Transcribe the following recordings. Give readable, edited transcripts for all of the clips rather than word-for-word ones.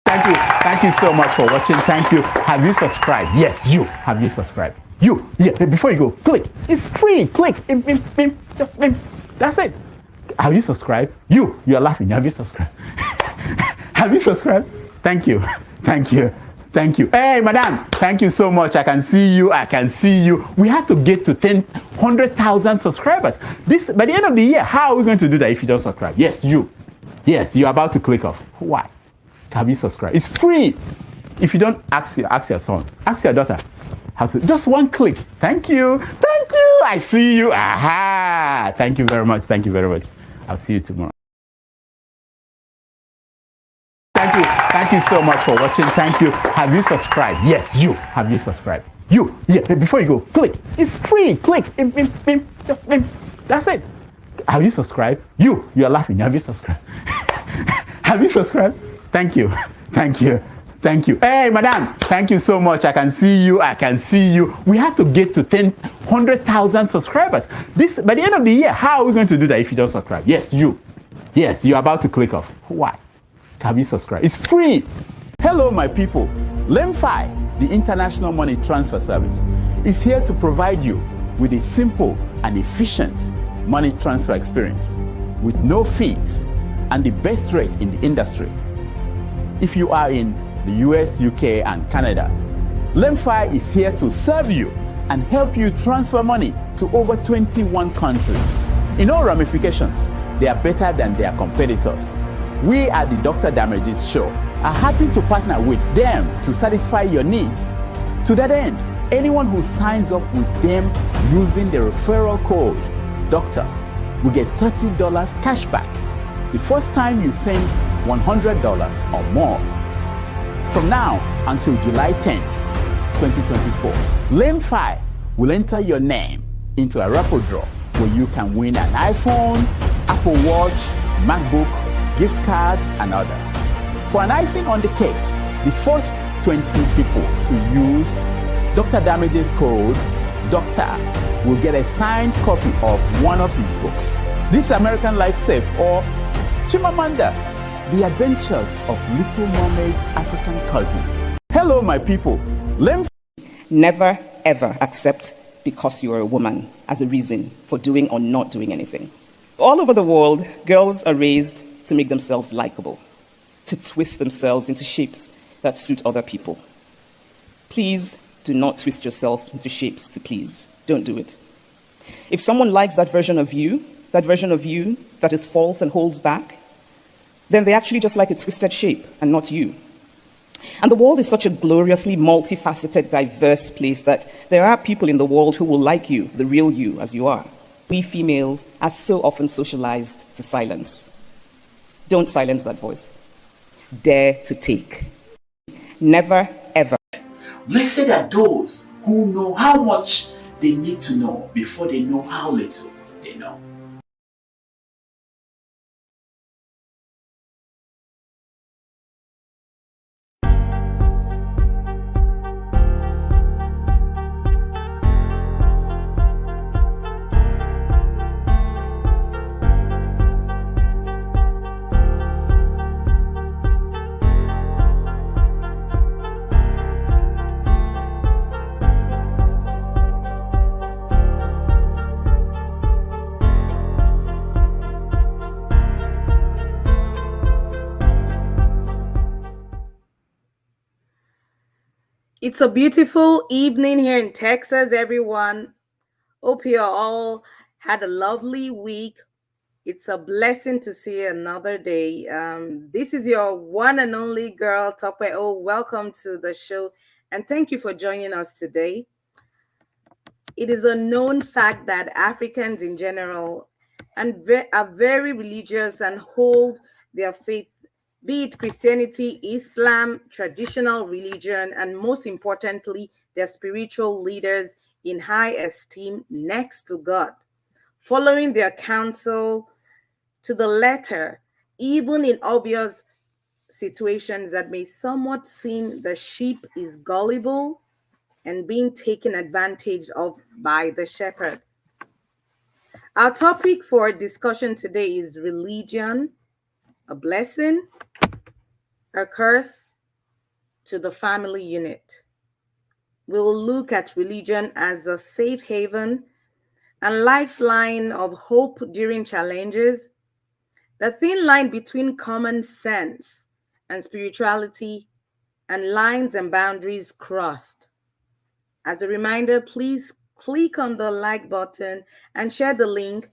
Thank you. Thank you so much for watching. Thank you. Have you subscribed? Yes, you. Have you subscribed? You. Yeah, before you go, click. It's free. Click. Just that's it. Have you subscribed? You're laughing. Have you subscribed? Have you subscribed? Thank you. Thank you. Thank you. Hey, madam. Thank you so much. I can see you. I can see you. We have to get to 100,000 subscribers. This by the end of the year. How are we going to do that if you don't subscribe? Yes, you. Yes, you're about to click off. Why? Have you subscribed? It's free. If you don't, ask your son, ask your daughter how to. Just one click. Thank you. Thank you. I see you. Aha. Thank you very much. Thank you very much. I'll see you tomorrow. Thank you. Thank you so much for watching. Thank you. Have you subscribed? Yes, you. Have you subscribed? Yeah, before you go, click. It's free. Click. Just that's it. Have you subscribed? You're laughing. Have you subscribed? Have you subscribed? Thank you. Thank you. Thank you. Hey, madam. Thank you so much. I can see you. I can see you. We have to get to 100,000 subscribers. This by the end of the year. How are we going to do that if you don't subscribe? Yes, you. Yes, you're about to click off. Why? Have you subscribed? It's free. Hello, my people. LEMFI, the International Money Transfer Service, is here to provide you with a simple and efficient money transfer experience with no fees and the best rate in the industry. If you are in the US, UK, and Canada, LEMFI is here to serve you and help you transfer money to over 21 countries. In all ramifications, they are better than their competitors. We at the Dr. Damages Show are happy to partner with them to satisfy your needs. To that end, anyone who signs up with them using the referral code DOCTOR will get $30 cash back the first time you send $100 or more. From now until July 10th, 2024, LEMFI will enter your name into a raffle draw where you can win an iPhone, Apple Watch, MacBook, gift cards, and others. For an icing on the cake, the first 20 people to use Dr. Damages code DOCTOR will get a signed copy of one of his books, This American Life Safe or Chimamanda, The Adventures of Little Mermaid's African Cousin. Hello, my people. Never, ever accept because you are a woman as a reason for doing or not doing anything. All over the world, girls are raised to make themselves likable, to twist themselves into shapes that suit other people. Please do not twist yourself into shapes to please. Don't do it. If someone likes that version of you that is false and holds back, then they actually just like a twisted shape and not you. And the world is such a gloriously multifaceted, diverse place that there are people in the world who will like you, the real you, as you are. We females are so often socialized to silence. Don't silence that voice. Dare to take. Never, ever. Blessed are those who know how much they need to know before they know how little they know. It's a beautiful evening here in Texas, everyone. Hope you all had a lovely week. It's a blessing to see another day. This is your one and only girl, Tope O. Welcome to the show, and thank you for joining us today. It is a known fact that Africans in general are very religious and hold their faith, be it Christianity, Islam, traditional religion, and most importantly, their spiritual leaders in high esteem next to God, following their counsel to the letter, even in obvious situations that may somewhat seem the sheep is gullible and being taken advantage of by the shepherd. Our topic for discussion today is religion, a blessing, a curse, to the family unit. We will look at religion as a safe haven and lifeline of hope during challenges, the thin line between common sense and spirituality, and lines and boundaries crossed. As a reminder, please click on the like button and share the link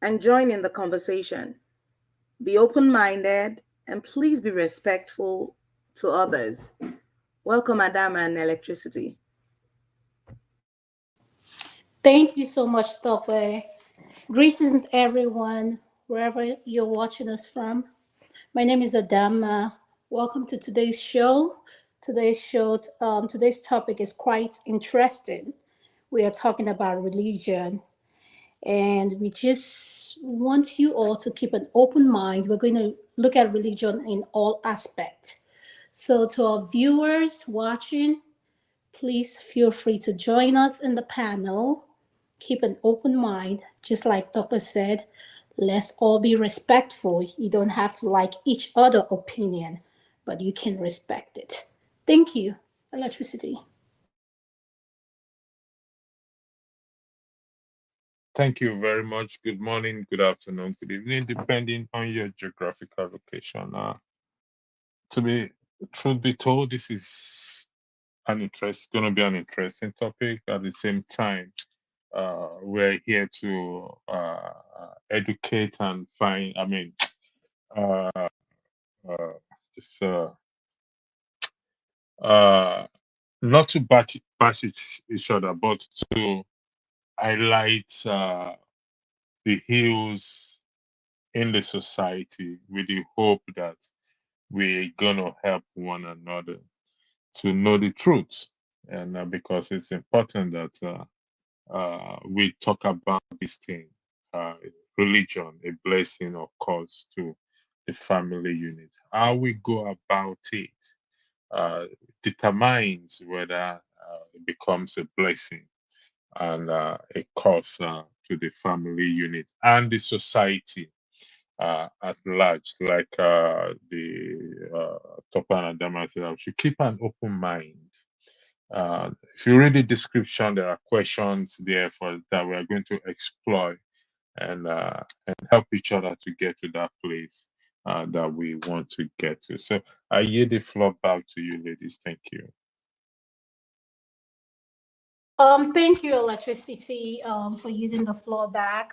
and join in the conversation. Be open minded and please be respectful to others. Welcome, Adama and Electricity. Thank you so much, Tope. Greetings, everyone, wherever you're watching us from. My name is Adama. Welcome to today's show. Today's topic is quite interesting. We are talking about religion, and we just want you all to keep an open mind. We're going to look at religion in all aspects. So, to our viewers watching, please feel free to join us in the panel. Keep an open mind, just like Dr. said. Let's all be respectful. You don't have to like each other's opinion, but you can respect it. Thank you. Electricity. Thank you very much. Good morning, good afternoon, good evening, depending on your geographical location. Truth be told, this is going to be an interesting topic. At the same time, we're here to educate and find. Uh, uh, just not to bash each other, but to highlight the hills in the society with the hope that we're gonna help one another to know the truth, and because it's important that we talk about this thing, religion, a blessing or cause to the family unit. How we go about it determines whether it becomes a blessing and a cause to the family unit and the society at large. Like the Topan and Dama said, I should keep an open mind. If you read the description, there are questions there for that we are going to explore and help each other to get to that place that we want to get to. So I yield the floor back to you, ladies. Thank you. Thank you, Electricity, for using the floor back.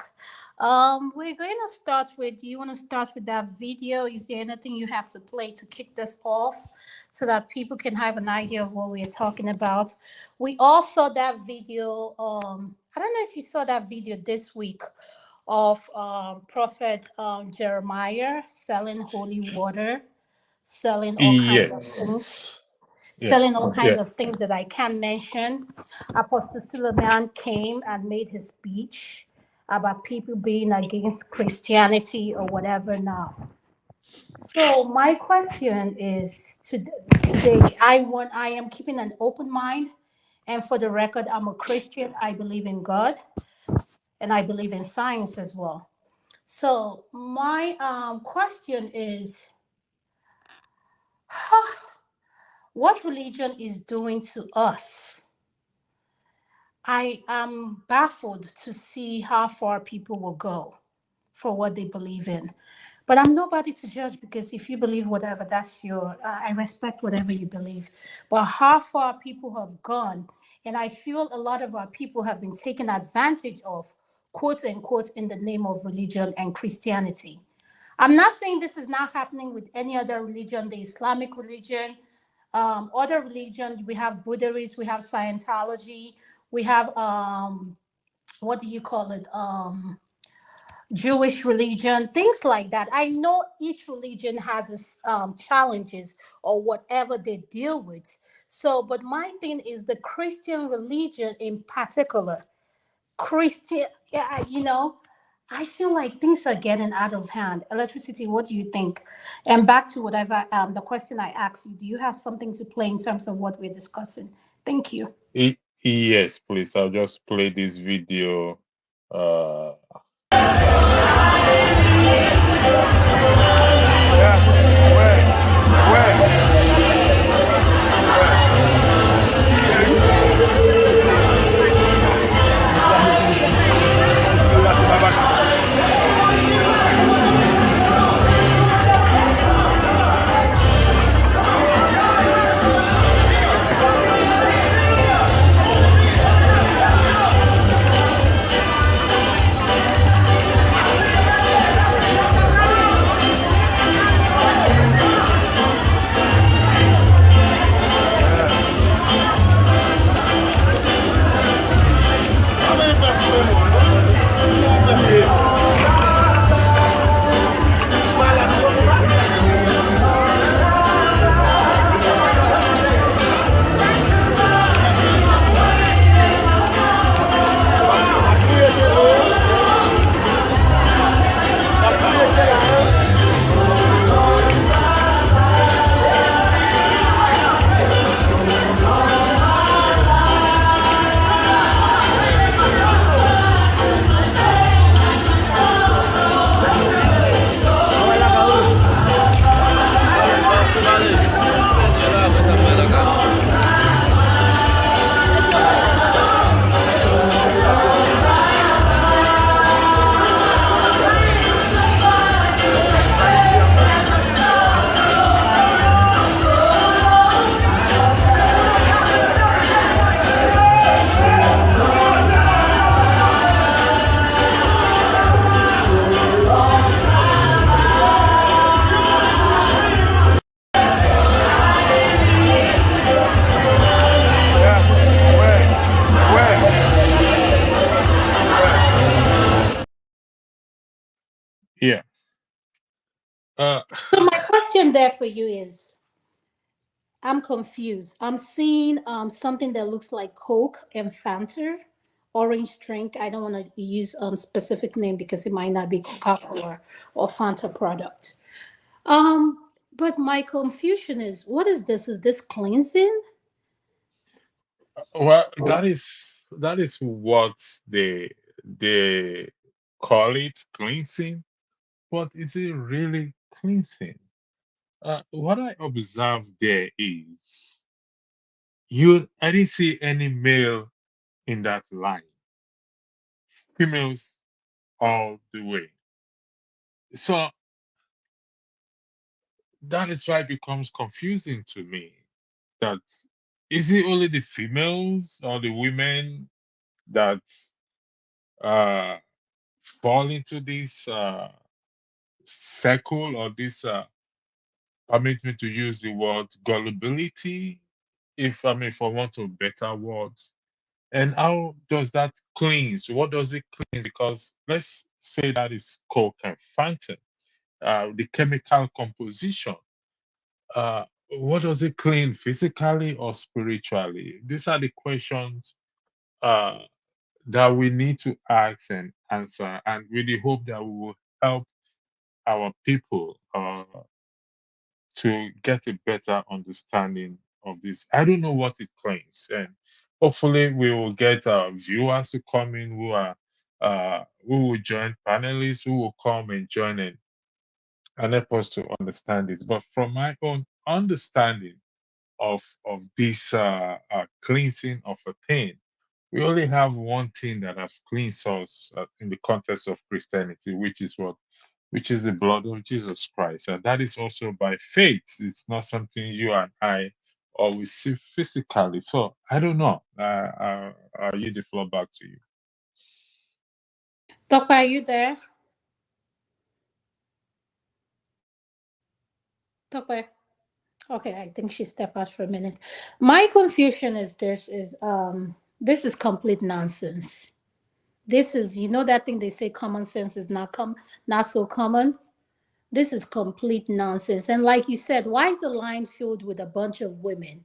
We're going to start with, do you want to start with that video? Is there anything you have to play to kick this off so that people can have an idea of what we're talking about? We all saw that video. I don't know if you saw that video this week of Prophet Jeremiah selling holy water, selling all kinds of things. Selling all kinds of things that I can't mention. Apostle Suleiman came and made his speech about people being against Christianity or whatever now. So my question is today, I am keeping an open mind, and for the record, I'm a Christian. I believe in God, and I believe in science as well. So my question is, what religion is doing to us? I am baffled to see how far people will go for what they believe in. But I'm nobody to judge, because if you believe whatever, that's I respect whatever you believe. But how far people have gone, and I feel a lot of our people have been taken advantage of, quote unquote, in the name of religion and Christianity. I'm not saying this is not happening with any other religion, the Islamic religion, other religion. We have Buddhism, we have Scientology, we have what do you call it? Jewish religion, things like that. I know each religion has its challenges or whatever they deal with. So, but my thing is the Christian religion in particular. I feel like things are getting out of hand. Electricity, what do you think? And back to whatever the question I asked you, do you have something to play in terms of what we're discussing? Thank you. Yes, please. I'll just play this video. Uh, So my question there for you is, I'm confused. I'm seeing something that looks like Coke and Fanta, orange drink. I don't want to use specific name because it might not be Coca-Cola or Fanta product. But my confusion is, what is this? Is this cleansing? well, that is what they call it, cleansing. But is it really cleansing? What I observed there is I didn't see any male in that line. Females all the way. So that is why it becomes confusing to me. That is it only the females or the women that uh, fall into this circle or this permit me to use the word gullibility, if I want a better word. And how does that cleanse? What does it cleanse? Because let's say that is Coke and Fanta, the chemical composition. Uh, what does it clean physically or spiritually? These are the questions uh, that we need to ask and answer, and with the hope that we will help our people to get a better understanding of this. I don't know what it claims, and hopefully we will get viewers to come in who will join panelists who will come and join in and help us to understand this. But from my own understanding of this cleansing of a thing, we only have one thing that has cleansed us in the context of Christianity, which is what? Which is the blood of Jesus Christ. And that is also by faith. It's not something you and I always see physically. So I don't know. I'll yield the floor back to you. Doctor, are you there? Doctor. Okay, I think she stepped out for a minute. My confusion is this is complete nonsense. This is, you know, that thing they say common sense is not so common. This is complete nonsense. And like you said, why is the line filled with a bunch of women?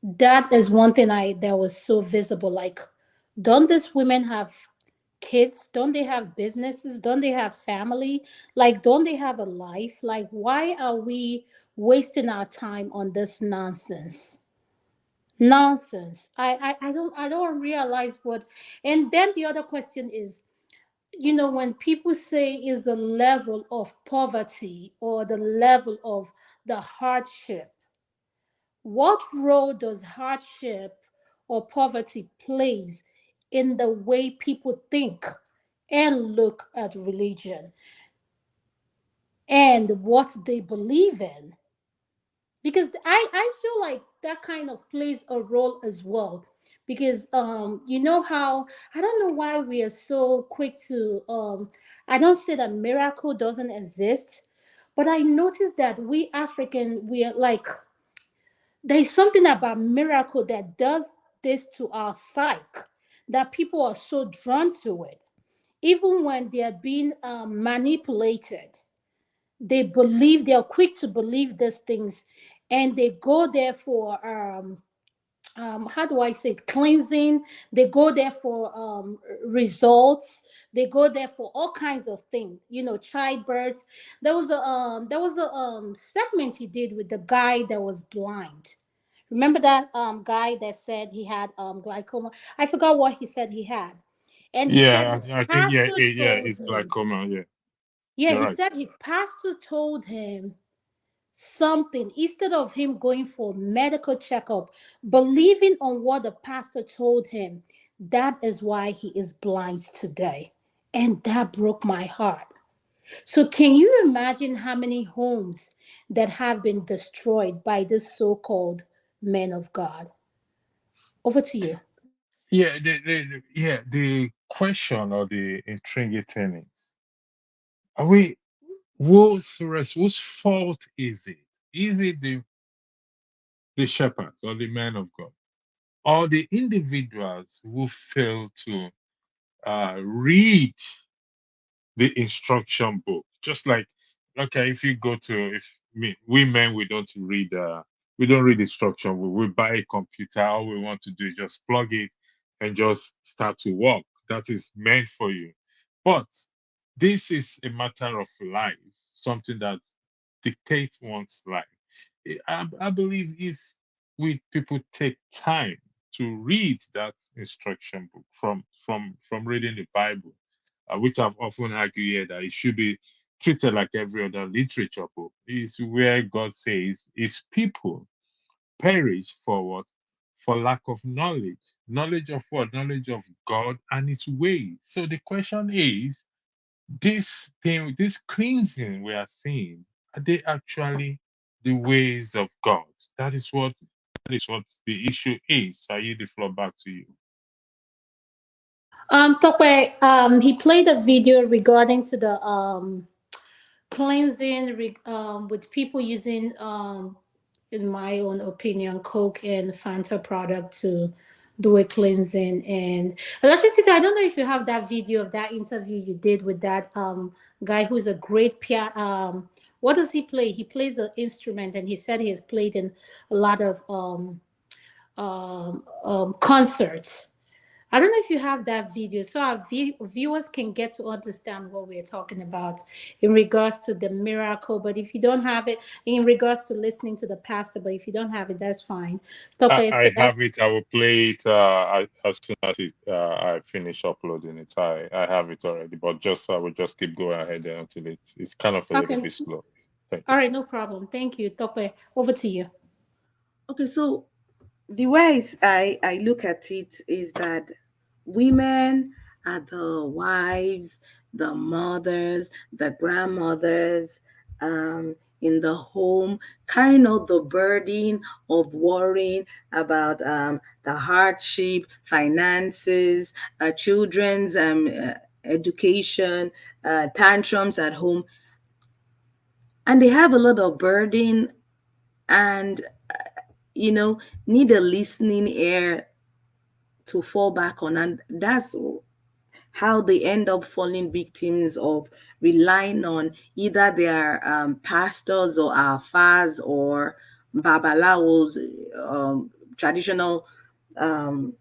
That is one thing I that was so visible. Like, don't these women have kids? Don't they have businesses? Don't they have family? Like, don't they have a life? Like, why are we wasting our time on this nonsense? Nonsense. I don't realize what. And then the other question is, when people say is the level of poverty or the level of the hardship, what role does hardship or poverty plays in the way people think and look at religion and what they believe in? Because I feel like that kind of plays a role as well. Because you know how, I don't know why we are so quick to I don't say that miracle doesn't exist, but I noticed that we African, we are like, there's something about miracle that does this to our psyche, that people are so drawn to it. Even when they are being manipulated, they are quick to believe these things, and they go there for how do I say it? Cleansing. They go there for results. They go there for all kinds of things. Childbirth. There was a segment he did with the guy that was blind. Remember that guy that said he had glaucoma? I forgot what he said he had. And he said Yeah, his I think pastor told it's him. glaucoma. Yeah, Yeah, you're he right. said his pastor told him something instead of him going for medical checkup, believing on what the pastor told him. That is why he is blind today. And that broke my heart. So can you imagine how many homes that have been destroyed by this so-called men of God? Over to you. Yeah, the question or the intriguing thing is, are we whose fault is it? Is it the shepherds or the men of God, or the individuals who fail to read the instruction book? Just like okay, if you go to, if we men, we don't read instruction. We buy a computer, all we want to do is just plug it and just start to work. That is meant for you. But this is a matter of life, something that dictates one's life. I believe if we people take time to read that instruction book from reading the Bible, which I've often argued here that it should be treated like every other literature book, is where God says his people perish for what? For lack of knowledge. Knowledge of what? Knowledge of God and his ways. So the question is, this thing, this cleansing we are seeing, are they actually the ways of God? That is what the issue is. I yield the floor back to you. Tokwe, he played a video regarding to the cleansing with people using in my own opinion, Coke and Fanta product to do a cleansing. And electricity, I don't know if you have that video of that interview you did with that guy who's a great piano. What does he play? He plays an instrument, and he said he has played in a lot of concerts. I don't know if you have that video, so our viewers can get to understand what we're talking about in regards to the miracle. But if you don't have it, in regards to listening to the pastor, but if you don't have it, that's fine. Okay, so I that's have it. I will play it as soon as I finish uploading it. I have it already, but just I will just keep going ahead until it's kind of a little okay. bit slow. Thank All you. right, no problem. Thank you, Tope. Over to you. Okay, so the way I look at it is that women are the wives, the mothers, the grandmothers in the home, carrying out the burden of worrying about the hardship, finances, children's education, tantrums at home. And they have a lot of burden and, need a listening ear to fall back on. And that's how they end up falling victims of relying on either their pastors or alfas or babalawos, traditional um,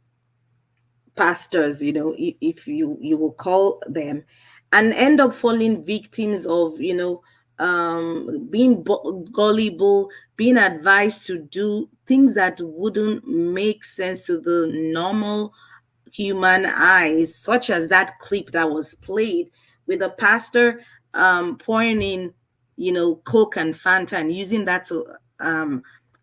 pastors, if you will call them, and end up falling victims of, being gullible, being advised to do things that wouldn't make sense to the normal human eyes, such as that clip that was played with a pastor pouring in, Coke and Fanta and using that to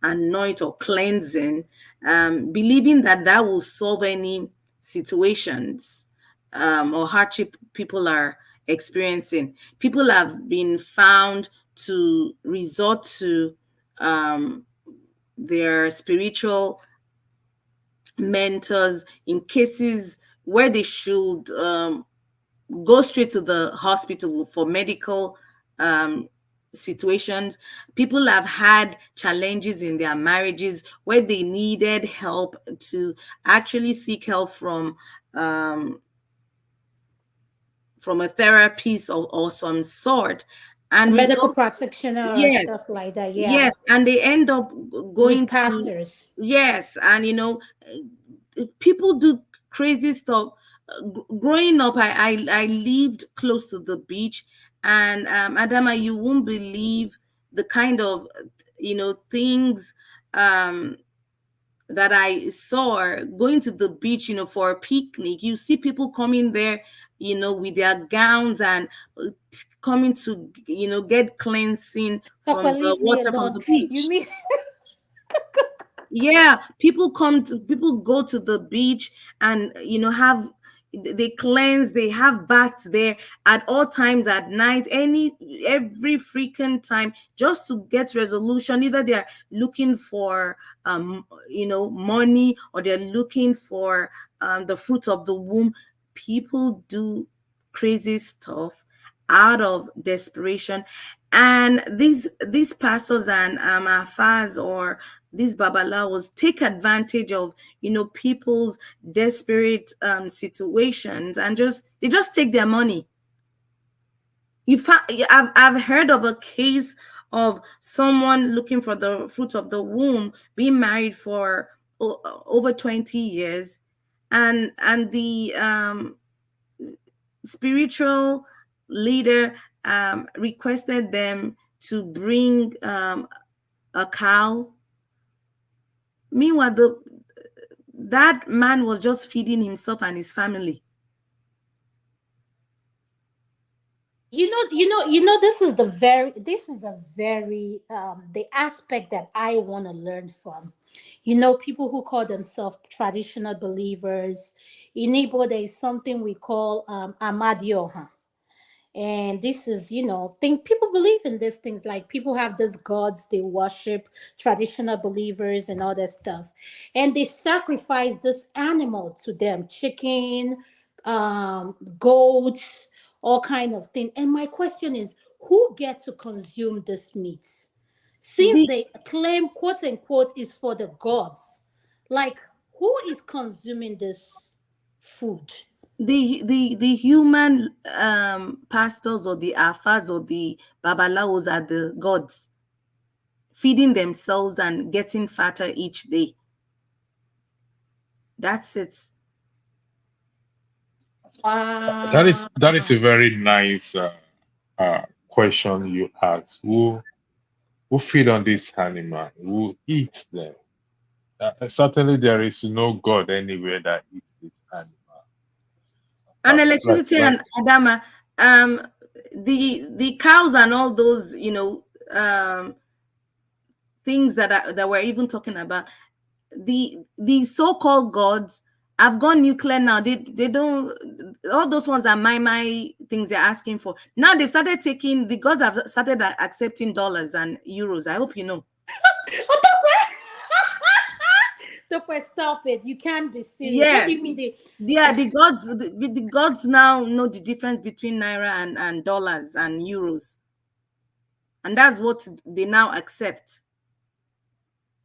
anoint or cleansing, believing that that will solve any situations or hardship people are experiencing. People have been found to resort to their spiritual mentors in cases where they should go straight to the hospital for medical um, situations. People have had challenges in their marriages where they needed help to actually seek help um, from a therapist or some sort, A and medical result. practitioner or Yes, stuff like that. Yeah, yes, and they end up with going to. pastors. Yes, and people do crazy stuff. Growing up, I lived close to the beach, and Adama, you won't believe the kind of things um that I saw going to the beach, for a picnic. You see people coming there, with their gowns and coming to, get cleansing Tope, from the leave me water from alone. the You beach. mean Yeah, people go to the beach and have they cleanse, they have baths there at all times at night, every freaking time, just to get resolution. Either they're looking for money, or they're looking for the fruit of the womb. People do crazy stuff out of desperation, and these pastors and afars or these babalawos take advantage of people's desperate situations, and they just take their money. I've heard of a case of someone looking for the fruit of the womb being married for over 20 years, and the spiritual leader requested them to bring a cow. Meanwhile, that man was just feeding himself and his family. This is a very the aspect that I want to learn from. People who call themselves traditional believers. In Igbo, there is something we call Amadioha. And this is, think people believe in these things. Like, people have these gods they worship, traditional believers and all that stuff, and they sacrifice this animal to them, chicken, goats, all kind of thing. And my question is, who get to consume this meat, since The they claim, quote unquote, is for the gods? Like, who is consuming this food? the human pastors or the afas or the babalawos are the gods, feeding themselves and getting fatter each day. That's it. That is a very nice question you asked. Who feed on this animal? Who eats them? Certainly, there is no God anywhere that eats this animal. And Like, electricity like and Adama, um the cows and all those, things that we're even talking about, the so-called gods have gone nuclear now. They don't, all those ones are my things they're asking for. Now they've started taking, the gods have started accepting dollars and euros. I hope you know. Tokwe, stop it. You can't be serious. What do Yes. you mean Yeah, the gods now know the difference between naira and dollars and euros. And that's what they now accept.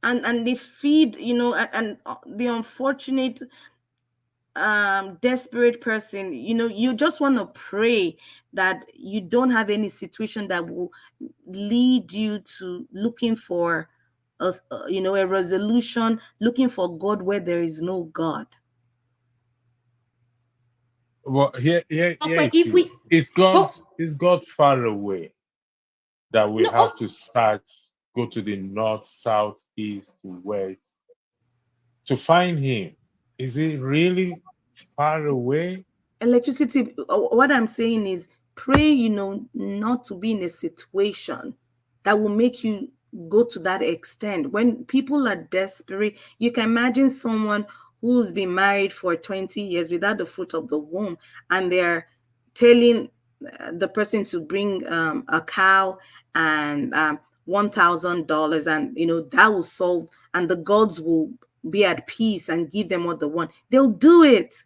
And they feed, and the unfortunate desperate person, you just want to pray that you don't have any situation that will lead you to looking for a resolution, looking for God where there is no God. well, here Tokwe, it if is. we oh Is God far away that we no have to start, go to the north, south, east, west to find him? Is he really far away? Electricity, what I'm saying is, pray, not to be in a situation that will make you go to that extent. When people are desperate, you can imagine someone who's been married for 20 years without the fruit of the womb, and they're telling the person to bring a cow and $1,000, and that will solve, and the gods will be at peace and give them what they want. They'll do it.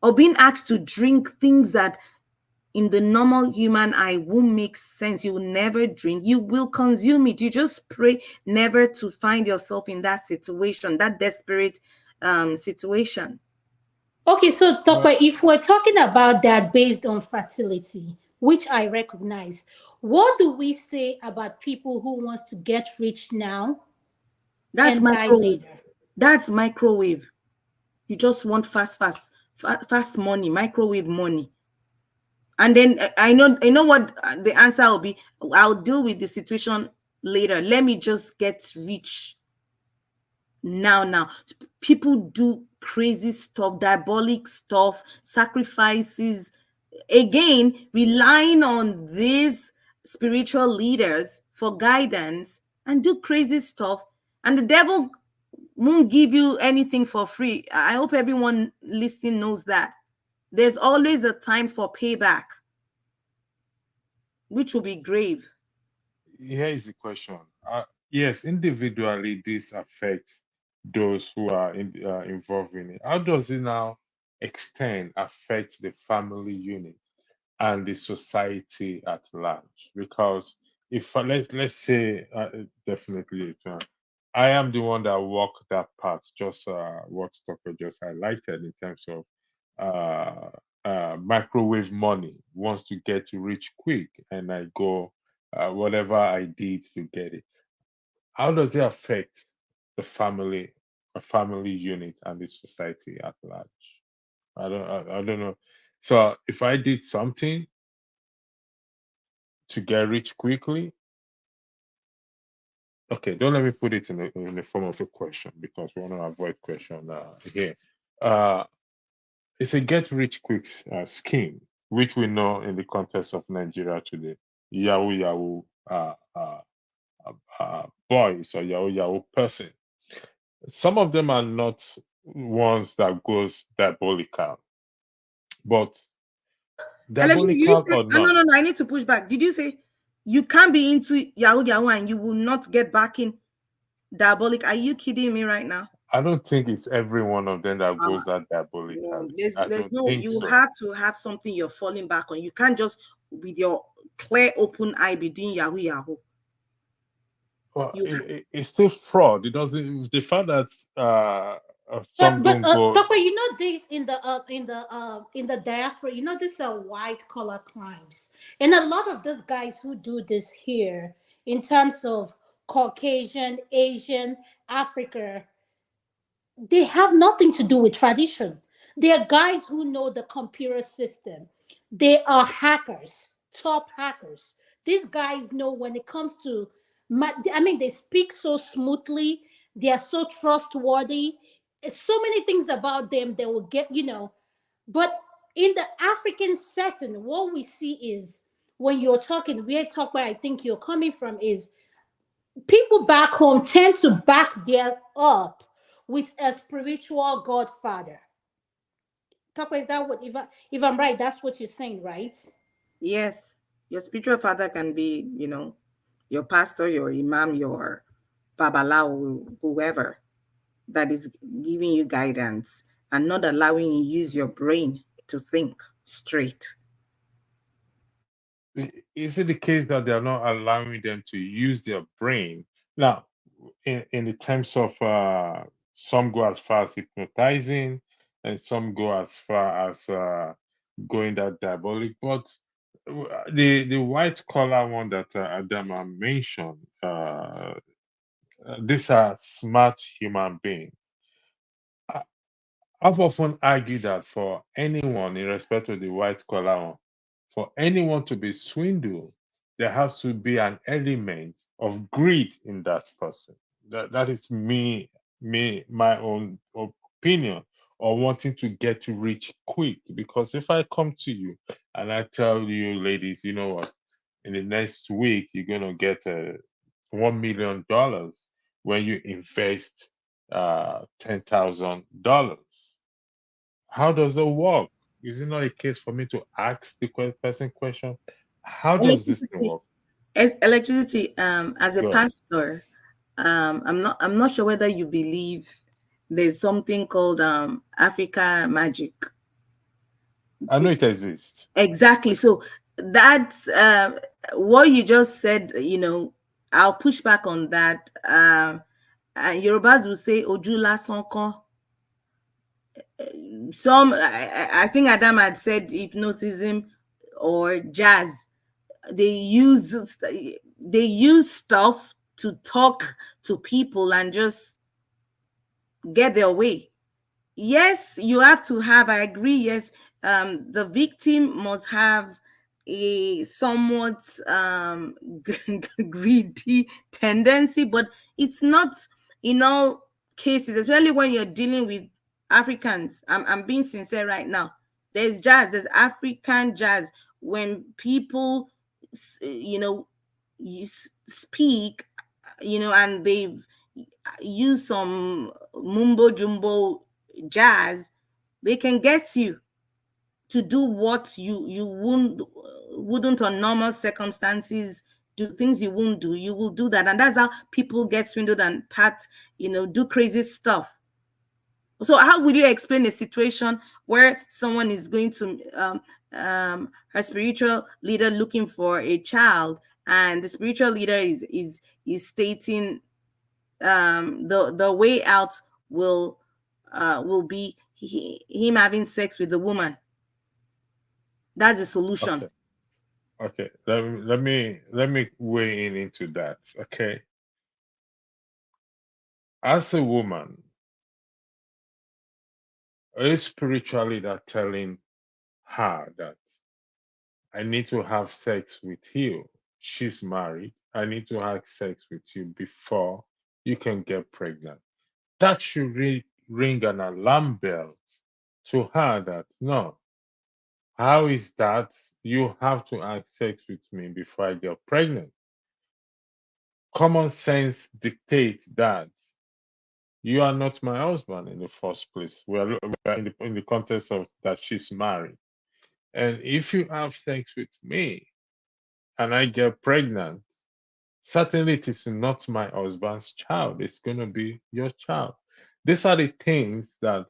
Or being asked to drink things that in the normal human eye won't make sense. You will never drink, you will consume it. You just pray never to find yourself in that situation, that desperate situation. Okay, so Well, Tokwe, if we're talking about that based on fertility, which I recognize, what do we say about people who wants to get rich now That's and die microwave. later? That's microwave. You just want fast money, microwave money. And then I know what the answer will be. I'll deal with the situation later. Let me just get rich now. People do crazy stuff, diabolic stuff, sacrifices, again relying on these spiritual leaders for guidance, and do crazy stuff, and the devil won't give you anything for free. I hope everyone listening knows that there's always a time for payback, which will be grave. here is the question. Yes, individually, this affects those who are involved in it. How does it now extend, affect the family unit and the society at large? Because if let's say, definitely, I am the one that walked that path, just what Tucker just highlighted in terms of microwave money, wants to get rich quick, and I go whatever I did to get it. How does it affect the family, a family unit, and the society at large? I don't know. So if I did something to get rich quickly, okay, don't let me put it in the form of a question because we want to avoid question here. Uh, it's a get rich quick scheme, which we know in the context of Nigeria today. Yahoo Yahoo boys or Yahoo Yahoo person. Some of them are not ones that goes diabolical, but Electricity, you diabolical said, or oh, no, not, no, no, I need to push back. Did you say you can't be into Yahoo Yahoo and you will not get back in diabolic? Are you kidding me right now? I don't think it's every one of them that Uh, goes that no, diabolically. there's I there's don't no, think you so. have to have something you're falling back on. You can't just with your clear open eye be doing Yahoo Yahoo. Well, You it's still fraud. It doesn't. The fact that some But don't go. Tokwe, you know this in the diaspora, you know these are white collar crimes, and a lot of those guys who do this here, in terms of Caucasian, Asian, Africa, they have nothing to do with tradition. They are guys who know the computer system. They are hackers, top hackers. These guys know when it comes to, I mean, they speak so smoothly. They are so trustworthy. So many things about them they will get, you know. But in the African setting, what we see is when you're talking, we're talking where I think you're coming from is people back home tend to back theirs up with a spiritual godfather. Tapa, is that what if I'm right, that's what you're saying, right? yes, your spiritual father can be, your pastor, your imam, your babalao, whoever that is giving you guidance and not allowing you use your brain to think straight. Is it the case that they are not allowing them to use their brain now? In the terms of some go as far as hypnotizing, and some go as far as going that diabolic. But the white collar one that Adama mentioned, these are smart human beings. I- I've often argued that for anyone, in respect to the white collar one, for anyone to be swindled, there has to be an element of greed in that person. That is my own opinion, or wanting to get rich quick. Because if I come to you and I tell you, ladies, you know what, in the next week you're gonna get $1 million when you invest $10,000. How does it work? Is it not a case for me to ask the person question? How does this thing Electricity. work? As electricity, as a Good. pastor, I'm not sure whether you believe there's something called Africa magic. I know it exists. Exactly. So that's what you just said. I'll push back on that. And Yorubas will say "Ojula sonko." I think Adam had said hypnotism or jazz. They use they use stuff to talk to people and just get their way. Yes, you have to have, I agree, yes, the victim must have a somewhat greedy tendency, but it's not in all cases, especially when you're dealing with Africans. I'm being sincere right now. There's African jazz. When people speak, and they've used some mumbo jumbo jazz, they can get you to do what you wouldn't on normal circumstances do, things you wouldn't do. You will do that, and that's how people get swindled and do crazy stuff. So how would you explain a situation where someone is going to her spiritual leader looking for a child, and the spiritual leader is stating the way out will be him having sex with the woman? That's the solution. Okay. Okay. Let me weigh in into that. Okay. As a woman, a spiritual leader telling her that I need to have sex with you. She's married. I need to have sex with you before you can get pregnant. That should ring an alarm bell to her that no, how is that? You have to have sex with me before I get pregnant. Common sense dictates that you are not my husband in the first place. We are in the context of that she's married. And if you have sex with me and I get pregnant, certainly it is not my husband's child. It's going to be your child. These are the things that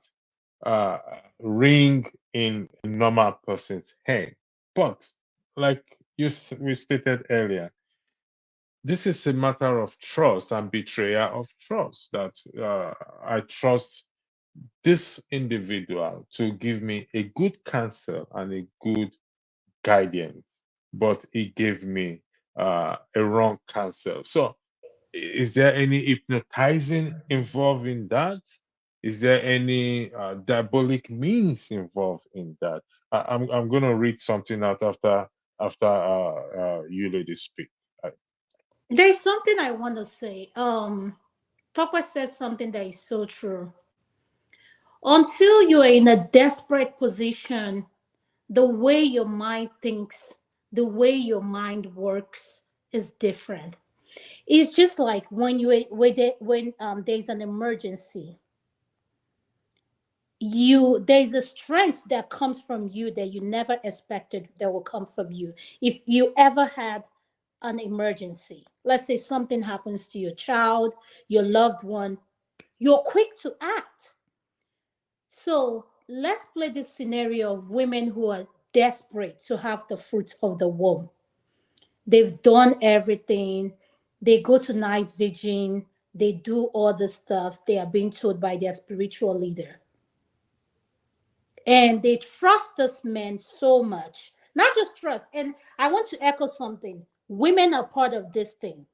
uh, ring in a normal person's head. But like we stated earlier, this is a matter of trust and betrayal of trust that I trust this individual to give me a good counsel and a good guidance, but he gave me a wrong counsel. So, is there any hypnotizing involved in that? Is there any diabolic means involved in that? I'm going to read something out after you ladies speak. There's something I want to say. Topper says something that is so true. Until you are in a desperate position, the way your mind thinks, the way your mind works is different. It's just like when there's an emergency, there's a strength that comes from you that you never expected that will come from you. If you ever had an emergency, let's say something happens to your child, your loved one, you're quick to act. So let's play this scenario of women who are desperate to have the fruit of the womb. They've done everything. They go to night vigil. They do all the stuff they are being told by their spiritual leader. And they trust this man so much. Not just trust. And I want to echo something. Women are part of this thing.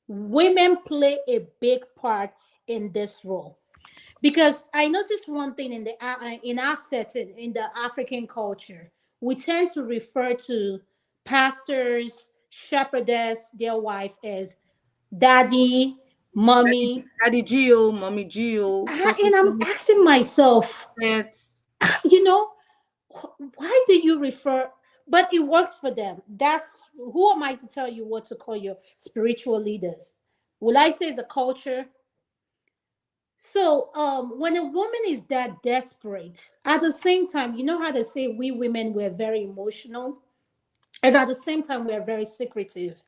Women play a big part in this role. Because I noticed one thing in our setting, in the African culture, we tend to refer to pastors, shepherdess, their wife as daddy, mommy. Daddy Gio, Mommy Gio, And I'm asking myself, pets. you know, why do you refer? But it works for them. That's who am I to tell you what to call your spiritual leaders? Will I say the culture? So when a woman is that desperate, at the same time, you know how to say we women we're very emotional, and at the same time we're very secretive.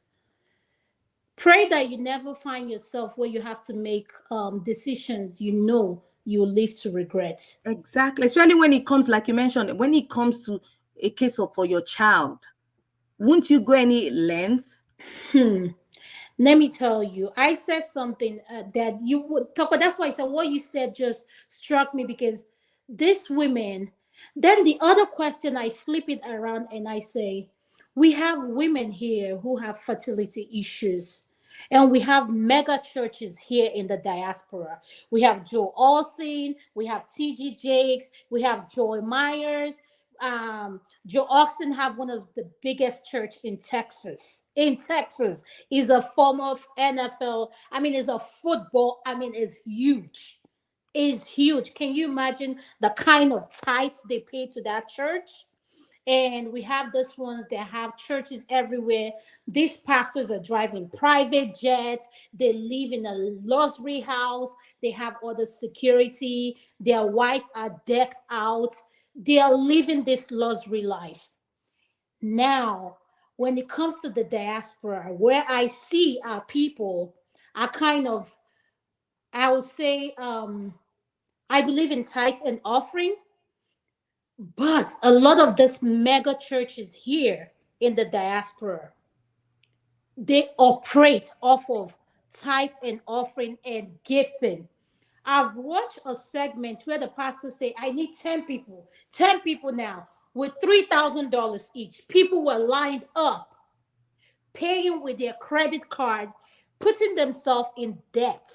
Pray that you never find yourself where you have to make decisions you know you'll live to regret. Exactly. Especially when it comes, like you mentioned, when it comes to a case of for your child, won't you go any length? Let me tell you, I said something that you would talk about. That's why I said what you said just struck me because these women, then the other question, I flip it around and I say, we have women here who have fertility issues. And we have mega churches here in the diaspora. We have Joe Olsen, we have T.G. Jakes, we have Joy Myers, Joe Oxen have one of the biggest church in Texas. In Texas, is a former of NFL. I mean, is a football. I mean, is huge. Is huge. Can you imagine the kind of tithes they pay to that church? And we have these ones that have churches everywhere. These pastors are driving private jets. They live in a luxury house. They have all the security. Their wife are decked out. They are living this luxury life. Now, when it comes to the diaspora, where I see our people are kind of, I would say, I believe in tithe and offering. But a lot of these mega churches here in the diaspora, they operate off of tithe and offering and gifting. I've watched a segment where the pastor say, I need 10 people now. with $3,000 each. People were lined up, paying with their credit card, putting themselves in debt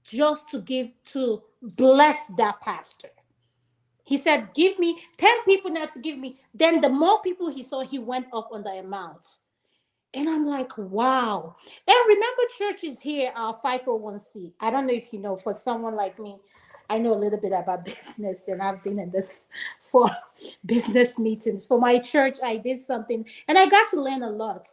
just to give to bless that pastor. He said, give me 10 people now to give me. Then the more people he saw, he went up on the amounts. And I'm like, wow. And remember, churches here are 501c. I don't know if you know, for someone like me, I know a little bit about business, and I've been in this for business meetings. For my church, I did something and I got to learn a lot.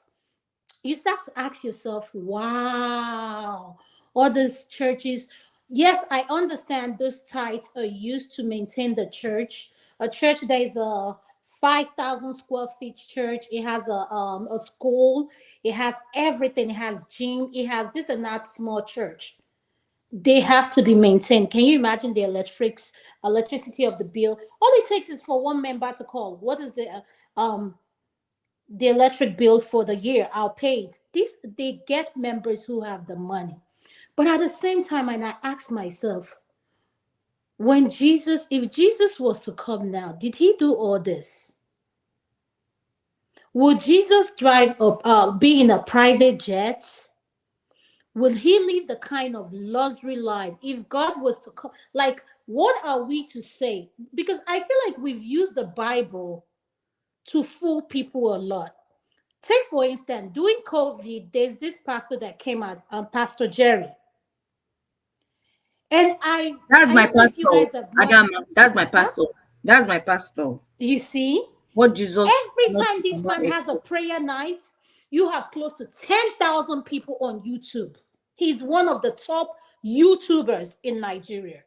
You start to ask yourself, wow, all these churches. Yes, I understand those tithes are used to maintain the church. A church that is a 5,000 square feet church. It has a school. It has everything. It has gym. It has this and that small church. They have to be maintained. Can you imagine the electricity of the bill? All it takes is for one member to call. What is the electric bill for the year? I'll pay it. This, they get members who have the money. But at the same time, and I ask myself, when Jesus, if Jesus was to come now, did he do all this? Would Jesus drive up, be in a private jet? Will he live the kind of luxury life if God was to come? Like, what are we to say? Because I feel like we've used the Bible to fool people a lot. Take, for instance, during COVID, there's this pastor that came out, Pastor Jerry. And That's I my don't know if you pastor, guys have not. Adama. That's my Huh? pastor. That's my pastor. You see, What Jesus every not time this cannot man has a expect. prayer night, you have close to 10,000 people on YouTube. He's one of the top YouTubers in Nigeria.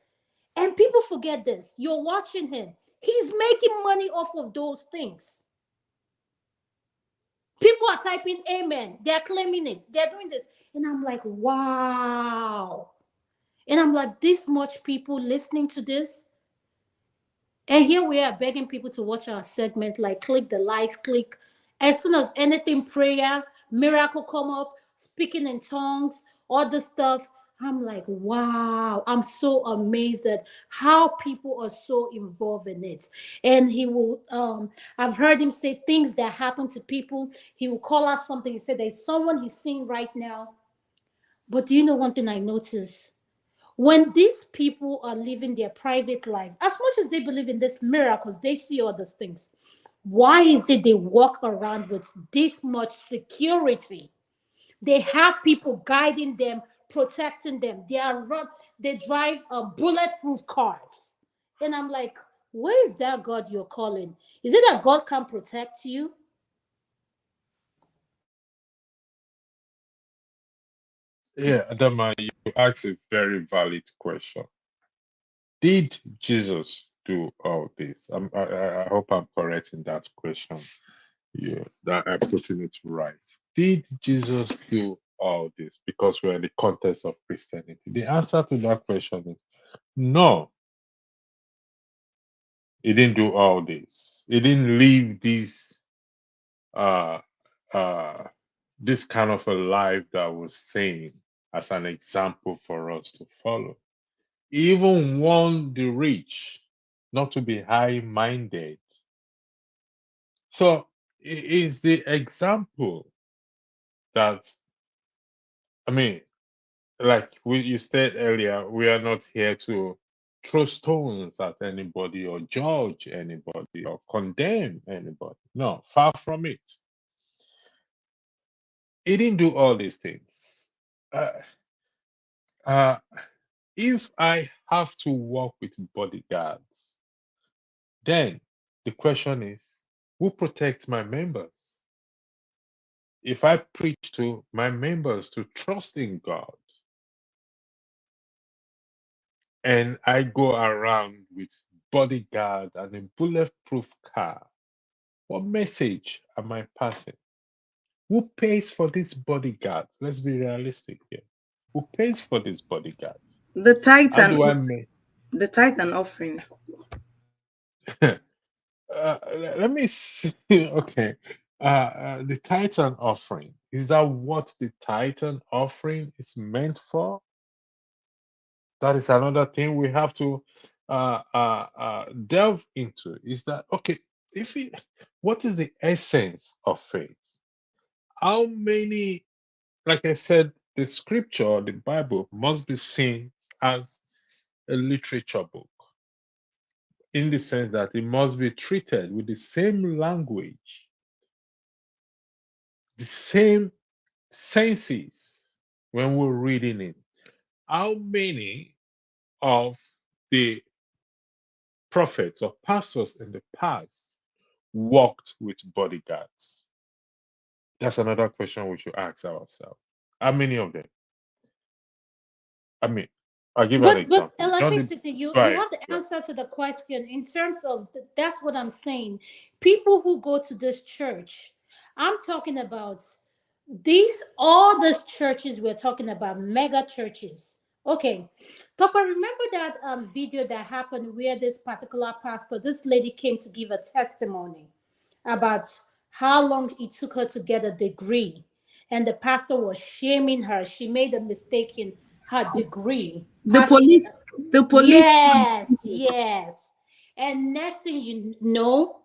And people forget this. You're watching him. He's making money off of those things. People are typing amen. They're claiming it. They're doing this. And I'm like, wow. And I'm like, this much people listening to this. And here we are begging people to watch our segment, like click the likes, click. As soon as anything prayer, miracle come up, speaking in tongues, all this stuff. I'm like, wow, I'm so amazed at how people are so involved in it. And he will, I've heard him say things that happen to people. He will call out something. He said, there's someone he's seeing right now. But do you know one thing I noticed? When these people are living their private life, as much as they believe in these miracles, they see all these things. Why is it they walk around with this much security? They have people guiding them, protecting them. They drive bulletproof cars. And I'm like, where is that God you're calling? Is it that God can protect you? Yeah, Adama, you asked a very valid question. Did Jesus do all this? I hope I'm correct in that question. Yeah, that I'm putting it right. Did Jesus do all this? Because we're in the context of Christianity. The answer to that question is no. He didn't do all this. He didn't live uh uh this kind of a life that was sane as an example for us to follow. He even warned the rich not to be high-minded. So it is the example that, I mean, like you said earlier, we are not here to throw stones at anybody or judge anybody or condemn anybody. No, far from it. He didn't do all these things. Uh, uh, if I have to work with bodyguards, then the question is, who protects my members? If I preach to my members to trust in God, and I go around with bodyguard and a bulletproof car, what message am I passing? Who pays for these bodyguards? Let's be realistic here. Who pays for these bodyguards? The tithe How do I and make? the tithe and offering. Let me see. Okay. The tithe and offering. Is that what the tithe and offering is meant for? That is another thing we have to delve into. Is that okay? what is the essence of faith? How many, like I said, the scripture, the Bible must be seen as a literature book in the sense that it must be treated with the same language, the same senses when we're reading it. How many of the prophets or pastors in the past walked with bodyguards? That's another question we should ask ourselves. How many of them? I mean, I'll give you an But example. John the electricity, you Right, have the right. answer to the question in terms of that's what I'm saying. People who go to this church, I'm talking about these all these churches we're talking about, mega churches. Okay. Topper, remember that video that happened where this particular pastor, this lady came to give a testimony about how long it took her to get a degree. And the pastor was shaming her. She made a mistake in her degree. The Having police, the police. yes, yes. And next thing you know,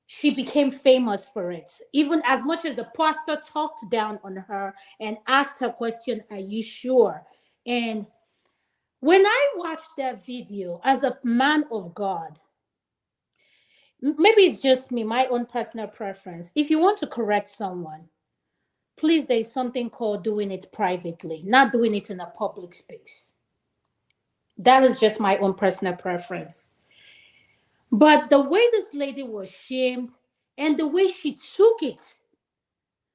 she became famous for it. Even as much as the pastor talked down on her and asked her question, "Are you sure?" And when I watched that video as a man of God, maybe it's just me, my own personal preference. If you want to correct someone, please, there's something called doing it privately, not doing it in a public space. That is just my own personal preference. But the way this lady was shamed and the way she took it,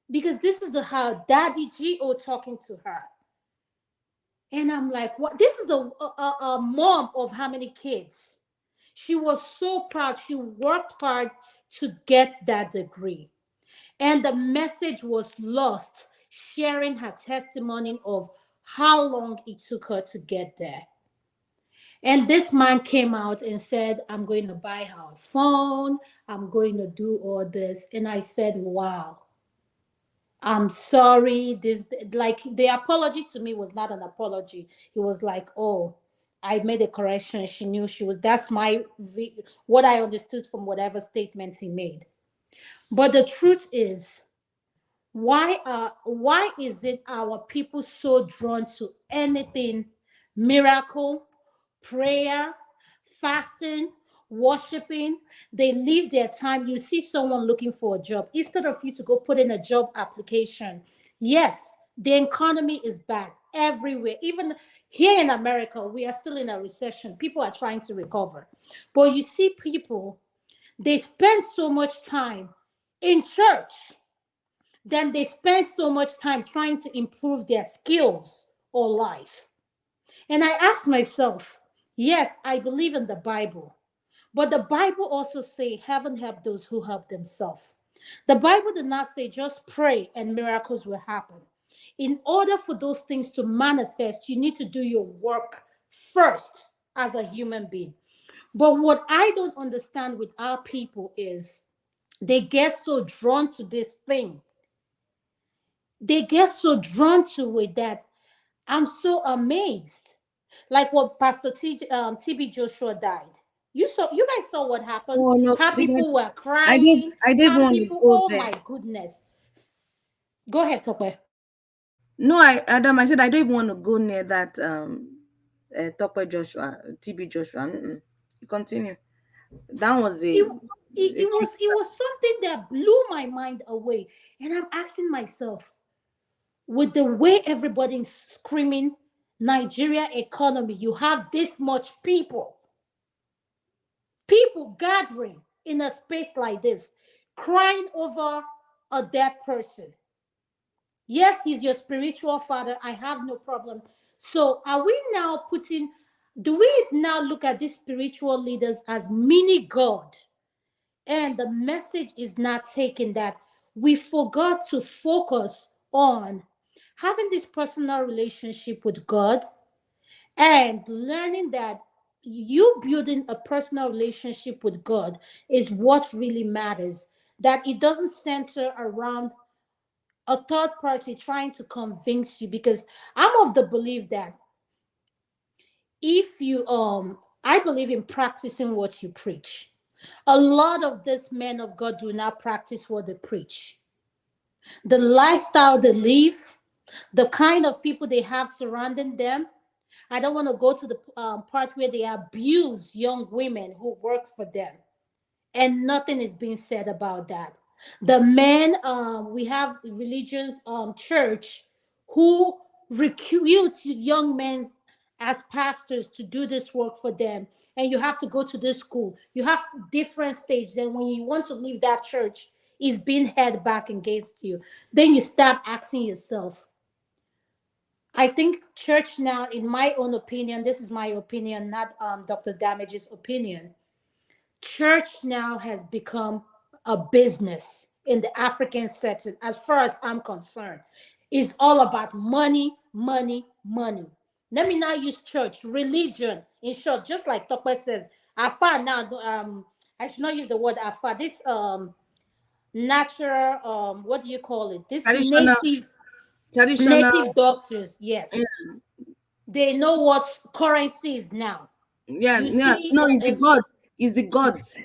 because this is her daddy G.O. talking to her. And I'm like, what? This is a mom of how many kids? She was so proud. She worked hard to get that degree. And the message was lost, sharing her testimony of how long it took her to get there. And this man came out and said, I'm going to buy her a phone. I'm going to do all this. And I said, wow, I'm sorry. This, like, the apology to me was not an apology. It was like, oh, I made a correction. She knew she was, that's what I understood from whatever statement he made. But the truth is, why is it our people so drawn to anything miracle, prayer, fasting, worshiping? They leave their time. You see someone looking for a job, instead of you to go put in a job application. Yes, the economy is bad everywhere. Even here in America, we are still in a recession. People are trying to recover. But you see people, they spend so much time in church, then they spend so much time trying to improve their skills or life. And I ask myself, yes, I believe in the Bible, but the Bible also say heaven help those who help themselves. The Bible did not say just pray and miracles will happen. In order for those things to manifest, you need to do your work first as a human being. But what I don't understand with our people is they get so drawn to this thing, they get so drawn to it that I'm so amazed. Like when Pastor TB Joshua died. You guys saw what happened. Oh no, How because people were I did crying. I didn't How want to people, go oh there. my goodness. Go ahead, Tope. No, Adam, I said I don't even want to go near that Topper Joshua, TB Joshua. Mm-mm. You continue. That was It, a trick. it was something that blew my mind away. And I'm asking myself, with the way everybody's screaming, Nigeria economy, you have this much people gathering in a space like this, crying over a dead person. Yes, he's your spiritual father. I have no problem. So, are we now do we now look at these spiritual leaders as mini God? And the message is not taken that we forgot to focus on having this personal relationship with God and learning that you building a personal relationship with God is what really matters. That it doesn't center around a third party trying to convince you. Because I'm of the belief that if you I believe in practicing what you preach. A lot of these men of God do not practice what they preach. The lifestyle they live, the kind of people they have surrounding them. I don't want to go to the part where they abuse young women who work for them, and nothing is being said about that. The men, we have religions, church, who recruit young men as pastors to do this work for them. And you have to go to this school. You have different stages. Then when you want to leave that church, is being held back against you. Then you start asking yourself, I think church now, in my own opinion, this is my opinion, not Dr. Damage's opinion. Church now has become a business in the African sector, as far as I'm concerned. It's all about money, money, money. Let me not use church, religion, in short, just like Tokwe says. Afa now, I should not use the word afa. This natural, what do you call it? This Traditional, traditional. native doctors, yes. They know what currency is now. Yeah, You yeah. see, No, it's the God. It's the gods.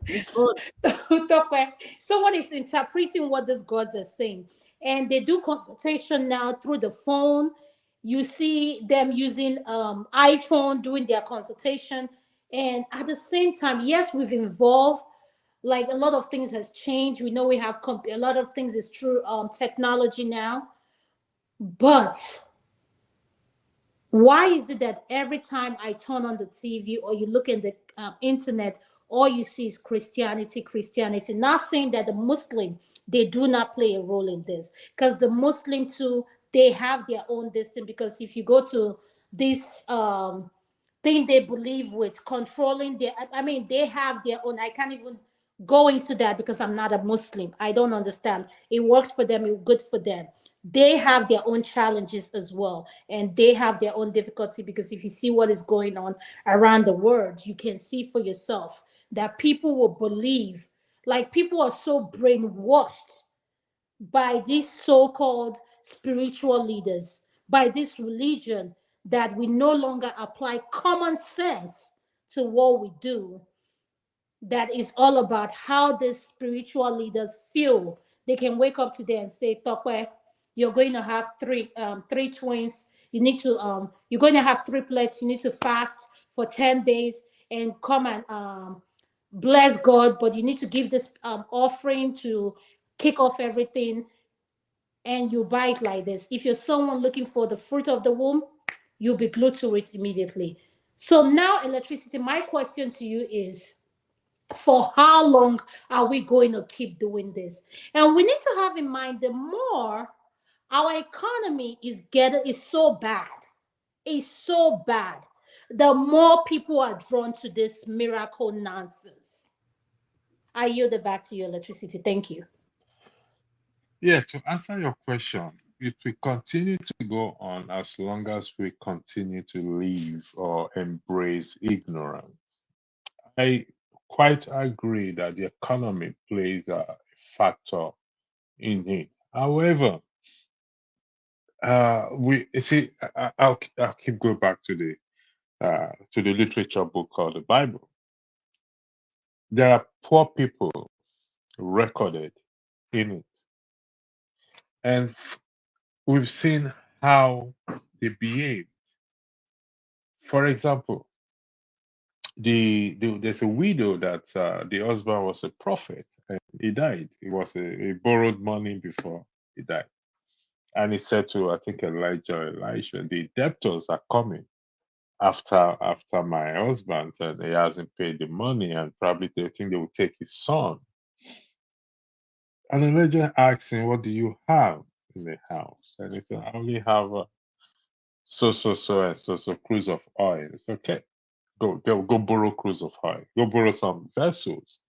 The gods. someone is interpreting what these gods are saying, and they do consultation now through the phone. You see them using iPhone doing their consultation, and at the same time, yes, we've evolved. Like a lot of things has changed. We know we have a lot of things is through technology now, but why is it that every time I turn on the TV or you look in the internet, all you see is Christianity, Christianity? Not saying that the Muslim, they do not play a role in this, because the Muslim too, they have their own destiny. Because if you go to this thing they believe with controlling their, I mean, they have their own. I can't even go into that because I'm not a Muslim. I don't understand. It works for them, it's good for them. They have their own challenges as well, and they have their own difficulty, because if you see what is going on around the world, you can see for yourself that people will believe, like people are so brainwashed by these so-called spiritual leaders, by this religion, that we no longer apply common sense to what we do. That is all about how the spiritual leaders feel. They can wake up today and say, Tokwe, you're going to have three twins. You need to you're going to have triplets. You need to fast for 10 days and come and bless God, but you need to give this offering to kick off everything, and you buy it like this. If you're someone looking for the fruit of the womb, you'll be glued to it immediately. So now, electricity, my question to you is, for how long are we going to keep doing this? And we need to have in mind, the more our economy is so bad, it's so bad, the more people are drawn to this miracle nonsense. I yield it back to you, electricity. Thank you. Yeah, to answer your question, it will continue to go on as long as we continue to live or embrace ignorance. I quite agree that the economy plays a factor in it. However, we you see, I'll keep going back to the literature book called the Bible. There are poor people recorded in it, and we've seen how they behave. For example, there's a widow that the husband was a prophet and he died. He borrowed money before he died, and he said to, I think, Elisha, the debtors are coming after my husband, and he hasn't paid the money, and probably they think they will take his son. And Elijah asked him, what do you have in the house? And he said, I only have so cruise of oil. It's okay. Go borrow cruise of oil. Go borrow some vessels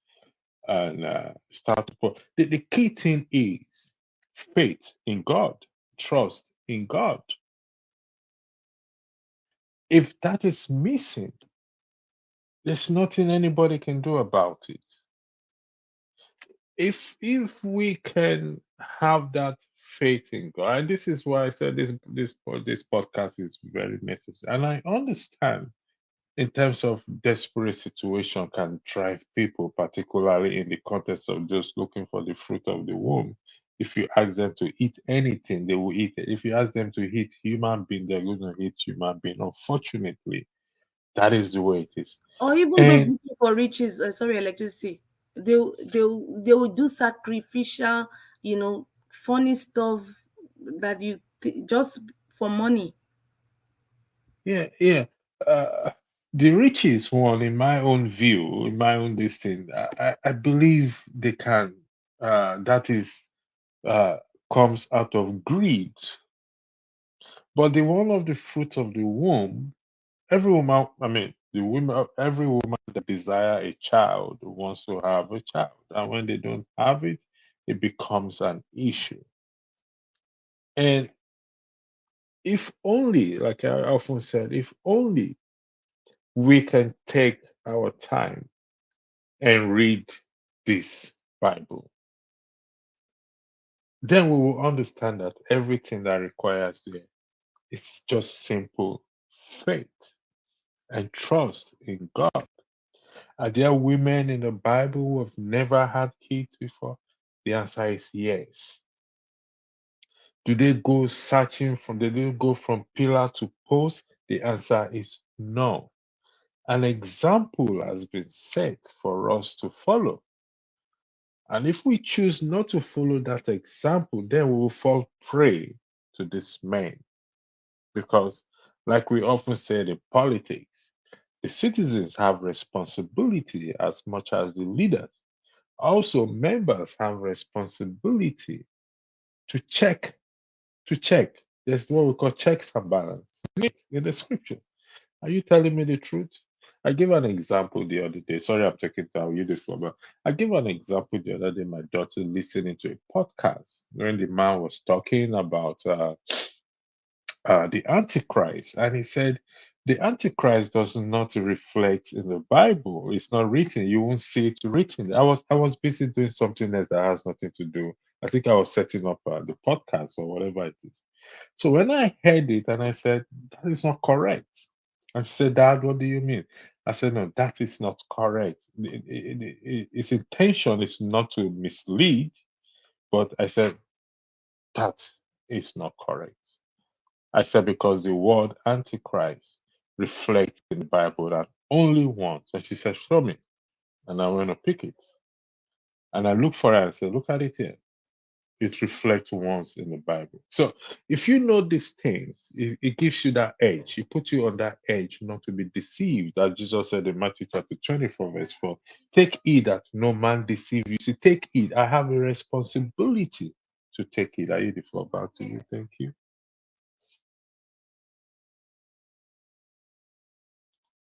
and start to put. The key thing is faith in God, trust in God. If that is missing, there's nothing anybody can do about it. If we can have that faith in God, and this is why I said this podcast is very necessary, and I understand in terms of desperate situation can drive people, particularly in the context of just looking for the fruit of the womb. If you ask them to eat anything, they will eat it. If you ask them to eat human being, they're going to eat human being. Unfortunately, that is the way it is. Or even those And looking for riches, sorry, electricity. They will do sacrificial, funny stuff that just for money. yeah, yeah. The richest one, in my own view, in my own distance, I believe they can. That is uh, comes out of greed. But the one of the fruit of the womb, every woman, I mean, the women, every woman that desire a child wants to have a child, and when they don't have it, it becomes an issue. And if only, like I often said, if only we can take our time and read this Bible, then we will understand that everything that requires there is just simple faith and trust in God. Are there women in the Bible who have never had kids before? The answer is yes. Do they go searching from, do they go from pillar to post? The answer is no. An example has been set for us to follow. And if we choose not to follow that example, then we will fall prey to this man. Because, like we often say in politics, the citizens have responsibility as much as the leaders. Also, members have responsibility to check, to check. There's what we call checks and balance in the scriptures. Are you telling me the truth? I gave an example the other day. Sorry, I'm taking time. You the floor, but I gave an example the other day. My daughter listening to a podcast when the man was talking about the Antichrist, and he said the Antichrist does not reflect in the Bible. It's not written. You won't see it written. I was busy doing something else that has nothing to do. I think I was setting up the podcast or whatever it is. So when I heard it and I said that is not correct, and she said, "Dad, what do you mean?" I said, "No, that is not correct. Its intention is not to mislead, but I said that is not correct." I said, because the word Antichrist reflects in the Bible that only once. And she said, show me. And I went to pick it. And I looked for it and said, look at it here. It reflects once in the Bible. So if you know these things, it gives you that edge. It puts you on that edge not to be deceived. As Jesus said in Matthew chapter 24, verse 4, take heed that no man deceive you. See, take heed. I have a responsibility to take heed. I yield the floor back to you. Thank you.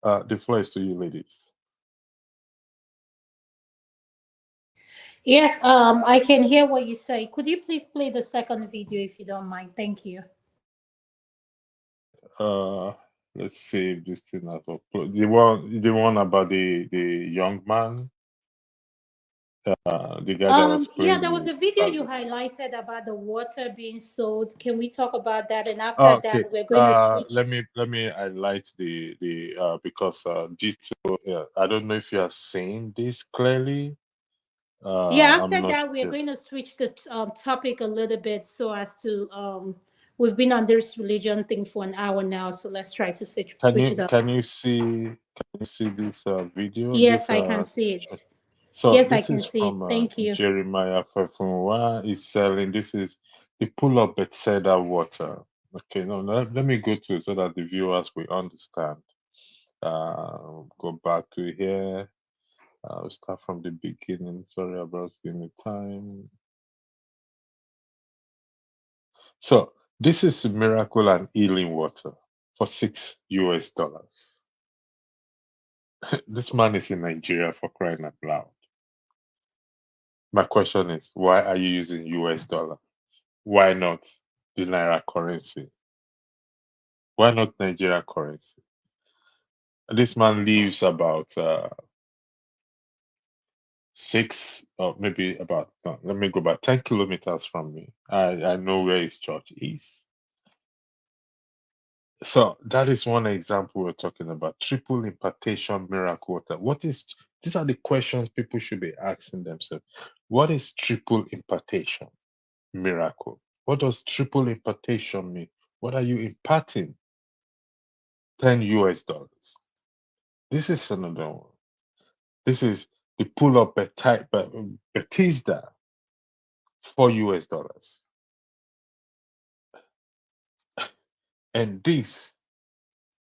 The floor is to you, ladies. Yes, I can hear what you say. Could you please play the second video if you don't mind? Thank you. Uh, let's see if this thing has uploaded. The one about the young man, the guy that was Yeah, playing there was the a video you saxophone. highlighted about the water being sold. Can we talk about that? And after Okay. that, we're going to switch. Let me highlight the because G2. Yeah, I don't know if you are seeing this clearly. Yeah, I'm after not that, we're sure. going to switch the topic a little bit so as to we've been on this religion thing for an hour now, so let's try to Can switch you it up. can you see this video? Yes, I can see it. So Yes, I this can is see it. from Thank you. Jeremiah 5:1 is selling. This is the pool of Bethesda water. Okay, no, let me go to it so that the viewers will understand. Go back to here. I'll start from the beginning. Sorry about giving me time. So this is miracle and healing water for $6. This man is in Nigeria, for crying out loud. My question is, why are you using US dollar? Why not the Naira currency? Why not Nigeria currency? This man lives about six or maybe about, no, let me go back, 10 kilometers from me. I know where his church is. So that is one example we're talking about. Triple impartation miracle water. These are the questions people should be asking themselves. What is triple impartation miracle? What does triple impartation mean? What are you imparting? 10 US dollars. This is another one. This is the pull up Bethesda, 4 US dollars. And this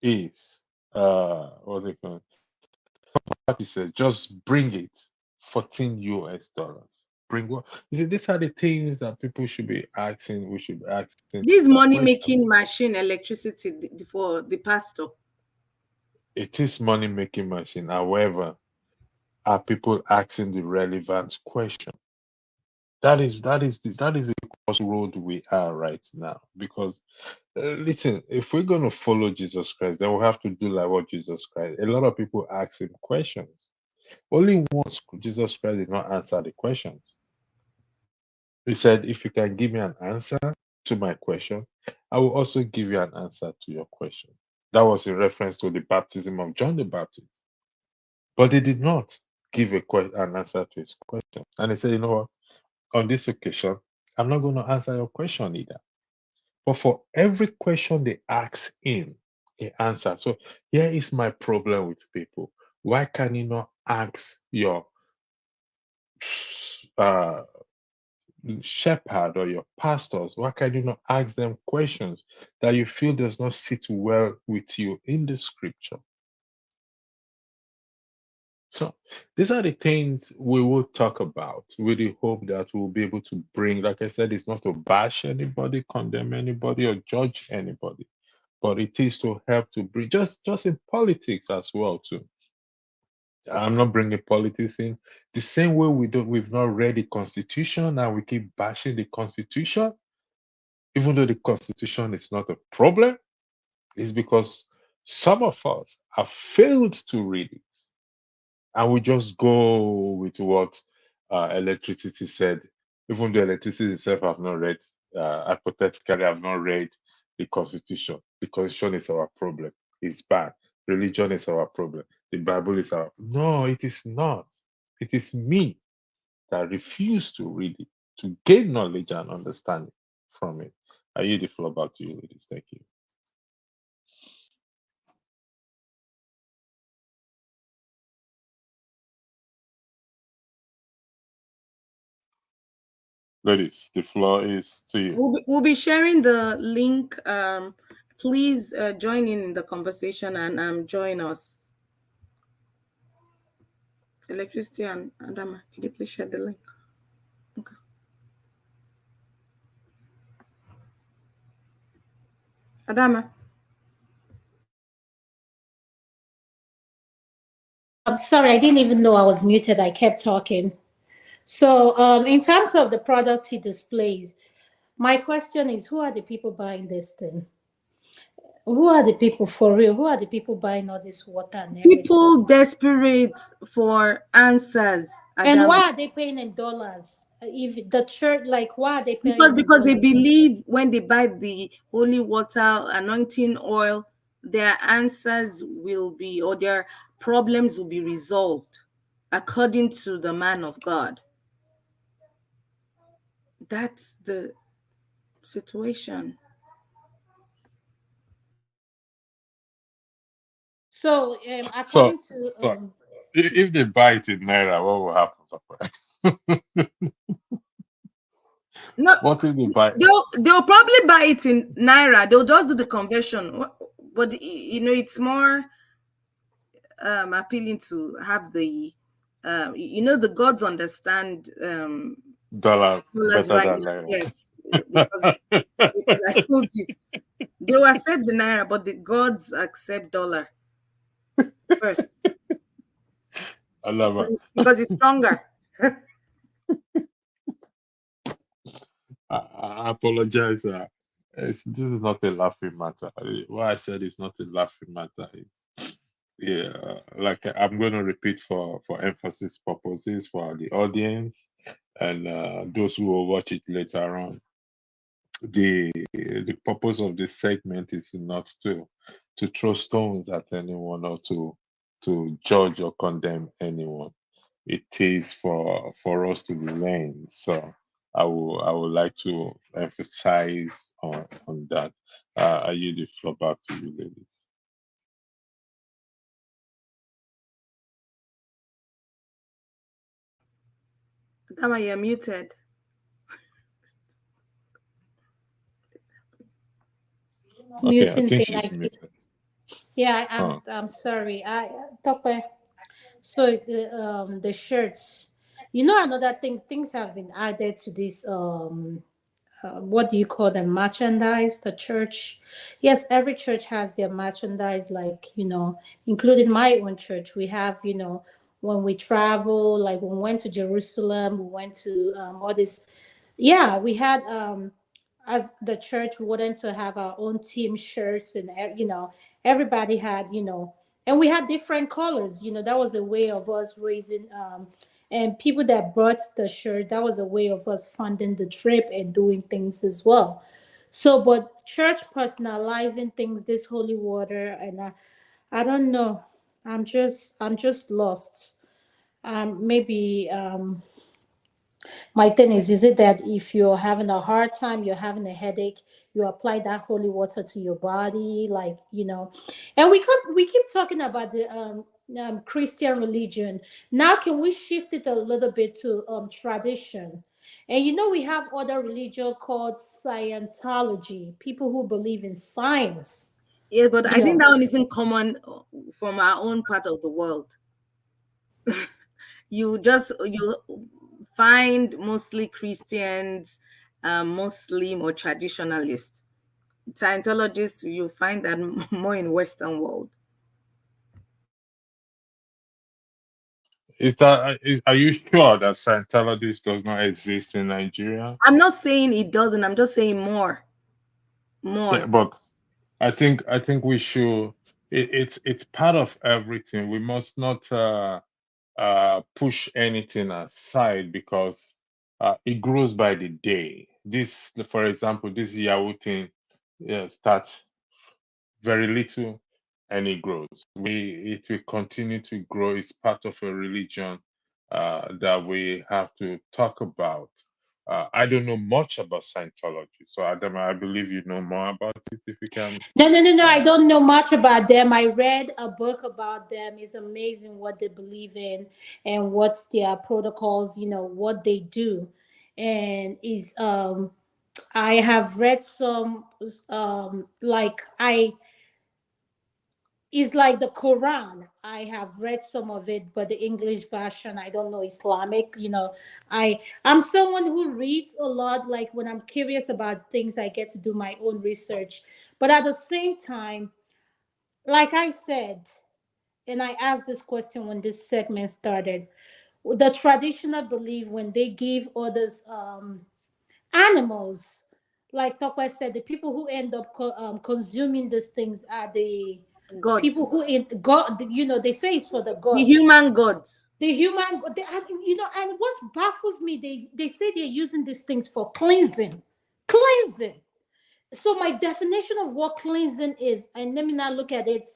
is what's it called? What is it? Just bring it, 14 US dollars. Bring what? You see, these are the things that people should be asking. We should be asking This that money question. making machine, electricity for the pastor. It is money making machine. However, are people asking the relevant question? That is the crossroad we are right now. Because listen, if we're gonna follow Jesus Christ, then we have to do like what Jesus Christ. A lot of people ask him questions. Only once Jesus Christ did not answer the questions. He said, if you can give me an answer to my question, I will also give you an answer to your question. That was in reference to the baptism of John the Baptist. But they did not give an answer to his question. And he said, you know what? On this occasion, I'm not going to answer your question either. But for every question they ask him, he answers. So here is my problem with people. Why can you not ask your uh, shepherd or your pastors? Why can you not ask them questions that you feel does not sit well with you in the scripture? So these are the things we will talk about with the hope that we'll be able to bring, like I said, it's not to bash anybody, condemn anybody, or judge anybody, but it is to help to bring, just in politics as well too. I'm not bringing politics in the same way we've not read the Constitution and we keep bashing the Constitution, even though the Constitution is not a problem. Is because some of us have failed to read it, and we just go with what electricity said, even though electricity itself have not read, hypothetically have not read the Constitution. The Constitution is our problem. It's bad. Religion is our problem. The Bible is our. No, it is not. It is me that refuse to read it, to gain knowledge and understanding from it. I yield the floor back to you, ladies. Thank you. Ladies, the floor is to you. We'll be sharing the link. Please join in the conversation and join us. Electricity and Adama, could you please share the link? Okay. Adama. I'm sorry, I didn't even know I was muted. I kept talking. So, in terms of the product he displays, my question is, who are the people buying this thing? Who are the people for real? Who are the people buying all this water and everything? People desperate for answers. And Adama. why are they paying in dollars? If the church, like, why are they paying in Because they dollars? believe when they buy the holy water, anointing oil, their answers will be, or their problems will be resolved according to the man of God. That's the situation. So, according to So if they buy it in naira, what will happen? No, What if they buy? they'll probably buy it in naira. They'll just do the conversion, but it's more appealing to have the the gods understand Dollar dollars better right than now. naira. Yes, because I told you they will accept the naira, but the gods accept dollar first Alaba. because it's stronger. I apologize. This is not a laughing matter. What I said is not a laughing matter. Yeah, like I'm going to repeat for emphasis purposes for the audience and those who will watch it later on. the purpose of this segment is not to throw stones at anyone or to judge or condemn anyone. It is for us to learn. So I would like to emphasize on that. I yield the floor back to you, ladies. Dama, you're muted. Okay, I Muting think thing. she's muted. Yeah, Huh. I'm sorry. So the shirts. You know, another thing, things have been added to this what do you call them, merchandise, the church. Yes, every church has their merchandise, like, including my own church. We have, when we travel, like when we went to Jerusalem, we went to all this. Yeah, we had as the church, we wanted to have our own team shirts, and everybody had, and we had different colors. That was a way of us raising and people that brought the shirt, that was a way of us funding the trip and doing things as well. So, but church personalizing things, this holy water, and I don't know. I'm just lost. Maybe my thing is it that if you're having a hard time, you're having a headache, you apply that holy water to your body, like, and we keep talking about the Christian religion. Now, can we shift it a little bit to tradition? And we have other religion called Scientology, people who believe in science. Yeah, but You I think know, that one isn't common from our own part of the world. You find mostly Christians, Muslim or traditionalists. Scientologists, you find that more in Western world. Are you sure that Scientology does not exist in Nigeria? I'm not saying it doesn't. I'm just saying Yeah, more. but I think we should. It's part of everything. We must not push anything aside because it grows by the day. This, for example, this Yahoo thing, yeah, starts very little and it grows. It will continue to grow. It's part of a religion that we have to talk about. I don't know much about Scientology, so Adam, I believe you know more about it. If you can, no, no, no, no. I uh, don't know much about them. I read a book about them. It's amazing what they believe in and what's their protocols, what they do. And is I have read some like I it's like the Quran. I have read some of it, but the English version, I don't know Islamic. I'm someone who reads a lot. Like when I'm curious about things, I get to do my own research. But at the same time, like I said, and I asked this question when this segment started, the traditional belief when they give others animals, like Tokwe said, the people who end up consuming these things are the Gods, people who in God, they say it's for the the gods. human gods. The human, and what baffles me, they say they're using these things for cleansing, cleansing. So my definition of what cleansing is, and let me not look at it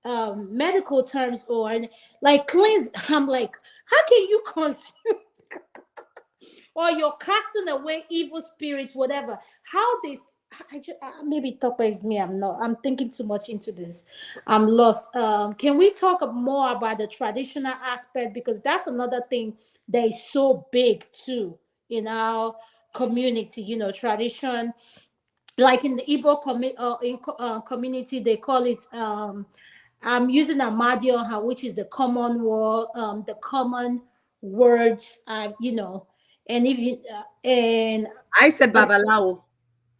medical terms or like cleanse. I'm like, how can you consume or you're casting away evil spirits, whatever? How this? Maybe Topper is me. I'm not. I'm thinking too much into this. I'm lost. Can we talk more about the traditional aspect, because that's another thing that is so big too in our community. Tradition, like in the Igbo community, they call it. I'm using Amadioha, which is the common word, the common words. And if you and I said Babalawo.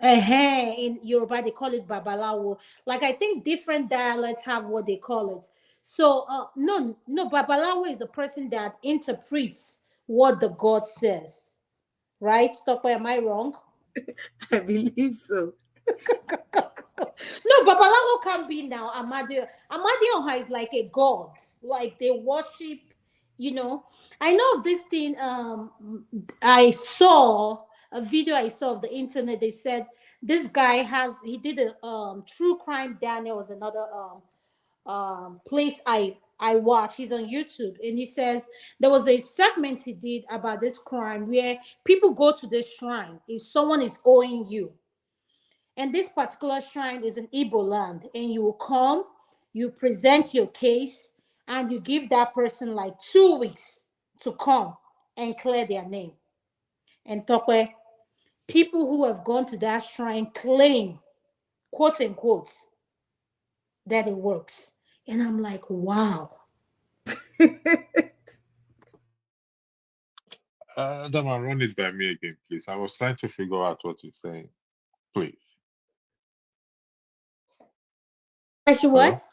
in Yoruba they call it babalawo. Like I think different dialects have what they call it. So no, no, babalawo is the person that interprets what the god says. Right? Stop. Am I wrong? I believe so. No, Babalawo can be now. Amadioha is like a god. Like they worship, you know. I know of this thing. I saw a video I saw of the internet. They said This guy he did a true crime. Daniel was another place I watch. He's on YouTube, and he says there was a segment he did about this crime where people go to this shrine if someone is owing you, and this particular shrine is in Igbo land, and you will come, you present your case, and you give that person like 2 weeks to come and clear their name. And Tokwe, people who have gone to that shrine claim, quote unquote, that it works. And I'm like, wow. Dama, run it by me again, please. I was trying to figure out what you're saying. Please. I should Hello? what?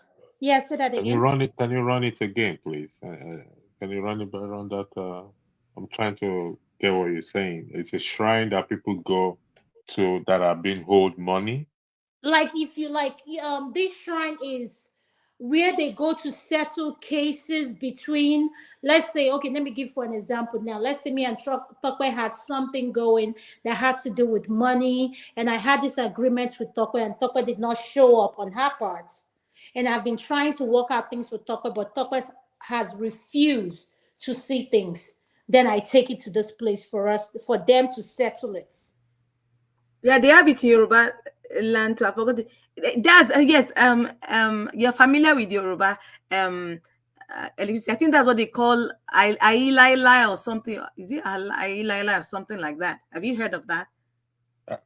Yeah, say that Can you again. run it? Can you run it again, please? Can you run it by around that? I'm trying to get what you're saying. It's a shrine that people go to that are being owed money. Like if you like, this shrine is where they go to settle cases between, let's say, okay, let me give for an example now. Let's say me and Tokwe had something going that had to do with money, and I had this agreement with Tokwe, and Tokwe did not show up on her part. And I've been trying to work out things with Tokwe, but Tokwe has refused to see things. Then I take it to this place for them to settle it. Yeah, they have it in Yoruba land too. I forgot. That's yes. You're familiar with Yoruba. At least I think that's what they call Ailaila or something. Is it Ailaila or something like that? Have you heard of that?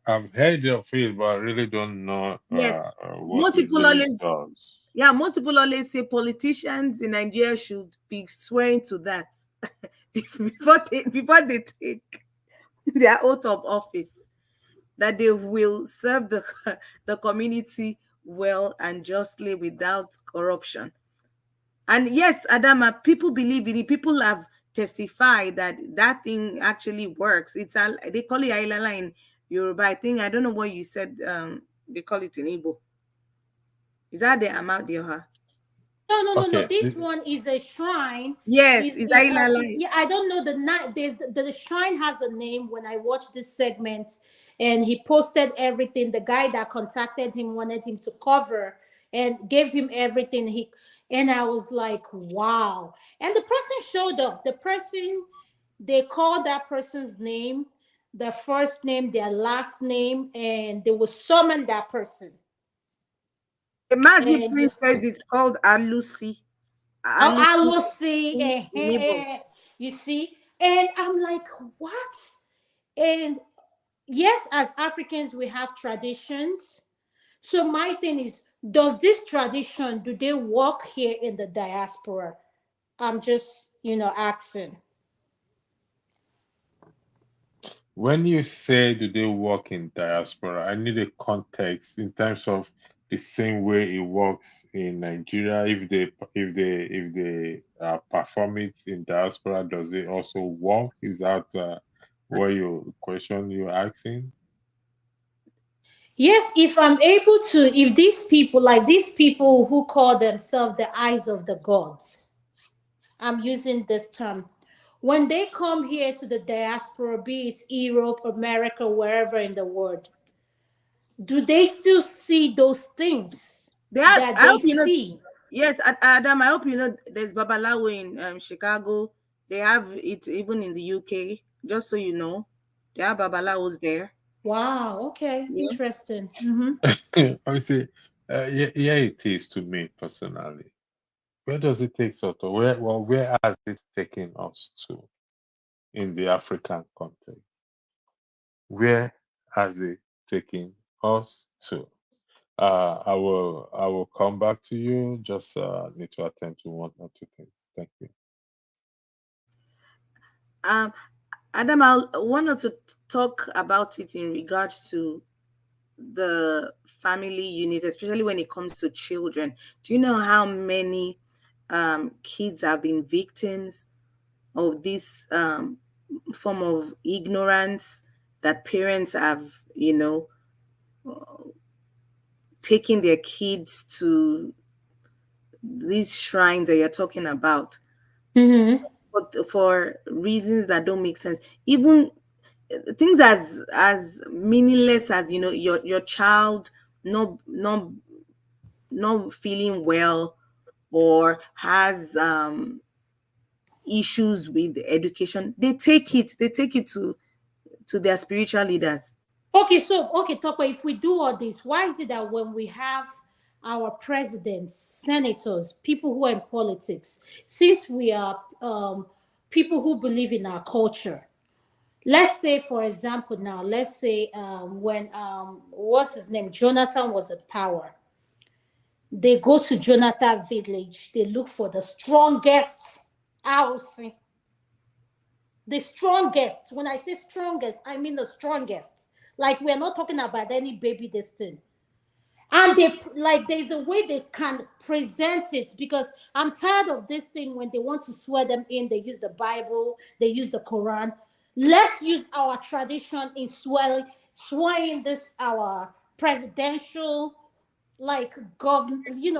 I've heard of it, but I really don't know Yes. what Most it people really always, does. yeah, most people always say politicians in Nigeria should be swearing to that before they take their oath of office, that they will serve the community well and justly without corruption. And yes, Adama, people believe in it. People have testified that that thing actually works. They call it Ailala in Yoruba. I don't know what you said. They call it in Igbo. Is that the amount they are? No. Okay. This one is a shrine. Yes, it's Ailala. Yeah, I don't know the shrine has a name. When I watched this segment, and he posted everything, the guy that contacted him wanted him to cover and gave him everything. And I was like, wow. And the person showed up. They called that person's name, their first name, their last name, and they will summon that person. The Mazi And Prince says it's called Alusi. oh, I Alusi will see. in Igbo. You see? And I'm like, what? And yes, as Africans, we have traditions. So my thing is, does this tradition, do they work here in the diaspora? I'm just, asking. When you say do they work in diaspora, I need a context in terms of the same way it works in Nigeria. If they perform it in diaspora, does it also work? Is that what your question you're asking? Yes, if these people who call themselves the eyes of the gods, I'm using this term, when they come here to the diaspora, be it Europe, America, wherever in the world, do they still see those things that I they hope you know. see? Yes, Adam, I hope you know there's Babalawo in Chicago. They have it even in the UK, just so you know. There are Babalawos there. Wow, okay, Yes. interesting. Mm-hmm. I say, yeah, it is to me personally. Where does it take us to? Where has it taken us to in the African context? Where has it taken us to? I will come back to you. Just need to attend to one or two things. Thank you. Adam, I want us to talk about it in regards to the family unit, especially when it comes to children. Do you know how many kids have been victims of this form of ignorance that parents have, taking their kids to these shrines that you're talking about, Mm-hmm. but for reasons that don't make sense? Even things as meaningless as, you know, your child not feeling well, or has issues with education, they take it to their spiritual leaders. Okay, so okay, Tokwe, if we do all this, why is it that when we have our presidents, senators, people who are in politics, since we are people who believe in our culture, let's say, for example, now, let's say when what's his name, Jonathan was at power, they go to Jonathan village, they look for the strongest house. The strongest. When I say strongest, I mean the strongest. Like, we're not talking about any baby this thing. And they, like, there's a way they can present it, because I'm tired of this thing when they want to swear them in. They use the Bible, they use the Quran. Let's use our tradition in swearing this our presidential, like,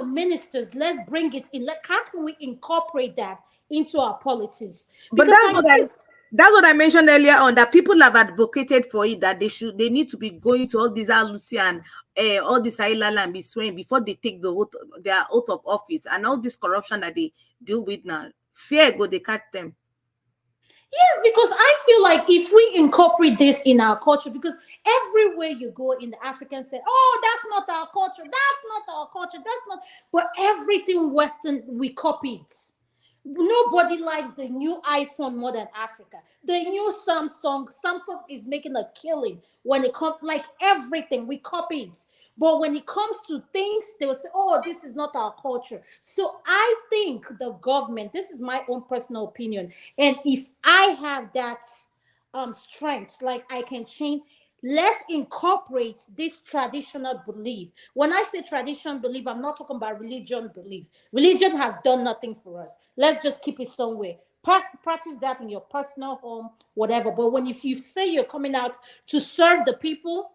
ministers. Let's bring it in. Like, how can we incorporate that into our politics? But Because I feel that's what I mentioned earlier on, that people have advocated for it, that they need to be going to all these Alusi and all this Ailala and be swearing before they take their oath of office, and all this corruption that they deal with now. Fear go, they catch them. yes, because I feel like if we incorporate this in our culture, because everywhere you go in the African say, oh, that's not our culture, that's not our culture, that's not, but everything Western, we copy it. Nobody likes the new iPhone more than Africa. The new Samsung is making a killing when it comes, like, everything we copy it. But when it comes to things, they will say, oh, this is not our culture. So I think the government, this is my own personal opinion, and if I have that strength, like, I can change. Let's incorporate this traditional belief. When I say traditional belief, I'm not talking about religion belief. Religion has done nothing for us. Let's just keep it somewhere. Practice that in your personal home, whatever. But when, if you say you're coming out to serve the people,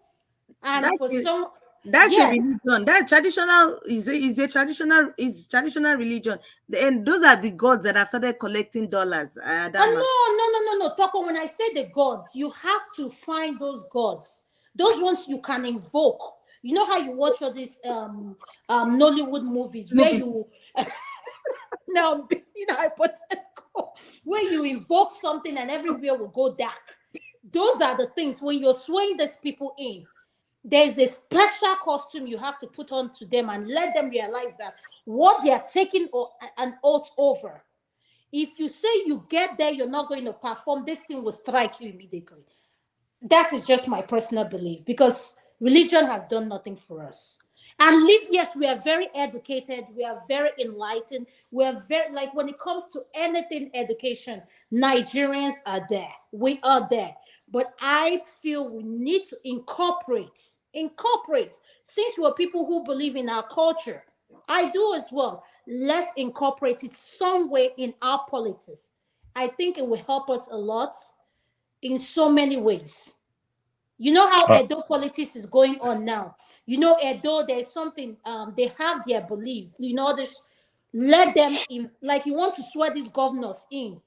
and That's for it. some, That's a yes, religion. That traditional is traditional religion. And those are the gods that have started collecting dollars. no. Toko, when I say the gods, you have to find those gods, those ones you can invoke. You know how you watch all these Nollywood movies where Movies. you now, hypothetical, where you invoke something and everywhere will go dark. Those are the things when you're swaying these people in. There's a special costume you have to put on to them and let them realize that what they are taking an oath over. If you say you get there, you're not going to perform, this thing will strike you immediately. That is just my personal belief, because religion has done nothing for us. And yes, we are very educated, we are very enlightened, we are very, like, when it comes to anything education, Nigerians are there, we are there. But I feel we need to incorporate, since we're people who believe in our culture. I do as well. Let's incorporate it somewhere in our politics. I think it will help us a lot in so many ways. You know how Uh, Edo politics is going on now. You know, Edo, there's something, they have their beliefs. You know, let them in, like, you want to swear these governors in.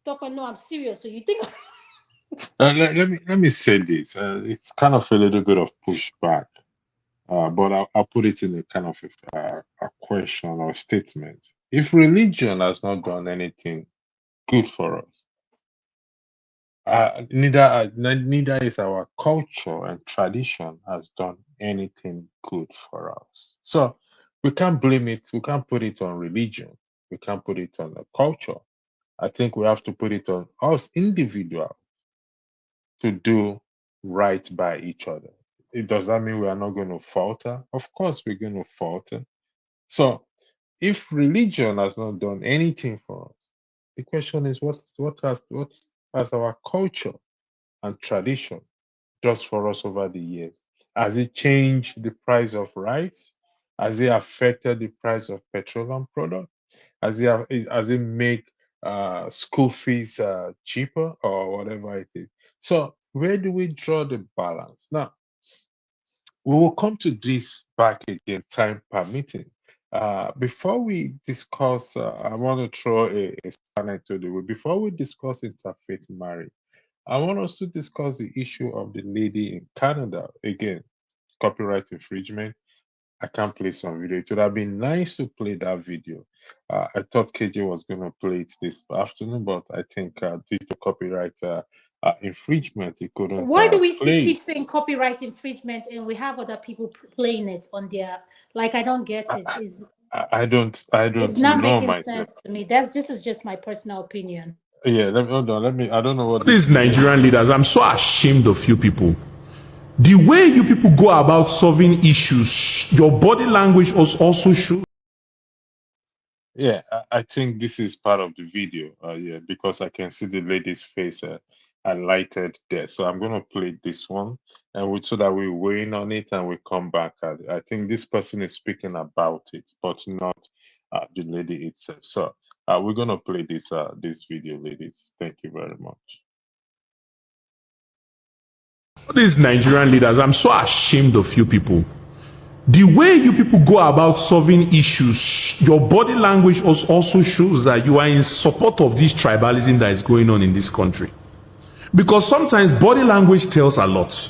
Toko, no, I'm serious. So you think let me say this. It's kind of a little bit of pushback, but I'll put it in a kind of a question or statement. If religion has not done anything good for us, neither is our culture and tradition has done anything good for us. So we can't blame it. We can't put it on religion. We can't put it on the culture. I think we have to put it on us individuals to do right by each other. Does that mean we are not going to falter? Of course, we're going to falter. So, if religion has not done anything for us, the question is, what has our culture and tradition just for us over the years? Has it changed the price of rice? Has it affected the price of petroleum product? Has it make school fees cheaper or whatever it is? So where do we draw the balance? Now we will come to this back again, time permitting. Before we discuss, I want to throw a spanner to the way. Before we discuss interfaith marriage, I want us to discuss the issue of the lady in Canada. Again, copyright infringement. I can't play some video. It would have been nice to play that video. I thought KJ was going to play it this afternoon, but I think due to copyright infringement, he couldn't Why do we play. keep saying copyright infringement and we have other people playing it on their, like, I don't get it. I don't It's not know making myself. sense to me. This is just my personal opinion. Yeah, hold on. I don't know what These Nigerian leaders, I'm so ashamed of you people. The way you people go about solving issues, your body language also shows. Yeah, I think this is part of the video. Yeah, because I can see the lady's face highlighted there. So I'm gonna play this one, and so that we weigh in on it and we come back at it. I think this person is speaking about it, but not the lady itself. So we're gonna play this video, ladies. Thank you very much. These Nigerian leaders, I'm so ashamed of you people. The way you people go about solving issues, your body language also shows that you are in support of this tribalism that is going on in this country. Because sometimes body language tells a lot.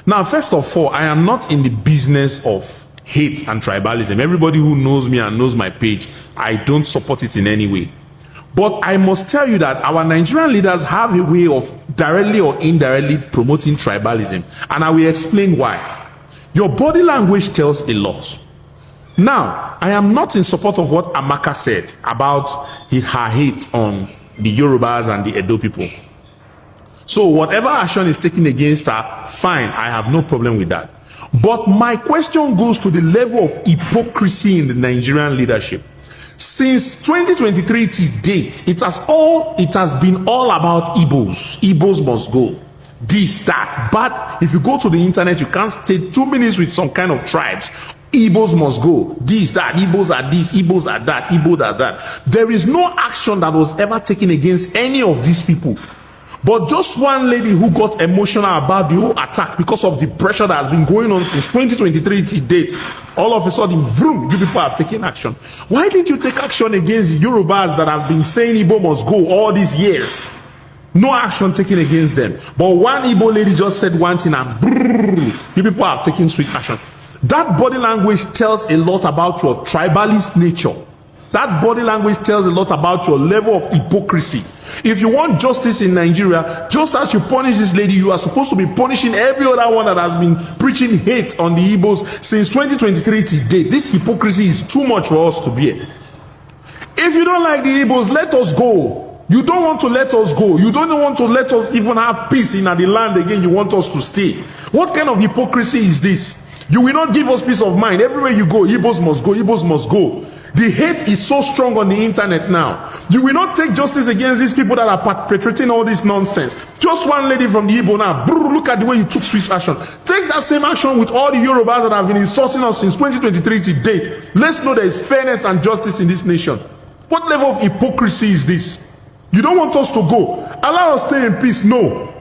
Now, first of all, I am not in the business of hate and tribalism. Everybody who knows me and knows my page, I don't support it in any way. But I must tell you that our Nigerian leaders have a way of directly or indirectly promoting tribalism. And I will explain why. Your body language tells a lot. Now, I am not in support of what Amaka said about her hate on the Yorubas and the Edo people. So whatever action is taken against her, fine, I have no problem with that. But my question goes to the level of hypocrisy in the Nigerian leadership. Since 2023 to date, it has been all about Igbos. Igbos must go. This, that. But if you go to the internet, you can't stay 2 minutes with some kind of tribes. Igbos must go. This, that. Igbos are this. Igbos are that. Igbos are that. There is no action that was ever taken against any of these people. But just one lady who got emotional about the whole attack because of the pressure that has been going on since 2023 to date, all of a sudden, vroom, you people have taken action. Why didn't you take action against the Yorubas that have been saying Igbo must go all these years? No action taken against them. But one Igbo lady just said one thing and brrr, you people have taken swift action. That body language tells a lot about your tribalist nature. That body language tells a lot about your level of hypocrisy. If you want justice in Nigeria, just as you punish this lady, you are supposed to be punishing every other one that has been preaching hate on the Igbos since 2023 to date. This hypocrisy is too much for us to bear. If you don't like the Igbos, let us go. You don't want to let us go. You don't want to let us even have peace in the land again. You want us to stay. What kind of hypocrisy is this? You will not give us peace of mind. Everywhere you go, Igbos must go. Igbos must go. The hate is so strong on the internet now. You will not take justice against these people that are perpetrating all this nonsense. Just one lady from the Igbo now. Look at the way you took swift action. Take that same action with all the Yorubas that have been insulting us since 2023 to date. Let's know there is fairness and justice in this nation. What level of hypocrisy is this? You don't want us to go. Allow us to stay in peace. No.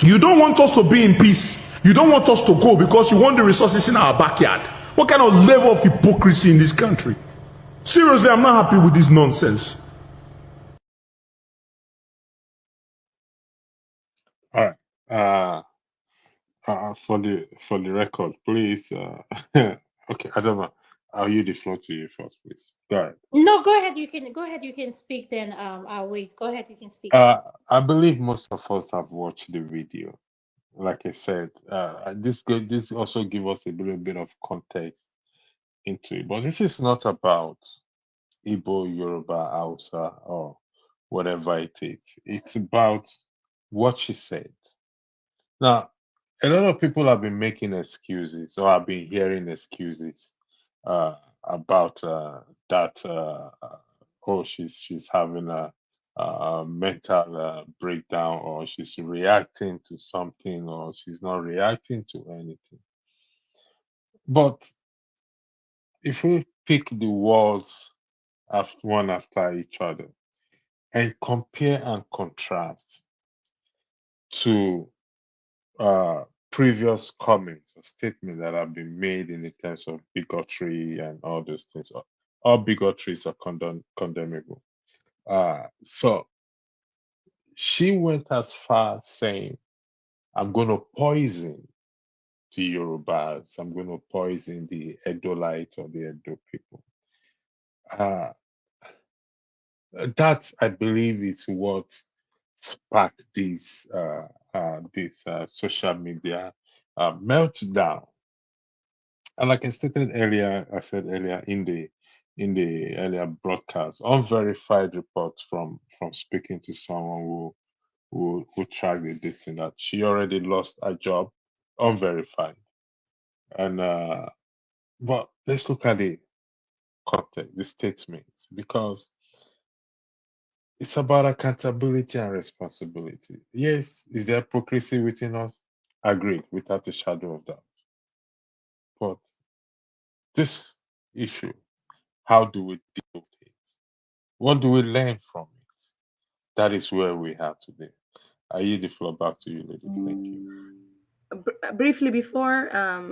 You don't want us to be in peace. You don't want us to go because you want the resources in our backyard. What kind of level of hypocrisy in this country? Seriously, I'm not happy with this nonsense. All right. For the record, please. Okay, I don't know. I'll yield the floor to you first, please. Go ahead. No, go ahead. You can speak. Then I'll wait. Go ahead. You can speak. I believe most of us have watched the video. Like I said, this also gives us a little bit of context into it. But this is not about Igbo, Yoruba, Hausa, or whatever it is. It's about what she said. Now, a lot of people have been making excuses or have been hearing excuses about that. Oh, she's having a mental breakdown, or she's reacting to something, or she's not reacting to anything. But if we pick the words one after each other and compare and contrast to previous comments or statements that have been made in the terms of bigotry and all those things, all bigotries are condemnable. So She went as far as saying, I'm going to poison the Yorubas. I'm going to poison the Edolite or the Edo people. Uh, that, I believe, is what sparked this social media meltdown. And like I said earlier in the earlier broadcast, unverified reports from speaking to someone who tracked this thing, that she already lost her job, unverified. And but let's look at the context, the statements, because it's about accountability and responsibility. Yes, is there hypocrisy within us? Agreed, without a shadow of doubt. But this issue, how do we deal with it? What do we learn from it? That is where we are today. I yield the floor back to you, ladies. Thank you. Briefly before,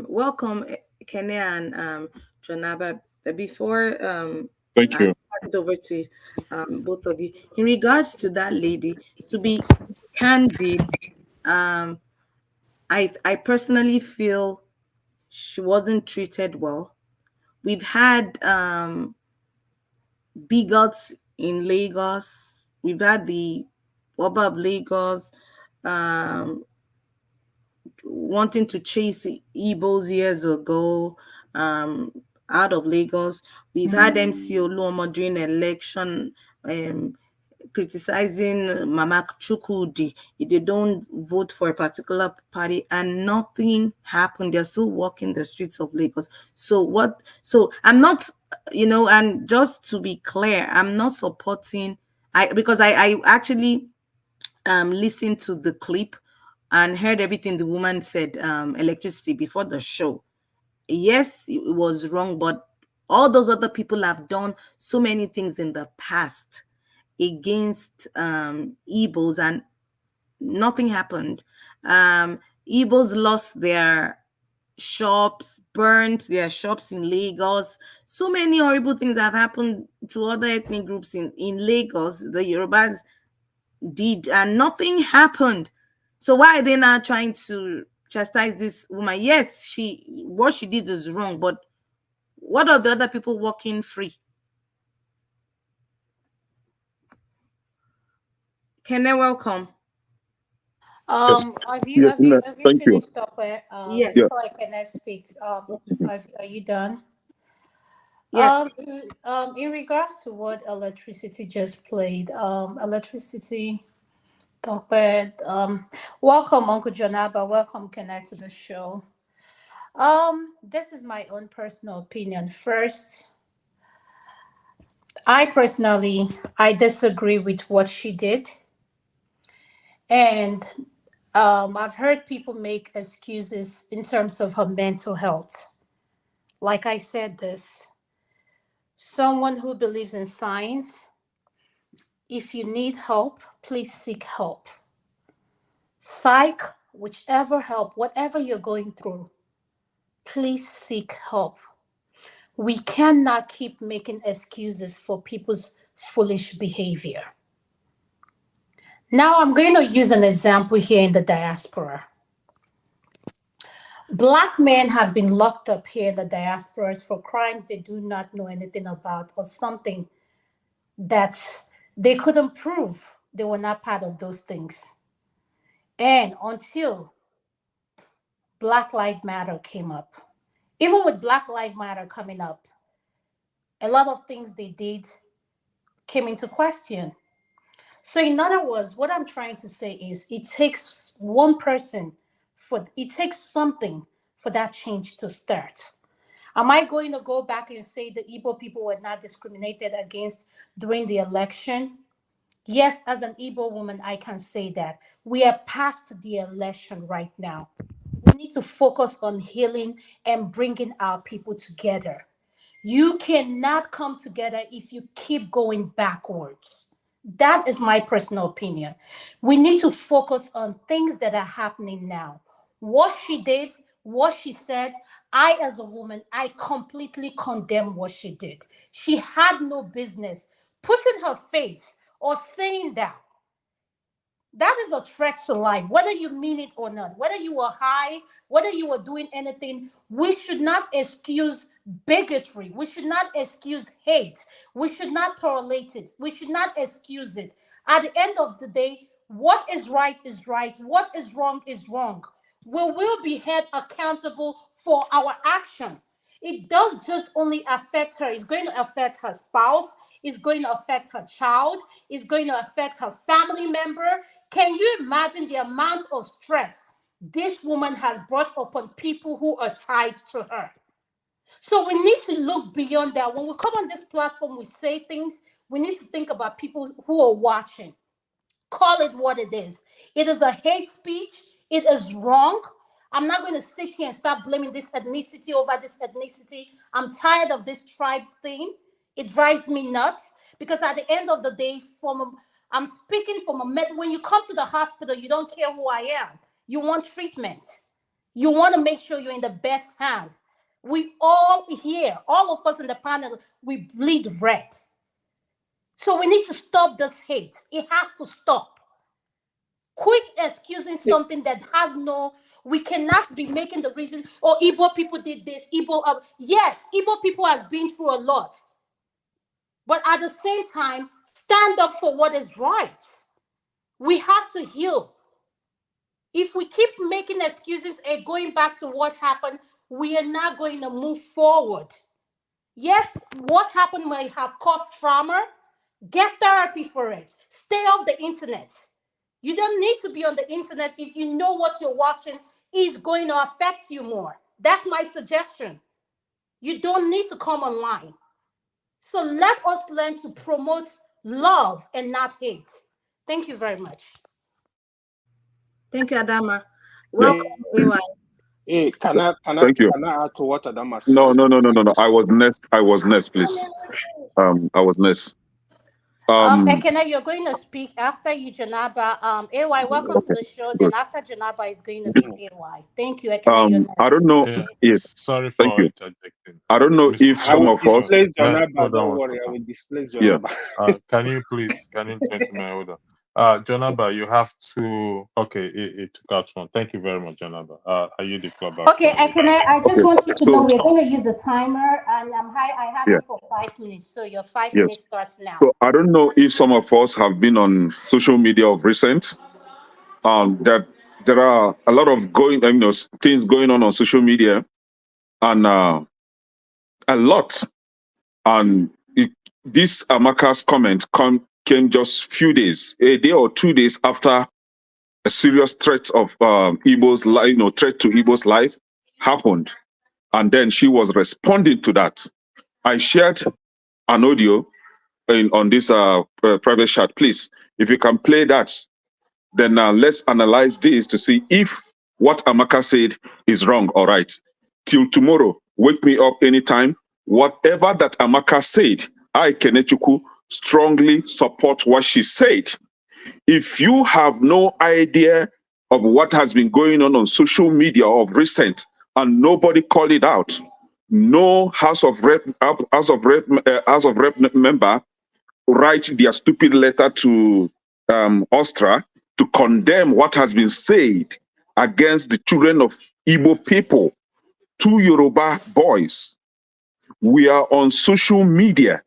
welcome Kene and Jonaba. Before Thank I you. pass it over to both of you. In regards to that lady, to be candid, I personally feel she wasn't treated well. We've had bigots in Lagos. We've had the Oba of Lagos wanting to chase Igbos years ago out of Lagos. We've had MC Oluomo during election criticizing Mama Chukwudi if they don't vote for a particular party, and nothing happened. They're still walking the streets of Lagos. So I'm not, and just to be clear, I'm not supporting because I actually listened to the clip and heard everything the woman said, electricity, before the show. Yes, it was wrong, but all those other people have done so many things in the past against Igbos, and nothing happened. Igbos lost their shops, burnt their shops in Lagos. So many horrible things have happened to other ethnic groups in Lagos. The Yorubas did, and nothing happened. So why are they now trying to chastise this woman? Yes, what she did is wrong, but what are the other people walking free? Can I welcome? Yes. Have you Thank you. finished up where Yes. Yeah. before I can speak? Are you done? Yes. In regards to what electricity just played, electricity talk bed. Welcome, Uncle Jonaba. Welcome, Kenneth, to the show. This is my own personal opinion. First, I disagree with what she did, and I've heard people make excuses in terms of her mental health. Like I said, someone who believes in science, if you need help, please seek help. Psych, whichever help, whatever you're going through, please seek help. We cannot keep making excuses for people's foolish behavior. Now, I'm going to use an example here in the diaspora. Black men have been locked up here in the diasporas for crimes they do not know anything about, or something that they couldn't prove they were not part of those things. And until Black Lives Matter came up, even with Black Lives Matter coming up, a lot of things they did came into question. So, in other words, what I'm trying to say is it takes it takes something for that change to start. Am I going to go back and say the Igbo people were not discriminated against during the election? Yes, as an Igbo woman, I can say that. We are past the election right now. We need to focus on healing and bringing our people together. You cannot come together if you keep going backwards. That is my personal opinion. We need to focus on things that are happening now. What she did, what she said, I, as a woman, I completely condemn what she did. She had no business putting her face or saying that. That is a threat to life, whether you mean it or not. Whether you were high, whether you were doing anything, we should not excuse bigotry. We should not excuse hate. We should not tolerate it. We should not excuse it. At the end of the day, what is right is right. What is wrong is wrong. We will be held accountable for our action. It does just only affect her. It's going to affect her spouse. It's going to affect her child. It's going to affect her family member. Can you imagine the amount of stress this woman has brought upon people who are tied to her? So we need to look beyond that. When we come on this platform, we say things, we need to think about people who are watching. Call it what it is. It is a hate speech. It is wrong. I'm not going to sit here and start blaming this ethnicity over this ethnicity. I'm tired of this tribe thing. It drives me nuts because at the end of the day, I'm speaking from when you come to the hospital, you don't care who I am. You want treatment. You want to make sure you're in the best hand. We all here, all of us in the panel, we bleed red. So we need to stop this hate. It has to stop. Quit excusing something that has no, we cannot be making the reason, oh, Igbo people did this, yes, Igbo people has been through a lot. But at the same time, stand up for what is right. We have to heal. If we keep making excuses and going back to what happened, we are not going to move forward. Yes, what happened may have caused trauma. Get therapy for it. Stay off the internet. You don't need to be on the internet if you know what you're watching is going to affect you more. That's my suggestion. You don't need to come online. So let us learn to promote love and not hate. Thank you very much. Thank you, Adama. Welcome, AY. Hey, can I add to what Adama said? No. I was next, please. I was next. Ekene, you're going to speak after you, Janaba. AY, welcome to the show. Good. Then after Janaba is going to be AY. Thank you, Ekene. You're next. I don't know. Yeah, Yes, sorry thank for you. interjecting. I don't know if some of us. Displace Janaba, Hold on don't one worry, I second. will displace Janaba. Yeah. Can you gentlemen, hold on. Janaba, you have to. Okay, it took out one. Thank you very much, Janaba. Are you the club? Okay, Ekene, I just want you to So- know we're going to use the timer, and I have it for 5 minutes, so your 5 minutes starts now. So I don't know if some of us have been on social media of recent. That there are a lot of things going on social media, and a lot. And this Amaka's comment came just few days, a day or 2 days after a serious threat of Igbo's life, threat to Igbo's life happened, and then she was responding to that. I shared an audio on this private chat. Please, if you can play that, then let's analyze this to see if what Amaka said is wrong or right. Till tomorrow, wake me up anytime. Whatever that Amaka said, I, Kenechukwu, strongly support what she said. If you have no idea of what has been going on social media of recent and nobody called it out, no House of Rep member write their stupid letter to Ostra to condemn what has been said against the children of Igbo people, 2 Yoruba boys. We are on social media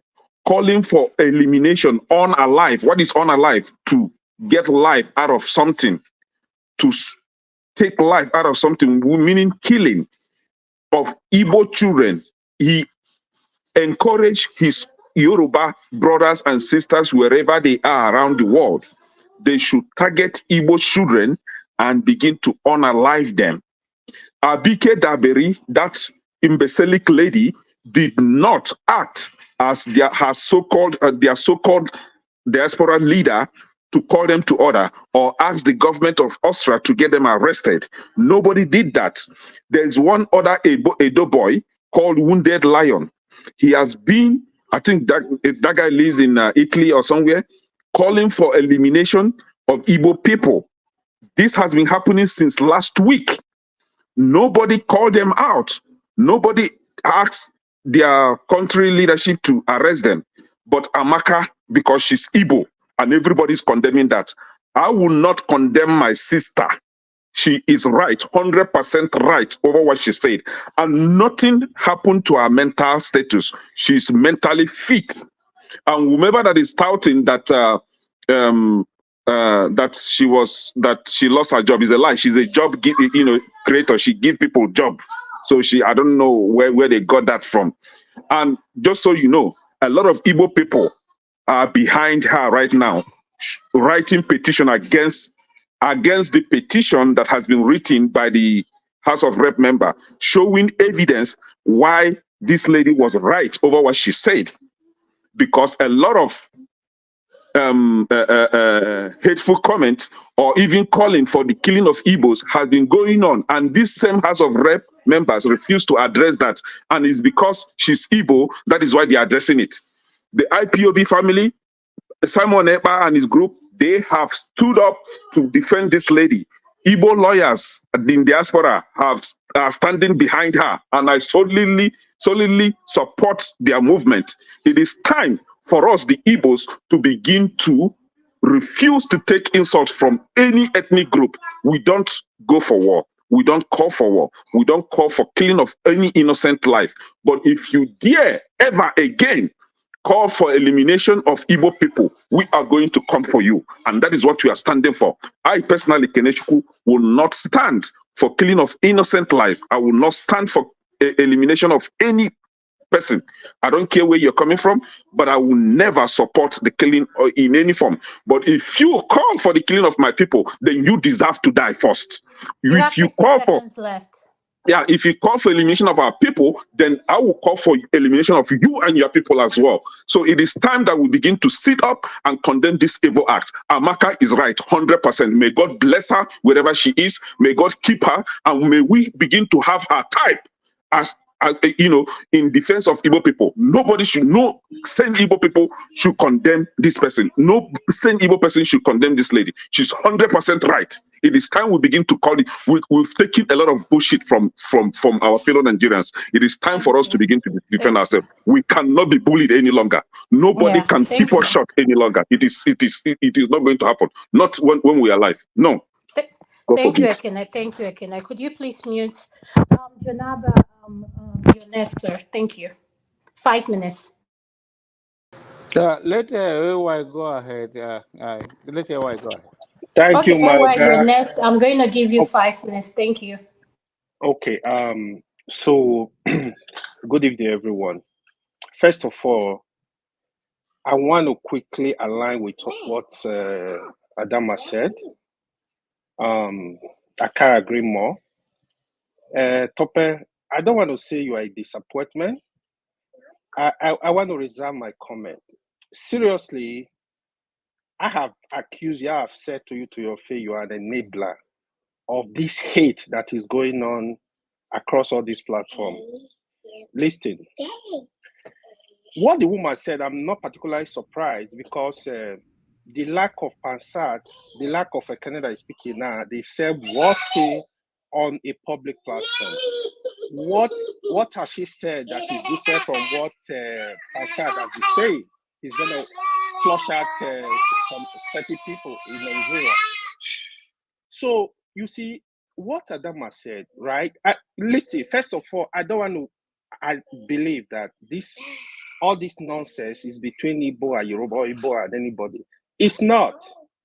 calling for elimination, unalive. What is unalive? To get life out of something, to take life out of something, meaning killing of Igbo children. He encouraged his Yoruba brothers and sisters wherever they are around the world. They should target Igbo children and begin to unalive them. Abike Daberi, that imbecilic lady, did not act as their so-called diaspora leader to call them to order or ask the government of Austria to get them arrested. Nobody did that. There's one other Edo boy called Wounded Lion. He has been, I think that guy lives in Italy or somewhere, calling for elimination of Igbo people. This has been happening since last week. Nobody called them out. Nobody asked their country leadership to arrest them. But Amaka, because she's Igbo, and everybody's condemning that. I will not condemn my sister. She is right, 100% right over what she said. And nothing happened to her mental status. She's mentally fit. And whomever that is touting that that she lost her job is a lie. She's a job creator. She give people job. So I don't know where they got that from. And just so you know, a lot of Igbo people are behind her right now, writing petition against the petition that has been written by the House of Rep member, showing evidence why this lady was right over what she said. Because a lot of hateful comments or even calling for the killing of Igbos has been going on, and this same House of Rep members refuse to address that, and it's because she's Igbo, that is why they're addressing it. The IPOB family, Simon Ekpa and his group, they have stood up to defend this lady. Igbo lawyers in diaspora are standing behind her, and I solidly support their movement. It is time for us, the Igbos, to begin to refuse to take insults from any ethnic group. We don't go for war. We don't call for war. We don't call for killing of any innocent life. But if you dare ever again call for elimination of Igbo people, we are going to come for you. And that is what we are standing for. I personally, Kenechukwu, will not stand for killing of innocent life. I will not stand for elimination of any person. I don't care where you're coming from, but I will never support the killing in any form. But if you call for the killing of my people, then you deserve to die first. If you call for if you call for elimination of our people, then I will call for elimination of you and your people as well. So it is time that we begin to sit up and condemn this evil act. Amaka is right, 100%. May God bless her wherever she is. May God keep her, and may we begin to have her type as in defense of Igbo people. Nobody should, no sane Igbo people should condemn this person. No sane Igbo person should condemn this lady. She's 100% right. It is time we begin to call it. We've taken a lot of bullshit from our fellow Nigerians. It is time for us to begin to defend ourselves. We cannot be bullied any longer. Nobody can keep us short any longer. It is not going to happen. Not when we are alive. No. Thank you, Ekene. Thank you, Ekene. Could you please mute Janaba? Your next, sir. Thank you. 5 minutes. Let AY go ahead. Let AY go ahead. Thank you, AY, Malga. you're next. I'm going to give you 5 minutes. Thank you. Okay. So, good evening, everyone. First of all, I want to quickly align with what Adama said. I can't agree more. Tope, I don't want to say you are a disappointment. I want to reserve my comment. Seriously, I have accused you, I have said to you to your face, you are an enabler of this hate that is going on across all these platforms. Listen, what the woman said, I'm not particularly surprised because the lack of Pansat, the lack of a Canada speaking now, they've said worst thing on a public platform. What has she said that is different from what Pansat has been saying? He's going to flush out some certain people in Nigeria. So, you see, what Adama said, right? Listen, first of all, I don't want to, I believe that all this nonsense is between Igbo and Yoruba or Igbo and anybody. It's not.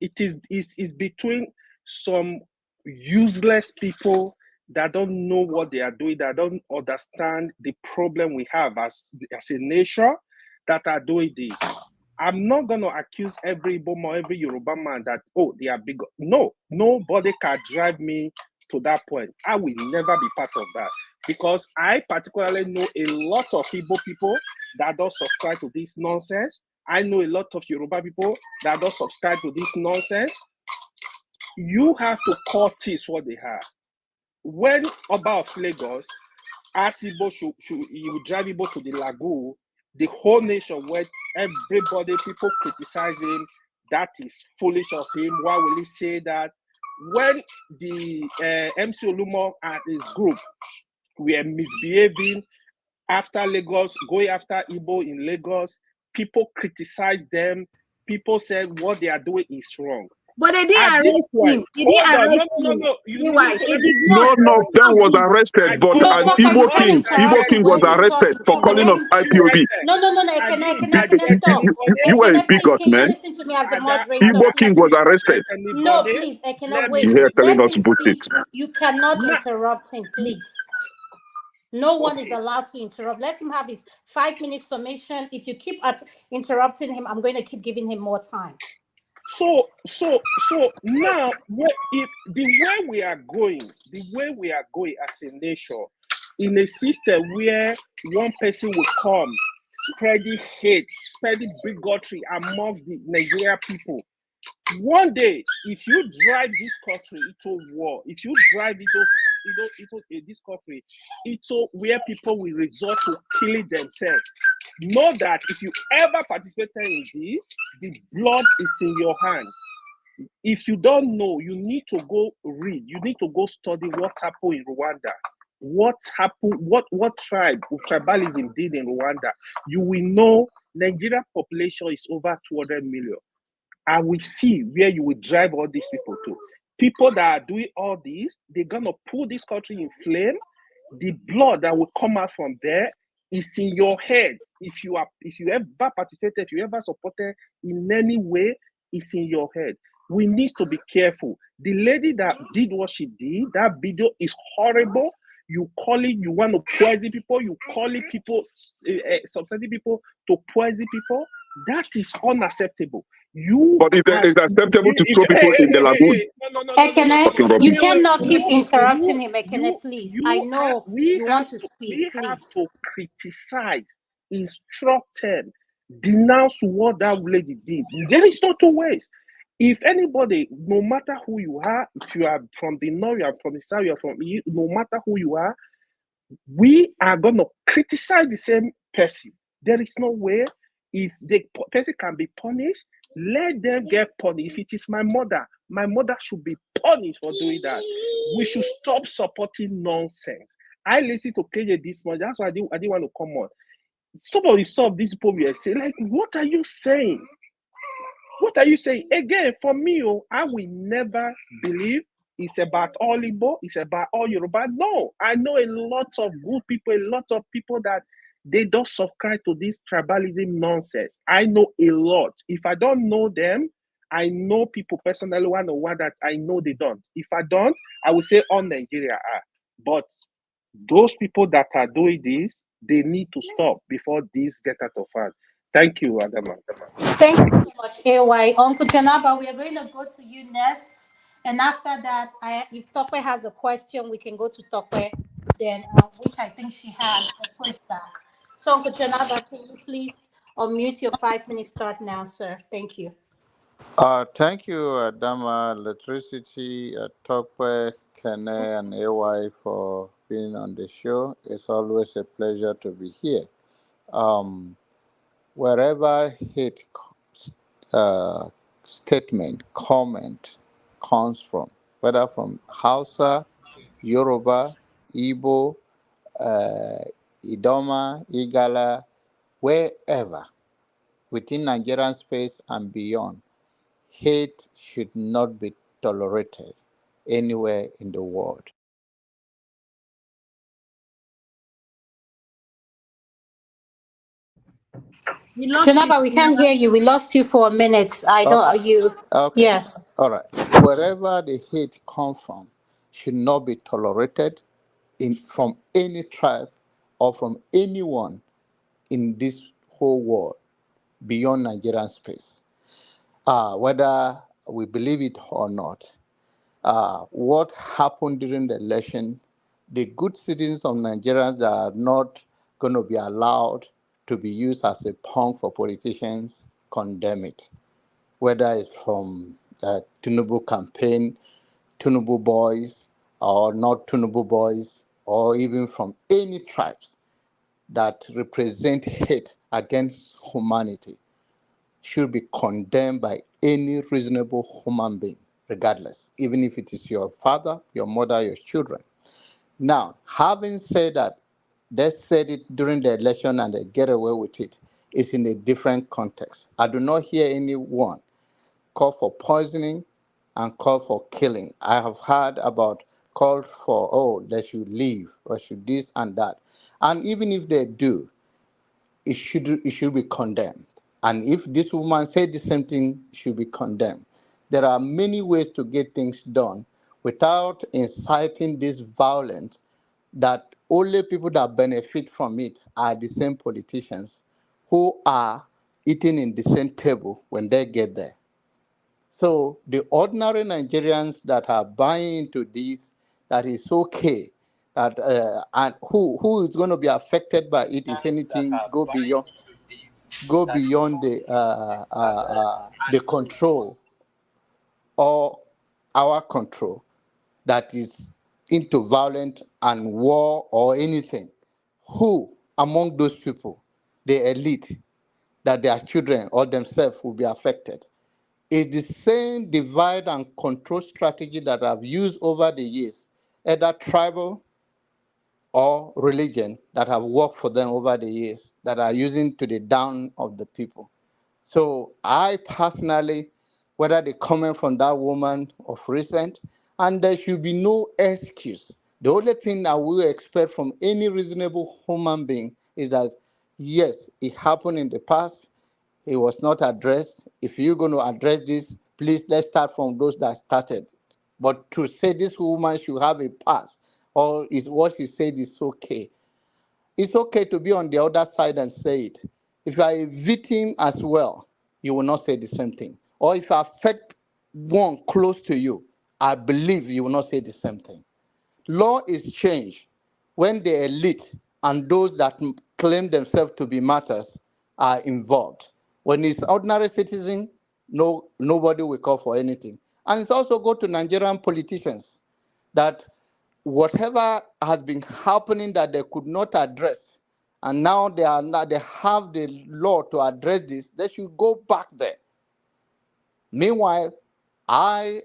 It's between some useless people that don't know what they are doing, that don't understand the problem we have as a nation, that are doing this. I'm not going to accuse every Igbo or every Yoruba man that, they are big. No, nobody can drive me to that point. I will never be part of that because I particularly know a lot of Igbo people that don't subscribe to this nonsense. I know a lot of Yoruba people that don't subscribe to this nonsense. You have to call this what they have. When about Lagos, ask Igbo you would drive Igbo to the Lagoon, the whole nation where everybody, people criticize him, that is foolish of him. Why will he say that? When the MC Olumo and his group were misbehaving after Lagos, going after Igbo in Lagos, people criticized them. People said what they are doing is wrong. But they didn't At this arrest point, him. They hold didn't on. No, arrest no, no, him. no. You Why? need to They let me did finish. not. None of them was Not arrested, but No, an Papa, you can't Igbo interrupt King him was when he's arrested talking. for Papa, calling let of him finish. IPOB. No, Ekene, stop. You were a Ekene, please, bigot, can you man. listen to me as the moderator? Igbo King was Please. arrested. No, please, Ekene, Let me wait. You here telling Let us him bullshit. speak. You cannot now. interrupt him, please. No one is Okay. allowed to interrupt. Let him have his 5 minute summation. If you keep interrupting him, I'm going to keep giving him more time. So now, if the way we are going as a nation, in a system where one person will come spreading hate, spreading bigotry among the Nigerian people, one day, if you drive this country into war, if you drive this country into where people will resort to killing themselves, know that if you ever participated in this, the blood is in your hand. If you don't know, you need to go read. You need to go study what happened in Rwanda. What happened? What tribalism did in Rwanda? You will know Nigerian population is over 200 million. I will see where you will drive all these people to. People that are doing all this, they're gonna put this country in flame. The blood that will come out from there is in your head. If you ever participated, if you ever supported in any way, it's in your head. We need to be careful. The lady that did what she did, that video is horrible. You want to poison people, you calling people, subsidizing people to poison people. That is unacceptable. But it's acceptable to throw people in the lagoon. Ekene, you cannot keep interrupting him, Ekene, You, please. I know you want to speak, we have please. to criticize, instruct them, denounce what that lady did. There is no two ways. If anybody, no matter who you are, if you are from the north, you are from the south, you are from the east, no matter who you are, we are going to criticize the same person. There is no way. If the person can be punished, let them get punished. If it is my mother should be punished for doing that. We should stop supporting nonsense. I listened to KJ this morning. That's why I didn't want to come on. Somebody saw these people were saying, like, what are you saying? What are you saying? Again, for me, I will never believe it's about all Igbo, it's about all Yoruba. No, I know a lot of good people, a lot of people that they don't subscribe to this tribalism nonsense. I know a lot. If I don't know them, I know people personally, one that I know they don't. If I don't, I will say all Nigeria are. But those people that are doing this, they need to stop before this get out of hand. Thank you, Adama. Thank you so much, AY. Uncle Janaba, we are going to go to you next. And after that, if Tope has a question, we can go to Tope, then which I think she has a pushback. So, Uncle Janaba, can you please unmute your 5 minutes start now, sir? Thank you. Thank you, Dama, Electricity, Tokwe, Kene, and AY for being on the show. It's always a pleasure to be here. Wherever hate statement, comment comes from, whether from Hausa, Yoruba, Igbo, Idoma, Igala, wherever within Nigerian space and beyond, hate should not be tolerated anywhere in the world. Janaba, we can't hear you. We lost you for a minute. Okay. Yes. All right. Wherever the hate comes from should not be tolerated from any tribe or from anyone in this whole world beyond Nigerian space. Whether we believe it or not, what happened during the election, the good citizens of Nigeria that are not going to be allowed to be used as a pawn for politicians condemn it. Whether it's from Tinubu campaign, Tinubu boys, or not Tinubu boys, or even from any tribes that represent hate against humanity, should be condemned by any reasonable human being, regardless, even if it is your father, your mother, your children. Now, having said that, they said it during the election and they get away with it, it's in a different context. I do not hear anyone call for poisoning and call for killing. I have heard about calls for, oh, they should leave or should this and that. And even if they do, it should be condemned. And if this woman said the same thing, it should be condemned. There are many ways to get things done without inciting this violence that only people that benefit from it are the same politicians who are eating in the same table when they get there. So the ordinary Nigerians that are buying into this, that is okay, that and who is going to be affected by it, if anything, go beyond the control or our control that is into violence and war or anything. Who among those people, the elite, that their children or themselves will be affected? It's the same divide and control strategy that I've used over the years, either tribal or religion, that have worked for them over the years, that are using to the down of the people. So I personally, whether they comment from that woman of recent, and there should be no excuse. The only thing I will expect from any reasonable human being is that, yes, it happened in the past, it was not addressed. If you're going to address this, please let's start from those that started. But to say this woman should have a pass, or is what she said is okay. It's okay to be on the other side and say it. If you are a victim as well, you will not say the same thing. Or if you affect one close to you, I believe you will not say the same thing. Law is changed when the elite and those that claim themselves to be martyrs are involved. When it's ordinary citizen, nobody will call for anything. And it's also go to Nigerian politicians that whatever has been happening that they could not address, and now they have the law to address this, they should go back there. Meanwhile, I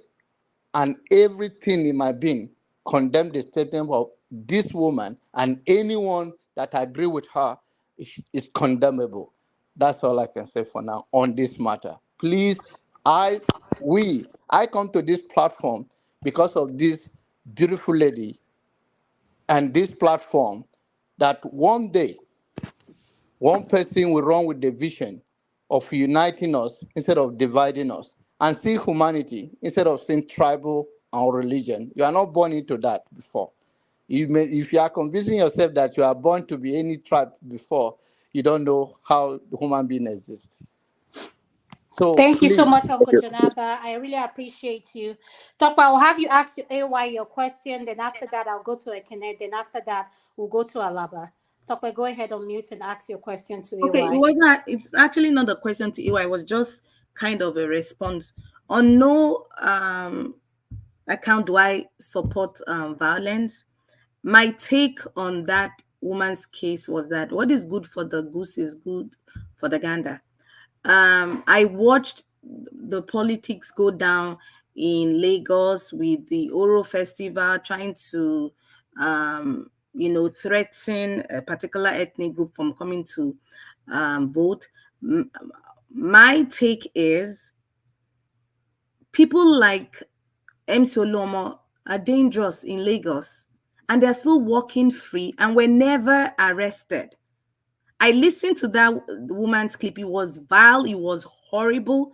and everything in my being condemn the statement of this woman, and anyone that agree with her is condemnable. That's all I can say for now on this matter. Please, I come to this platform because of this beautiful lady and this platform, that one day one person will run with the vision of uniting us instead of dividing us, and see humanity instead of seeing tribal or religion. You are not born into that before. If you are convincing yourself that you are born to be any tribe before, you don't know how the human being exists. So Thank you so please, much, Uncle Jonaba. I really appreciate you. Topa, I'll have you ask AY your question. Then after that, I'll go to Ekene. Then after that, we'll go to Alaba. Topa, go ahead on mute and ask your question to Okay, AY. it's actually not a question to EY, it was just kind of a response. On no account do I support violence. My take on that woman's case was that what is good for the goose is good for the gander. I watched the politics go down in Lagos with the Oro Festival, trying to threaten a particular ethnic group from coming to vote. My take is people like MC Oluomo are dangerous in Lagos, and they're still walking free and were never arrested. I listened to that woman's clip. It was vile. It was horrible.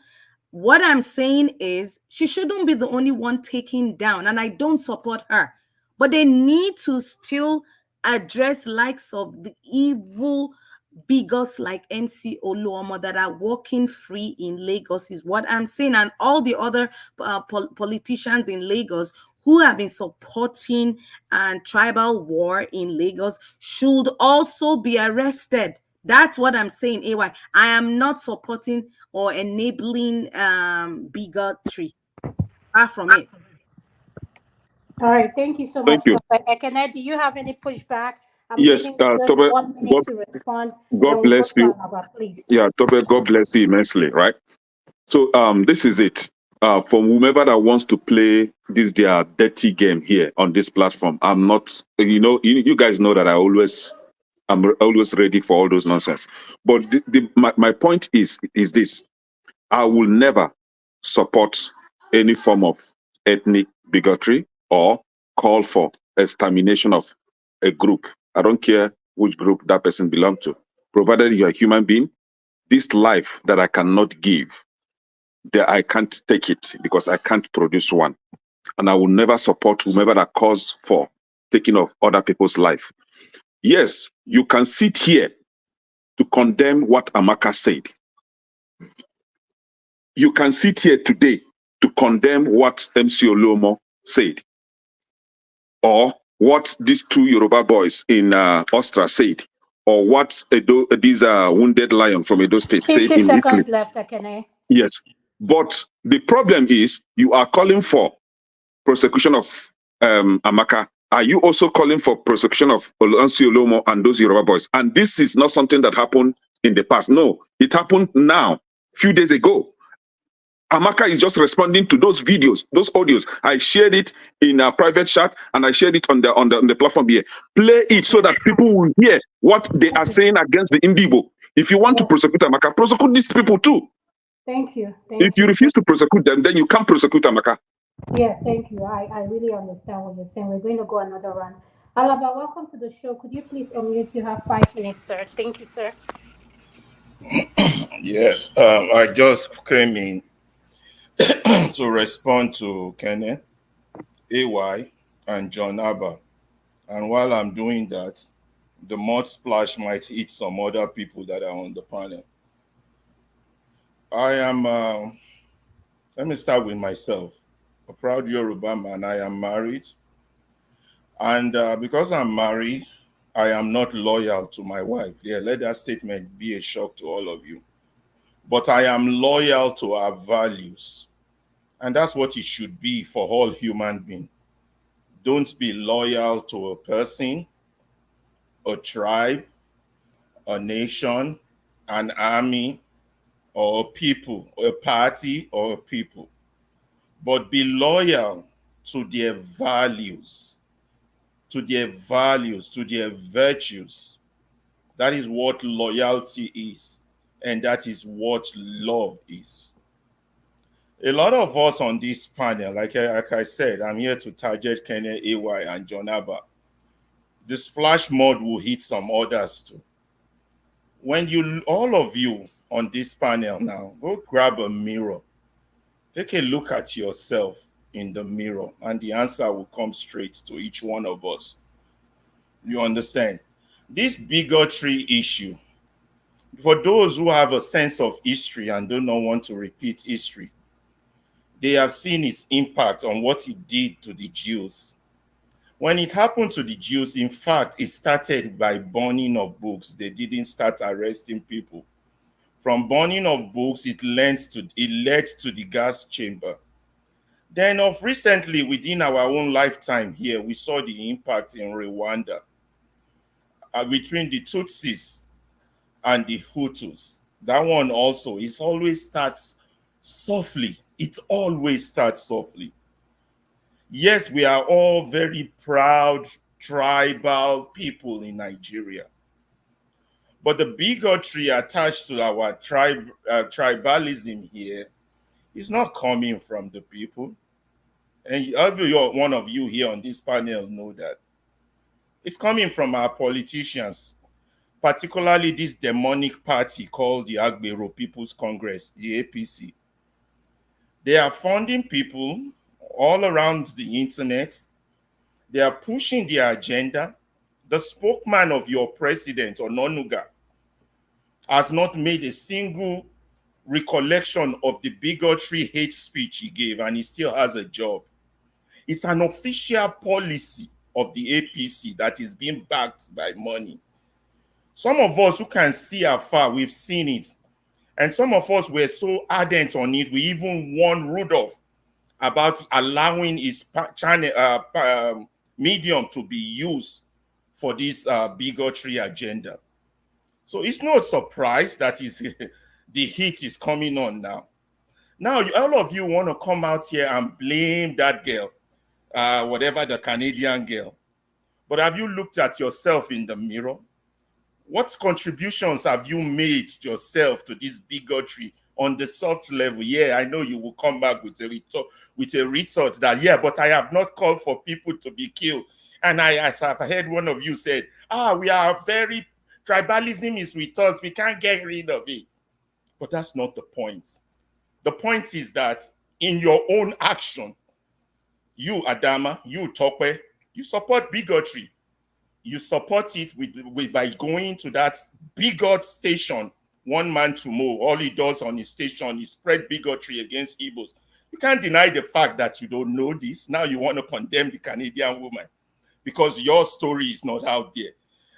What I'm saying is she shouldn't be the only one taken down, and I don't support her. But they need to still address likes of the evil bigots like MC Oluomo that are walking free in Lagos is what I'm saying. And all the other politicians in Lagos who have been supporting tribal war in Lagos should also be arrested. That's what I'm saying, AY. I am not supporting or enabling bigotry. Far from it. All right, thank you so much. Thank you. Ekene, do you have any pushback? I'm Yes, giving you just Tobe, 1 minute to respond. God Then we'll bless go to you. Alaba, please. Yeah, Tobe, God bless you immensely, right? So this is it. For whomever that wants to play this their dirty game here on this platform, I'm not, you guys know that I'm always ready for all those nonsense. But my point is this: I will never support any form of ethnic bigotry or call for extermination of a group. I don't care which group that person belongs to. Provided you're a human being, this life that I cannot give, that I can't take it because I can't produce one. And I will never support whomever that calls for taking of other people's life. Yes, you can sit here to condemn what Amaka said. You can sit here today to condemn what MC Olomo said, or what these two Yoruba boys in Austria said, or what these wounded lion from Edo State said 50 in Italy. seconds left, Akene. Yes. But the problem is you are calling for prosecution of Amaka. Are you also calling for prosecution of MC Olomo and those Yoruba boys? And this is not something that happened in the past. No, it happened now, few days ago. Amaka is just responding to those videos, those audios. I shared it in a private chat and I shared it on the platform here. Play it so that people will hear what they are saying against the Indibo. If you want to prosecute Amaka, prosecute these people too. Thank you. If you refuse to prosecute them, then you can't prosecute Amaka. Yeah, thank you. I really understand what you're saying. We're going to go another round. Alaba, welcome to the show. Could you please unmute? You have 5 minutes, sir. Thank you, sir. Yes, I just came in to respond to Kenneth, AY, and John Abba. And while I'm doing that, the mud splash might hit some other people that are on the panel. I am, let me start with myself. A proud Yoruba man. I am married. And because I'm married, I am not loyal to my wife. Yeah, let that statement be a shock to all of you. But I am loyal to our values. And that's what it should be for all human beings. Don't be loyal to a person, a tribe, a nation, an army, or a people, or a party, or a people. But be loyal to their values, to their values, to their virtues. That is what loyalty is. And that is what love is. A lot of us on this panel, like I said, I'm here to target Kenya, AY, and John Abba. The splash mod will hit some others too. When all of you on this panel now, go grab a mirror. Take a look at yourself in the mirror, and the answer will come straight to each one of us. You understand? This bigotry issue, for those who have a sense of history and do not want to repeat history, they have seen its impact on what it did to the Jews. When it happened to the Jews, in fact, it started by burning of books. They didn't start arresting people. From burning of books, it led to the gas chamber. Then of recently, within our own lifetime here, we saw the impact in Rwanda between the Tutsis and the Hutus. That one also, it always starts softly. It always starts softly. Yes, we are all very proud tribal people in Nigeria. But the bigotry attached to our tribalism here is not coming from the people. And every one of you here on this panel know that. It's coming from our politicians, particularly this demonic party called the Agbero People's Congress, the APC. They are funding people all around the internet. They are pushing their agenda. The spokesman of your president, Ononuga, has not made a single recollection of the bigotry hate speech he gave, and he still has a job. It's an official policy of the APC that is being backed by money. Some of us who can see afar, we've seen it. And some of us were so ardent on it, we even warned Rudolph about allowing his channel, medium to be used for this bigotry agenda. So it's no surprise that the heat is coming on now. Now, all of you want to come out here and blame that girl, whatever, the Canadian girl. But have you looked at yourself in the mirror? What contributions have you made yourself to this bigotry on the soft level. Yeah, I know you will come back with a retort that, yeah, but I have not called for people to be killed. And as I've heard one of you said, we are very, tribalism is with us. We can't get rid of it. But that's not the point. The point is that in your own action, you, Adama, you, Tokwe, you support bigotry. You support it by going to that bigot station, one man to mow. All he does on his station is spread bigotry against Igbos. You can't deny the fact that you don't know this. Now you want to condemn the Canadian woman because your story is not out there.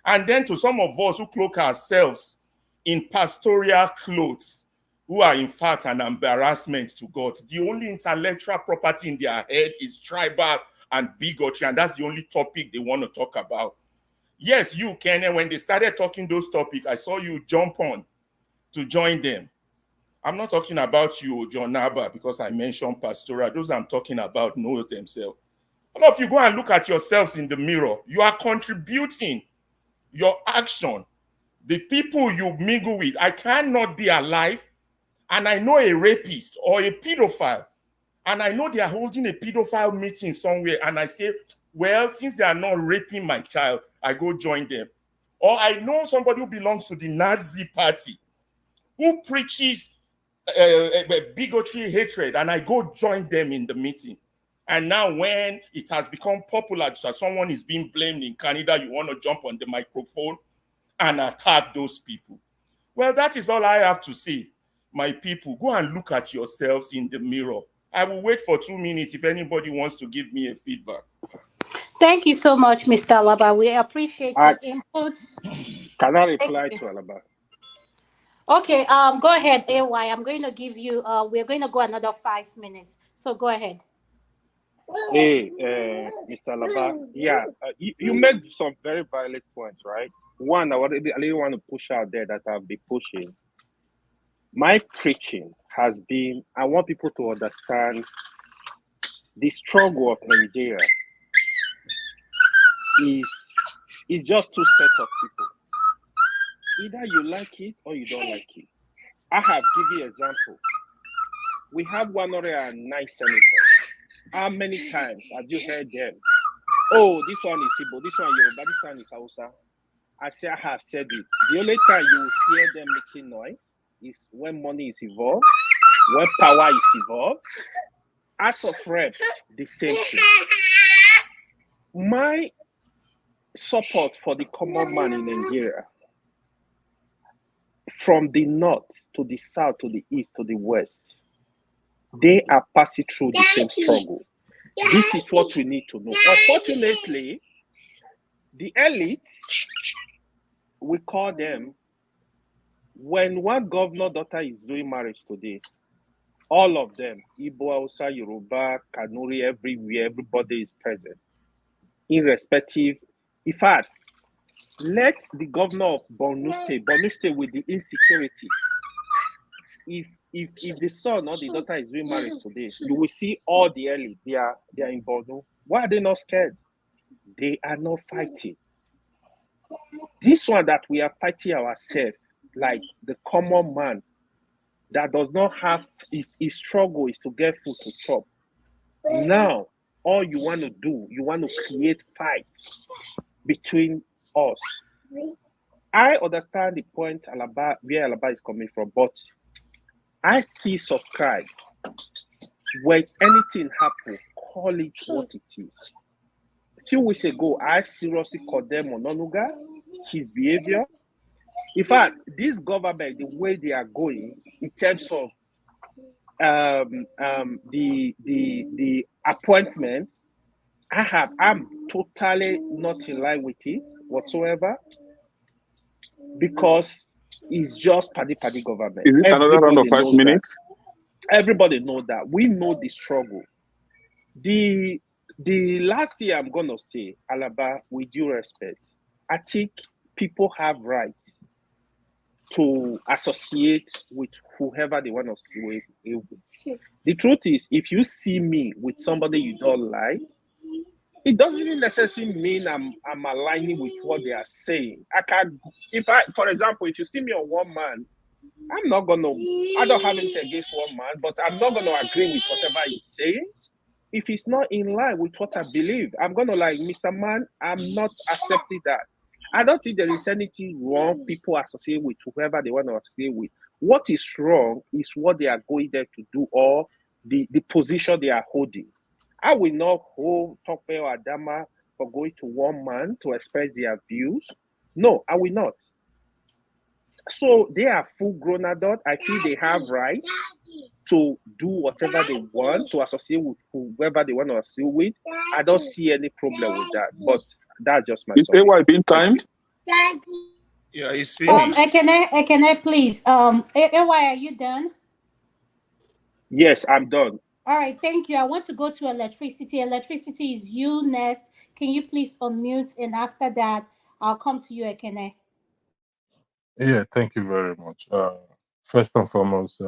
And then to some of us who cloak ourselves in pastoral clothes, who are in fact an embarrassment to God. The only intellectual property in their head is tribal and bigotry, and that's the only topic they want to talk about. Yes, you, Ken, when they started talking those topics, I saw you jump on to join them. I'm not talking about you, John Naba, because I mentioned pastoral. Those I'm talking about know themselves. All of you go and look at yourselves in the mirror. You are contributing your action. The people you mingle with, I cannot be alive, and I know a rapist or a pedophile, and I know they are holding a pedophile meeting somewhere, and I say, well, since they are not raping my child, I go join them. Or I know somebody who belongs to the Nazi party who preaches bigotry, hatred, and I go join them in the meeting. And now when it has become popular, so someone is being blamed in Canada, you want to jump on the microphone and attack those people. Well, that is all I have to say. My people, go and look at yourselves in the mirror. I will wait for 2 minutes if anybody wants to give me a feedback. Thank you so much, Mr. Alaba. We appreciate your input. Can I reply to Alaba? Okay, go ahead, AY. I'm going to give you, we're going to go another 5 minutes. So go ahead. Hey, Mr. Alaba. Yeah, you made some very valid points, right? One, I really want to push out there that I've been pushing. My preaching has been, I want people to understand the struggle of Nigeria is just two sets of people. Either you like it or you don't like it. I have given you an example. We have 109 senators. How many times have you heard them? Oh, this one is Igbo, this one is Yoruba, this one is Hausa. I say I have said it. The only time you will hear them making noise is when money is involved, when power is involved. As of rep, the same thing. My support for the common man in Nigeria, from the north to the south to the east to the west, they are passing through the same struggle. This is what we need to know. Unfortunately, the elite, we call them, when one governor daughter is doing marriage today, all of them, Igbo, Hausa, Yoruba, Kanuri, everywhere, everybody is present, irrespective. In fact, let the governor of Borno State with the insecurity, if the son or the daughter is doing marriage today, you will see all the elite, they are in Borno. Why are they not scared? They are not fighting. This one that we are fighting ourselves, like the common man that does not have, his struggle is to get food to chop. Now, all you want to do, you want to create fights between us. I understand the point where Alaba is coming from, but I still subscribe. When anything happens, call it what it is. A few weeks ago, I seriously condemned Ononuga, his behavior. In fact, this government, the way they are going in terms of the appointment, I'm totally not in line with it whatsoever, because it's just paddy government. Is it another round of 5 minutes? Everybody knows that. We know the struggle. The last year, I'm gonna say, Alaba, with due respect, I think people have rights to associate with whoever they want to see with. The truth is, if you see me with somebody you don't like, it doesn't even necessarily mean I'm aligning with what they are saying. For example, if you see me on one man I'm not gonna. I don't have anything against one man, but I'm not gonna agree with whatever he's saying. If it's not in line with what I believe, I'm gonna like, Mr. Man, I'm not accepting that. I don't think there is anything wrong people associate with whoever they want to associate with. What is wrong is what they are going there to do, or the position they are holding. I will not hold Tope or Adama for going to one man to express their views. No, I will not. So they are full-grown adults. I feel they have right to do whatever they want, to associate with whoever they want to associate with. I don't see any problem with that. But that's just my Is AY being timed? Yeah, it's finished. Can I please? AY, are you done? Yes, I'm done. All right, thank you. I want to go to electricity. Electricity is you next. Can you please unmute? And after that, I'll come to you, Ekene. Yeah, thank you very much. First and foremost,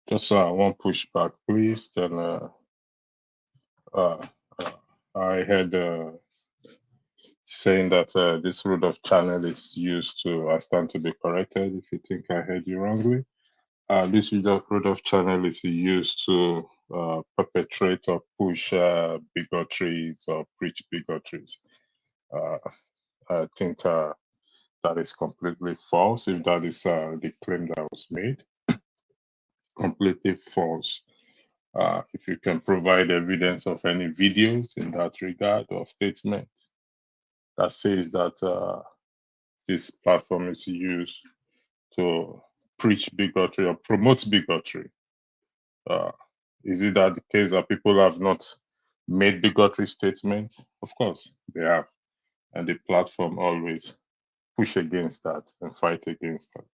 just one pushback, please. Then uh, I had saying that this route of channel is used to, I stand to be corrected if you think I heard you wrongly. This route of channel is used to perpetrate or push bigotries or preach bigotries. I think that is completely false, if that is the claim that was made. Completely false. If you can provide evidence of any videos in that regard or statement that says that this platform is used to preach bigotry or promote bigotry, is it that the case that people have not made bigotry statements? Of course, they have. And the platform always push against that and fight against that.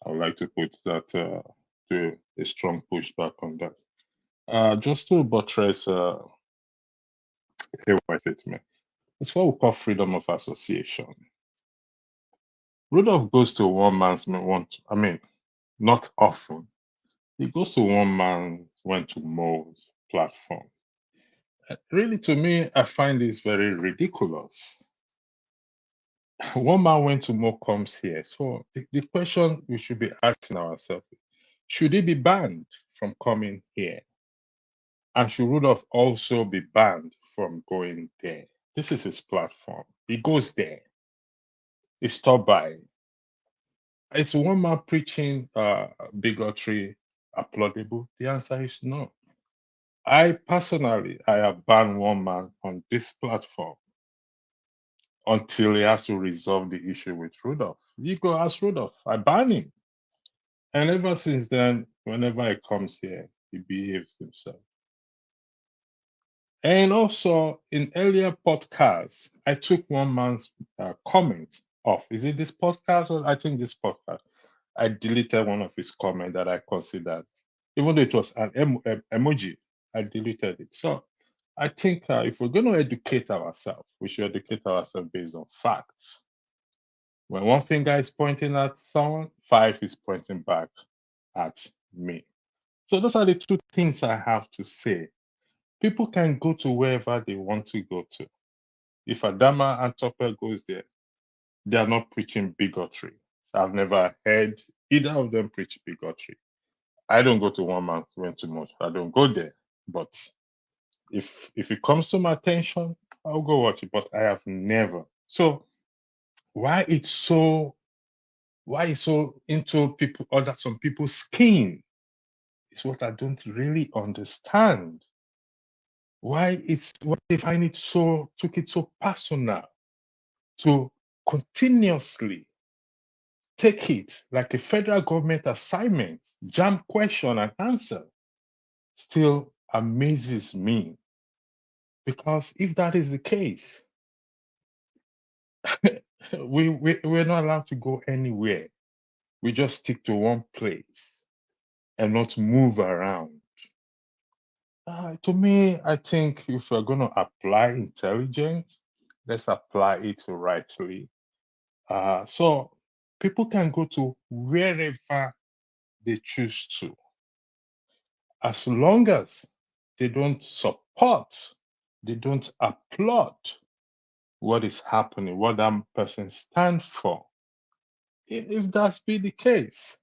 I would like to put that to a strong pushback on that. Just to buttress a white statement, it's what we call freedom of association. Rudolph goes to one man's not often. He goes to one man, went to Mo's platform. Really, to me, I find this very ridiculous. One man went to Mo comes here. So the question we should be asking ourselves, should he be banned from coming here? And should Rudolph also be banned from going there? This is his platform. He goes there. He stopped by. Is one man preaching bigotry applaudable? The answer is no. I personally, I have banned one man on this platform until he has to resolve the issue with Rudolph. You go ask Rudolph. I ban him. And ever since then, whenever he comes here, he behaves himself. And also, in earlier podcasts, I took one man's comment off. Is it this podcast? Or I think this podcast. I deleted one of his comments that I considered, even though it was an emoji, I deleted it. So I think if we're going to educate ourselves, we should educate ourselves based on facts. When one finger is pointing at someone, 5 is pointing back at me. So those are the two things I have to say. People can go to wherever they want to go to. If Adama and Topper goes there, they are not preaching bigotry. I've never heard either of them preach bigotry. I don't go to one man went too much. I don't go there. But if it comes to my attention, I'll go watch it. But I have never. So why it's so into people or that some people's skin is what I don't really understand. Why they find it took it so personal to continuously take it like a federal government assignment, jam question and answer, still amazes me. Because if that is the case, we're not allowed to go anywhere. We just stick to one place and not move around. To me, I think if we're going to apply intelligence, let's apply it rightly. So people can go to wherever they choose to, as long as they don't support, they don't applaud what is happening, what that person stands for. If that's be the case,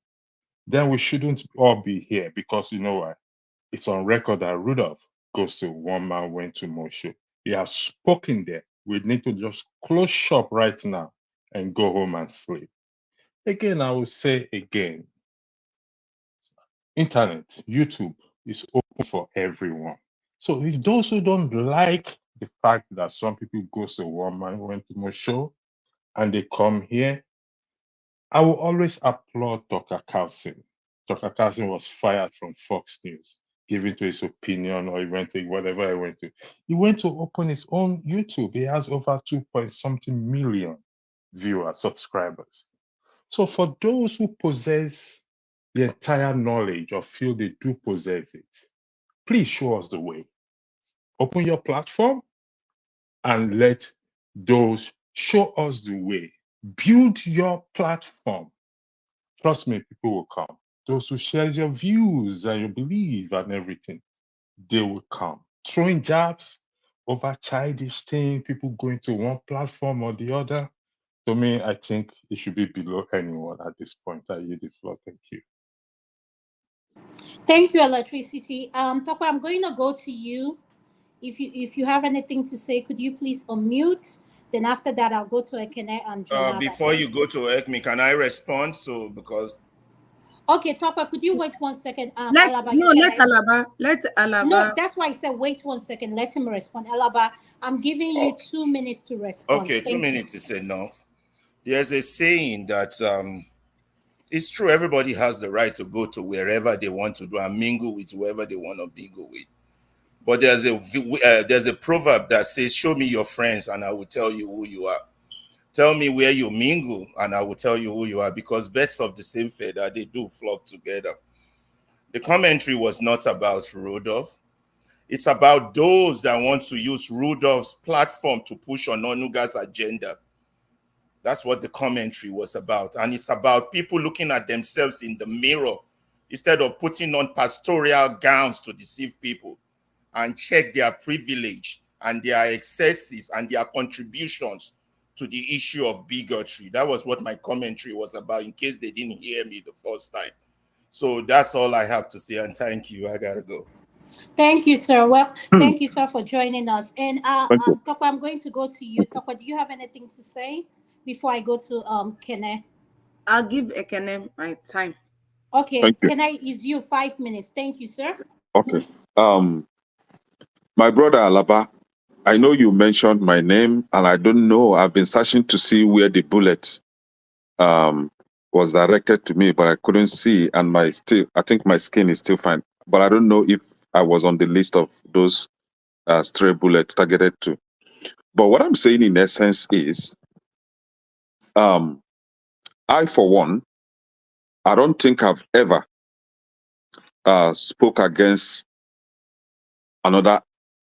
then we shouldn't all be here, because you know what? It's on record that Rudolph goes to one man went to Moshe. He has spoken there. We need to just close shop right now and go home and sleep. Again, I will say again, internet, YouTube is open for everyone. So if those who don't like the fact that some people go to one man went to Moshe and they come here, I will always applaud Dr. Carlson. Dr. Carlson was fired from Fox News, giving to his opinion, or he went to whatever he went to. He went to open his own YouTube. He has over 2-point-something million viewers, subscribers. So for those who possess the entire knowledge or feel they do possess it, please show us the way. Open your platform and let those show us the way. Build your platform. Trust me, people will come. Those who share your views and your belief and everything, they will come. Throwing jabs over childish things, people going to one platform or the other. To me, I think it should be below anyone at this point. I yield the floor. Thank you. Thank you, Electricity. Tokwe, I'm going to go to you. If you have anything to say, could you please unmute? Then after that, I'll go to Ekene and Jonathan. Before you go to Ekme, can I respond? So because okay, Tokwe, could you wait 1 second? Let Alaba. Alaba. No, that's why I said wait 1 second. Let him respond. Alaba, I'm giving you 2 minutes to respond. Okay, 2 minutes is enough. There's a saying that it's true, everybody has the right to go to wherever they want to do and mingle with whoever they want to mingle with. But there's a proverb that says, show me your friends and I will tell you who you are. Tell me where you mingle and I will tell you who you are, because birds of the same feather, they do flock together. The commentary was not about Rudolph. It's about those that want to use Rudolph's platform to push on Onuga's agenda. That's what the commentary was about. And it's about people looking at themselves in the mirror instead of putting on pastoral gowns to deceive people and check their privilege and their excesses and their contributions to the issue of bigotry. That was what my commentary was about, in case they didn't hear me the first time. So that's all I have to say, and thank you. I gotta go. Thank you, sir. Well, thank you, sir, for joining us. And Tokwe, I'm going to go to you. Tokwe, do you have anything to say before I go to Kene? I'll give Ekene my time. Okay, Kene is you 5 minutes. Thank you, sir. Okay. My brother Alaba, I know you mentioned my name, and I don't know. I've been searching to see where the bullet was directed to me, but I couldn't see. And I think my skin is still fine. But I don't know if I was on the list of those stray bullets targeted to. But what I'm saying in essence is, I, for one, I don't think I've ever spoke against another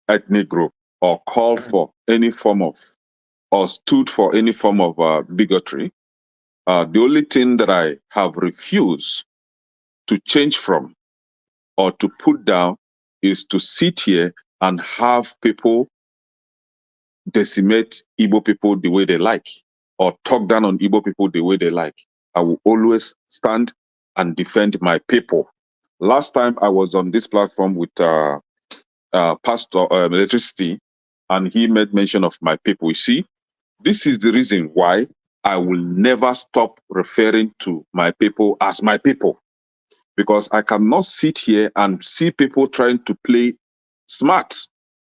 ethnic group or called for any form of or stood for any form of bigotry. The only thing that I have refused to change from or to put down is to sit here and have people decimate Igbo people the way they like or talk down on Igbo people the way they like. I will always stand and defend my people. Last time I was on this platform with Pastor Electricity, and he made mention of my people. You see, this is the reason why I will never stop referring to my people as my people, because I cannot sit here and see people trying to play smart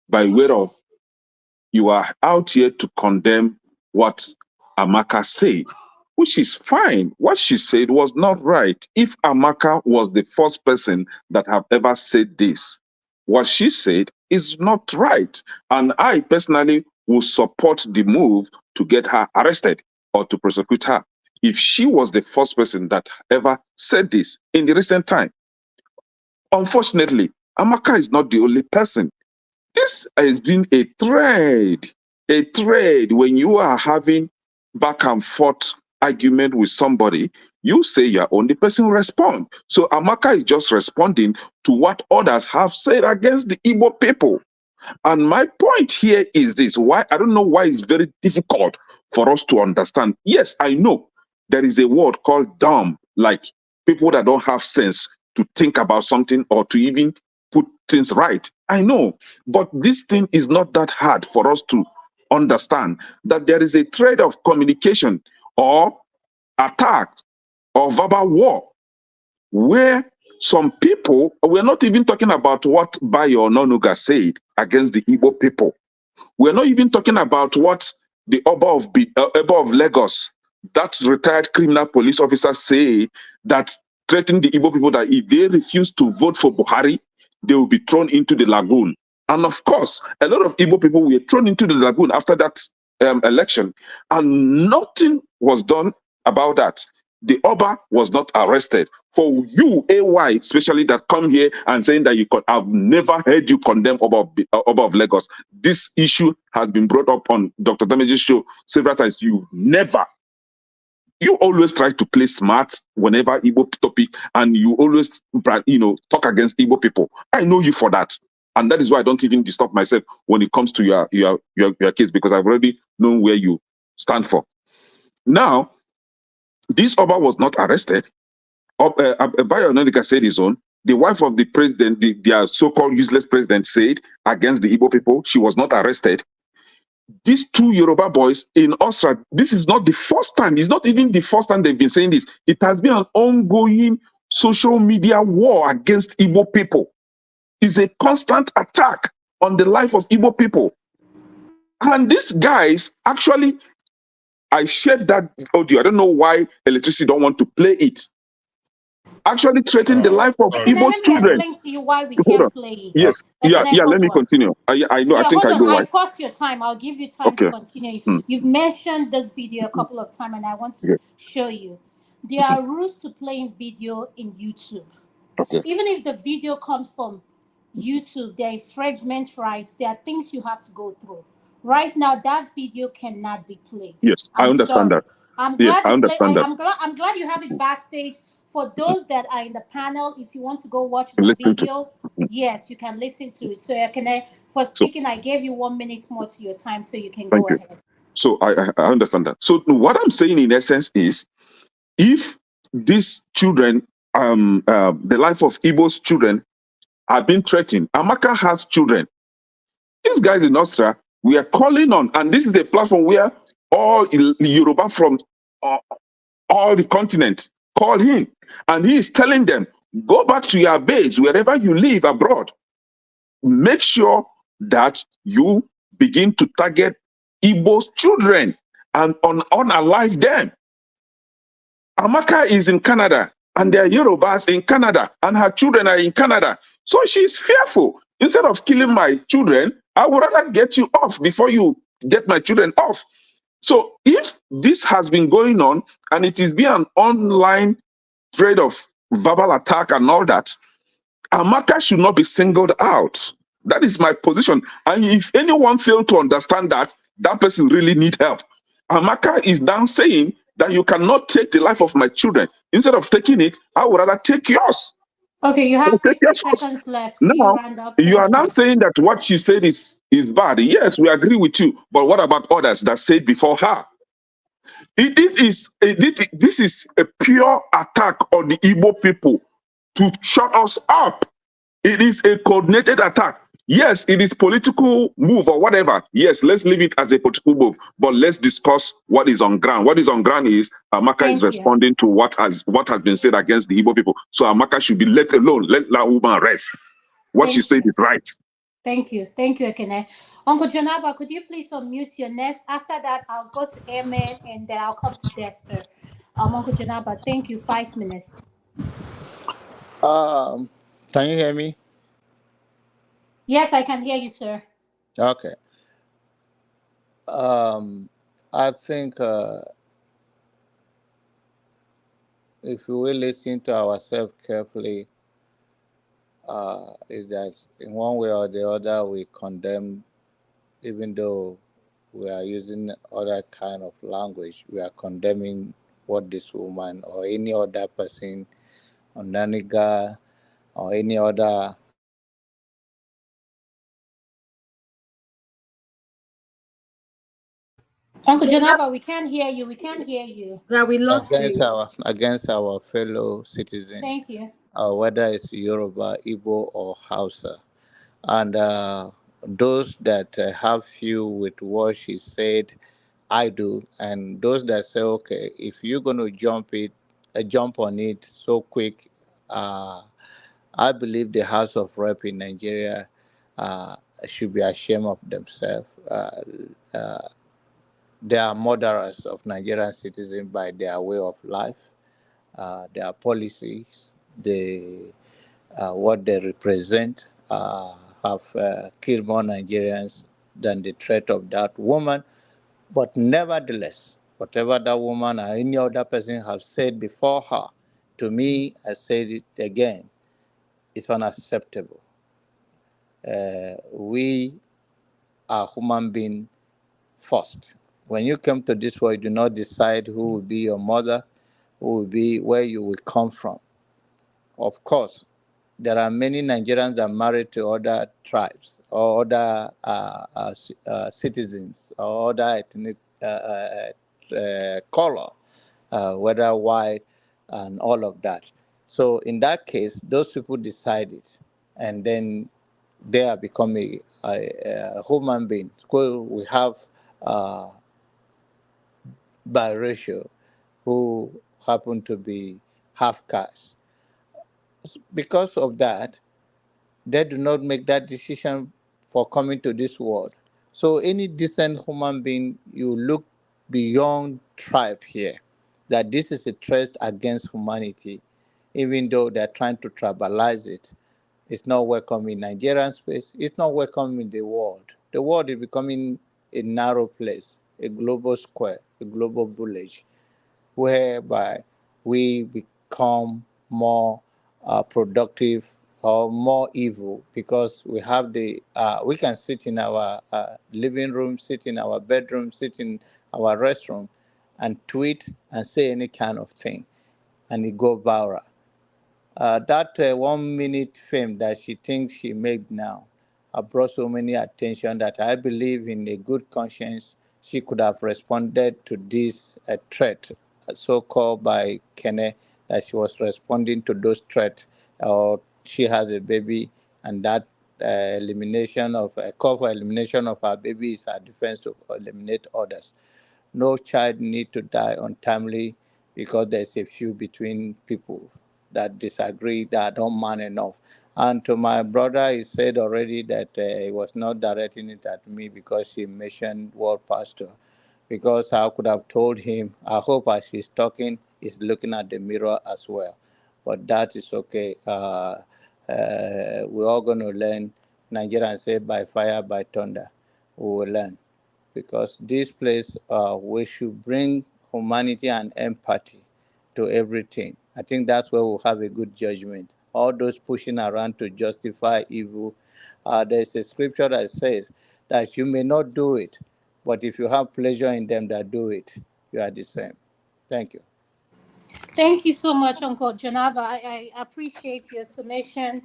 by way of you are out here to condemn what Amaka said, which is fine. What she said was not right. If Amaka was the first person that have ever said this, what she said is not right. And I personally will support the move to get her arrested or to prosecute her if she was the first person that ever said this in the recent time. Unfortunately, Amaka is not the only person. This has been a thread when you are having back and forth argument with somebody, you say your only person respond. So Amaka is just responding to what others have said against the Igbo people. And my point here is this: why I don't know why it's very difficult for us to understand. Yes, I know there is a word called dumb, like people that don't have sense to think about something or to even put things right. I know, but this thing is not that hard for us to understand, that there is a thread of communication or attack or verbal war where some people, we're not even talking about what Bayo Ononuga said against the Igbo people. We're not even talking about what the Oba of Lagos, that retired criminal police officer, say, that threatened the Igbo people that if they refuse to vote for Buhari, they will be thrown into the lagoon. And of course, a lot of Igbo people were thrown into the lagoon after that election, and nothing was done about that. The Oba was not arrested. For you, AY, especially that come here and saying that I've never heard you condemn Oba of Lagos. This issue has been brought up on Dr. Damage's show several times. You always try to play smart whenever Igbo topic, and you always, talk against Igbo people. I know you for that. And that is why I don't even disturb myself when it comes to your case, because I've already known where you stand for. Now, this Oba was not arrested. Bayo Ononika said his own. The wife of the president, their so-called useless president, said against the Igbo people, she was not arrested. These two Yoruba boys in Austria, this is not the first time. It's not even the first time they've been saying this. It has been an ongoing social media war against Igbo people. It's a constant attack on the life of Igbo people. And these guys, actually, I shared that audio. I don't know why electricity don't want to play it. Actually threatening the life of Okay, Igbo let me children. explain to you why we Hold on. can't play it. Yes. Okay, Let me continue. I know. I Yeah, think hold I on. know I why. paused your time. I'll give you time to Okay. continue. You've mentioned this video a couple of times, and I want to Yes. show you. There are rules to playing video in YouTube. Okay. Even if the video comes from YouTube, there are infringement rights. There are things you have to go through. Right now, that video cannot be played. Yes, I I'm understand sorry. that. I'm Yes, glad I you play. understand that. I'm glad you have it backstage. For those that are in the panel, if you want to go watch the Listen to. video, yes, you can listen to it. So for So speaking, I gave you 1 minute more to your time, so you can thank go you. ahead. So I understand that. So what I'm saying in essence is, if these children, the life of Igbo's children are being threatened, Amaka has children. These guys in Austria, we are calling on, and this is a platform where all Yoruba from all the continent call him, and he is telling them, go back to your base wherever you live abroad. Make sure that you begin to target Igbo's children and unalive them. Amaka is in Canada, and there are Yorubas in Canada, and her children are in Canada. So she's fearful. Instead of killing my children, I would rather get you off before you get my children off. So if this has been going on, and it is being an online thread of verbal attack and all that, Amaka should not be singled out. That is my position. And if anyone failed to understand that, that person really need help. Amaka is now saying that you cannot take the life of my children. Instead of taking it, I would rather take yours. Okay, you have Take 50 yours first. seconds left. Can you Now, round up? you are Thank now you. saying that what she said is bad. Yes, we agree with you. But what about others that said before her? This is a pure attack on the Igbo people to shut us up. It is a coordinated attack. Yes, it is political move or whatever. Yes, let's leave it as a political move. But let's discuss what is on ground. What is on ground is Amaka is Thank you. responding to what has been said against the Igbo people. So Amaka should be let alone. Let that woman rest. What she Thank said you. is right. Thank you. Thank you, Ekene. Uncle Janaba, could you please unmute your next? After that, I'll go to Amen and then I'll come to Dexter. Uncle Janaba, thank you. 5 minutes. Can you hear me? Yes, I can hear you, sir. Okay. I think if we will listen to ourselves carefully, is that in one way or the other we condemn, even though we are using other kind of language, we are condemning what this woman or any other person, or Naniga, or any other Uncle Janaba, we can't hear you. We can't hear you. Yeah, we lost against you. our fellow citizen, Thank you. whether it's Yoruba, Igbo, or Hausa, and those that have few with what she said, I do, and those that say, okay, if you're going to jump on it so quick, I believe the House of Rep in Nigeria should be ashamed of themselves. They are murderers of Nigerian citizens by their way of life, their policies, what they represent. Have killed more Nigerians than the threat of that woman. But nevertheless, whatever that woman or any other person have said before her, to me, I said it again, it's unacceptable. We are human beings first. When you come to this world, you do not decide who will be your mother, who will be where you will come from. Of course, there are many Nigerians that are married to other tribes or other citizens or other ethnic color, whether white and all of that. So in that case, those people decide it, and then they are becoming a human being. So we have uh, biracial who happen to be half caste. Because of that, they do not make that decision for coming to this world. So any decent human being, you look beyond tribe here, that this is a threat against humanity, even though they're trying to tribalize it. It's not welcome in Nigerian space. It's not welcome in the world. The world is becoming a narrow place, a global square, a global village, whereby we become more productive or more evil because we can sit in our living room, sit in our bedroom, sit in our restroom, and tweet and say any kind of thing, and it go viral. That 1 minute fame that she thinks she made now brought so many attention that I believe in a good conscience she could have responded to this threat, so called by Kene, that she was responding to those threats, or she has a baby, and that elimination of a call for elimination of her baby is her defense to eliminate others. No child need to die untimely because there's a few between people that disagree that don't man enough. And to my brother, he said already that he was not directing it at me because she mentioned word pastor. Because I could have told him, I hope as he's talking, he's looking at the mirror as well. But that is okay. We're all going to learn. Nigerians say by fire, by thunder. We will learn because this place we should bring humanity and empathy to everything. I think that's where we'll have a good judgment. All those pushing around to justify evil, there's a scripture that says that you may not do it, but if you have pleasure in them that do it, you are the same. Thank you. Thank you so much, Uncle Janaba. I appreciate your submission.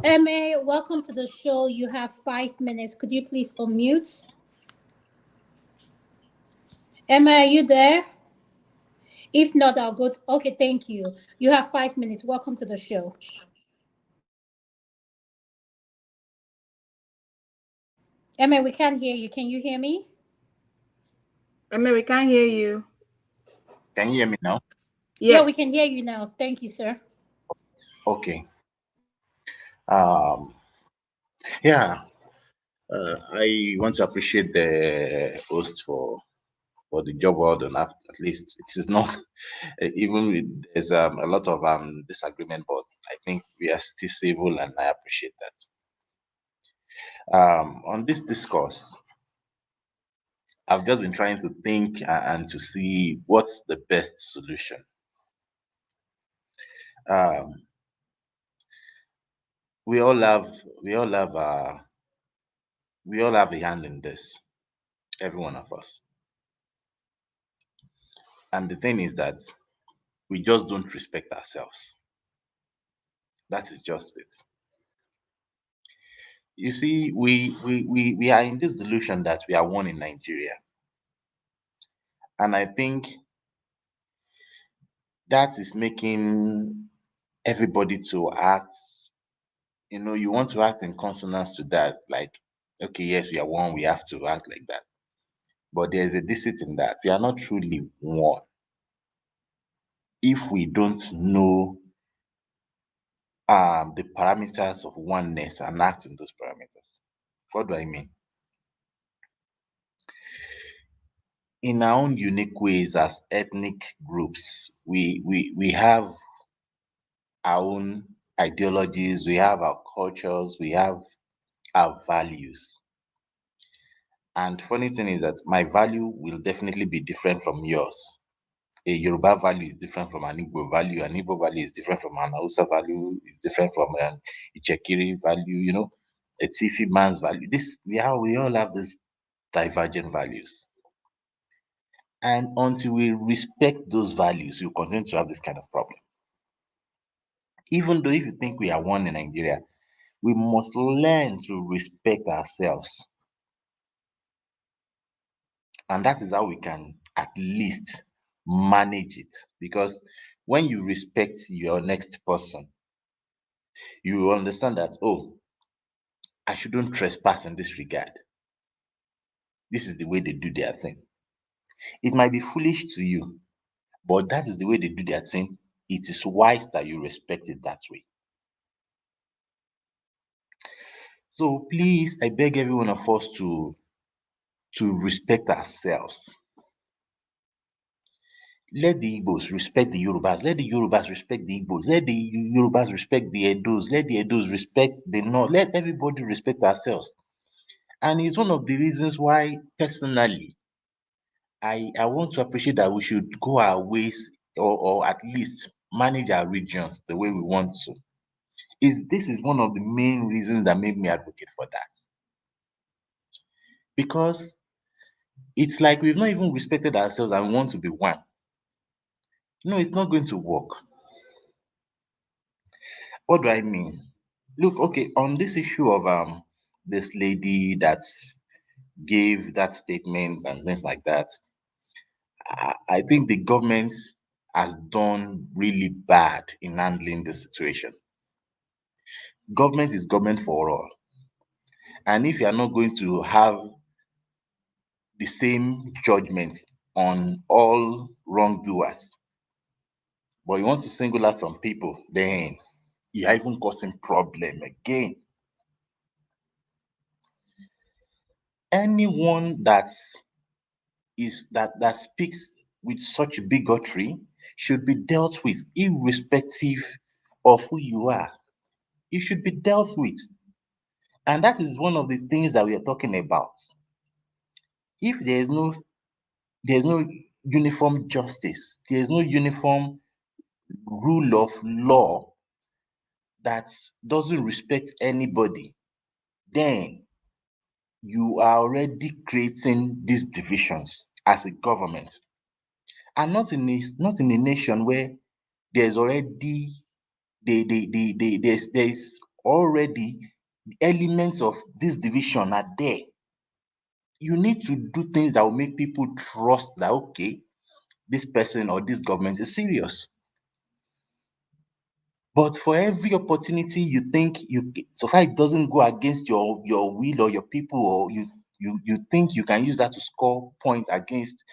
Emma, welcome to the show. You have 5 minutes. Could you please unmute? Emma, are you there? If not, I'll go. Okay, thank you. You have 5 minutes. Welcome to the show. Emma, we can't hear you. Can you hear me? Emma, we can't hear you. Can you hear me now? Yeah, Yes. we can hear you now. Thank you, sir. Okay. Um, yeah, I want to appreciate the host for the job well done. At least it is not even there's a lot of disagreement, but I think we are still civil, and I appreciate that. On this discourse, I've just been trying to think and to see what's the best solution. Um, we all have we all have we all have a hand in this, every one of us. And the thing is that we just don't respect ourselves. That is just it. You see, we are in this delusion that we are one in Nigeria. And I think that is making everybody to act, you want to act in consonance to that. Like, okay, yes, we are one, we have to act like that. But there's a deceit in that. We are not truly one if we don't know the parameters of oneness and act in those parameters. What do I mean? In our own unique ways as ethnic groups, we have our own ideologies, we have our cultures, we have our values. And funny thing is that my value will definitely be different from yours. A Yoruba value is different from an Igbo value. An Igbo value is different from an Hausa value. Is different from an Ichekiri value. A Tifi man's value. We all have these divergent values. And until we respect those values, we continue to have this kind of problem. Even though if you think we are one in Nigeria, we must learn to respect ourselves. And that is how we can at least manage it. Because when you respect your next person, you will understand that, oh, I shouldn't trespass in this regard. This is the way they do their thing. It might be foolish to you, but that is the way they do their thing. It is wise that you respect it that way. So please, I beg every one of us to respect ourselves. Let the Igbos respect the Yorubas. Let the Yorubas respect the Igbos. Let the Yorubas respect the Edos. Let the Edos respect the North. Let everybody respect ourselves. And it's one of the reasons why, personally, I want to appreciate that we should go our ways, or at least manage our regions the way we want to. This is one of the main reasons that made me advocate for that. Because it's like we've not even respected ourselves and we want to be one. No, it's not going to work. What do I mean? Look, okay, on this issue of this lady that gave that statement and things like that, I think the government has done really bad in handling the situation. Government is government for all. And if you are not going to have the same judgment on all wrongdoers, but you want to single out some people, then you are even causing problem again. Anyone that speaks with such bigotry should be dealt with, irrespective of who you are. It should be dealt with. And that is one of the things that we are talking about. If there's no uniform justice, there's no uniform rule of law that doesn't respect anybody, then you are already creating these divisions as a government. And not in a nation where there's already there's already elements of this division are there. You need to do things that will make people trust that, okay, this person or this government is serious. But for every opportunity you think so far it doesn't go against your will or your people, or you think you can use that to score point against,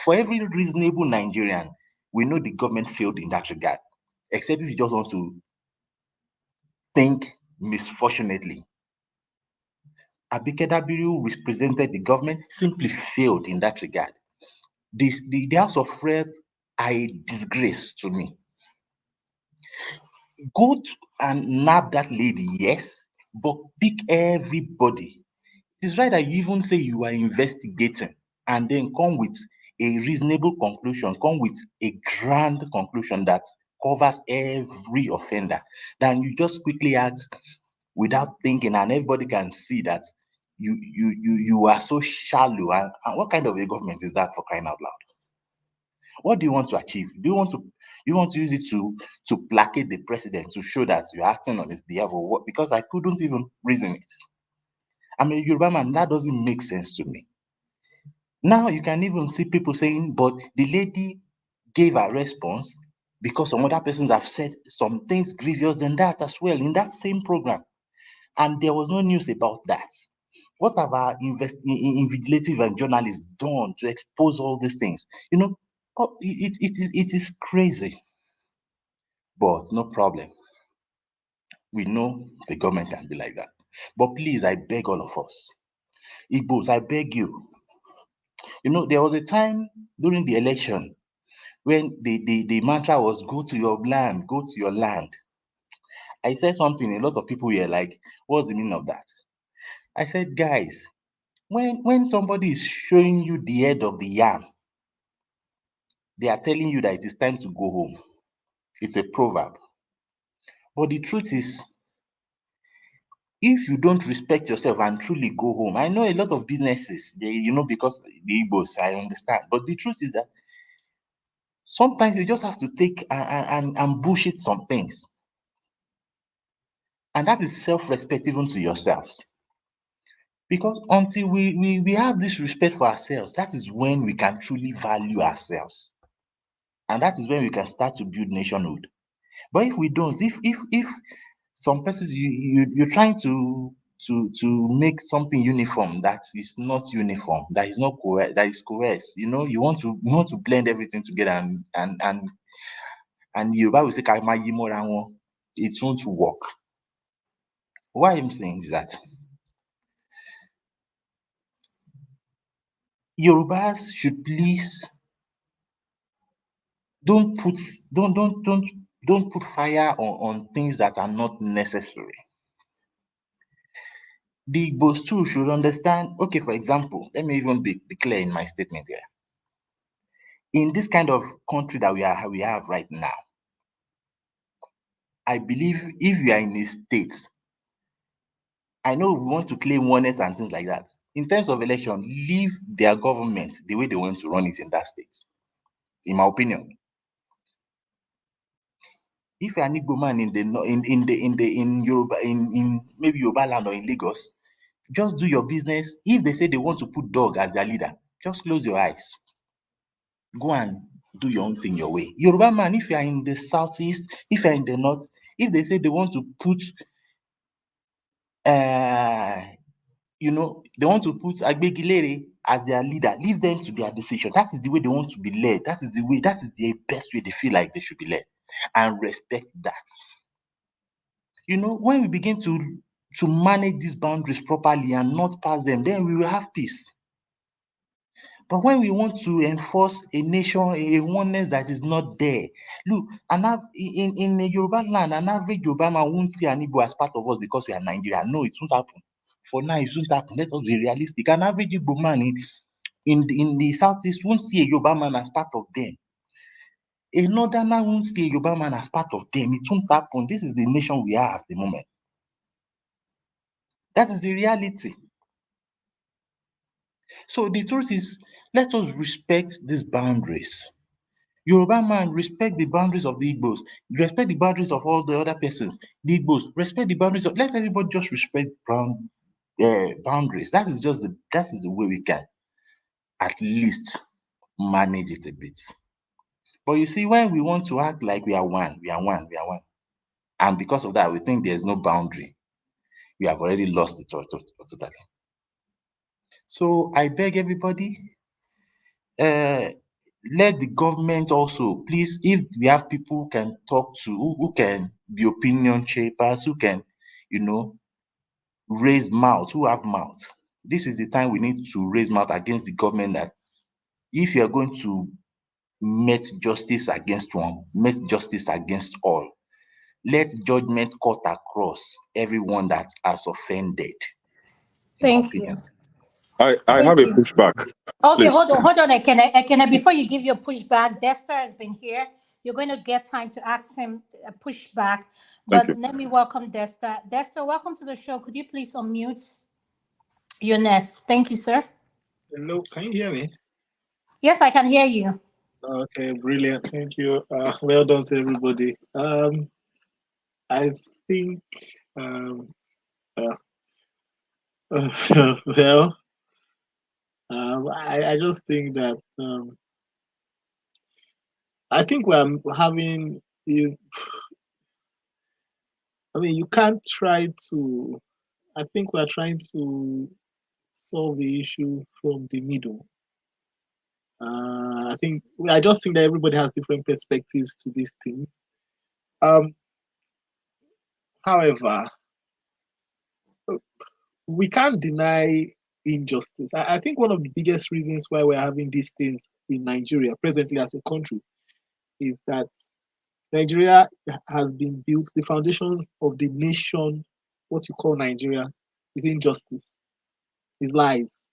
for every reasonable Nigerian, we know the government failed in that regard, except if you just want to think misfortunately. Abike Dabiru represented the government, simply failed in that regard. The House of Rep are a disgrace to me. Go and nab that lady, yes, but pick everybody. It is right that you even say you are investigating and then come with a reasonable conclusion, come with a grand conclusion that covers every offender. Then you just quickly act without thinking, and everybody can see that you are so shallow. And what kind of a government is that, for crying out loud? What do you want to achieve? Do you want to use it to placate the president, to show that you're acting on his behalf, or what? Because I couldn't even reason it. I'm a Yoruba man. That doesn't make sense to me. Now you can even see people saying, but the lady gave a response because some other persons have said some things grievous than that as well in that same program. And there was no news about that. What have our invigilative and journalists done to expose all these things? You know, it is crazy, but no problem. We know the government can be like that. But please, I beg all of us, Igbos, I beg you. You know, there was a time during the election when the mantra was go to your land, go to your land. I said something, a lot of people were like, what's the meaning of that? I said, guys, when somebody is showing you the head of the yam, they are telling you that it is time to go home. It's a proverb. But the truth is, if you don't respect yourself and truly go home, I know a lot of businesses, they, you know, because the Igbos, I understand. But the truth is that sometimes you just have to take and bullshit some things. And that is self-respect even to yourselves. Because until we have this respect for ourselves, that is when we can truly value ourselves. And that is when we can start to build nationhood. But if we don't, if some persons you're trying to make something uniform that is not uniform, that is not correct, that is coerced, you know, you want to blend everything together and Yoruba will say "Karma yi mora won," it won't work. What I'm saying is that Yorubas should please don't put don't put fire on things that are not necessary. The Igbos too should understand. Okay, for example, let me even be clear in my statement here. In this kind of country that we have right now, I believe if you are in a state, I know we want to claim oneness and things like that. In terms of election, leave their government the way they want to run it in that state. In my opinion, if you're an Igbo man in the in Yoruba in maybe Yoruba land or in Lagos, just do your business. If they say they want to put dog as their leader, just close your eyes. Go and do your own thing your way. Yoruba man, if you are in the southeast, if you are in the north, if they say they want to put you know, they want to put Agbegilere as their leader, leave them to their decision. That is the way they want to be led. That is the best way they feel like they should be led. And respect that. You know, when we begin to manage these boundaries properly and not pass them, then we will have peace. But when we want to enforce a nation, a oneness that is not there, look, in a Yoruba land, an average Yoruba man won't see an Igbo as part of us because we are Nigeria. No, it won't happen. For now, it won't happen. Let us be realistic. An average Igbo man in the southeast won't see a Yoruba man as part of them. A northerner won't see a Yoruba man as part of them. It won't happen. This is the nation we are at the moment. That is the reality. So the truth is, let us respect these boundaries. Yoruba man, respect the boundaries of the Igbos. Respect the boundaries of all the other persons. The Igbos, respect the boundaries of. Let everybody just respect boundaries. That is the way we can at least manage it a bit. But you see, when we want to act like we are one, we are one, we are one, and because of that, we think there's no boundary. We have already lost it totally. So I beg everybody, let the government also, please, if we have people who can talk to, who can be opinion shapers, who can, you know, raise mouth, who have mouth. This is the time we need to raise mouth against the government that if you are going to met justice against one, met justice against all, let judgment cut across everyone that has offended, in my Thank you. opinion. I Thank have a you. pushback, Okay, please. hold on, Ekene. Before you give your pushback, Dexter has been here. You're going to get time to ask him a pushback. Thank But you. let me welcome Dexter. Dexter, welcome to the show. Could you please unmute your nest? Thank you, sir. Hello, can you hear me? Yes, I can hear you. Okay, brilliant. Thank you. Well done to everybody. I think, well, I just think that I think we're having. I mean, you can't try to. I think we're trying to solve the issue from the middle. I just think that everybody has different perspectives to these things. However, we can't deny injustice. I think one of the biggest reasons why we're having these things in Nigeria presently as a country is that Nigeria has been built, the foundations of the nation, what you call Nigeria, is injustice, is lies.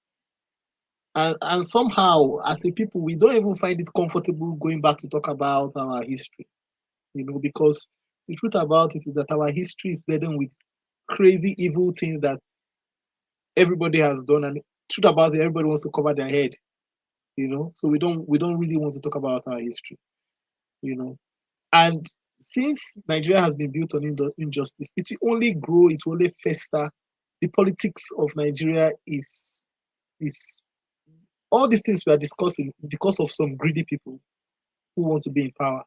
And somehow, as a people, we don't even find it comfortable going back to talk about our history, because the truth about it is that our history is laden with crazy, evil things that everybody has done. And the truth about it, everybody wants to cover their head, so we don't really want to talk about our history, And since Nigeria has been built on injustice, it will only grow, it will only fester. The politics of Nigeria is all these things we are discussing is because of some greedy people who want to be in power.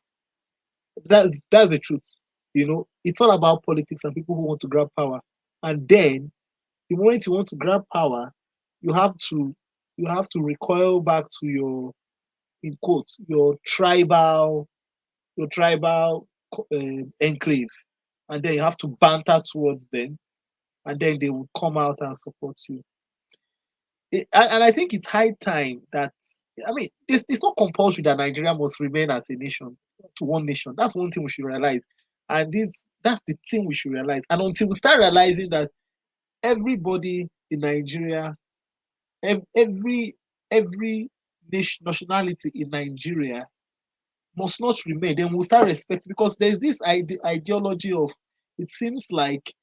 That's the truth. It's all about politics and people who want to grab power. And then the moment you want to grab power, you have to recoil back to your, in quotes, your tribal enclave, and then you have to banter towards them, and then they will come out and support you. And I think it's high time that, it's not compulsory that Nigeria must remain as a nation, to one nation. That's one thing we should realize. And that's the thing we should realize. And until we start realizing that everybody in Nigeria, every nationality in Nigeria must not remain, then we'll start respecting, because there's this ideology of, it seems like,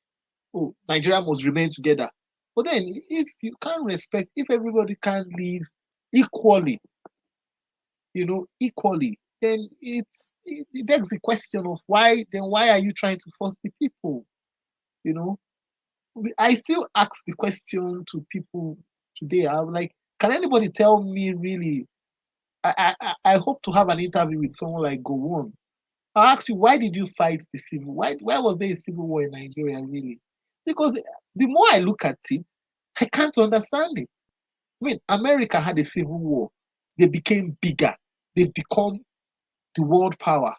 oh, Nigeria must remain together. But then, if you can't respect, if everybody can live equally, then it begs the question of why are you trying to force the people? I still ask the question to people today. I'm like, can anybody tell me really? I hope to have an interview with someone like Gowon. I'll ask you, why did you fight the civil? Why was there a civil war in Nigeria, really? Because the more I look at it, I can't understand it. America had a civil war. They became bigger. They've become the world power.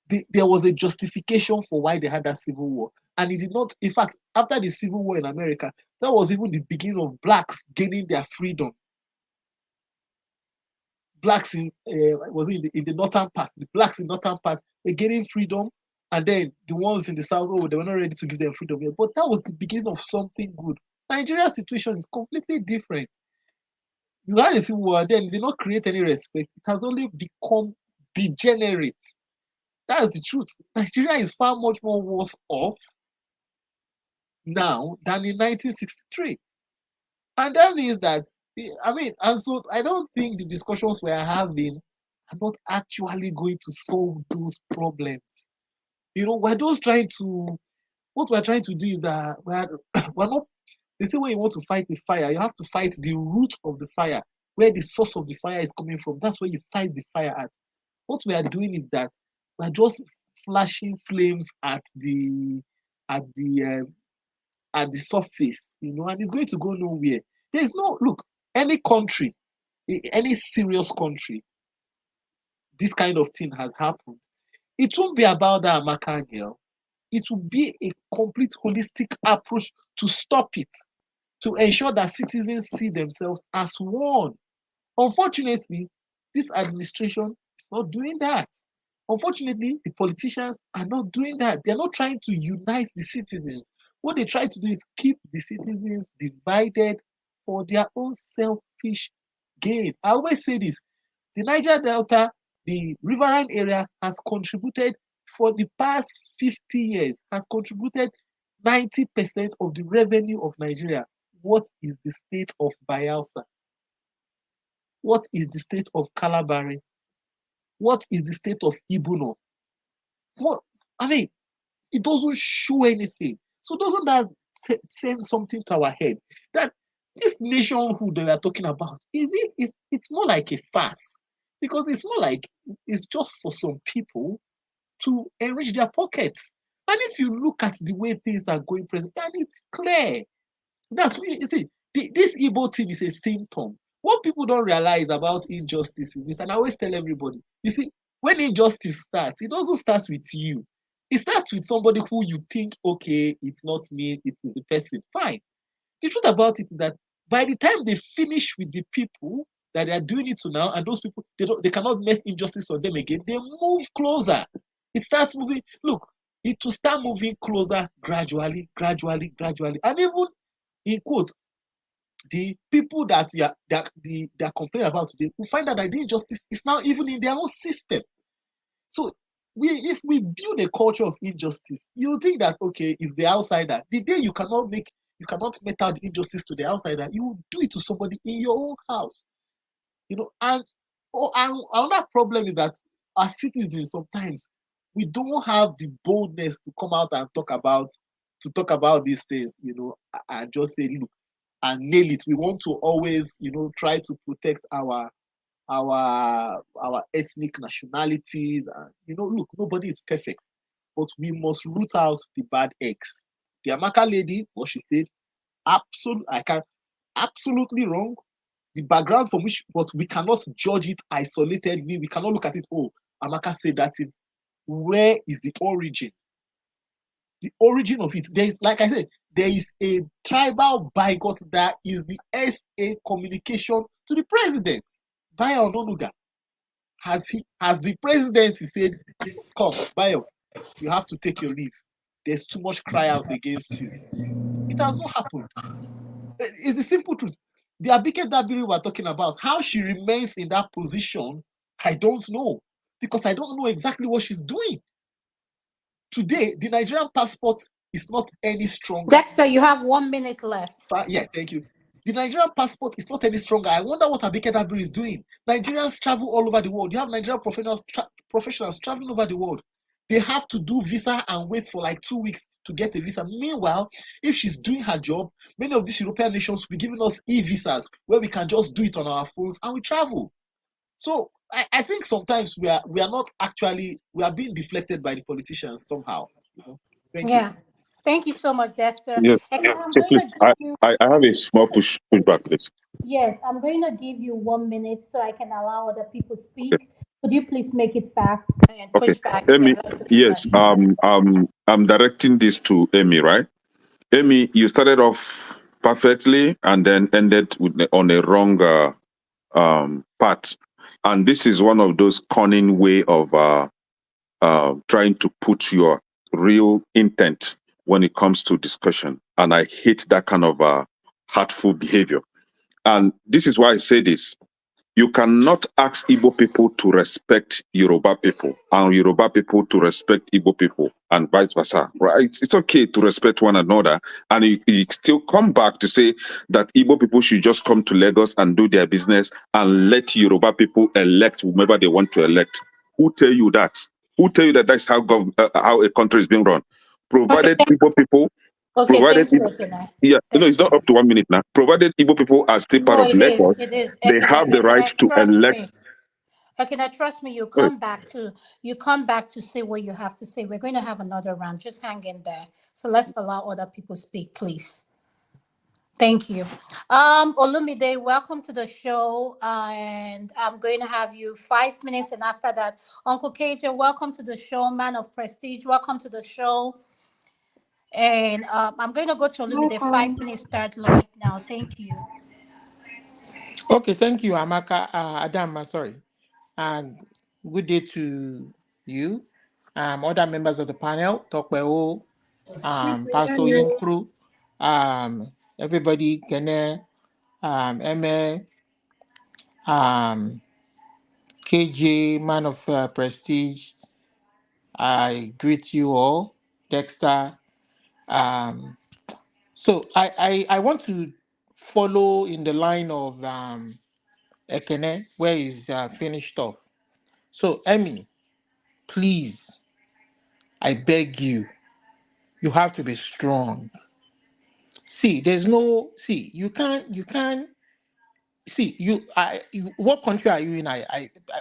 There was a justification for why they had that civil war. And it did not, in fact, after the civil war in America, that was even the beginning of blacks gaining their freedom. Blacks in the northern part, the blacks in northern part were getting freedom, and then the ones in the south, they were not ready to give them freedom yet. But that was the beginning of something good. Nigeria's situation is completely different. You had a civil war, then it did not create any respect. It has only become degenerate. That's the truth. Nigeria is far much more worse off now than in 1963. And that means that, and so I don't think the discussions we are having are not actually going to solve those problems. We're just trying to, what we're trying to do is that we're not, they say when you want to fight the fire, you have to fight the root of the fire, where the source of the fire is coming from. That's where you fight the fire at. What we are doing is that we're just flashing flames at the surface, and it's going to go nowhere. There's no, look, any country, any serious country, this kind of thing has happened. It won't be about that Amaka girl. It will be a complete holistic approach to stop it, to ensure that citizens see themselves as one. Unfortunately, this administration is not doing that. Unfortunately, the politicians are not doing that. They're not trying to unite the citizens. What they try to do is keep the citizens divided for their own selfish gain. I always say this, the Niger Delta, the riverine area has contributed for the past 50 years, has contributed 90% of the revenue of Nigeria. What is the state of Bayelsa? What is the state of Calabari? What is the state of Ibuno? It doesn't show anything. So doesn't that send something to our head? That this nationhood that we are talking about, it's more like a farce, because it's more like it's just for some people to enrich their pockets. And if you look at the way things are going present, and it's clear. That's what you see. This Igbo thing is a symptom. What people don't realize about injustice is this, and I always tell everybody, you see, when injustice starts, it doesn't start with you. It starts with somebody who you think, okay, it's not me, it is the person. Fine. The truth about it is that by the time they finish with the people that they are doing it to now, and those people, they cannot make injustice on them again, they move closer. It starts moving. Look, it will start moving closer gradually, gradually, gradually. And even in quote, the people that they are complaining about today will find out that the injustice is now even in their own system. So if we build a culture of injustice, you think that okay, if the outsider, the day you cannot make out the injustice to the outsider, you will do it to somebody in your own house. And another problem is that as citizens, sometimes we don't have the boldness to come out and talk about these things, and just say, look, and nail it. We want to always, try to protect our ethnic nationalities. And look, nobody is perfect, but we must root out the bad eggs. The Amaka lady, what she said, absolutely wrong. The background from which, but we cannot judge it isolatedly. We cannot look at it. Oh, Amaka said that. Where is the origin? The origin of it. There is, like I said, there is a tribal boycott that is the SA communication to the president. Bayo Ononuga. Has the presidency said, come, Bayo, you have to take your leave. There's too much cry out against you. It has not happened. It's the simple truth. The Abike Dabiri we're talking about, how she remains in that position, I don't know. Because I don't know exactly what she's doing. Today, the Nigerian passport is not any stronger. Dexter, you have 1 minute left. Yeah, thank you. The Nigerian passport is not any stronger. I wonder what Abike Dabiri is doing. Nigerians travel all over the world. You have Nigerian professionals traveling over the world. They have to do visa and wait for like 2 weeks to get a visa. Meanwhile, if she's doing her job, many of these European nations will be giving us e-visas where we can just do it on our phones and we travel. So I think sometimes we are not actually, we are being deflected by the politicians somehow. Thank you. Thank you so much, Dexter. Yes. And I'm So going please, to give you, I have a small pushback, please. yes, I'm going to give you 1 minute so I can allow other people speak. Could you please make it fast and push back? Amy, And let's go to the yes, next. I'm directing this to Amy, right? Amy, you started off perfectly and then ended on a wrong path. And this is one of those cunning way of trying to put your real intent when it comes to discussion. And I hate that kind of hurtful behavior. And this is why I say this. You cannot ask Igbo people to respect Yoruba people and Yoruba people to respect Igbo people and vice versa, right? It's okay to respect one another. And you still come back to say that Igbo people should just come to Lagos and do their business and let Yoruba people elect whomever they want to elect. Who tell you that? Who tell you that that's how a country is being run? Provided Igbo people provided thank you, Ekene. it's not up to 1 minute now. Provided Igbo people are still part No, of it is. Lagos, It is. they have the right to elect. Trust me, you come back to say what you have to say. We're going to have another round. Just hang in there. So let's allow other people speak, please. Thank you. Olumide, welcome to the show. And I'm going to have you 5 minutes. And after that, Uncle KJ, welcome to the show. Man of Prestige, welcome to the show. And I'm going to go to Olumide. 5 minutes start right now. Thank you. Okay, thank you, Amaka. Adam, sorry. And good day to you, other members of the panel, Tokweo, Pastor Yinkru, everybody, Kene, Eme, KJ, man of prestige. I greet you all, Dexter. So I want to follow in the line of Ekene, where he's finished off. So, Emmy, please, I beg you, you have to be strong. see, there's no, see, you can't, see, what country are you in?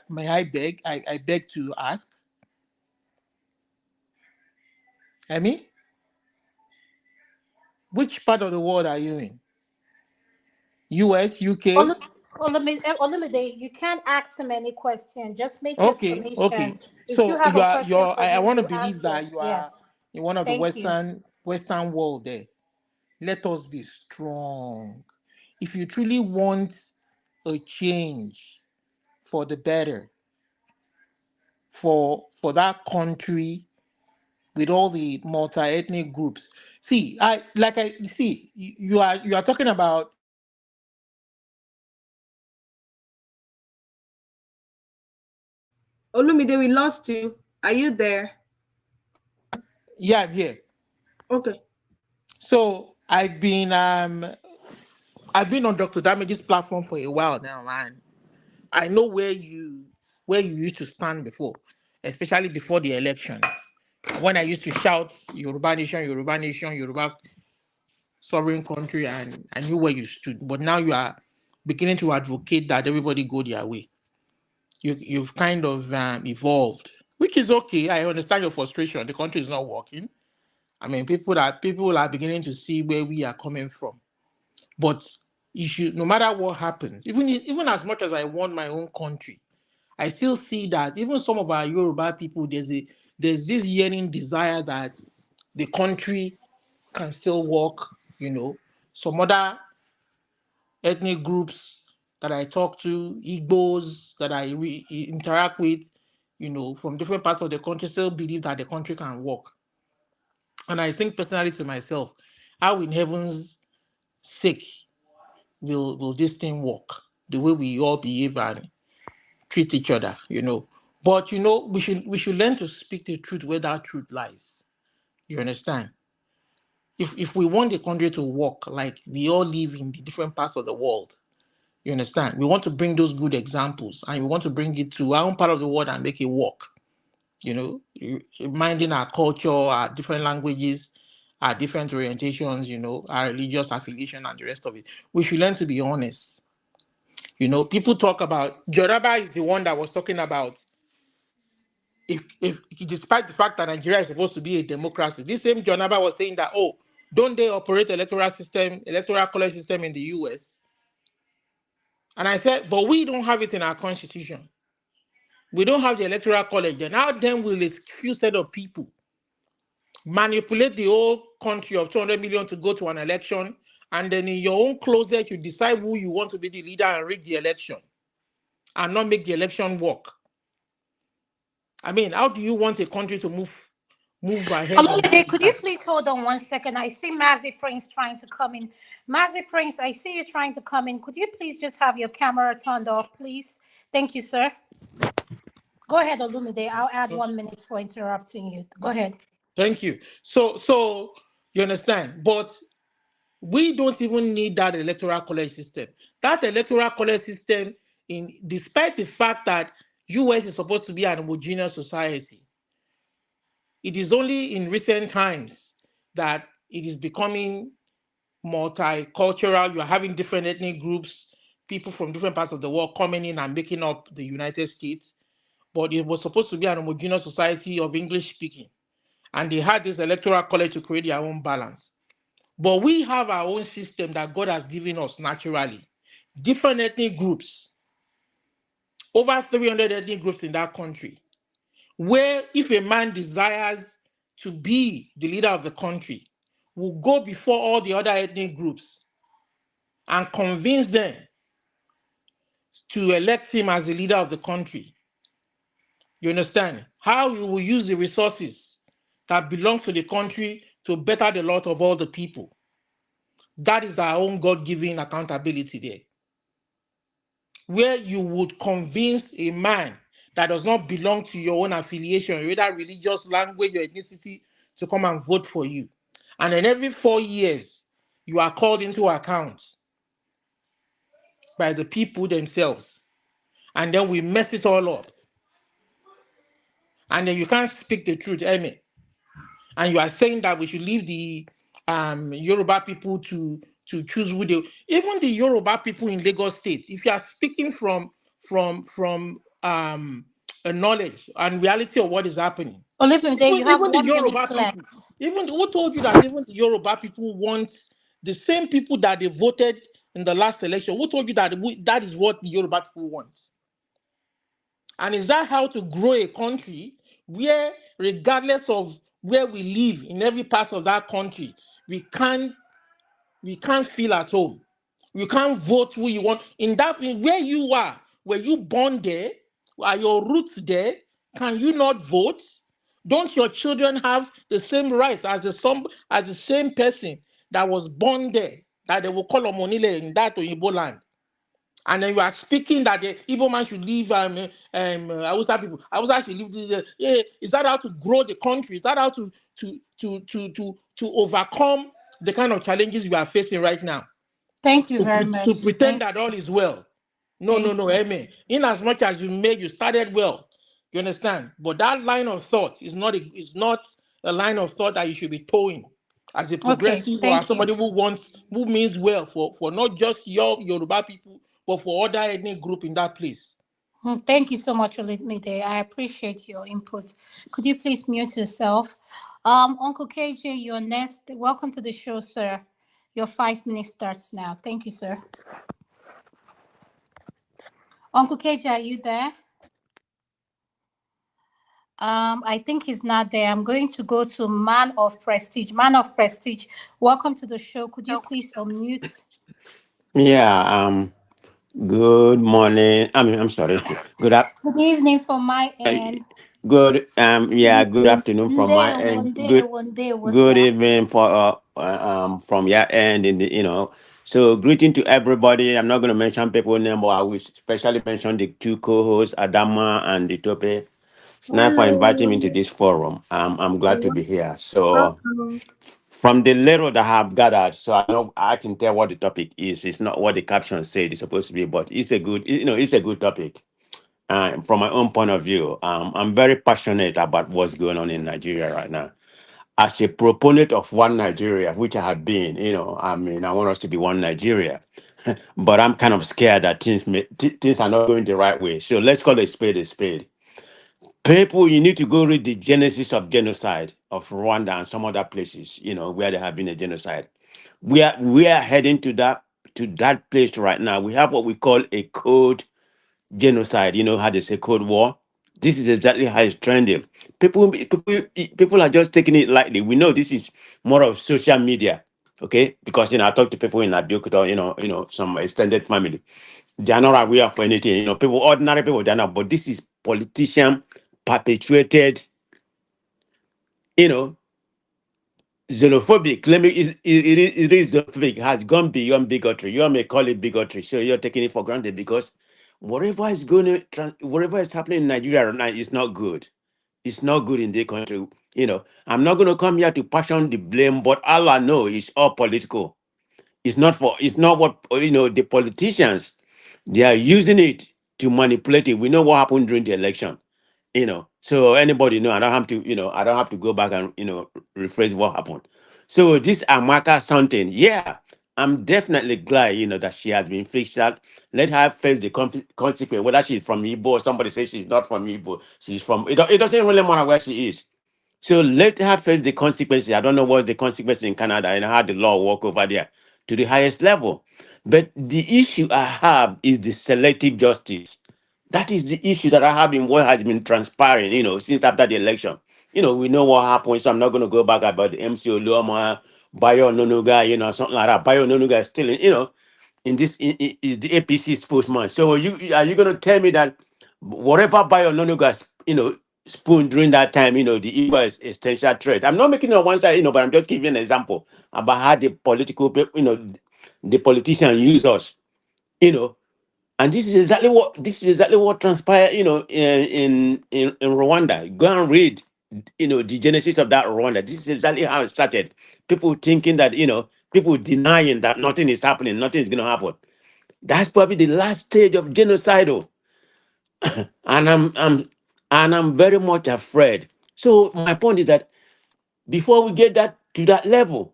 May I beg, I beg to ask. I mean, which part of the world are you in? US, UK? Olumide, you can't ask him any question. Just make your Okay, submission. okay. If you So have a question you're for I him, want to you believe answer. that you are Yes. in one of the Thank you. Western world there. Let us be strong. If you truly want a change for the better, for that country with all the multi-ethnic groups. See, you are talking about. Olumide, we lost you. Are you there? Yeah, I'm here. Okay. So I've been on Dr. Damage's platform for a while now, and I know where you used to stand before, especially before the election, when I used to shout Yoruba nation, Yoruba nation, Yoruba sovereign country, and I knew where you stood. But now you are beginning to advocate that everybody go their way. You've kind of evolved, which is okay. I understand your frustration. The country is not working. I mean, people are beginning to see where we are coming from. But you should, no matter what happens, even as much as I want my own country, I still see that even some of our Yoruba people, there's this yearning desire that the country can still work. Some other ethnic groups that I talk to, Igbos that I interact with, from different parts of the country, still believe that the country can work. And I think personally to myself, how in heaven's sake will this thing work? The way we all behave and treat each other, But we should learn to speak the truth where that truth lies. You understand? If we want the country to work, like we all live in the different parts of the world, you understand? We want to bring those good examples and we want to bring it to our own part of the world and make it work. Minding our culture, our different languages, our different orientations, our religious affiliation and the rest of it. We should learn to be honest. People talk about, Joraba is the one that was talking about, if despite the fact that Nigeria is supposed to be a democracy, this same Joraba was saying that, don't they operate electoral college system in the US? And I said, but we don't have it in our constitution. We don't have the electoral college. Then how then will a few set of people manipulate the whole country of 200 million to go to an election, and then in your own closet you decide who you want to be the leader and rig the election and not make the election work? I mean, how do you want a country to move ahead on that? Could you please hold on 1 second? I see Mazi Prince trying to come in. Mazi Prince, I see you trying to come in. Could you please just have your camera turned off, please? Thank you, sir. Go ahead, Olumide. I'll add 1 minute for interrupting you. Go ahead. Thank you. So you understand, but we don't even need that electoral college system. That electoral college system, despite the fact that US is supposed to be an homogeneous society, it is only in recent times that it is becoming multicultural. You are having different ethnic groups, people from different parts of the world coming in and making up the United States. But it was supposed to be an homogeneous society of English speaking. And they had this electoral college to create their own balance. But we have our own system that God has given us naturally. Different ethnic groups, over 300 ethnic groups in that country, where if a man desires to be the leader of the country, will go before all the other ethnic groups and convince them to elect him as the leader of the country. You understand? How you will use the resources that belong to the country to better the lot of all the people. That is our own God-given accountability there. Where you would convince a man that does not belong to your own affiliation, whether religious, language, or ethnicity, to come and vote for you. And then every 4 years, you are called into account by the people themselves. And then we mess it all up. And then you can't speak the truth, Amy. And you are saying that we should leave the Yoruba people to choose who they. Even the Yoruba people in Lagos State, if you are speaking from a knowledge and reality of what is happening, Olivia, you have even the 1 minute Yoruba left. people, who told you that even the Yoruba people want the same people that they voted in the last election? Who told you that that is what the Yoruba people want? And is that how to grow a country where, regardless of where we live in every part of that country, we can't feel at home? You can't vote who you want. Where you are, were you born there? Are your roots there? Can you not vote? Don't your children have the same rights as the same person that was born there, that they will call Omonile in that Oyibo land? And then you are speaking that the Igbo man should leave Hausa people. Hausa should leave this. Is that how to grow the country? Is that how to overcome the kind of challenges we are facing right now? Thank you very To much. pretend that all is well. No, Thank you. amen. In as much as you started well, you understand. But that line of thought is not a line of thought that you should be towing as a Okay, progressive or as thank you. somebody who means well for not just your Yoruba people, but for other ethnic group in that place. Thank you so much, Olivia. I appreciate your input. Could you please mute yourself? Uncle KJ, you're next. Welcome to the show, sir. Your 5 minutes starts now. Thank you, sir. Uncle KJ, are you there? I think he's not there. I'm going to go to Man of Prestige. Man of Prestige, welcome to the show. Could you please unmute? Yeah, good morning. I'm sorry. Good up. Good evening from my end. Good yeah, good afternoon from my end. One day, what's Good up? evening from your end So greeting to everybody. I'm not gonna mention people name, but I will especially mention the two co-hosts, Adama and the Tope. It's nice for inviting me to Hello. this forum. I'm glad to be here. So Welcome. from the little that I have gathered, so I know I can tell what the topic is. It's not what the caption said it's supposed to be, but it's a good, it's a good topic. From my own point of view, I'm very passionate about what's going on in Nigeria right now. As a proponent of one Nigeria, which I have been, I want us to be one Nigeria, but I'm kind of scared that things are not going the right way. So let's call a spade a spade. People, you need to go read the genesis of genocide of Rwanda and some other places, where there have been a genocide. We are heading to that place right now. We have what we call a code genocide. You know how they say Cold War. This is exactly how it's trending. People are just taking it lightly. We know this is more of social media, okay? Because I talk to people in Abiyokuta, some extended family. They are not aware of anything. Ordinary people, they're not. But this is politician perpetuated, you know, xenophobic. It is xenophobic. Has gone beyond bigotry. You may call it bigotry, so you're taking it for granted because whatever is happening in Nigeria right now is not good. It's not good in the country. I'm not going to come here to passion the blame, but all I know is all political. It's not what the politicians, they are using it to manipulate it. We know what happened during the election. So anybody know, I don't have to go back and rephrase what happened. So this Amaka something, yeah, I'm definitely glad that she has been fixed out. Let her face the consequence, whether she's from Igbo or somebody says she's not from Igbo, she's from it doesn't really matter where she is. So let her face the consequences. I don't know what's the consequence in Canada and how the law work over there to the highest level. But the issue I have is the selective justice. That is the issue that I have in what has been transpiring, since after the election. We know what happened, so I'm not going to go back about the MC Oluoma, Bayo Nonuga, something like that. Bayo Nonuga is still, in this is the APC spokesman. So are you going to tell me that whatever Bayo Nonuga, spoon during that time, the Igbo is essential threat? I'm not making it on one side, but I'm just giving an example about how the the politicians use us, you know. And this is exactly what transpired, in Rwanda. Go and read, the genesis of that Rwanda. This is exactly how it started. People thinking that, people denying that nothing is happening, nothing is going to happen. That's probably the last stage of genocidal, and I'm very much afraid. So my point is that before we get that to that level,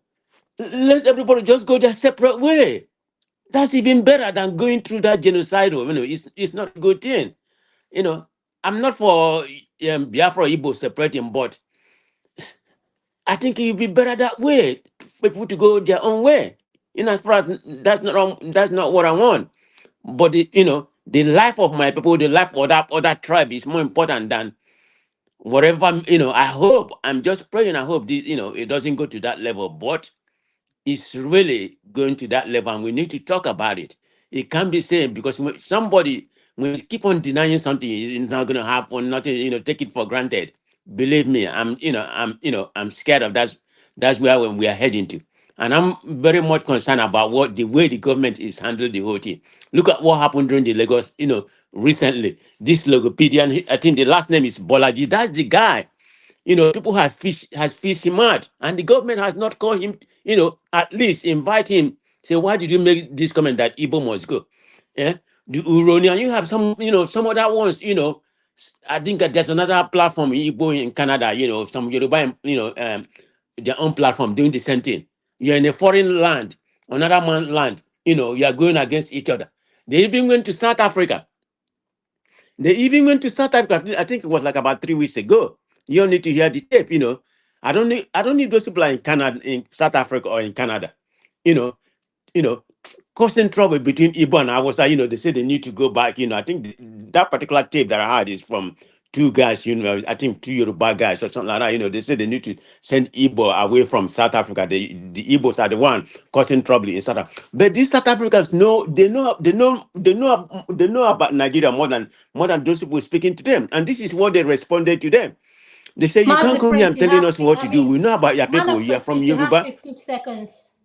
Let everybody just go their separate way. That's even better than going through that genocidal. It's not a good thing. I'm not for Biafra Igbo separating, but I think it would be better that way for people to go their own way. As far as that's not what I want. But the life of my people, the life of that other tribe is more important than whatever. I'm just praying. I hope it doesn't go to that level. But it's really going to that level, and we need to talk about it. It can't be same because when you keep on denying something, it's not going to happen. Nothing, take it for granted. Believe me, I'm scared of that. That's where when we are heading to, and I'm very much concerned about the way the government is handling the whole thing. Look at what happened during the Lagos, recently. This logopedian, I think the last name is Bolaji. That's the guy. People has fished him out, and the government has not called him. At least invite him. Say, why did you make this comment that Igbo must go? Yeah, the Uroni, and you have some other ones. I think that there's another platform in Igbo in Canada. Some Yoruba, their own platform doing the same thing. You're in a foreign land, another man's land. You are going against each other. They even went to South Africa. I think it was like about 3 weeks ago. You don't need to hear the tape. I don't need those people in Canada, in South Africa or in Canada. You know, causing trouble between Igbo and Hausa. They say they need to go back. I think that particular tape that I had is from two guys. I think two Yoruba guys or something like that. They say they need to send Igbo away from South Africa. The Igbos are the one causing trouble in South Africa. But these South Africans know about Nigeria more than those people speaking to them. And this is what they responded to them. They say, you can't Master come here Prince, and telling us what to do. We know about your man people. of You're from prestige, you have Yoruba. 50 seconds.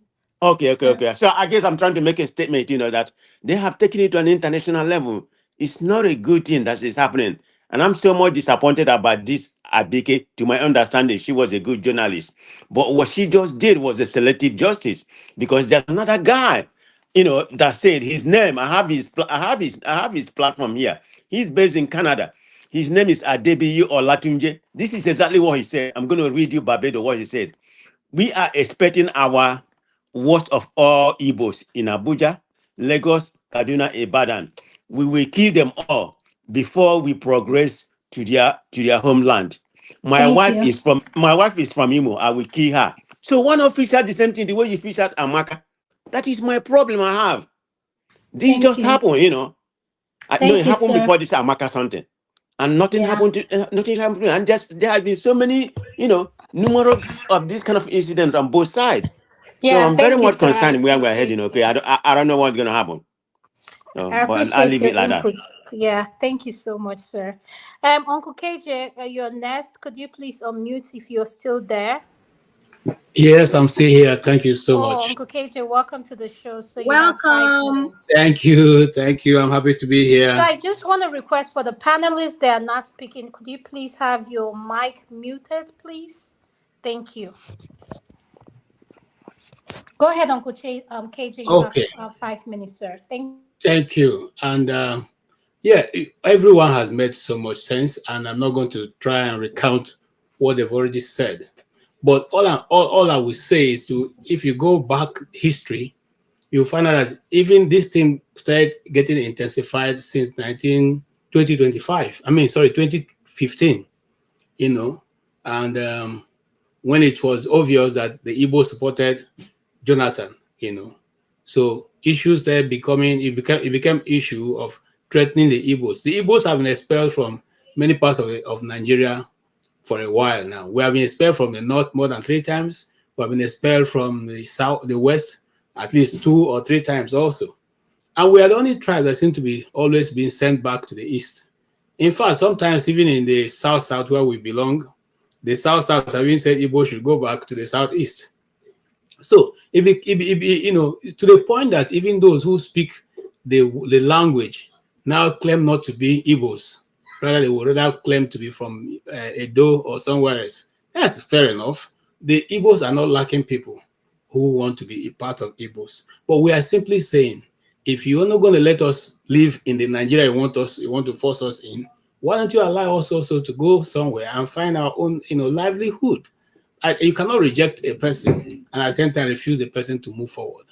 Okay. So I guess I'm trying to make a statement, that they have taken it to an international level. It's not a good thing that is happening. And I'm so much disappointed about this Abike. To my understanding, she was a good journalist. But what she just did was a selective justice, because there's another guy, that said his name. I have his platform here. He's based in Canada. His name is Adebiyi Olatunje. This is exactly what he said. I'm going to read you Barbados what he said. We are expecting our worst of all Igbos in Abuja, Lagos, Kaduna, Ibadan. We will kill them all before we progress to their homeland. My wife is from Imo. I will kill her. So why not fish out the same thing the way you fish out Amaka? That is my problem I have. This Thank just you. happened, it Thank you, happened sir. before this Amaka something. And nothing happened to nothing happened. And just there have been so many, numerous of this kind of incidents on both sides. So Yeah, I'm very thank you, much sir. I concerned where we're heading. appreciate Okay, you. I don't know what's gonna happen. I But I'll appreciate leave your it like that. input. Yeah, thank you so much, sir. Uncle KJ, you're next. Could you please unmute if you're still there? Yes, I'm still here. Thank you so much. Uncle KJ, welcome to the show. So you have 5 Welcome. minutes. Thank you. I'm happy to be here. So I just want to request for the panelists that are not speaking, could you please have your mic muted, please? Thank you. Go ahead, Uncle KJ. You have 5 minutes, sir. Thank you. And yeah, everyone has made so much sense, and I'm not going to try and recount what they've already said. But all I will say is if you go back history, you'll find out that even this thing started getting intensified since 2015, and when it was obvious that the Igbo supported Jonathan, so issues there it became issue of threatening the Igbos. The Igbos have been expelled from many parts of Nigeria for a while now. We have been expelled from the north more than 3 times. We have been expelled from the south, the west, at least 2 or 3 times also. And we are the only tribe that seem to be always being sent back to the east. In fact, sometimes even in the south where we belong, the south have even said Igbo should go back to the southeast. So to the point that even those who speak the language now claim not to be Igbos. Rather, they would rather claim to be from Edo or somewhere else. That's fair enough. The Igbos are not lacking people who want to be a part of Igbos. But we are simply saying, if you're not going to let us live in the Nigeria you want to force us in, why don't you allow us also to go somewhere and find our own livelihood? you cannot reject a person and at the same time refuse the person to move forward.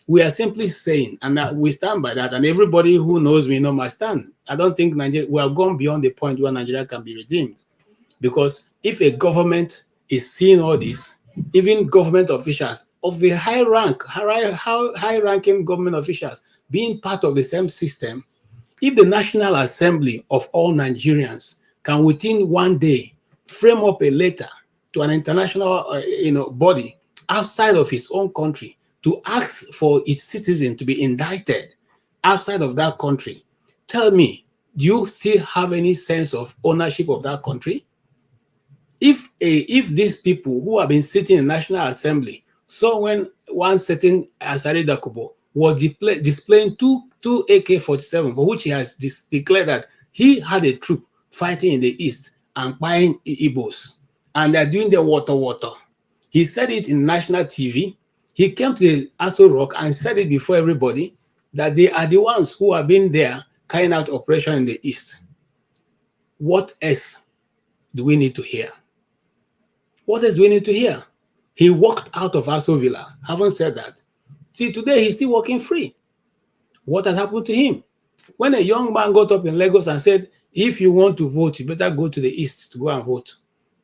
We are simply saying, and we stand by that, and everybody who knows me know my stand. I don't think Nigeria, we have gone beyond the point where Nigeria can be redeemed. Because if a government is seeing all this, even government officials of a high rank, high-ranking government officials being part of the same system, if the National Assembly of all Nigerians can within one day frame up a letter to an international body outside of his own country to ask for its citizen to be indicted outside of that country, tell me, do you still have any sense of ownership of that country? If these people who have been sitting in National Assembly saw when one certain Asari Dakubo was displaying two AK-47, for which he has declared that he had a troop fighting in the east and buying Igbos, and they're doing the water. He said it in national TV. He came to the Aso Rock and said it before everybody that they are the ones who have been there carrying out operation in the east. What else do we need to hear? What else do we need to hear? He walked out of Aso Villa. Haven't said that. See, today he's still walking free. What has happened to him? When a young man got up in Lagos and said, if you want to vote, you better go to the east to go and vote.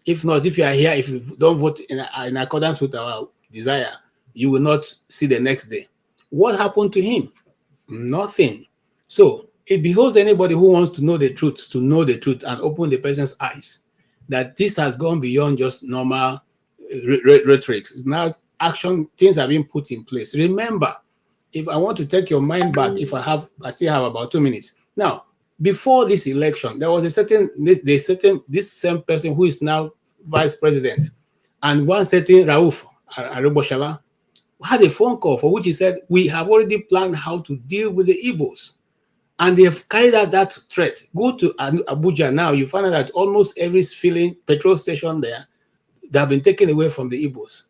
If not, if you are here, if you don't vote in accordance with our desire, you will not see the next day. What happened to him? Nothing. So it behoves anybody who wants to know the truth and open the person's eyes that this has gone beyond just normal rhetoric. Now action, things have been put in place. Remember, if I want to take your mind back, I still have about 2 minutes. Now, before this election, there was this same person who is now vice president, and one certain Rauf Araboshala had a phone call for which he said, we have already planned how to deal with the Igbos. And they have carried out that threat. Go to Abuja now, you find out that almost every filling petrol station there, they have been taken away from the Igbos.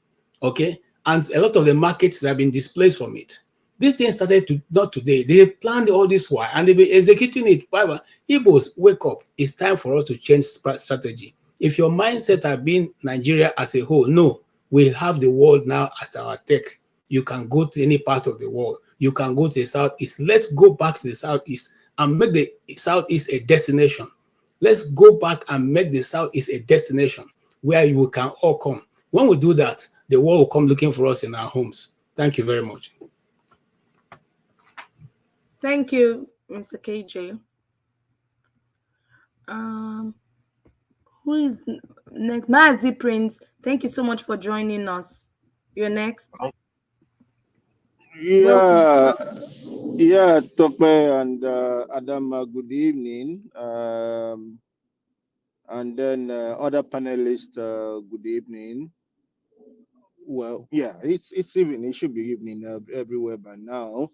Okay? And a lot of the markets have been displaced from it. This thing started not today. They planned all this while and they've been executing it. However, Igbos, wake up. It's time for us to change strategy. If your mindset has been Nigeria as a whole, no, we have the world now at our tech. You can go to any part of the world. You can go to the Southeast. Let's go back to the Southeast and make the Southeast a destination. Let's go back and make the Southeast a destination where you can all come. When we do that, the world will come looking for us in our homes. Thank you very much. Thank you, Mr. KJ. Who is next? Mazi Prince, thank you so much for joining us. You're next. Yeah, yeah, Tope and Adam, good evening. And then other panelists, good evening. Well, yeah, it's evening. It should be evening everywhere by now.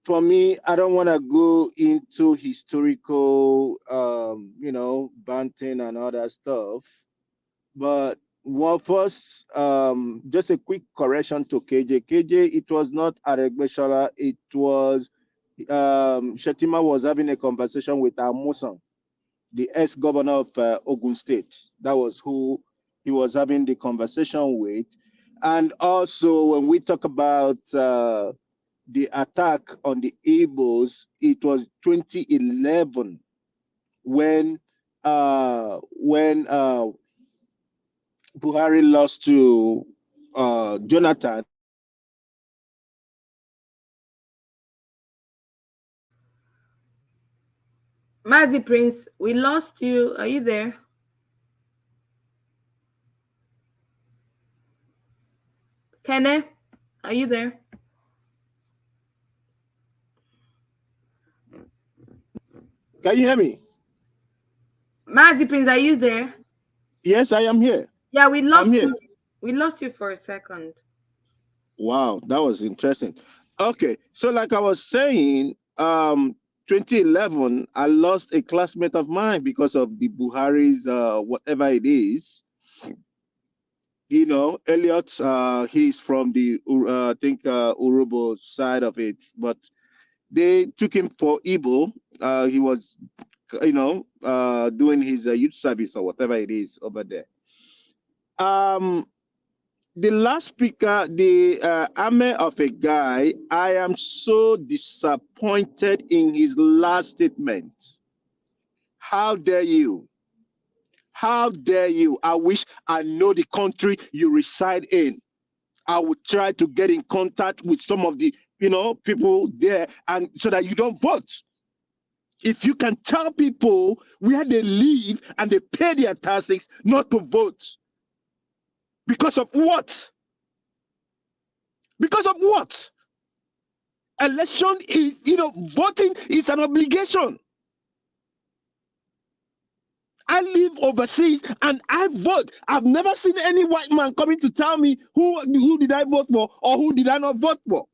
For me, I don't want to go into historical, banting and all that stuff. But first, just a quick correction to KJ. KJ, it was not Aregbeshala. It was Shetima was having a conversation with Amusan, the ex-governor of Ogun State. That was who he was having the conversation with. And also, when we talk about the attack on the Igbos, it was 2011 when Buhari lost to Jonathan. Mazi Prince, we lost you. Are you there? Kenneth, are you there? Can you hear me? Mazi Prince, are you there? Yes, I am here. Yeah, we lost you. We lost you for a second. Wow, that was interesting. Okay, so like I was saying, 2011, I lost a classmate of mine because of the Buhari's whatever it is. You know, Elliot, he's from the I think Urobo side of it, but they took him for Igbo. He was, doing his youth service or whatever it is over there. The last speaker, the army of a guy, I am so disappointed in his last statement. How dare you? How dare you? I wish I know the country you reside in. I would try to get in contact with some of the, people there, and so that you don't vote. If you can tell people where they live and they pay their taxes not to vote. Because of what? Because of what? Election is, voting is an obligation. I live overseas and I vote. I've never seen any white man coming to tell me who did I vote for or who did I not vote for.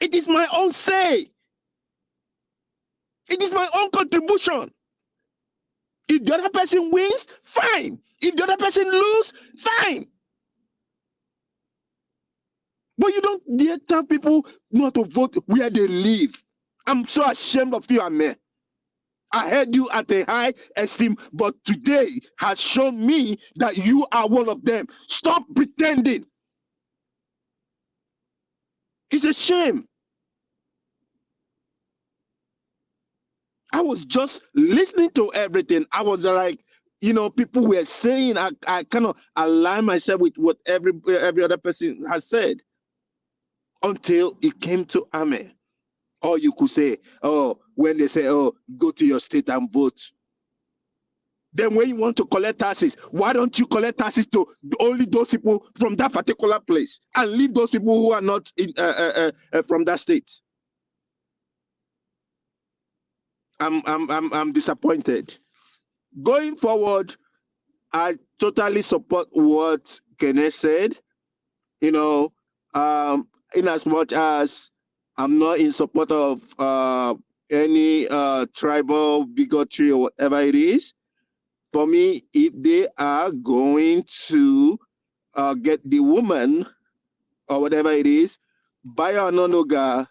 It is my own say. It is my own contribution. If the other person wins, fine. If the other person loses, fine. But you don't dare tell people not to vote where they live. I'm so ashamed of you, Ahmed. I held you at a high esteem, but today has shown me that you are one of them. Stop pretending. It's a shame. I was just listening to everything. I was like, people were saying, I kind of align myself with what every other person has said until it came to Ame. Or you could say, when they say, go to your state and vote. Then when you want to collect taxes, why don't you collect taxes to only those people from that particular place and leave those people who are not from that state? I'm disappointed. Going forward, I totally support what Kenneth said. In as much as I'm not in support of any tribal bigotry or whatever it is. For me, if they are going to get the woman or whatever it is, Bayo Ononoga,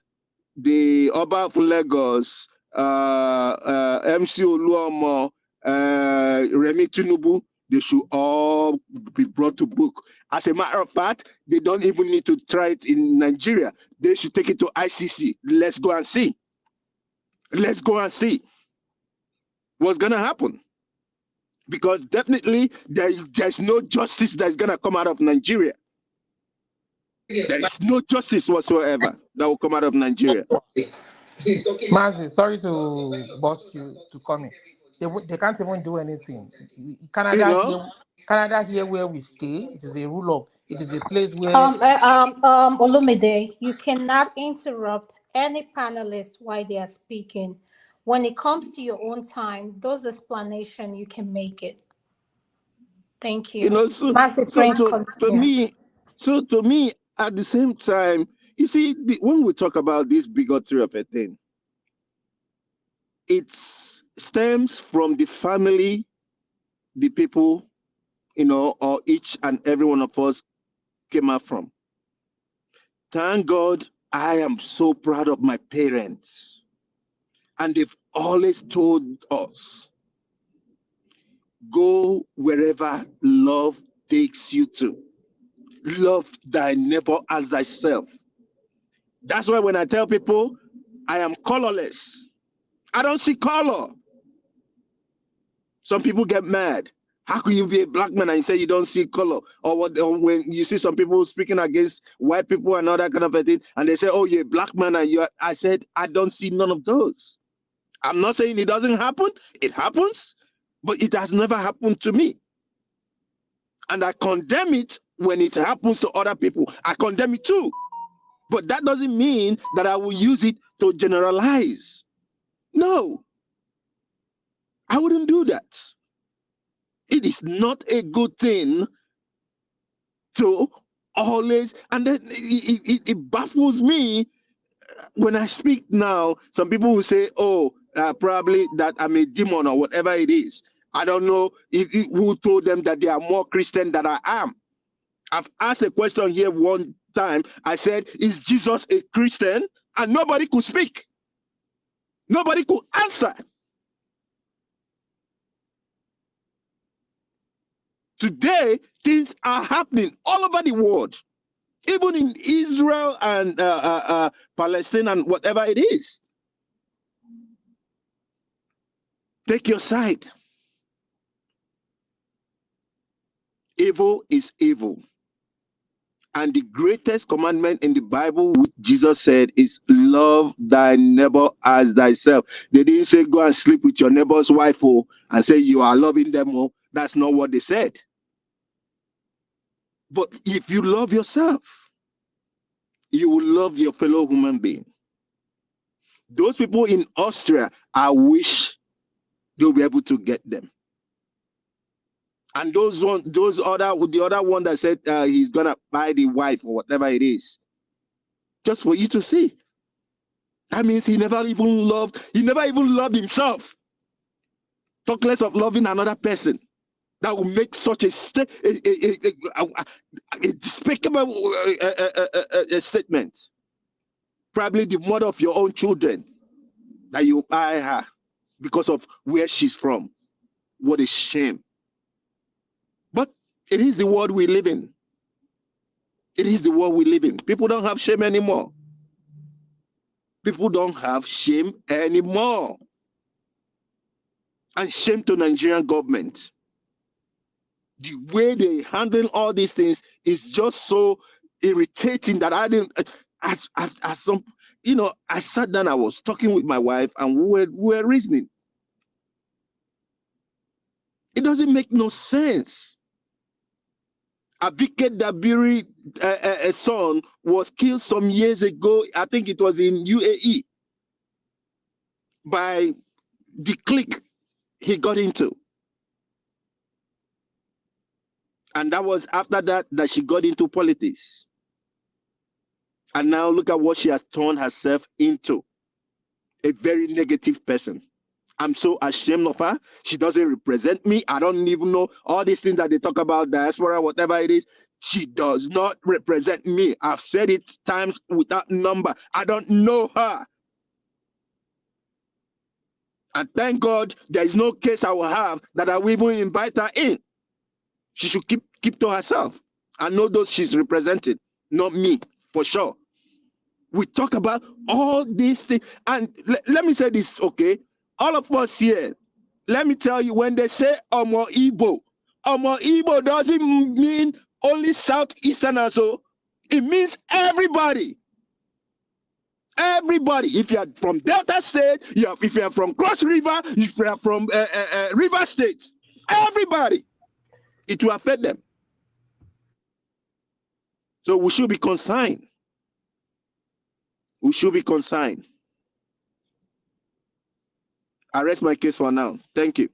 the Oba of Lagos, MC Oluomo, Remi Tinubu, they should all be brought to book. As a matter of fact, they don't even need to try it in Nigeria. They should take it to ICC. Let's go and see. Let's go and see what's going to happen. Because definitely there's no justice that's going to come out of Nigeria. There is no justice whatsoever that will come out of Nigeria. Mazi, sorry to bust you to come in. They can't even do anything. Canada here where we stay, it is a rule of, it is a place where Olumide, you cannot interrupt any panelist while they are speaking. When it comes to your own time, those explanations you can make it. Thank you. To me, at the same time, you see, when we talk about this bigotry of a thing, it stems from the family, the people, or each and every one of us came out from. Thank God, I am so proud of my parents. And they've always told us, go wherever love takes you to. Love thy neighbor as thyself. That's why when I tell people I am colorless, I don't see color. Some people get mad. How can you be a black man and you say you don't see color? Or when you see some people speaking against white people and all that kind of a thing, and they say, oh, you're a black man, and I said, I don't see none of those. I'm not saying it doesn't happen. It happens, but it has never happened to me. And I condemn it when it happens to other people. I condemn it too. But that doesn't mean that I will use it to generalize. No, I wouldn't do that. It is not a good thing to always, and then it baffles me when I speak now. Some people will say, oh, probably that I'm a demon or whatever it is. I don't know who told them that they are more Christian than I am. I've asked a question here one time. I said, is Jesus a Christian? And nobody could speak. Nobody could answer. Today, things are happening all over the world, even in Israel and Palestine and whatever it is. Take your side. Evil is evil. And the greatest commandment in the Bible, which Jesus said, is love thy neighbor as thyself. They didn't say go and sleep with your neighbor's wife and say you are loving them. That's not what they said. But if you love yourself, you will love your fellow human being. Those people in Austria, I wish they'll be able to get them. And the other one that said he's gonna buy the wife or whatever it is, just for you to see. That means he never even loved himself. Talk less of loving another person. That will make such a despicable statement. Probably the mother of your own children, that you buy her because of where she's from. What a shame. But it is the world we live in. It is the world we live in. People don't have shame anymore. People don't have shame anymore. And shame to Nigerian government. The way they handle all these things is just so irritating that I didn't, as some, I sat down, I was talking with my wife, and we were reasoning. It doesn't make no sense. Abike Dabiri, a son, was killed some years ago. I think it was in UAE by the clique he got into. And that was after that she got into politics. And now look at what she has turned herself into. A very negative person. I'm so ashamed of her. She doesn't represent me. I don't even know all these things that they talk about, diaspora, whatever it is. She does not represent me. I've said it times without number. I don't know her. And thank God there is no case I will have that I will even invite her in. She should keep to herself. I know those she's represented, not me, for sure. We talk about all these things. And let me say this, okay? All of us here, let me tell you, when they say Omo Igbo doesn't mean only Southeasterners. So it means everybody. Everybody. If you are from Delta State, if you are from Cross River, if you are from River State, everybody, it will affect them. So we should be consigned. We should be consigned. I rest my case for now. Thank you.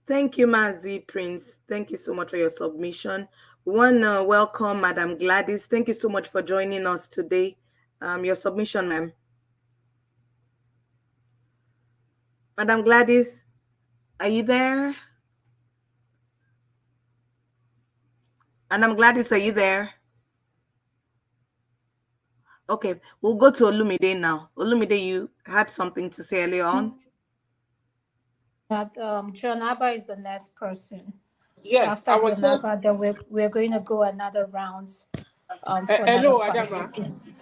Thank you, Mazi Prince. Thank you so much for your submission. We want to welcome Madam Gladys. Thank you so much for joining us today. Your submission, ma'am. Madam Gladys, are you there? Madam Gladys, are you there? Okay, we'll go to Olumide now. Olumide, you had something to say earlier on. John Abba is the next person. Yes, So after John Abba, then we're going to go another round. Hello, Adama.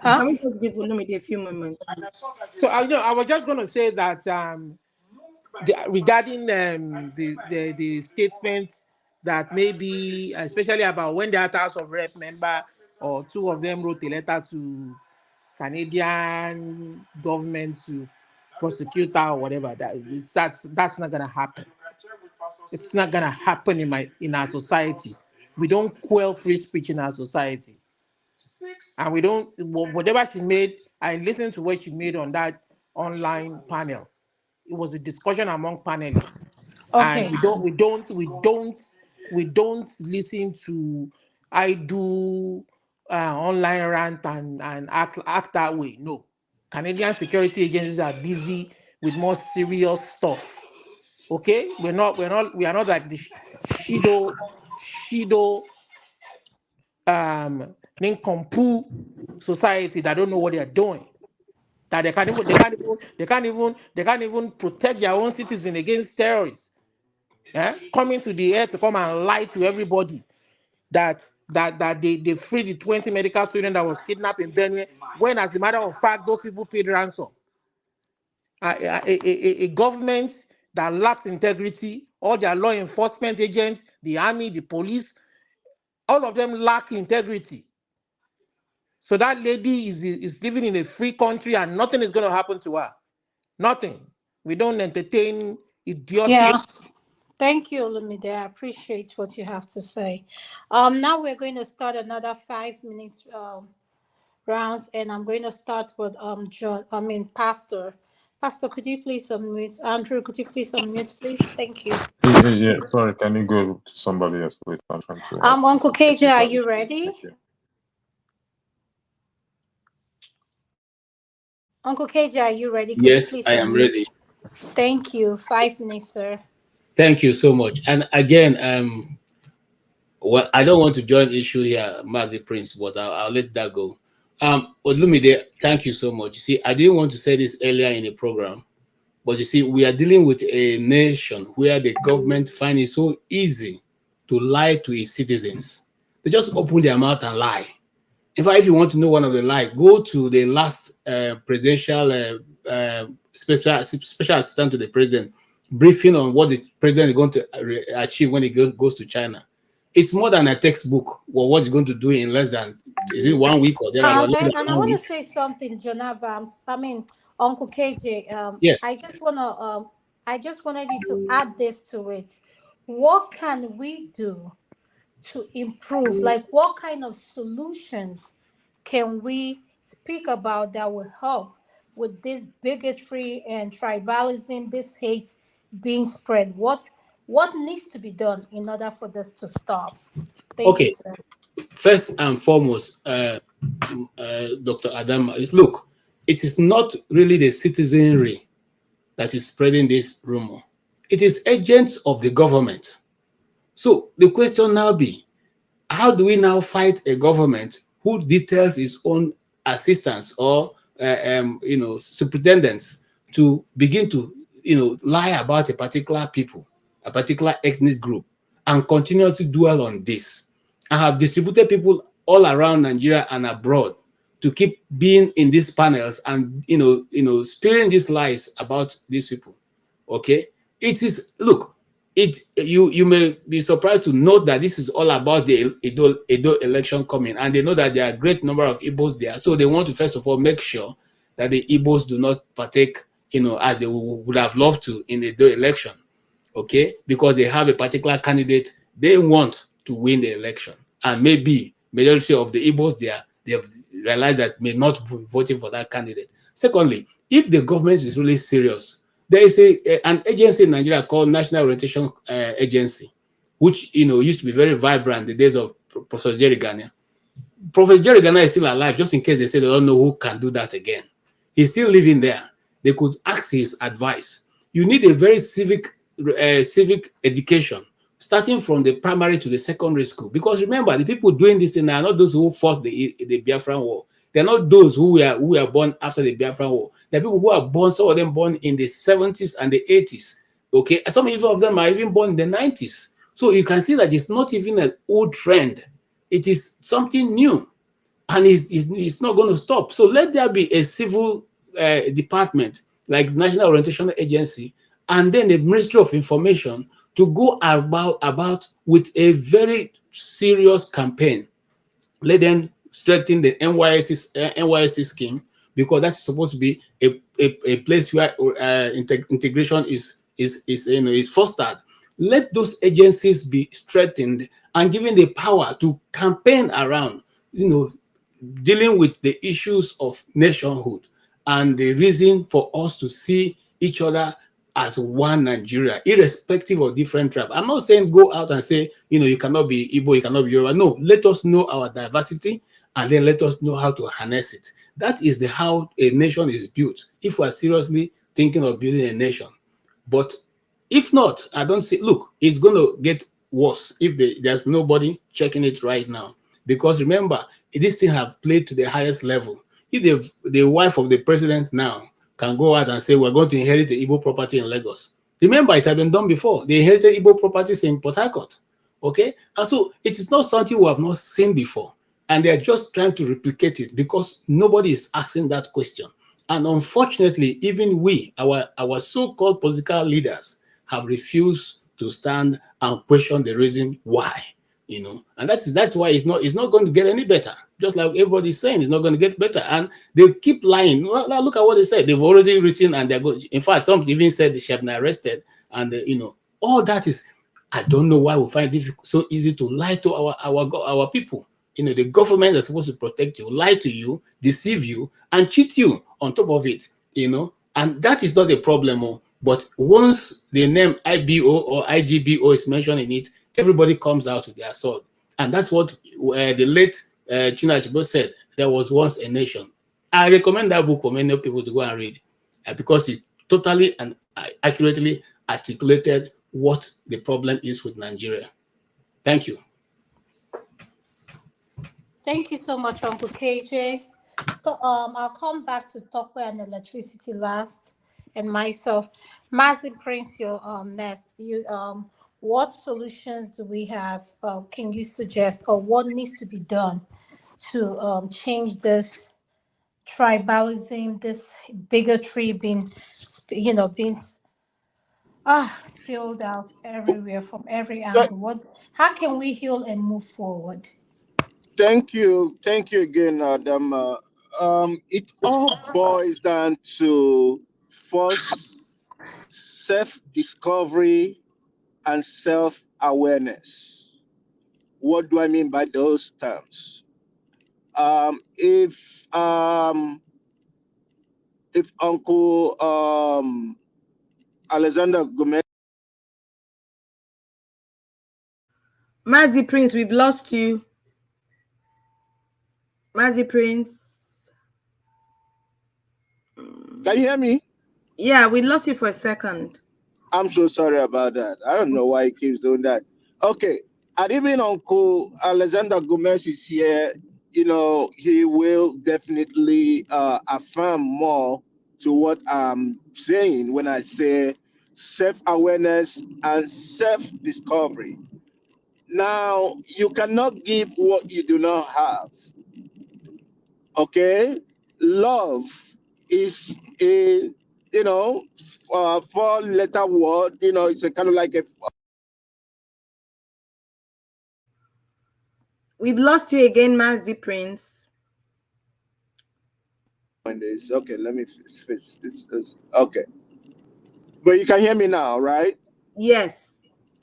Can we just give Olumide a few moments? So I was just going to say that regarding the statement that maybe, especially about when the House of Rep member or two of them wrote a letter to Canadian government to prosecute her or whatever, that's not gonna happen. It's not gonna happen in our society. We don't quell free speech in our society, and we don't. Whatever she made, I listened to what she made on that online panel. It was a discussion among panelists, and we don't listen to I do online rant and act that way. No, Canadian security agencies are busy with more serious stuff. Okay, we are not like the Shido nincompoop society that don't know what they are doing. That they can't even protect their own citizens against terrorists. coming to the air to come and lie to everybody that they freed the 20 medical student that was kidnapped in Benue, when as a matter of fact, those people paid ransom. A government that lacks integrity, all their law enforcement agents, the army, the police, all of them lack integrity. So that lady is living in a free country and nothing is going to happen to her. Nothing. We don't entertain idiotic. Yeah. Thank you, Olumide. I appreciate what you have to say. Now we're going to start another 5 minutes rounds, and I'm going to start with Pastor. Pastor, could you please unmute? Andrew, could you please unmute, please? Thank you. Yeah, sorry, can you go to somebody else, please? I'm trying to. Uncle KJ, are you ready? Thank you. Uncle KJ, are you ready? Could Yes, you please I am unmute? ready. Thank you. 5 minutes, sir. Thank you so much. And again, well, I don't want to join issue here, Mazi Prince, but I'll let that go. Olumide, thank you so much. You see, I didn't want to say this earlier in the program, but you see, we are dealing with a nation where the government finds it so easy to lie to its citizens. They just open their mouth and lie. In fact, if you want to know one of the lie, go to the last presidential special assistant to the president briefing on what the president is going to achieve when he goes to China. It's more than a textbook or what he's going to do in less than, is it 1 week or thereabout? And I want to say something, Jonathan. Uncle KJ. Yes. I just wanted you to add this to it. What can we do to improve? Like, what kind of solutions can we speak about that will help with this bigotry and tribalism, this hate being spread? What needs to be done in order for this to stop? Thank you, sir. First and foremost, Dr. Adama, look, it is not really the citizenry that is spreading this rumor. It is agents of the government. So the question now be, how do we now fight a government who details its own assistants or superintendents to begin to lie about a particular people, a particular ethnic group, and continuously dwell on this? I have distributed people all around Nigeria and abroad to keep being in these panels and spearing these lies about these people. Okay, it is, look, you may be surprised to note that this is all about the Edo election coming, and they know that there are a great number of Igbos there, so they want to first of all make sure that the Igbos do not partake, as they would have loved to in the Edo election, okay, because they have a particular candidate they want to win the election, and maybe majority of the Igbos there, they have realized that may not be voting for that candidate. Secondly, if the government is really serious, there is an agency in Nigeria called National Orientation Agency, which used to be very vibrant in the days of Professor Jerry Gania. Professor Jerry Gania is still alive, just in case they say they don't know who can do that again. He's still living there. They could ask his advice. You need a very civic education, starting from the primary to the secondary school. Because remember, the people doing this thing are not those who fought the Biafran War. They're not those who were born after the Biafran War. They're people who are born, some of them born in the 70s and the 80s. Okay, some of them are even born in the 90s. So you can see that it's not even an old trend. It is something new, and it's not going to stop. So let there be a civil department like National Orientation Agency, and then the Ministry of Information to go about with a very serious campaign. Let them strengthen the NYSC scheme, because that's supposed to be a place where integration is fostered. Let those agencies be strengthened and given the power to campaign around, dealing with the issues of nationhood and the reason for us to see each other as one Nigeria, irrespective of different tribes. I'm not saying go out and say, you cannot be Igbo, you cannot be Yoruba. No, let us know our diversity, and then let us know how to harness it. That is how a nation is built, if we're seriously thinking of building a nation. But if not, I don't see, look, it's going to get worse if there's nobody checking it right now. Because remember, this thing have played to the highest level. If the wife of the president now can go out and say, we're going to inherit the Igbo property in Lagos, Remember, it had been done before. They inherited Igbo properties in Port Harcourt. Okay? And so it is not something we have not seen before. And they are just trying to replicate it because nobody is asking that question. And unfortunately, even we, our so-called political leaders, have refused to stand and question the reason why. You know, and that's why it's not going to get any better. Just like everybody's saying, it's not going to get better, and they keep lying. Well, now look at what they said. They've already written, and they're going. In fact, some even said they should have been arrested, and you know, all that is. I don't know why we find it so easy to lie to our people. You know, the government is supposed to protect you, lie to you, deceive you, and cheat you on top of it. You know, and that is not a problem. But once the name IBO or IGBO is mentioned in it, everybody comes out with their sword. And that's what the late Chinua Achebe said, there was once a nation. I recommend that book for many people to go and read because it totally and accurately articulated what the problem is with Nigeria. Thank you. Thank you so much, Uncle KJ. So, I'll come back to Tokwe and electricity last, and myself. Mazi Prince, you're next. What solutions do we have? Can you suggest, or what needs to be done to change this tribalism, this bigotry being spilled out everywhere from every angle? How can we heal and move forward? Thank you again, Adam. It all boils down to first self-discovery and self-awareness. What do I mean by those terms? If Uncle Alexander Gomez. Mazi Prince, we've lost you. Mazi Prince. Can you hear me? Yeah, we lost you for a second. I'm so sorry about that. I don't know why he keeps doing that. Okay. And even Uncle Alexander Gomez is here, you know, he will definitely affirm more to what I'm saying when I say self-awareness and self-discovery. Now, you cannot give what you do not have. Okay? Love is a, you know, 4-letter word, you know, it's a kind of like a. We've lost you again, Mazi Prince. Okay, let me fix this. Okay. But you can hear me now, right? Yes.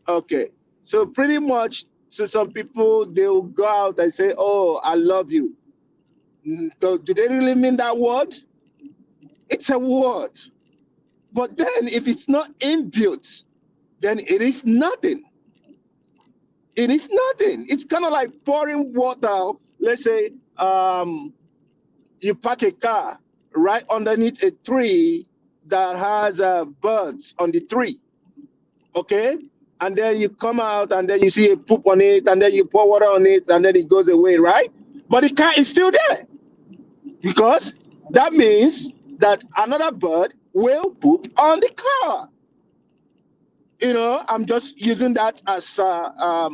Okay. So pretty much, so some people, they'll go out and say, oh, I love you. So do they really mean that word? It's a word. But then if it's not inbuilt, then it is nothing. It is nothing. It's kind of like pouring water. Let's say you park a car right underneath a tree that has birds on the tree. Okay? And then you come out and then you see a poop on it and then you pour water on it and then it goes away, right? But the car is still there because that means that another bird will poop on the car. You know, I'm just using that as a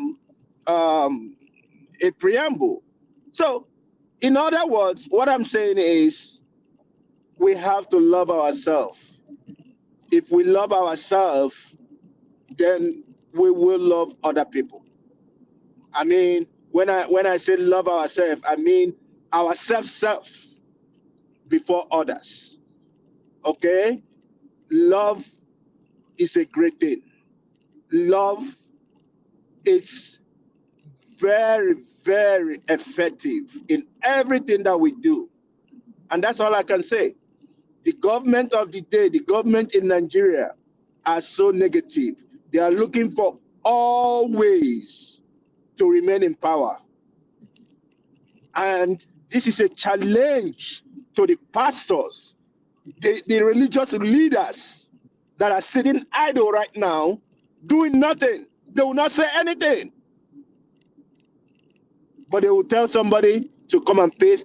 preamble. So, in other words, what I'm saying is we have to love ourselves. If we love ourselves, then we will love other people. I mean, when I say love ourselves, I mean ourself before others. Okay? Love is a great thing. Love is very, very effective in everything that we do. And that's all I can say. The government of the day, the government in Nigeria are so negative. They are looking for all ways to remain in power. And this is a challenge to the pastors, the religious leaders that are sitting idle right now, doing nothing. They will not say anything. But they will tell somebody to come and pay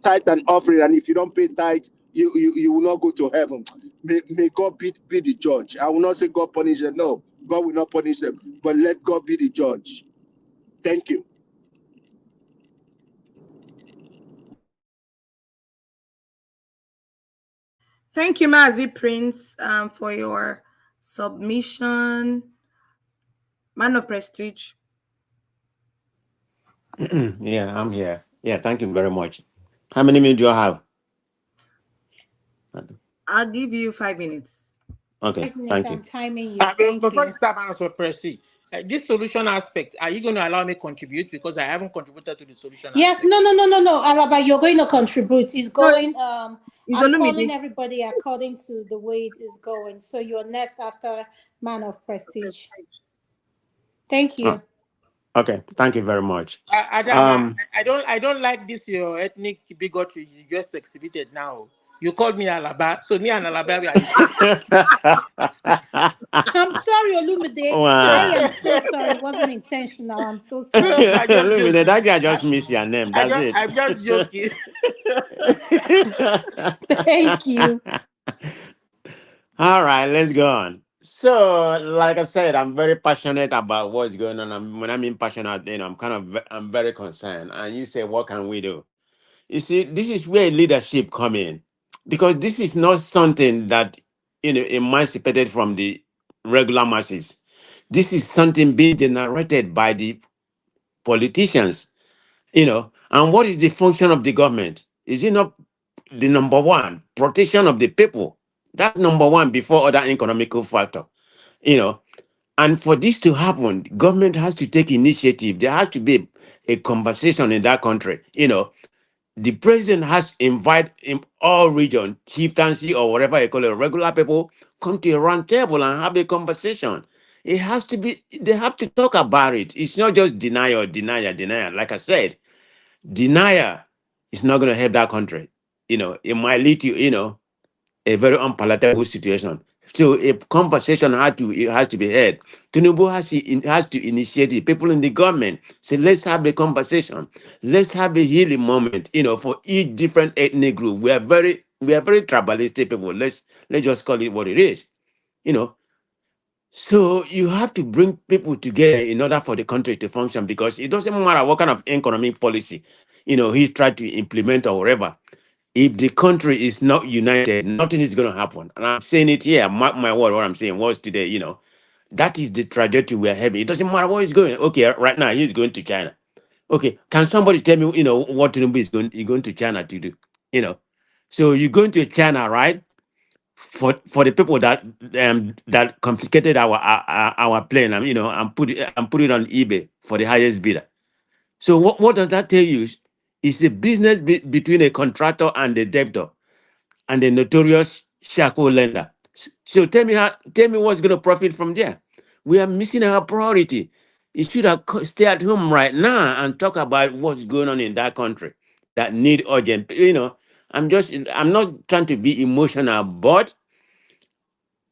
tithe and offering, and if you don't pay tithe, you will not go to heaven. may God be the judge. I will not say God punish them. No, God will not punish them, but let God be the judge. Thank you. Thank you, Mazi Prince, for your submission. Man of prestige. Yeah, I'm here. Yeah, thank you very much. How many minutes do I have? I'll give you 5 minutes. Okay, 5 minutes, thank you. I'm timing you. Thank Before you you. start, man, for Prestige, this solution aspect, are you going to allow me contribute because I haven't contributed to the solution Yes, aspect? no. Alaba, you're going to contribute. It's No, going. it's I'm calling Olumide. everybody according to the way it is going. So you're next after Man of Prestige. Thank Oh, you. okay, thank you very much. Adam, I don't like this your ethnic bigotry you just exhibited now. You called me Alaba, so me and Alaba we are the I'm sorry, Olumide. I Wow. am so sorry. It wasn't intentional. I'm so same. sorry. I just Look, joking. that guy just missed your name. That's it. I'm just joking. Thank you. All right, let's go on. So, like I said, I'm very passionate about what's going on. When I mean passionate, I'm very concerned. And you say, what can we do? You see, this is where leadership come in, because this is not something that emancipated from the regular masses. This is something being generated by the politicians. And what is the function of the government? Is it not the number one protection of the people? That number one before other economical factor. You know, and for this to happen, government has to take initiative. There has to be a conversation in that country. The president has invite in all region, chieftaincy or whatever you call it, regular people come to a round table and have a conversation. It has to be, they have to talk about it. It's not just denial. Like I said, denial is not going to help that country. It might lead to, a very unpalatable situation. So a conversation it has to be had. Tinubu has to initiate it. People in the government say, let's have a conversation. Let's have a healing moment. For each different ethnic group. We are very tribalistic people. Let's just call it what it is. You know. So you have to bring people together in order for the country to function, because it doesn't matter what kind of economic policy he tried to implement or whatever. If the country is not united, nothing is going to happen. And I'm saying it here, mark my word, what I'm saying was today, that is the trajectory we are having. It doesn't matter where he's going. Okay, right now he's going to China. Okay, can somebody tell me, what Tinubu is going to China to do? So you're going to China, right? For the people that confiscated our plane, and put it on eBay for the highest bidder. So what does that tell you? It's a business between a contractor and the debtor, and the notorious shackle lender. So tell me what's going to profit from there. We are missing our priority. You should have stay at home right now and talk about what's going on in that country that need urgent. I'm not trying to be emotional, but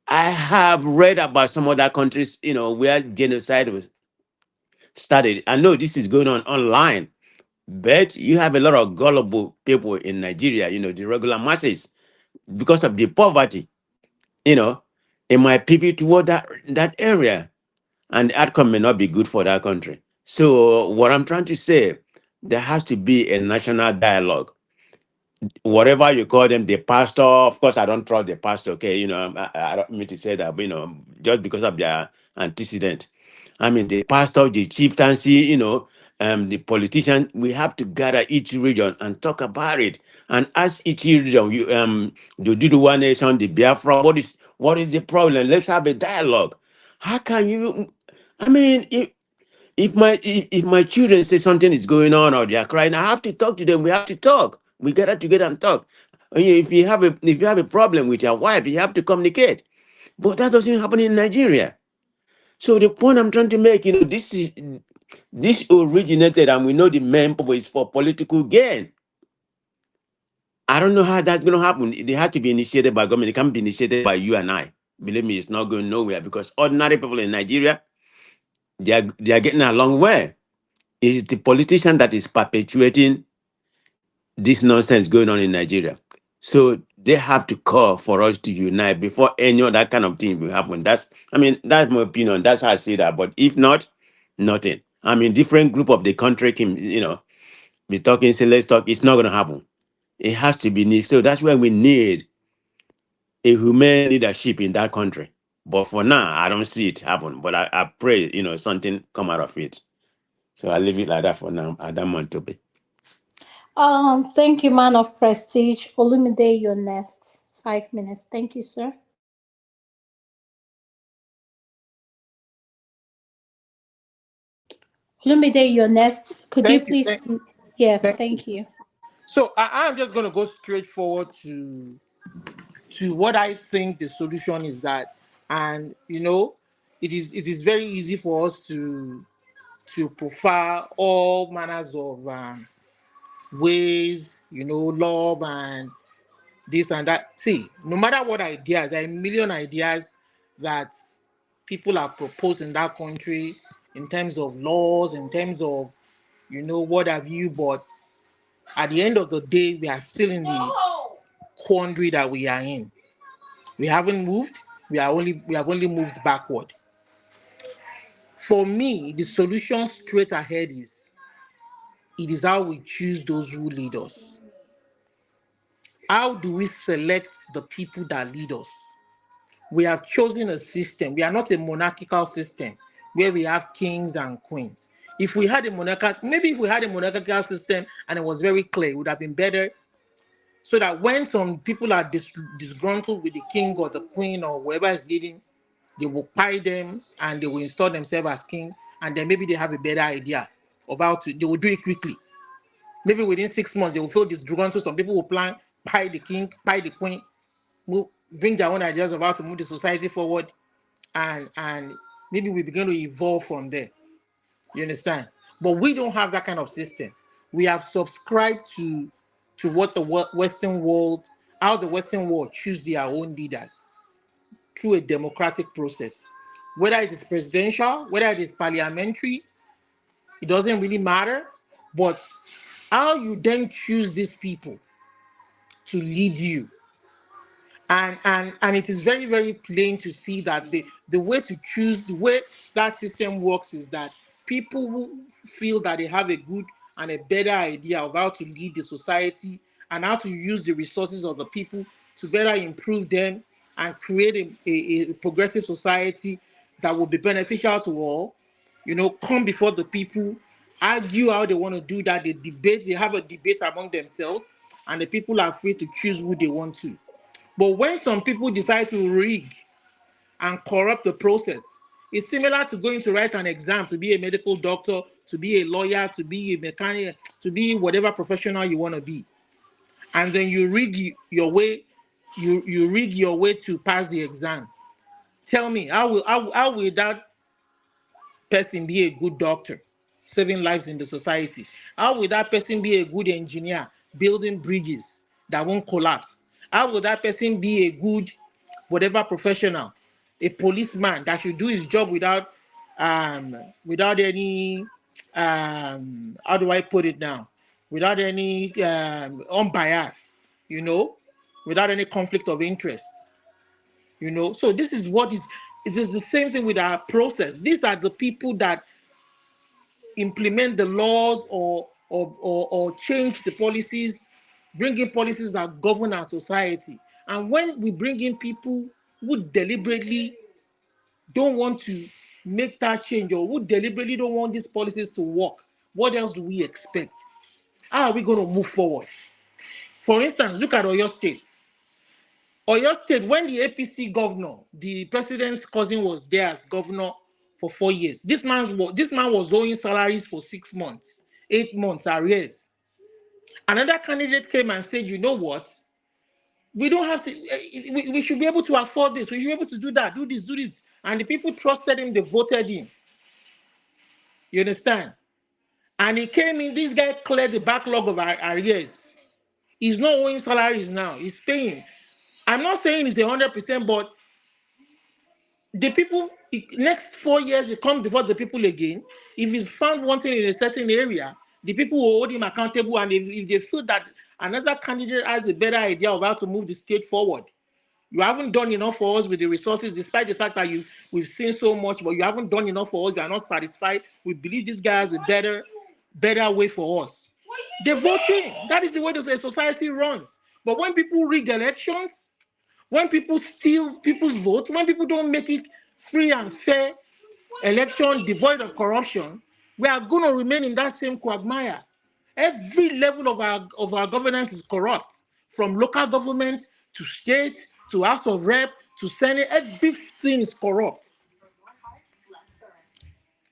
I have read about some other countries, where genocide was started. I know this is going on online, but you have a lot of gullible people in Nigeria, the regular masses, because of the poverty, you know, it might pivot toward that area, and the outcome may not be good for that country. So what I'm trying to say, there has to be a national dialogue. Whatever you call them, the pastor, of course, I don't trust the pastor, okay? I don't mean to say that, but, just because of their antecedent. I mean, the pastor, the chieftaincy, the politician, we have to gather each region and talk about it and ask each region, the do one nation, the Biafra, what is the problem? Let's have a dialogue. How can you, I mean, if my children say something is going on or they are crying, I have to talk to them. We have to talk. We gather together and talk. If you have a problem with your wife, you have to communicate. But that doesn't happen in Nigeria. So the point I'm trying to make, this originated, and we know the main purpose is for political gain. I don't know how that's going to happen. It has to be initiated by government. It can't be initiated by you and I. Believe me, it's not going nowhere, because ordinary people in Nigeria, they are getting a long way. It's the politician that is perpetuating this nonsense going on in Nigeria. So they have to call for us to unite before any other kind of thing will happen. That's that's my opinion. That's how I see that. But if not, nothing. Different group of the country can, be talking, say let's talk. It's not gonna happen. It has to be need. So that's why we need a human leadership in that country. But for now, I don't see it happen. But I pray, something come out of it. So I leave it like that for now. I don't want to be. Thank you, man of prestige. Olumide, your next 5 minutes. Thank you, sir. Olumide, your next. Could you Thank you. please? Yes, Thank you. thank you. So I'm just going to go straight forward to what I think the solution is that, and it is very easy for us to profile all manners of ways, love and this and that. See, no matter what ideas, there are a million ideas that people have proposed in that country in terms of laws, in terms of, what have you, but at the end of the day, we are still in the quandary that we are in. We haven't moved. We have only moved backward. For me, the solution straight ahead is how we choose those who lead us. How do we select the people that lead us? We have chosen a system. We are not a monarchical system where we have kings and queens. If we had a monarchical system and it was very clear, it would have been better, so that when some people are disgruntled with the king or the queen or whoever is leading, they will pie them and they will install themselves as king, and then maybe they have a better idea of how to. They will do it quickly. Maybe within 6 months they will feel disgruntled. Some people will plan pie the king, pie the queen, bring their own ideas of how to move the society forward, and maybe we begin to evolve from there. You understand? But we don't have that kind of system. We have subscribed to what the Western world, how the Western world choose their own leaders through a democratic process. Whether it is presidential, whether it is parliamentary, it doesn't really matter. But how you then choose these people to lead you, and it is very, very plain to see that the way to choose, the way that system works is that people who feel that they have a good and a better idea of how to lead the society and how to use the resources of the people to better improve them and create a progressive society that will be beneficial to all, come before the people, argue how they want to do that. They have a debate among themselves, and the people are free to choose who they want to. But when some people decide to rig and corrupt the process, it's similar to going to write an exam to be a medical doctor, to be a lawyer, to be a mechanic, to be whatever professional you want to be. And then you rig your way, you rig your way to pass the exam. Tell me, how will that person be a good doctor, saving lives in the society? How will that person be a good engineer, building bridges that won't collapse? How will that person be a good whatever professional, a policeman that should do his job without any how do I put it now? Without any unbiased, without any conflict of interests, So this is it is the same thing with our process. These are the people that implement the laws or change the policies, bring in policies that govern our society. And when we bring in people who deliberately don't want to make that change, or who deliberately don't want these policies to work, what else do we expect? How are we going to move forward? For instance, look at Oyo State. Oyo State, when the APC governor, the president's cousin, was there as governor for 4 years, this man was owing salaries for 6 months, 8 months arrears. Another candidate came and said, you know what? We don't have to, we should be able to afford this. We should be able to do that, do this, do this. And the people trusted him, they voted him. You understand? And he came in, this guy cleared the backlog of arrears. He's not owing salaries now, he's paying. I'm not saying it's 100%, but the people, next 4 years, he comes before the people again. If he's found wanting in a certain area, the people will hold him accountable. And if they feel that another candidate has a better idea of how to move the state forward. You haven't done enough for us with the resources, despite the fact that we've seen so much, but you haven't done enough for us. You are not satisfied. We believe this guy has a better way for us. They're voting. That is the way the society runs. But when people rig elections, when people steal people's votes, when people don't make it free and fair election devoid of corruption, we are going to remain in that same quagmire. Every level of our governance is corrupt, from local government to state to House of Rep to Senate. Everything is corrupt.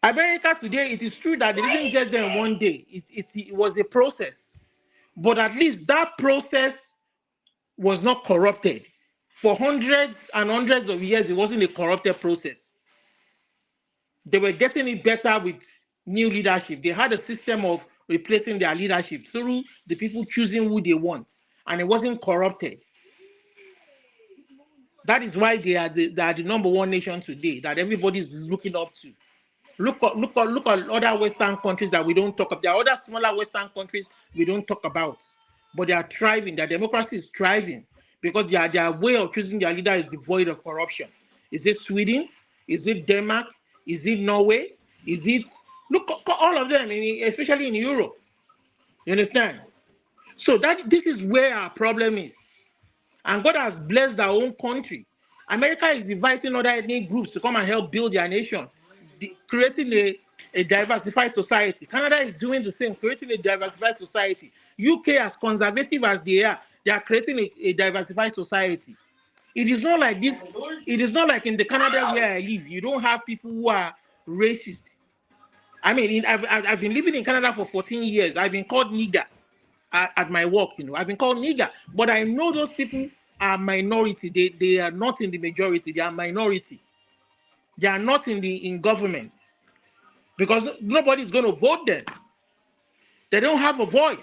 America today, it is true that they didn't get there in one day. It was a process, but at least that process was not corrupted. For hundreds and hundreds of years, it wasn't a corrupted process. They were getting it better with new leadership. They had a system of replacing their leadership through the people choosing who they want, and it wasn't corrupted. That is why they are the number one nation today that everybody is looking up to. Look at other Western countries that we don't talk about. There are other smaller Western countries we don't talk about, but they are thriving. Their democracy is thriving because their way of choosing their leader is devoid of corruption. Is it Sweden? Is it Denmark? Is it Norway? Is it all of them, especially in Europe? You understand? So this is where our problem is. And God has blessed our own country. America is inviting other ethnic groups to come and help build their nation, creating a diversified society. Canada is doing the same, creating a diversified society. UK, as conservative as they are creating a diversified society. It is not like this. It is not like in the Canada where I live. You don't have people who are racist. I mean, I've been living in Canada for 14 years. I've been called nigger at my work. I've been called nigger, but I know those people are minority. They are not in the majority. They are minority. They are not in government because nobody is going to vote them. They don't have a voice.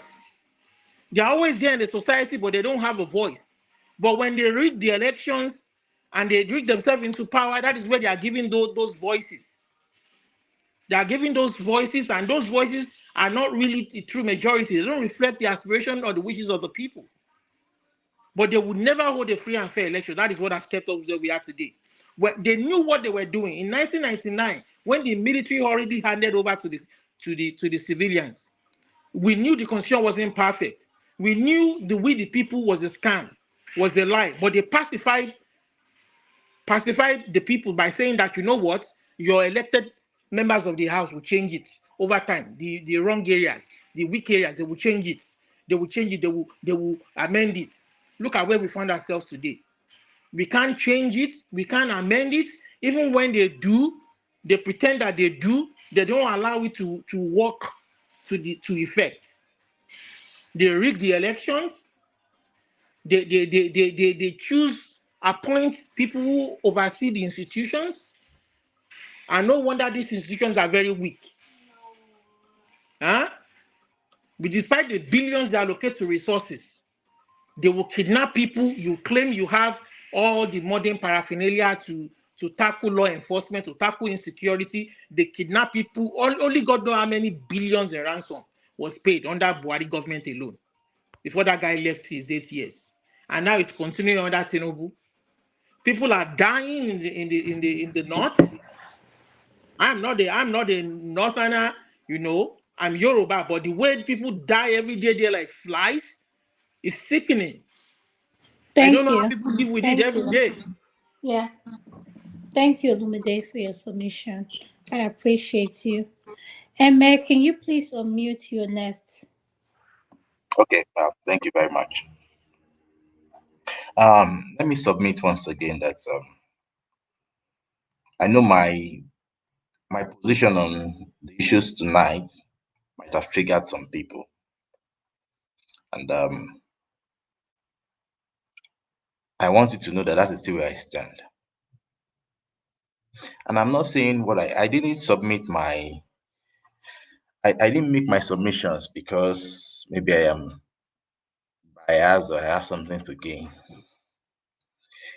They are always there in the society, but they don't have a voice. But when they rig the elections and they rig themselves into power, that is where they are giving those voices. They are giving those voices, and those voices are not really the true majority. They don't reflect the aspiration or the wishes of the people. But they would never hold a free and fair election. That is what has kept us where we are today. They knew what they were doing. In 1999, when the military already handed over to the civilians, we knew the constitution wasn't perfect. We knew the way the people was a scam, was a lie. But they pacified the people by saying that, you know what, your elected members of the house will change it over time. The wrong areas, the weak areas, they will change it. They will change it. They will amend it. Look at where we find ourselves today. We can't change it. We can't amend it. Even when they do, they pretend that they do. They don't allow it to work to effect. They rig the elections. They choose, appoint people who oversee the institutions. And no wonder these institutions are very weak. But despite the billions they allocate to resources, they will kidnap people. You claim you have all the modern paraphernalia to tackle law enforcement, to tackle insecurity. They kidnap people. Only God knows how many billions in ransom was paid under Buhari government alone before that guy left his 8 years. And now it's continuing under Tinubu. People are dying in the north. I'm not a northerner, I'm Yoruba, but the way people die every day, they're like flies, is sickening. I don't Thank know how you. people live with it Thank every you. day. Yeah. Thank you, Lumide, for your submission. I appreciate you. And Meg, can you please unmute your next? Okay, thank you very much. Let me submit once again that I know my position on the issues tonight might have triggered some people, and I want you to know that that is still where I stand. And I'm not saying what I didn't submit I didn't make my submissions because maybe I am biased or I have something to gain.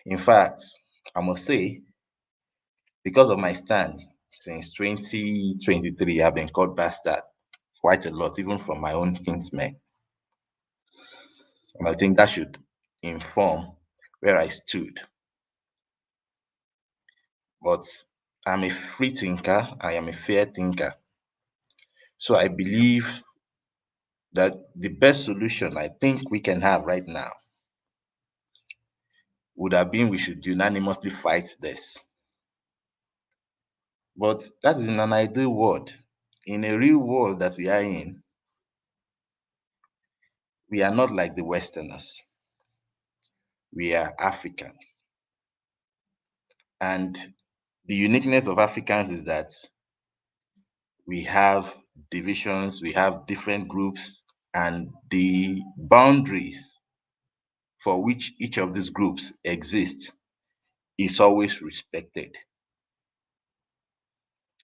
In fact, I must say, because of my stand since 2023, I've been called bastard quite a lot, even from my own kinsmen. And I think that should inform where I stood. But I'm a free thinker, I am a fair thinker. So I believe that the best solution I think we can have right now would have been we should unanimously fight this. But that is in an ideal world. In a real world that we are in, we are not like the Westerners. We are Africans. And the uniqueness of Africans is that we have divisions, we have different groups, and the boundaries for which each of these groups exist is always respected.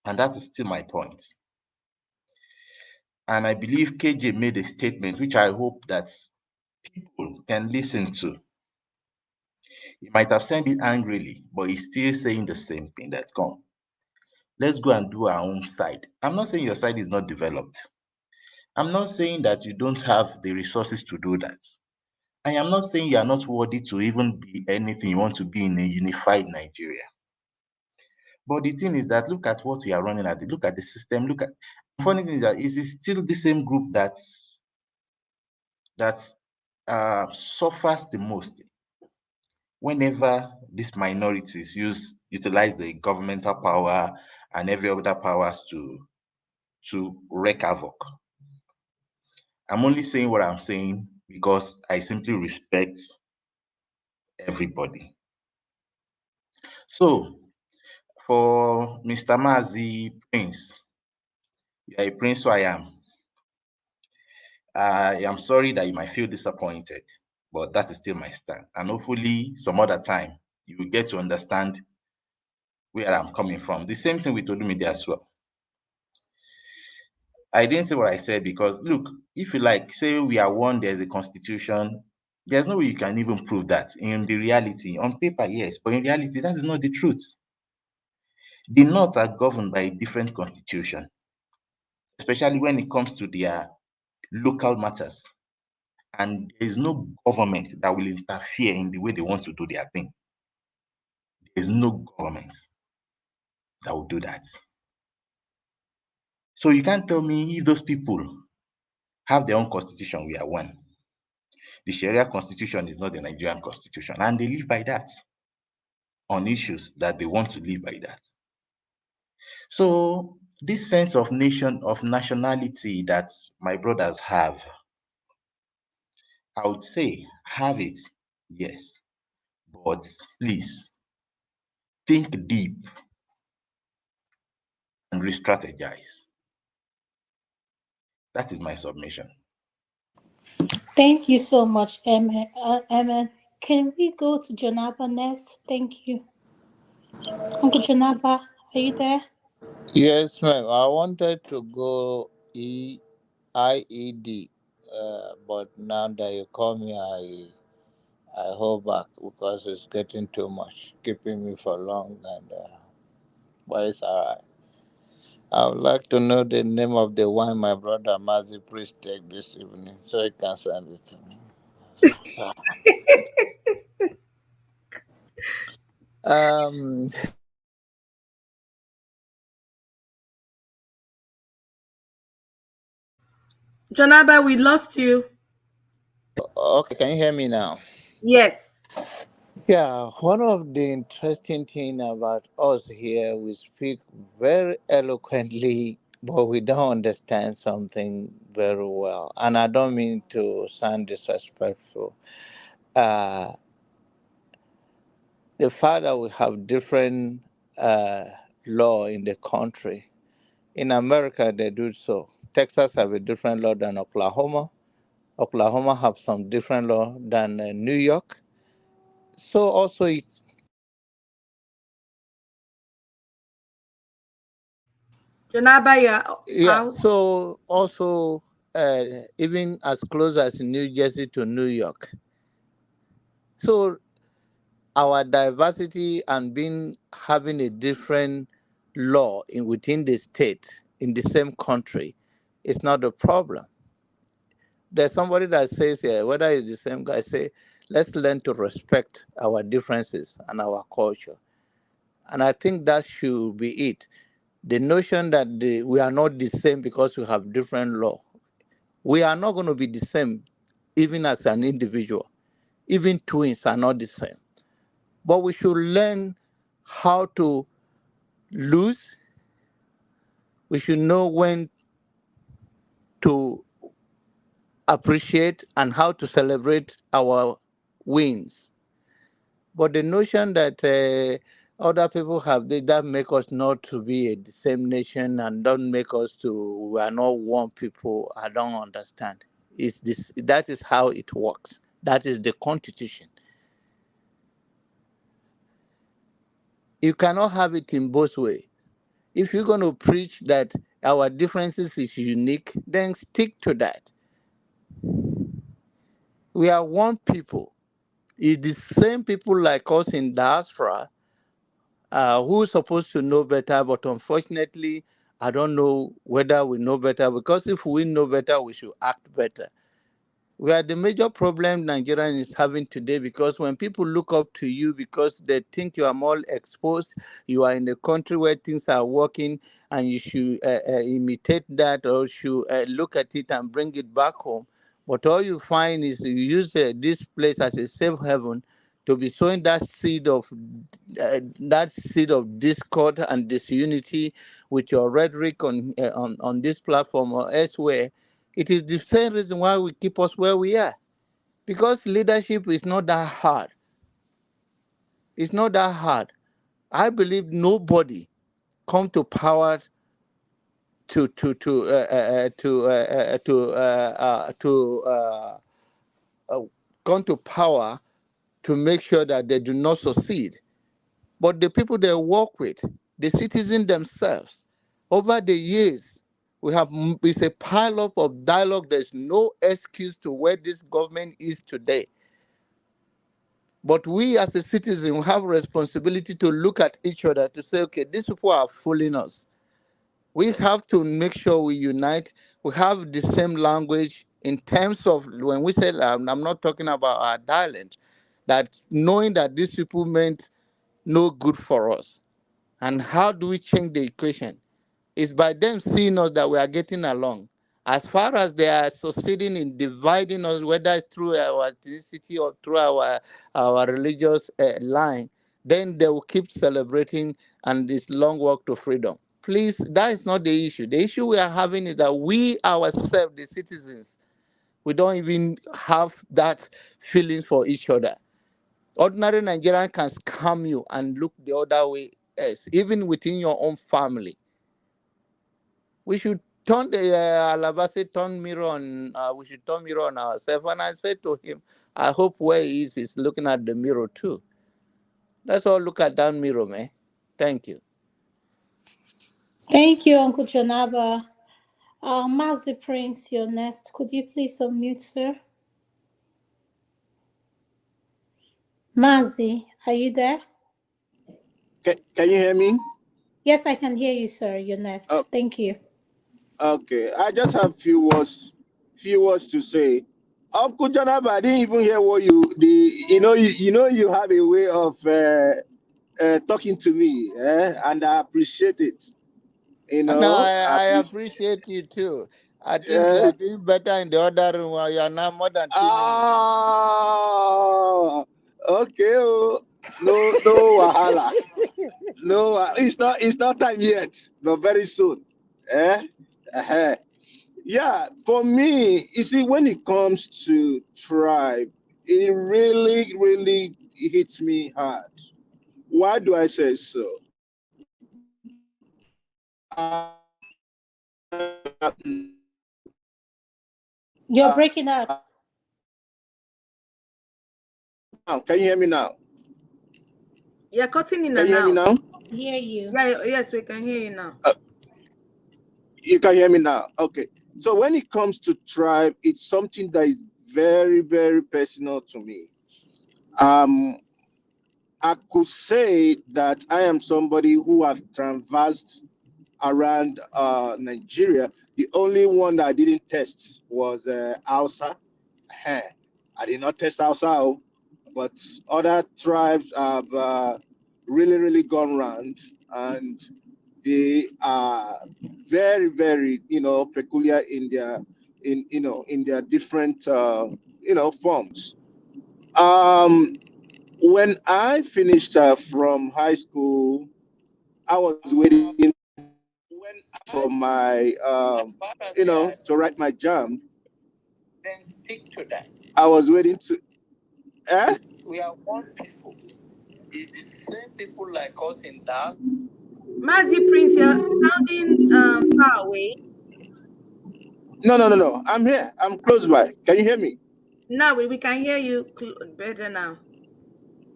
And that is still my point. And I believe KJ made a statement which I hope that people can listen to. He might have said it angrily, but he's still saying the same thing. That's come. Let's go and do our own side. I'm not saying your side is not developed. I'm not saying that you don't have the resources to do that. I am not saying you are not worthy to even be anything you want to be in a unified Nigeria. But the thing is that look at what we are running at. Look at the system. Look at funny thing is that it is still the same group that suffers the most whenever these minorities utilize the governmental power and every other powers to wreak havoc. I'm only saying what I'm saying because I simply respect everybody. So for Mr. Mazi Prince, you are a prince, so I am. I am sorry that you might feel disappointed, but that is still my stand. And hopefully some other time you will get to understand where I'm coming from. The same thing with Olumide as well. I didn't say what I said because look, if you like, say we are one, there's a constitution, there's no way you can even prove that in the reality. On paper, yes, but in reality, that is not the truth. The North are governed by a different constitution, especially when it comes to their local matters. And there is no government that will interfere in the way they want to do their thing. There is no government that will do that. So you can't tell me if those people have their own constitution, we are one. The Sharia constitution is not the Nigerian constitution, and they live by that on issues that they want to live by that. So this sense of nationality that my brothers have, I would say have it, yes, but please think deep and re-strategize. That is my submission. Thank you so much, Emma. Emma, can we go to Jonaba next? Thank you. Uncle Jonaba, are you there? Yes, ma'am. I wanted to go IED, but now that you call me, I hold back because it's getting too much, keeping me for long, and but it's alright. I would like to know the name of the wine my brother Mazi Priest take this evening, so he can send it to me. So, um, Jonaba, we lost you. okay, can you hear me now? Yes. Yeah, one of the interesting thing about us here, we speak very eloquently, but we don't understand something very well. And I don't mean to sound disrespectful. Uh, the fact that we have different law in the country. In America, they do so. Texas have a different law than Oklahoma. Oklahoma have some different law than New York. So also Jonaba, you're yeah, out. so also even as close as New Jersey to New York. So our diversity and being having a different law in within the state in the same country is not a problem. There's somebody that says here, whether it's the same guy, say, let's learn to respect our differences and our culture. And I think that should be it. The notion that we are not the same because we have different law. We are not going to be the same, even as an individual. Even twins are not the same. But we should learn how to lose. We should know when to appreciate and how to celebrate our wins. But the notion that other people have, that make us not to be the same nation and don't make us to, we are not one people, I don't understand. That is how it works. That is the constitution. You cannot have it in both ways. If you're going to preach that our differences is unique, then stick to that. We are one people. It's the same people like us in diaspora who are supposed to know better, but unfortunately, I don't know whether we know better, because if we know better, we should act better. We are the major problem Nigerian is having today, because when people look up to you because they think you are more exposed, you are in a country where things are working, and you should imitate that, or should look at it and bring it back home. But all you find is you use this place as a safe haven to be sowing that seed of discord and disunity with your rhetoric on this platform or elsewhere. It is the same reason why we keep us where we are. Because leadership is not that hard. It's not that hard. I believe nobody come to power come to power to make sure that they do not succeed. But the people they work with, the citizens themselves, over the years, it's a pile up of dialogue. There's no excuse to where this government is today. But we as a citizen have a responsibility to look at each other to say, okay, these people are fooling us. We have to make sure we unite. We have the same language in terms of when we say, I'm not talking about our dialect, that knowing that these people meant no good for us. And how do we change the equation? It's by them seeing us that we are getting along. As far as they are succeeding in dividing us, whether it's through our ethnicity or through our religious line, then they will keep celebrating and this long walk to freedom. Please, that is not the issue. The issue we are having is that we ourselves, the citizens, we don't even have that feeling for each other. Ordinary Nigerian can scam you and look the other way, else, even within your own family. We should turn the Alabasi turn mirror on. We should turn mirror on ourselves. And I said to him, I hope where he is, he's looking at the mirror too. Let's all look at that mirror, man. Thank you. Thank you, Uncle Janaba. Mazi Prince, you're next. Could you please unmute, sir? Mazi, are you there? Can you hear me? Yes, I can hear you, sir. You're next. Oh, Thank you. okay. I just have few words to say. Uncle Jonathan, I didn't even hear what you have a way of talking to me, and I appreciate it. No, I appreciate you too. I think you are doing better in the other room where you are now more than 2 minutes. Oh, okay. Oh. No wahala. No, it's not time yet, but very soon. Yeah, for me, you see, when it comes to tribe, it really, really hits me hard. Why do I say so? You're breaking up. Can you hear me now? You're cutting in and out. Can you hear me now? Hear you. Yeah, yes, we can hear you now. You can hear me now. Okay. So when it comes to tribe, it's something that is very, very personal to me. I could say that I am somebody who has traversed around Nigeria. The only one that I didn't test was Hausa. I did not test Hausa, but other tribes have really, really gone round, and they are very, very, peculiar in their, in their different, forms. When I finished from high school, I was waiting for my, to write my jam. Then stick to that. I was waiting to. We are one people. It's the same people like us in that. Mazi Prince, you're sounding far away. No. I'm here. I'm close by. Can you hear me? Now we can hear you better now.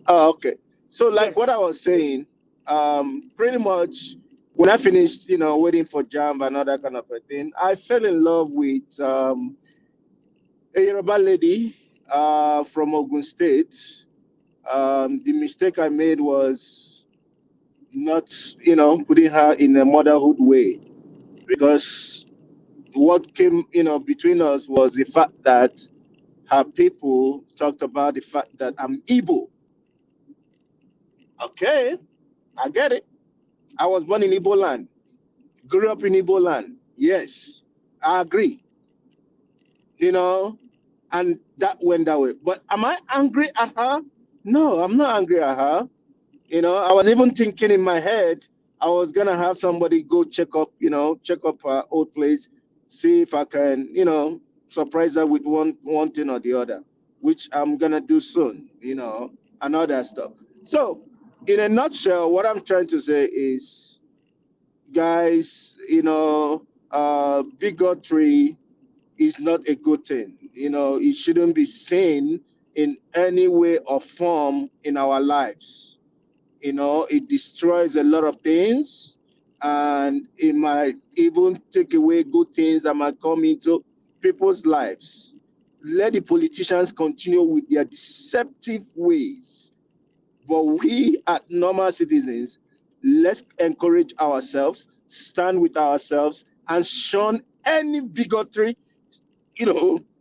Oh, okay. So, like Yes. what I was saying, pretty much when I finished, waiting for jam and all that kind of a thing, I fell in love with a Yoruba lady from Ogun State. The mistake I made was not, putting her in a motherhood way, because what came, between us was the fact that her people talked about the fact that I'm Igbo. Okay, I get it. I was born in Igbo land, grew up in Igbo land. Yes, I agree. And that went that way. But am I angry at her? No, I'm not angry at her. I was even thinking in my head, I was gonna have somebody go check up her old place, see if I can, surprise her with one thing or the other, which I'm gonna do soon, and all that stuff. So, in a nutshell, what I'm trying to say is, guys, bigotry is not a good thing. It shouldn't be seen in any way or form in our lives. It destroys a lot of things, and it might even take away good things that might come into people's lives. Let the politicians continue with their deceptive ways, but we, at normal citizens, let's encourage ourselves, stand with ourselves, and shun any bigotry,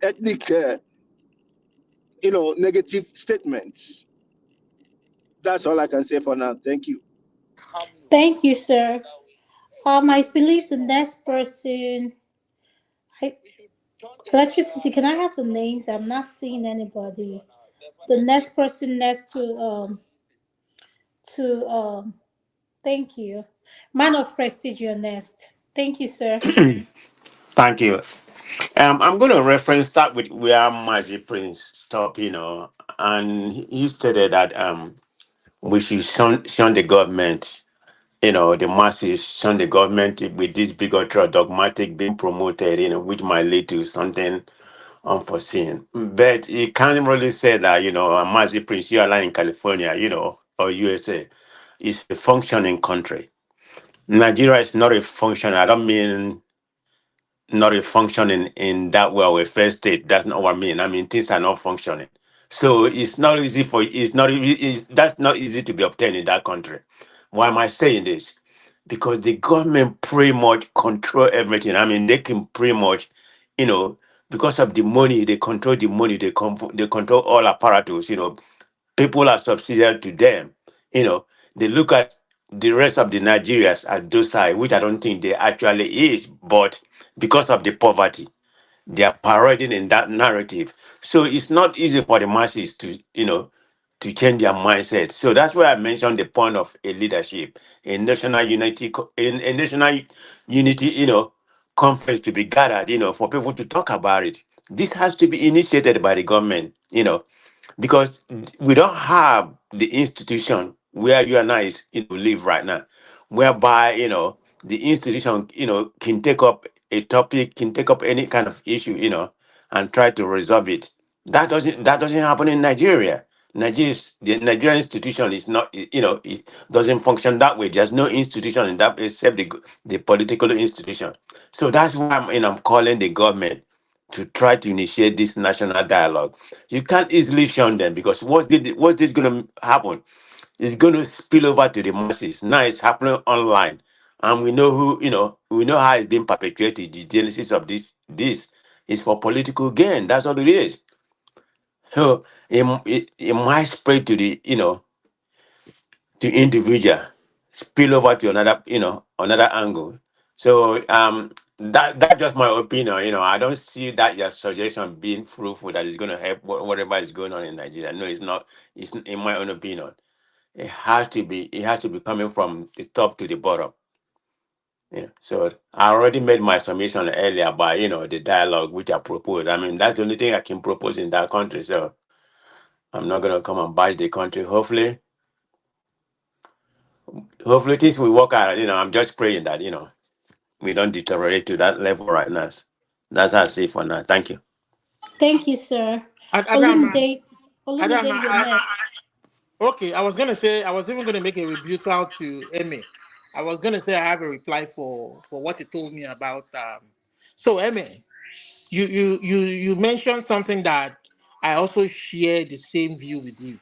ethnic, negative statements. That's all I can say for now. Thank you. Thank you, sir. I believe the next person. I, Electricity. Can I have the names? I'm not seeing anybody. The next person next to. Thank you, man of prestige. You're next. Thank you, sir. Thank you. I'm going to reference start with where Mazi Prince stopped, and he stated that we should shun the government, the masses shun the government with this bigotry or dogmatic being promoted, which might lead to something unforeseen. But you can't really say that, Mazi Prince, you are like in California, or USA, is a functioning country. Nigeria is not a function. I don't mean not a functioning in that way or a first state. That's not what I mean. I mean things are not functioning. So it's not easy that's not easy to be obtained in that country. Why am I saying this? Because the government pretty much control everything. I mean they can pretty much, because of the money, they control the money, they control all apparatus, people are subsidiary to them. They look at the rest of the Nigerians as docile, which I don't think they actually is, but because of the poverty, they are parading in that narrative. So it's not easy for the masses to change their mindset. So that's why I mentioned the point of a leadership, a national unity, a national unity, conference to be gathered, for people to talk about it. This has to be initiated by the government, because we don't have the institution where you and I live right now, whereby the institution can take up a topic, can take up any kind of issue, and try to resolve it. That doesn't happen in Nigeria. The Nigerian institution is not, it doesn't function that way. There's no institution in that except the political institution. So that's why I'm calling the government to try to initiate this national dialogue. You can't easily shun them, because what's this going to happen? It's going to spill over to the masses. Now it's happening online, and we know who, we know how it's being perpetrated. The genesis of this is for political gain. That's what it is. So it might spread to the, to individual, spill over to another, another angle. So that's just my opinion. I don't see that your suggestion being fruitful that is going to help whatever is going on in Nigeria. No, it's not. It's in my own opinion. It has to be. It has to be coming from the top to the bottom. Yeah. So I already made my submission earlier by the dialogue which I proposed. I mean that's the only thing I can propose in that country. So I'm not gonna come and bash the country. Hopefully things will work out. I'm just praying that we don't deteriorate to that level right now. That's how I see it for now. Thank you. Thank you, sir. Adam, Olumide, Adam, Olumide, you're next. okay, I was gonna say I was even gonna make a rebuttal to Emmy. I was gonna say I have a reply for what you told me about. So Emmy, you mentioned something that I also share the same view with you.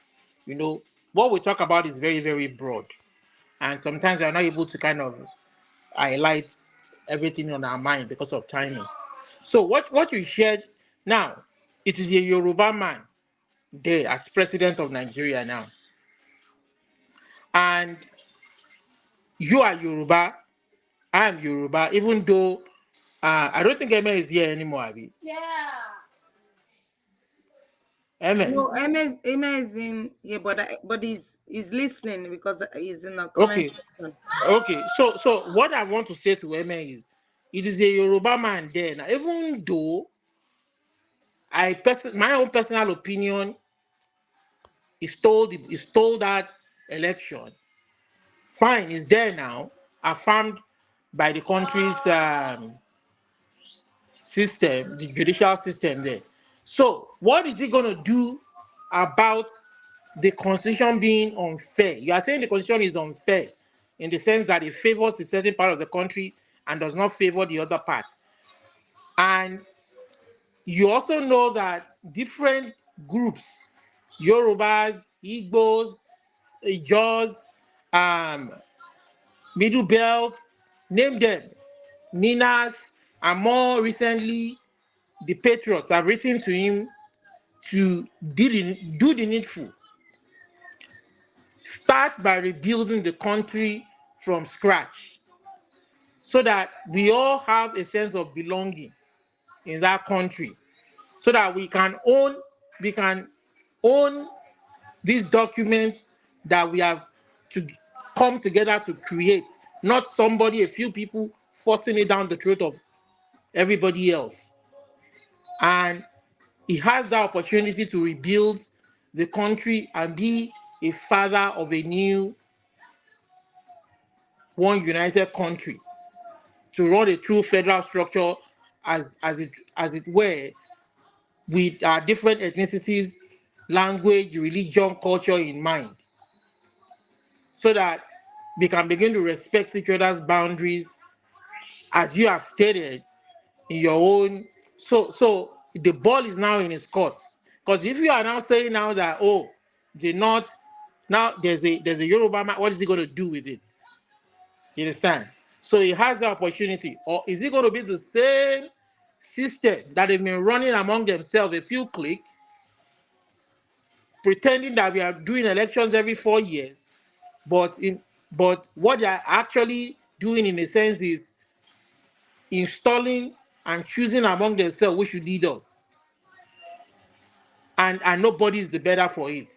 What we talk about is very very broad, and sometimes we're not able to kind of highlight everything on our mind because of timing. So what you shared now, it is a Yoruba man there as president of Nigeria now, and you are Yoruba, I am Yoruba, even though I don't think Emma is here anymore, Abi. Emma. No, Emma is in here, but he's listening because he's in a comment Okay. section. Okay. So what I want to say to Emma is, it is a Yoruba man there now. Even though my own personal opinion is told that election, fine, is there now, affirmed by the country's system, the judicial system there. So what is he going to do about the constitution being unfair? You are saying the constitution is unfair in the sense that it favors a certain part of the country and does not favor the other part. And you also know that different groups, Yorubas, Igbos, Ijaws, Middle Belt, name them, Ninas, and more recently, the Patriots have written to him to do the needful. Start by rebuilding the country from scratch so that we all have a sense of belonging in that country, so that we can own these documents that we have to come together to create, not a few people forcing it down the throat of everybody else. And he has the opportunity to rebuild the country and be a father of a new one united country, to run a true federal structure as it were, with our different ethnicities, language, religion, culture in mind, so that we can begin to respect each other's boundaries, as you have stated in your own. So the ball is now in his court. Because if you are now saying now that, oh, the North, now there's a Yoruba man, what is he going to do with it? You understand? So he has the opportunity. Or is it going to be the same system that they've been running among themselves, a few cliques, pretending that we are doing elections every 4 years, but what they are actually doing in a sense is installing and choosing among themselves which should lead us. And nobody is the better for it.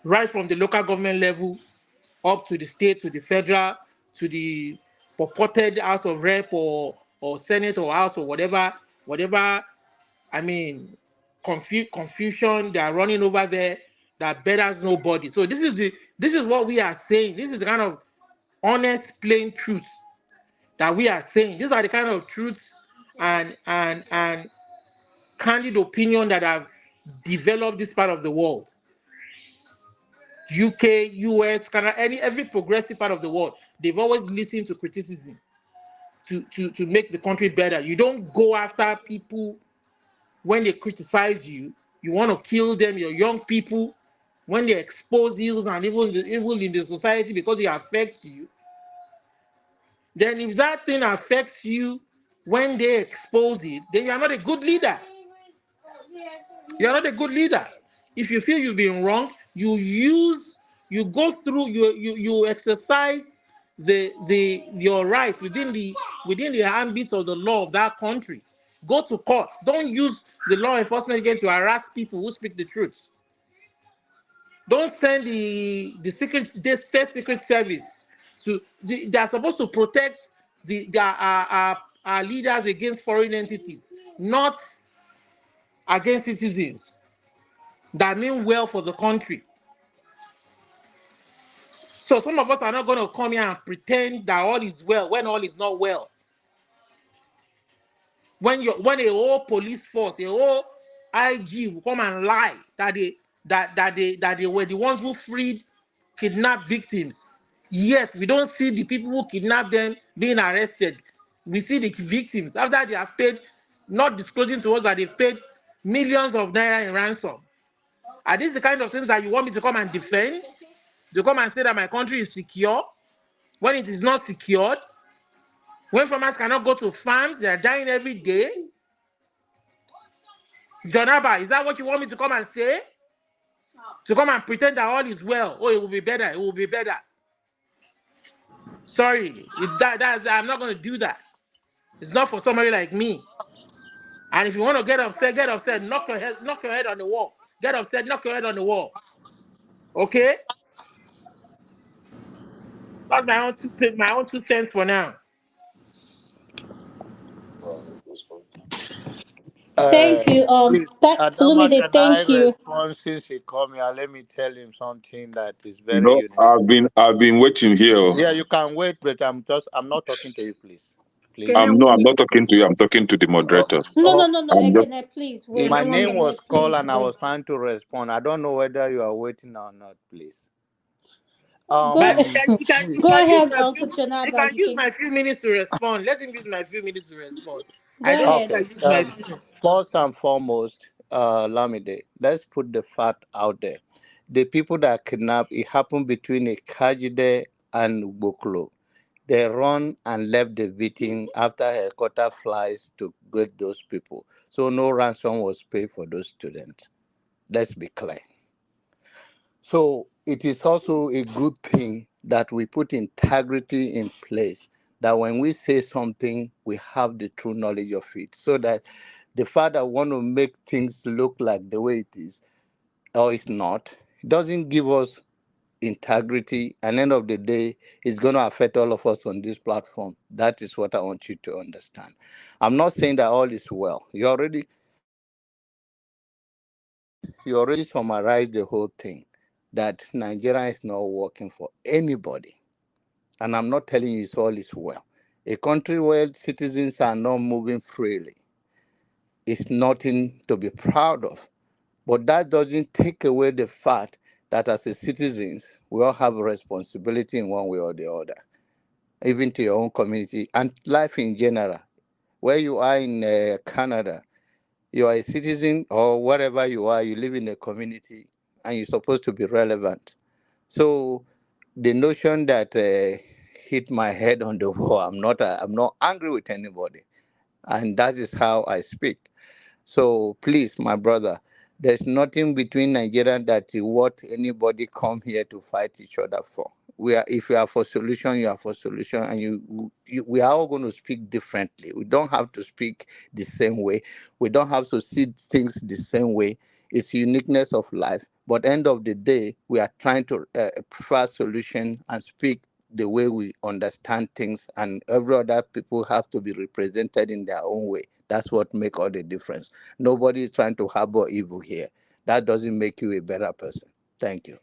Right from the local government level up to the state, to the federal, to the purported House of Rep or Senate or House or whatever, I mean, confusion they are running over there that betters nobody. So this is what we are saying. This is the kind of honest, plain truth that we are saying. These are the kind of truths and candid opinion that have developed this part of the world. UK, US, Canada, every progressive part of the world, they've always listened to criticism to make the country better. You don't go after people when they criticize you. You want to kill them, your young people, when they expose evils and evil in the society because it affects you. then if that thing affects you when they expose it, then you are not a good leader. You are not a good leader. If you feel you've been wrong, you go through, you exercise your right within the ambit of the law of that country. Go to court. Don't use the law enforcement again to harass people who speak the truth. Don't send the state secret service they are supposed to protect our leaders against foreign entities, not against citizens that mean well for the country. So some of us are not going to come here and pretend that all is well when all is not well. When a whole police force, a whole IG will come and lie that they were the ones who freed kidnapped victims. Yet we don't see the people who kidnapped them being arrested. We see the victims after they have paid, not disclosing to us that they've paid millions of naira in ransom. Are these the kind of things that you want me to come and defend? To come and say that my country is secure when it is not secured? When farmers cannot go to farms, they are dying every day. Jonaba, is that what you want me to come and say? To come and pretend that all is well? Oh, it will be better. It will be better. Sorry, I'm not going to do that. It's not for somebody like me. And if you want to get upset, knock your head on the wall. Get upset, knock your head on the wall. Okay? That's my own 2 cents for now. Thank you. Please, Adama, Olumide, can I thank you. respond since he called me? Let me tell him something that is very No, unique. I've been waiting here. Yeah, you can wait, but I'm not talking to you, please. Please. I'm not talking to you. I'm talking to the moderators. No, I'm just Ekene, please wait. My name was Ekene, called please and I was wait. trying to respond. I don't know whether you are waiting or not, please. Go ahead, Uncle Jonaba. You can use my few minutes to respond. Let him use my few minutes to respond. Go I don't ahead. think I use my few minutes. First and foremost, Lamide, let's put the fact out there. The people that kidnapped, it happened between a Kajide and Boklo. They run and left the victim after helicopter flies to get those people. So no ransom was paid for those students. Let's be clear. So it is also a good thing that we put integrity in place, that when we say something, we have the true knowledge of it, so that the fact that want to make things look like the way it is, or it's not, doesn't give us integrity. And end of the day, it's going to affect all of us on this platform. That is what I want you to understand. I'm not saying that all is well. You already summarized the whole thing, that Nigeria is not working for anybody. And I'm not telling you it's all is well. A country where citizens are not moving freely is nothing to be proud of. But that doesn't take away the fact that as a citizens, we all have a responsibility in one way or the other, even to your own community and life in general. Where you are in Canada, you are a citizen, or wherever you are, you live in a community and you're supposed to be relevant. So the notion that hit my head on the wall, I'm not angry with anybody, and that is how I speak. So please, my brother, there's nothing between Nigeria that is what anybody come here to fight each other for. If you are for solution, you are for solution, and we are all going to speak differently. We don't have to speak the same way. We don't have to see things the same way. It's uniqueness of life. But end of the day, we are trying to prefer solution and speak the way we understand things, and every other people have to be represented in their own way. That's what makes all the difference. Nobody is trying to harbor evil here. That doesn't make you a better person. Thank you.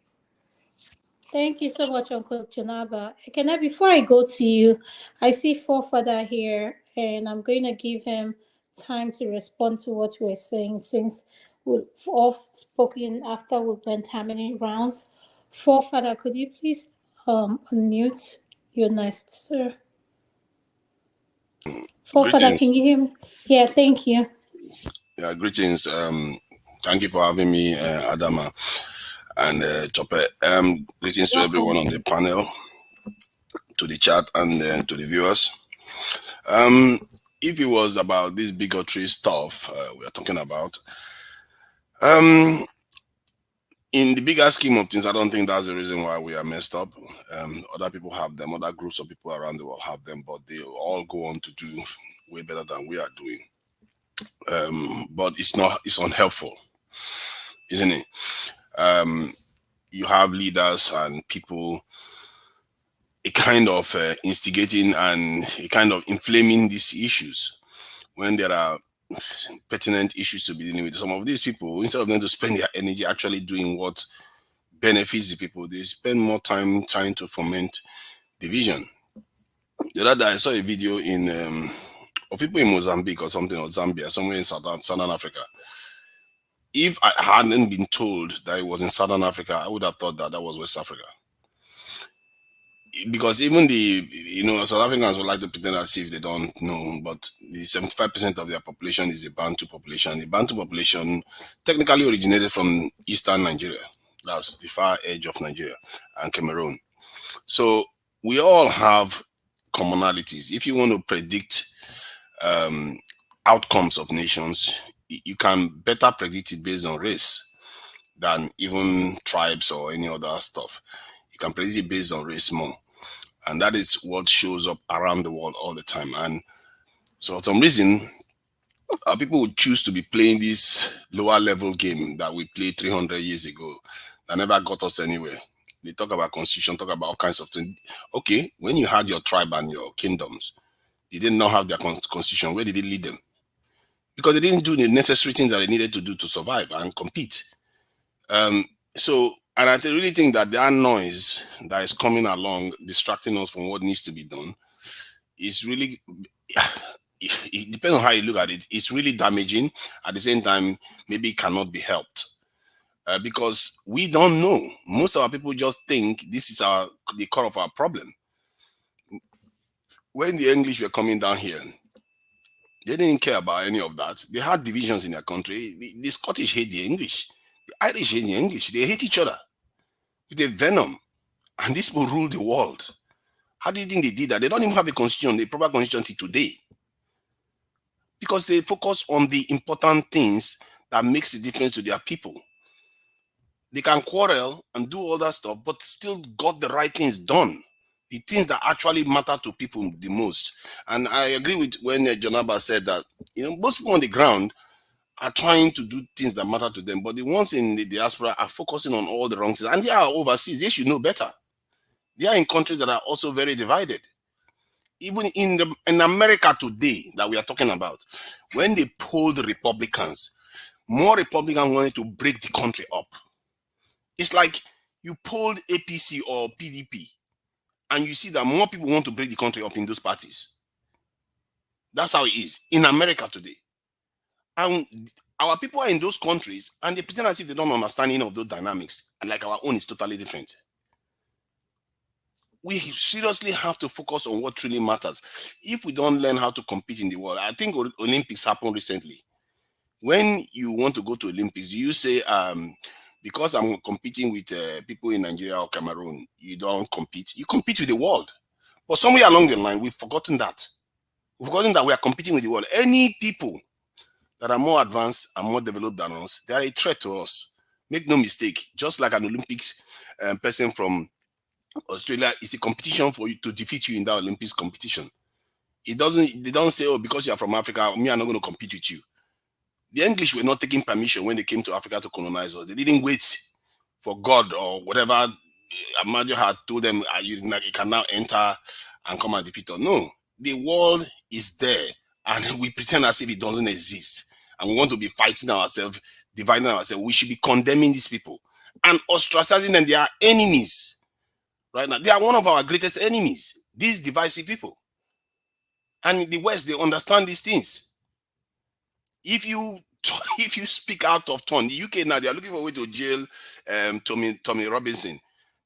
Thank you so much, Uncle Janaba. Before I go to you, I see Forefather here, and I'm going to give him time to respond to what we're saying, since we've all spoken after we went how many rounds. Forefather, could you please unmute your nest, sir? Forefather, Greetings. can you hear me? Yeah, thank you. Yeah, greetings. Thank you for having me, Adama and Chope. Greetings to everyone on the panel, to the chat and then to the viewers. If it was about this bigotry stuff we are talking about, in the bigger scheme of things, I don't think that's the reason why we are messed up. Other people have them, other groups of people around the world have them, but they all go on to do way better than we are doing. But it's unhelpful, isn't it? You have leaders and people a kind of instigating and a kind of inflaming these issues when there are pertinent issues to be dealing with. Some of these people, instead of them to spend their energy actually doing what benefits the people, they spend more time trying to foment division. The other day I saw a video of people in Mozambique or something, or Zambia, somewhere in Southern Africa. If I hadn't been told that it was in Southern Africa, I would have thought that was West Africa. Because even South Africans would like to pretend as if they don't know, but the 75% of their population is a Bantu population. The Bantu population technically originated from eastern Nigeria. That's the far edge of Nigeria and Cameroon. So we all have commonalities. If you want to predict outcomes of nations, you can better predict it based on race than even tribes or any other stuff. You can predict it based on race more. And that is what shows up around the world all the time. And so for some reason, people would choose to be playing this lower level game that we played 300 years ago that never got us anywhere. They talk about constitution, talk about all kinds of things. Okay, when you had your tribe and your kingdoms, they did not have their constitution. Where did it lead them? Because they didn't do the necessary things that they needed to do to survive and compete. And I really think that that noise that is coming along, distracting us from what needs to be done, is really, it depends on how you look at it. It's really damaging. At the same time, maybe it cannot be helped. Because we don't know. Most of our people just think this is the core of our problem. When the English were coming down here, they didn't care about any of that. They had divisions in their country. The Scottish hate the English. The Irish hate the English. They hate each other with a venom. And these people rule the world. How do you think they did that? They don't even have a constitution, the proper constitution till today. Because they focus on the important things that makes a difference to their people. They can quarrel and do all that stuff, but still got the right things done. The things that actually matter to people the most. And I agree with when Jonaba said that, most people on the ground are trying to do things that matter to them, but the ones in the diaspora are focusing on all the wrong things. And they are overseas. They should know better. They are in countries that are also very divided. Even in America today that we are talking about, when they polled Republicans, more Republicans wanted to break the country up. It's like you polled APC or PDP, and you see that more people want to break the country up in those parties. That's how it is in America today. And our people are in those countries, and they pretend as if they don't understand any of those dynamics. And like our own is totally different. We seriously have to focus on what truly matters. If we don't learn how to compete in the world, I think Olympics happened recently. When you want to go to Olympics, do you say, because I'm competing with people in Nigeria or Cameroon, you don't compete? You compete with the world. But somewhere along the line, we've forgotten that. We've forgotten that we are competing with the world. Any people that are more advanced and more developed than us, they are a threat to us. Make no mistake, just like an Olympics person from Australia, is a competition for you to defeat you in that Olympics competition. They don't say, oh, because you're from Africa, me, I'm not going to compete with you. The English were not taking permission when they came to Africa to colonize us. They didn't wait for God or whatever Amadio had told them, you can now enter and come and defeat us. No, the world is there, and we pretend as if it doesn't exist. And we want to be fighting ourselves, dividing ourselves. We should be condemning these people and ostracizing them. They are enemies. Right now, they are one of our greatest enemies, these divisive people. And in the West, they understand these things. If you speak out of turn, the UK now, they are looking for a way to jail Tommy Robinson.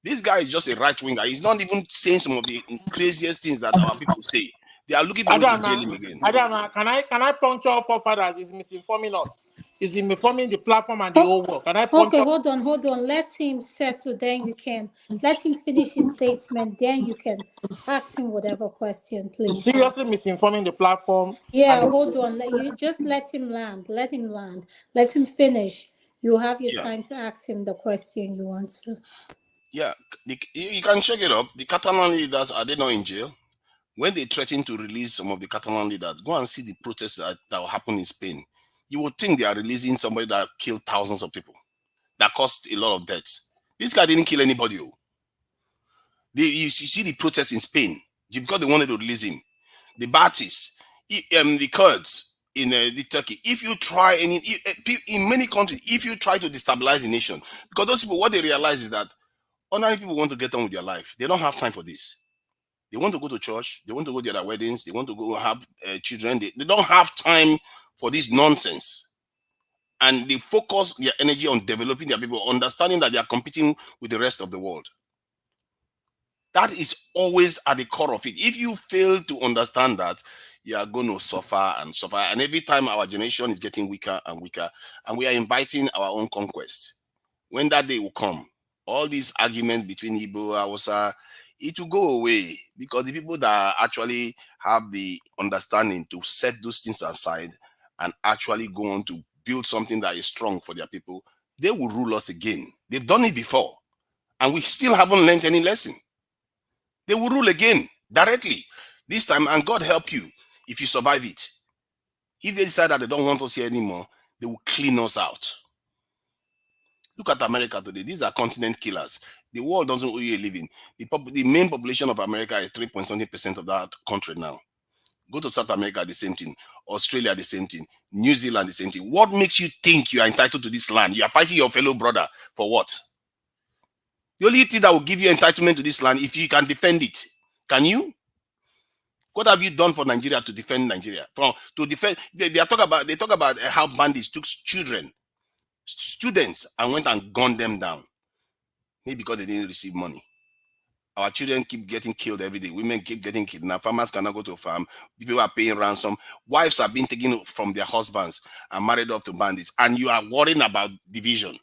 This guy is just a right winger. He's not even saying some of the craziest things that our people say. They are looking for a way to jail him again. Adama, can I puncture our forefathers? Is misinforming us. It's informing the platform and the whole world. Can I Okay, hold on. Let him settle. Then you can let him finish his statement. Then you can ask him whatever question, please. Seriously misinforming the platform. Yeah, hold on. You just let him land. Let him land. Let him finish. You have your time to ask him the question you want to. Yeah, you can check it up. The Catalan leaders, are they not in jail? When they threaten to release some of the Catalan leaders, go and see the protests that will happen in Spain. You would think they are releasing somebody that killed thousands of people, that caused a lot of deaths. This guy didn't kill anybody. You see the protests in Spain because they wanted to release him. The Baathis, the Kurds in the Turkey. If you try in many countries, if you try to destabilize the nation, because those people, what they realize is that ordinary people want to get on with their life. They don't have time for this. They want to go to church. They want to go to their weddings. They want to go have children. They don't have time for this nonsense. And they focus their energy on developing their people, understanding that they are competing with the rest of the world. That is always at the core of it. If you fail to understand that, you are going to suffer and suffer. And every time our generation is getting weaker and weaker, and we are inviting our own conquest. When that day will come, all these arguments between Igbo, Hausa, it will go away, because the people that actually have the understanding to set those things aside and actually go on to build something that is strong for their people, they will rule us again. They've done it before, and we still haven't learned any lesson. They will rule again directly this time, and God help you if you survive it. If they decide that they don't want us here anymore, they will clean us out. Look at America today. These are continent killers. The world doesn't owe you a living. The main population of America is 3.something% of that country now. Go to South America, the same thing. Australia, the same thing. New Zealand, the same thing. What makes you think you are entitled to this land? You are fighting your fellow brother for what? The only thing that will give you entitlement to this land if you can defend it. Can you? What have you done for Nigeria to defend Nigeria? They talk about how bandits took children, students, and went and gunned them down. Maybe because they didn't receive money. Our children keep getting killed every day. Women keep getting kidnapped. Farmers cannot go to a farm. People are paying ransom. Wives are being taken from their husbands and married off to bandits. And you are worrying about division.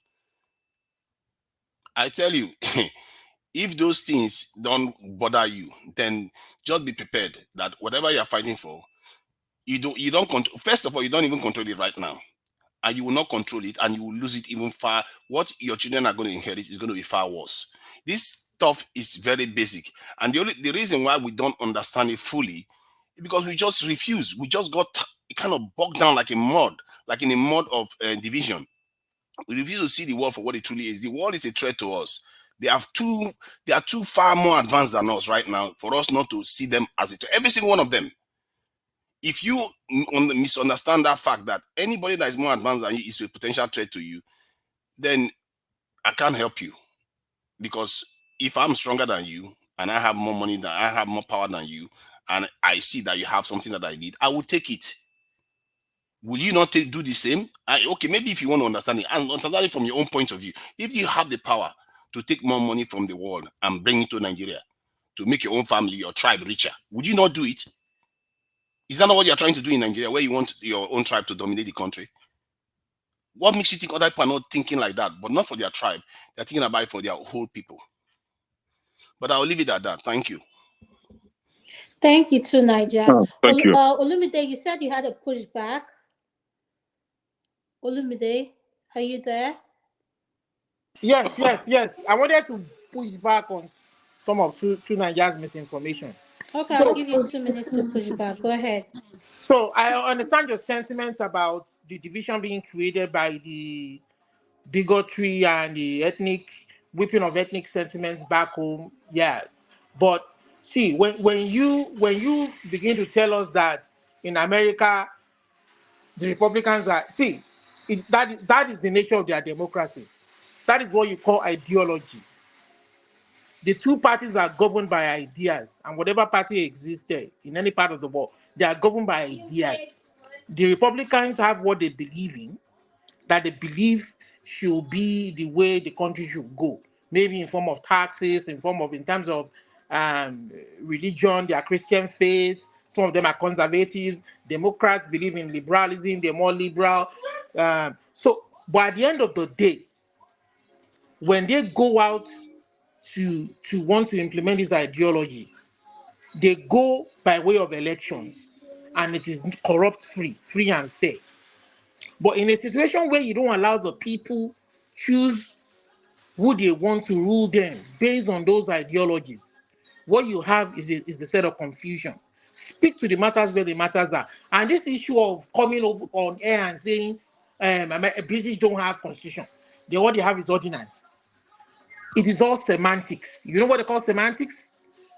I tell you, if those things don't bother you, then just be prepared that whatever you're fighting for, you don't control. First of all, you don't even control it right now. And you will not control it, and you will lose it even far. What your children are going to inherit is going to be far worse. This stuff is very basic, and the reason why we don't understand it fully is because we just refuse. We just got kind of bogged down like in a mud of division. We refuse to see the world for what it truly is. The world is a threat to us. They are too far more advanced than us right now for us not to see them as a threat. Every single one of them. If you misunderstand that fact that anybody that is more advanced than you is a potential threat to you, then I can't help you. Because if I'm stronger than you and I have more money I have more power than you, and I see that you have something that I need, I will take it. Will you not do the same? Okay, maybe if you want to understand it, and understand it from your own point of view, if you have the power to take more money from the world and bring it to Nigeria to make your own family, your tribe richer, would you not do it? Is that not what you're trying to do in Nigeria, where you want your own tribe to dominate the country? What makes you think other people are not thinking like that, but not for their tribe? They're thinking about it for their whole people. But I'll leave it at that. Thank you. Thank you too, Niger. Thank you. Olumide, you said you had a pushback. Olumide, are you there? Yes. I wanted to push back on some of two Nigeria's misinformation. Okay, I'll give you 2 minutes to push back. Go ahead. So I understand your sentiments about the division being created by the bigotry and the whipping of ethnic sentiments back home. Yeah, but see, when you begin to tell us that in America the Republicans are that is the nature of their democracy. That is what you call ideology. The two parties are governed by ideas, and whatever party exists there in any part of the world, they are governed by ideas. The Republicans have what they believe in, that they believe should be the way the country should go. Maybe in form of taxes, in terms of religion, their Christian faith. Some of them are conservatives. Democrats believe in liberalism, they're more liberal. So, but at the end of the day, when they go out to want to implement this ideology, they go by way of elections, and it is corrupt free and fair. But in a situation where you don't allow the people choose who they want to rule them based on those ideologies, what you have is a set of confusion. Speak to the matters where the matters are. And this issue of coming over on air and saying British don't have constitution, what they have is ordinance. It is all semantics. You know what they call semantics?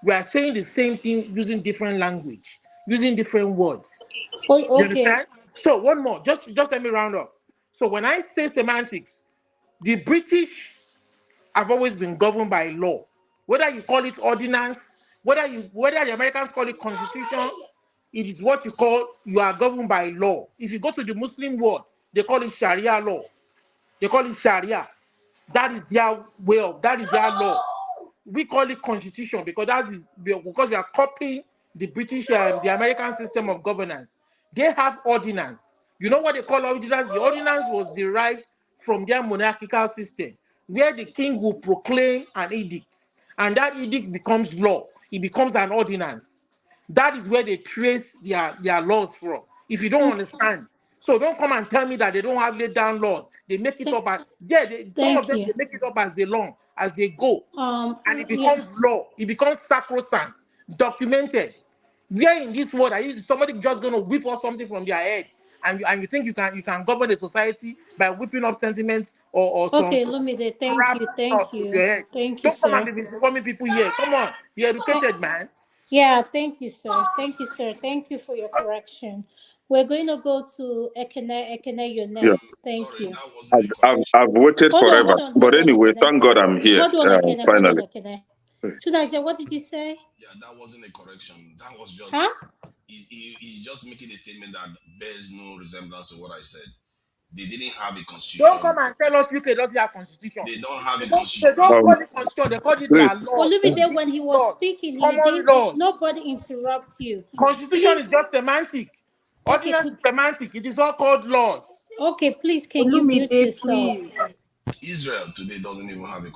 We are saying the same thing using different language, using different words. Oh, You okay. understand? So one more, just let me round up. So when I say semantics, the British have always been governed by law. Whether you call it ordinance, whether the Americans call it constitution, it is what you are governed by law. If you go to the Muslim world, they call it Sharia law. They call it Sharia. That is that is their law. We call it constitution because because we are copying the British, the American system of governance. They have ordinance. You know what they call ordinance? The ordinance was derived from their monarchical system, where the king will proclaim an edict, and that edict becomes law. It becomes an ordinance. That is where they trace their laws from. If you don't understand, so don't come and tell me that they don't have laid down laws. They make it up as some of Thank them you. they make it up as they long as they go, and it Yeah. becomes law. It becomes sacrosanct, documented. Where in this world are you somebody just going to whip up something from their head, and you think you can govern a society by whipping up sentiments or some Okay, Lumide, thank crap you, stuff thank from your you. head? Thank you, Don't come and sir. be misinforming people here. Come on, be educated, man. Yeah, thank you, sir. Thank you, sir. Thank you for your correction. We're going to go to Ekene, your Yeah, next. Thank Sorry, you. that wasn't a correction. I've waited Hold on, forever, hold on, but hold on, anyway, Ekene. thank God I'm here Hold on, Ekene. Hold on, finally. Ekene. Tunaja, what did you say? Yeah, that wasn't a correction. That was Huh? just he's just making a statement that bears no resemblance to what I said. They didn't have a Don't constitution. come and tell us UK doesn't have constitution. They don't have a They constitution. don't call Um, it constitution. They call it great. their laws. Olumide, when he English was laws, speaking, he common didn't. laws. Nobody interrupt you. Constitution is Please. just semantic. Okay, Ordinance is semantic. It is all called laws. okay. Please, can you mute Olumide, yourself? please. Israel today doesn't even have a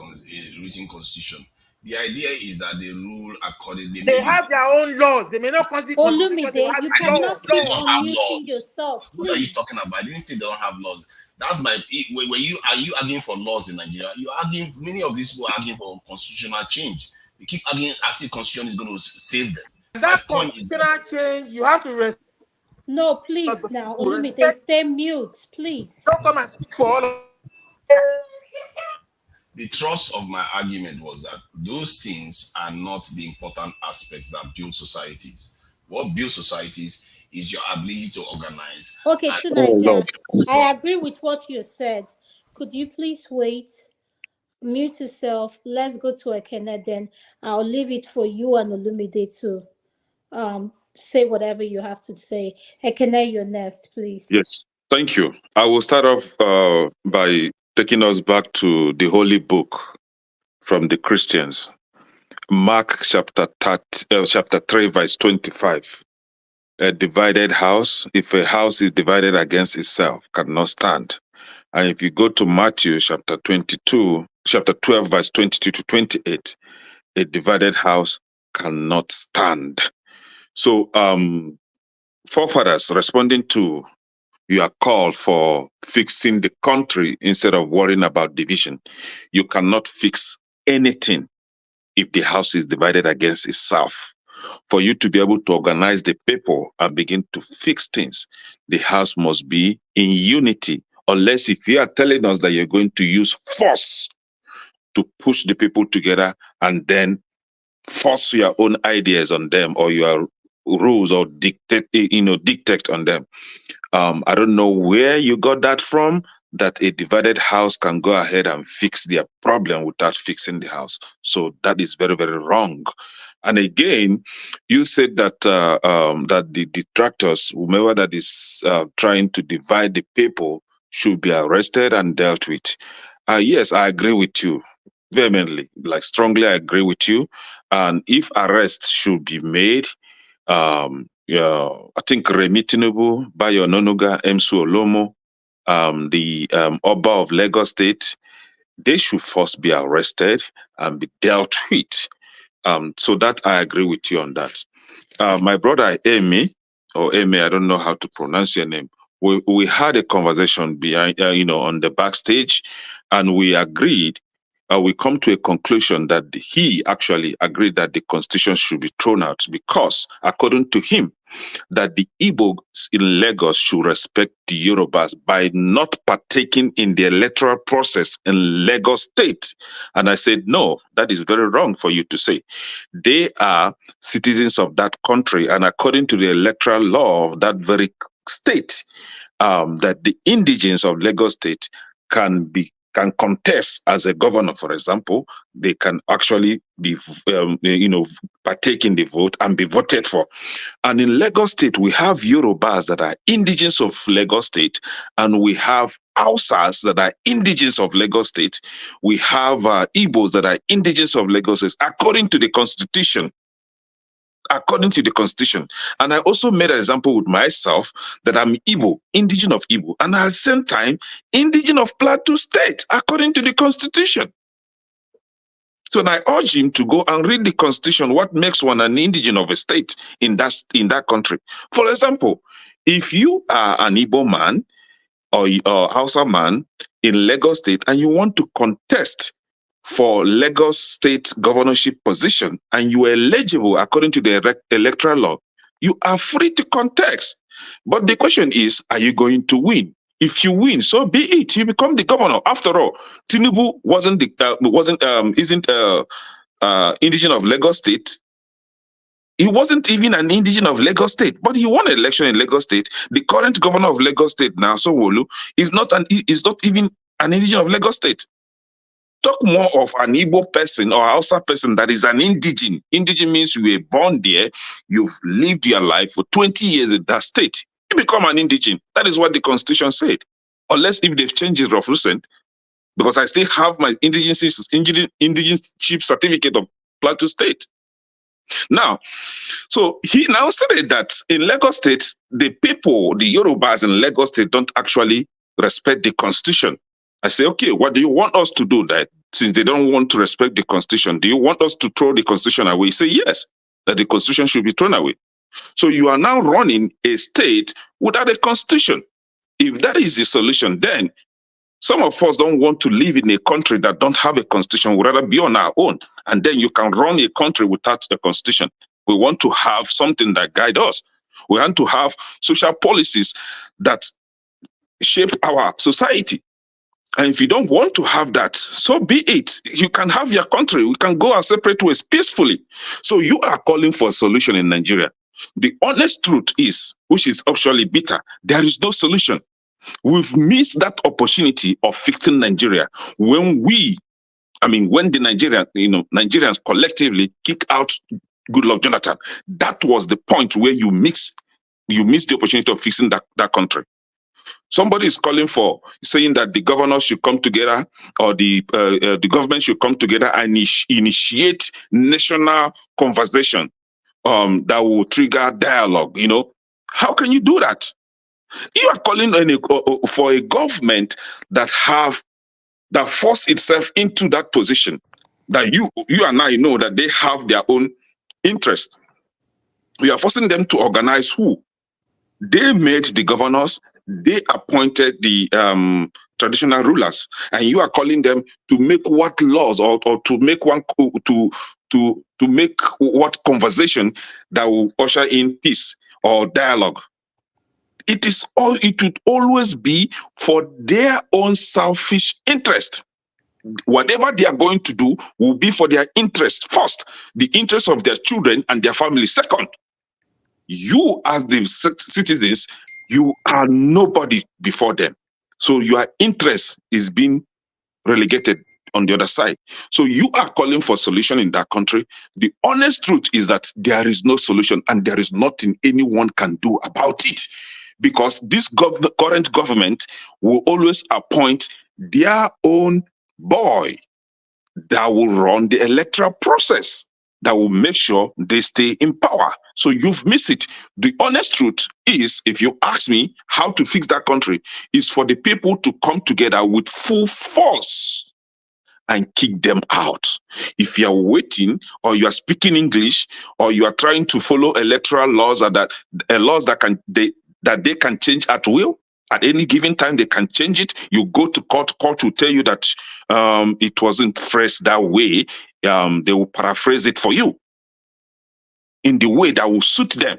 written constitution. The idea is that they rule according. They They made it. have their own laws. They may not call it constitution. They Olumide, have you I didn't laws. cannot say they keep don't Laws. have unmuting laws. yourself, What are you please. talking about? I didn't say they don't have laws. That's my. When you are you arguing for laws in Nigeria? You are arguing. Many of these people are arguing for constitutional change. They keep arguing as if constitution is going to save them. And My that point is that constitutional change, you have to respect No, the please now. people. Olumide, Respect. stay mute, please. Don't come and speak for all of the thrust of my argument was that those things are not the important aspects that build societies. What builds societies is your ability to organize Okay, and Oh Lord. Tunaja, I agree with what you said. Could you please wait? Mute yourself. Let's go to Ekene, then I'll leave it for you and Olumide to say whatever you have to say. Ekene, you're next, please. Yes, thank you. I will start off by taking us back to the holy book from the Christians, Mark chapter 3, verse 25. A divided house, if a house is divided against itself, cannot stand. And if you go to Matthew chapter 12, verse 22 to 28, a divided house cannot stand. So, forefathers responding to your call for fixing the country instead of worrying about division, you cannot fix anything if the house is divided against itself. For you to be able to organize the people and begin to fix things, the house must be in unity. Unless if you are telling us that you're going to use force to push the people together and then force your own ideas on them or your rules or dictate on them. I don't know where you got that from, that a divided house can go ahead and fix their problem without fixing the house. So that is very, very wrong. And again, you said that that the detractors, whomever that is trying to divide the people, should be arrested and dealt with. Yes, I agree with you vehemently, like strongly. I agree with you. And if arrests should be made, yeah, I think Remi Tinubu, Bayo Nonuga, Emsu Olomo, the Oba of Lagos State, they should first be arrested and be dealt with. So that I agree with you on that. My brother Amy, or Amy, I don't know how to pronounce your name. We had a conversation behind, on the backstage, and we agreed. We come to a conclusion that he actually agreed that the constitution should be thrown out because, according to him, that the Igbos in Lagos should respect the Yorubas by not partaking in the electoral process in Lagos State. And I said, no, that is very wrong for you to say. They are citizens of that country, and according to the electoral law of that very state, that the indigents of Lagos State can contest as a governor, for example. They can actually be, partake in the vote and be voted for. And in Lagos State, we have Yorubas that are indigents of Lagos State, and we have Hausas that are indigents of Lagos State. We have Igbos that are indigents of Lagos State, according to the Constitution. According to the Constitution. And I also made an example with myself that I'm Igbo, indigent of Igbo, and at the same time, indigent of Plateau State, according to the Constitution. So I urge him to go and read the Constitution, what makes one an indigent of a state in that country. For example, if you are an Igbo man or Hausa man in Lagos State and you want to contest for Lagos State governorship position and you are eligible according to the electoral law, you are free to contest. But the question is, are you going to win? If you win, so be it. You become the governor. After all, Tinubu isn't indigent of Lagos State. He wasn't even an indigent of Lagos State, but he won an election in Lagos State. The current governor of Lagos State now, Sanwo-Olu, is not even an indigent of Lagos State. Talk more of an Igbo person or Hausa person that is an indigent. Indigent means you were born there, you've lived your life for 20 years in that state. You become an indigent. That is what the Constitution said. Unless if they've changed it of recent, because I still have my indigenship certificate of Plateau State. Now, so he now said that in Lagos State, the people, the Yorubas in Lagos State don't actually respect the Constitution. I say, okay, what do you want us to do that since they don't want to respect the Constitution? Do you want us to throw the Constitution away? He say, yes, that the Constitution should be thrown away. So you are now running a state without a Constitution. If that is the solution, then some of us don't want to live in a country that don't have a Constitution. We'd rather be on our own. And then you can run a country without a Constitution. We want to have something that guides us. We want to have social policies that shape our society. And if you don't want to have that, so be it. You can have your country. We can go our separate ways peacefully. So you are calling for a solution in Nigeria. The honest truth is, which is actually bitter, there is no solution. We've missed that opportunity of fixing Nigeria when the Nigerians collectively kick out Goodluck Jonathan. That was the point where you missed the opportunity of fixing that country. Somebody is calling for saying that the governors should come together or the government should come together and initiate national conversation that will trigger dialogue. How can you do that? You are calling for a government that force itself into that position, that you and I know that they have their own interest. We are forcing them to organize who? They made the governors, they appointed the traditional rulers, and you are calling them to make what laws or to make make what conversation that will usher in peace or dialogue. It would always be for their own selfish interest. Whatever they are going to do will be for their interest first, the interest of their children and their family second. You, as the citizens, you are nobody before them. So your interest is being relegated on the other side. So you are calling for solution in that country. The honest truth is that there is no solution and there is nothing anyone can do about it, because this current government will always appoint their own boy that will run the electoral process. that will make sure they stay in power. So you've missed it. The honest truth is, if you ask me how to fix that country, is for the people to come together with full force and kick them out. If you are waiting, or you are speaking English, or you are trying to follow electoral laws, or that laws that they can change at will, at any given time they can change it. You go to court will tell you that it wasn't phrased that way. They will paraphrase it for you in the way that will suit them.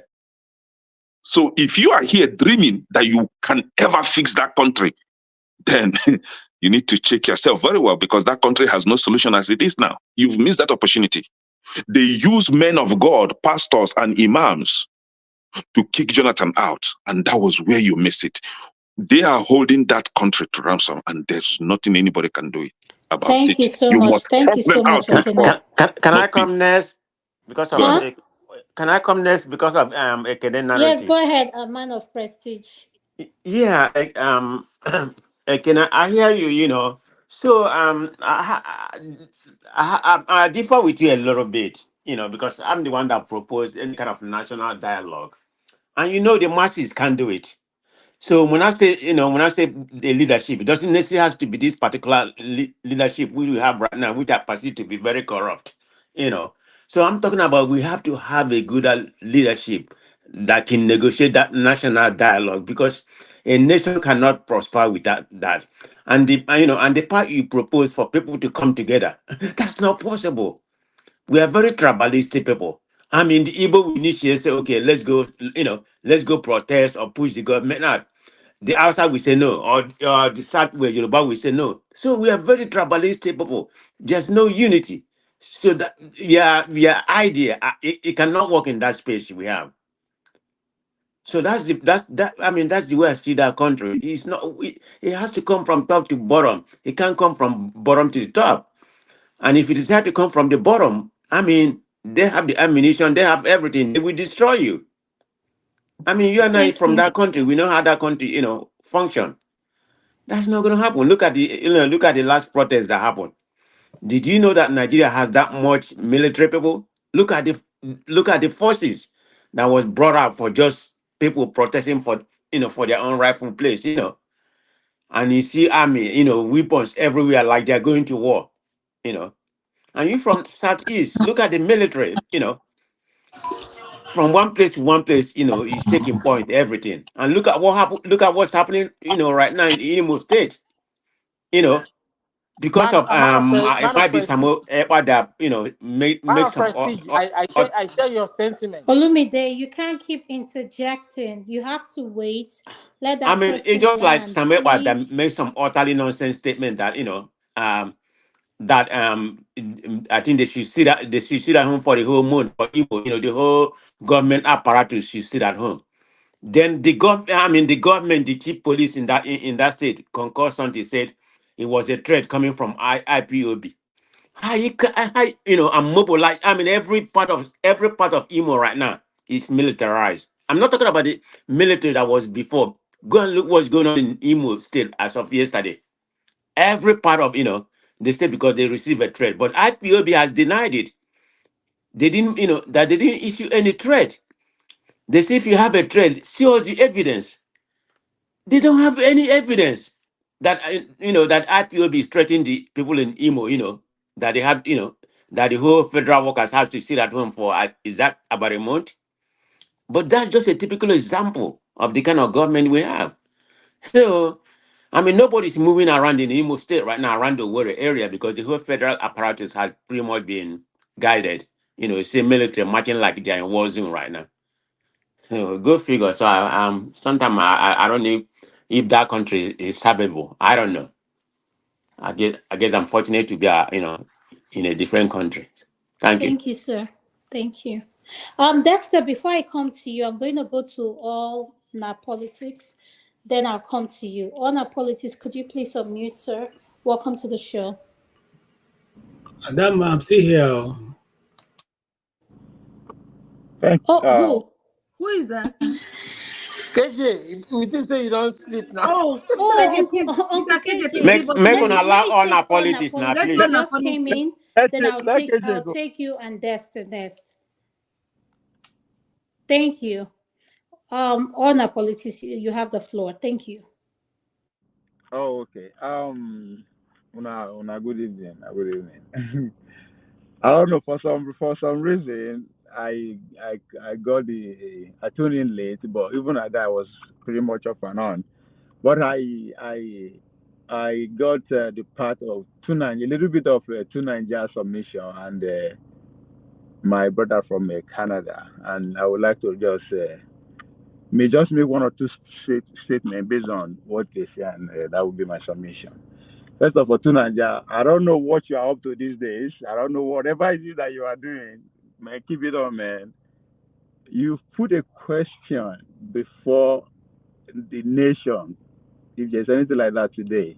So if you are here dreaming that you can ever fix that country, then you need to check yourself very well, because that country has no solution as it is now. You've missed that opportunity. They use men of God, pastors and imams, to kick Jonathan out, and that was where you miss it. They are holding that country to ransom, and there's nothing anybody can do about Thank it. you so You much. must Thank help you them so out much, with Ekene. force, Can I not come peace. next because of Go ahead. Huh? can I come next because of Ekene Yes, narrative? go ahead, a man of prestige. Yeah, Ekene, I hear you. So I differ with you a little bit. Because I'm the one that proposed any kind of national dialogue, and the masses can't do it. So when I say the leadership, it doesn't necessarily have to be this particular leadership we have right now, which I perceive to be very corrupt. You know, so I'm talking about we have to have a good leadership that can negotiate that national dialogue, because a nation cannot prosper without that. And the part you propose for people to come together, that's not possible. We are very tribalistic people. I mean, the Igbo will initiate say, okay, let's go protest or push the government out. The outside will say no, or the South where Yoruba will say no. So we are very tribalistic people. There's no unity. So that we are idea. It cannot work in that space we have. So that's the way I see that country. It's not. It has to come from top to bottom. It can't come from bottom to the top. And if it decide to come from the bottom, they have the ammunition, they have everything. They will destroy you. You and I Thank from you. that country. We know how that country, function. That's not going to happen. Look at the last protest that happened. Did you know that Nigeria has that much military people? Look at the forces that was brought up for just people protesting for their own rightful place. And you see army, weapons everywhere like they're going to war. And you from southeast, look at the military. From one place to one place, it's taking point everything. And look at what happened. Look at what's happening, right now in Imo State. You know, because of it Man of might be some prestige. that Man make of some prestige. I share your sentiment. Olumide, you can't keep interjecting. You have to wait. Let that it's person just like land, some that please. make some utterly nonsense statement that that I think they should sit at home for the whole month. For Igbo, the whole government apparatus should sit at home. Then the government, the chief police in that state, Concord County, said it was a threat coming from IPOB. I'm mobilized. Every part of Imo right now is militarized. I'm not talking about the military that was before. Go and look what's going on in Imo State as of yesterday. Every part of they say because they receive a threat, but IPOB has denied it. They didn't, that they didn't issue any threat. They say if you have a threat, show us the evidence. They don't have any evidence that that IPOB is threatening the people in Imo. That they have, that the whole federal workers has to sit at home for is that about a month? But that's just a typical example of the kind of government we have. So, nobody's moving around in Imo State right now, around the Owerri area, because the whole federal apparatus has pretty much been guided. Say military marching like they're in war zone right now. So go figure. So sometimes I don't know if that country is salvable. I don't know. I guess I'm fortunate to be in a different country. Thank you. Thank you, sir. Thank you. Dexter, before I come to you, I'm going to go to all na politics. Then I'll come to you. All na politics, could you please unmute, sir? Welcome to the show. Adam, I'm still here. Who is that? KJ, we didn't say you don't sleep now. KJ, please. Uncle Mr. KJ, please KJ. give us Make the on name. allow Let me all take our all na politics now, politics. Let's please. He run our just came in. politics. Then I'll take you and Des to next. Thank you. Honor politics, you have the floor. Thank you. Oh, okay. Una good evening. Good evening. I don't know, for some reason I got I tuned in late, but even at that I was pretty much off and on. But I got the part of a little bit of two Nigeria submission, and my brother from Canada, and I would like to just make one or two statements based on what they say, and that would be my submission. First of all, Tunanja, I don't know what you are up to these days. I don't know whatever it is that you are doing. Man, keep it on, man. You put a question before the nation, if there's anything like that today,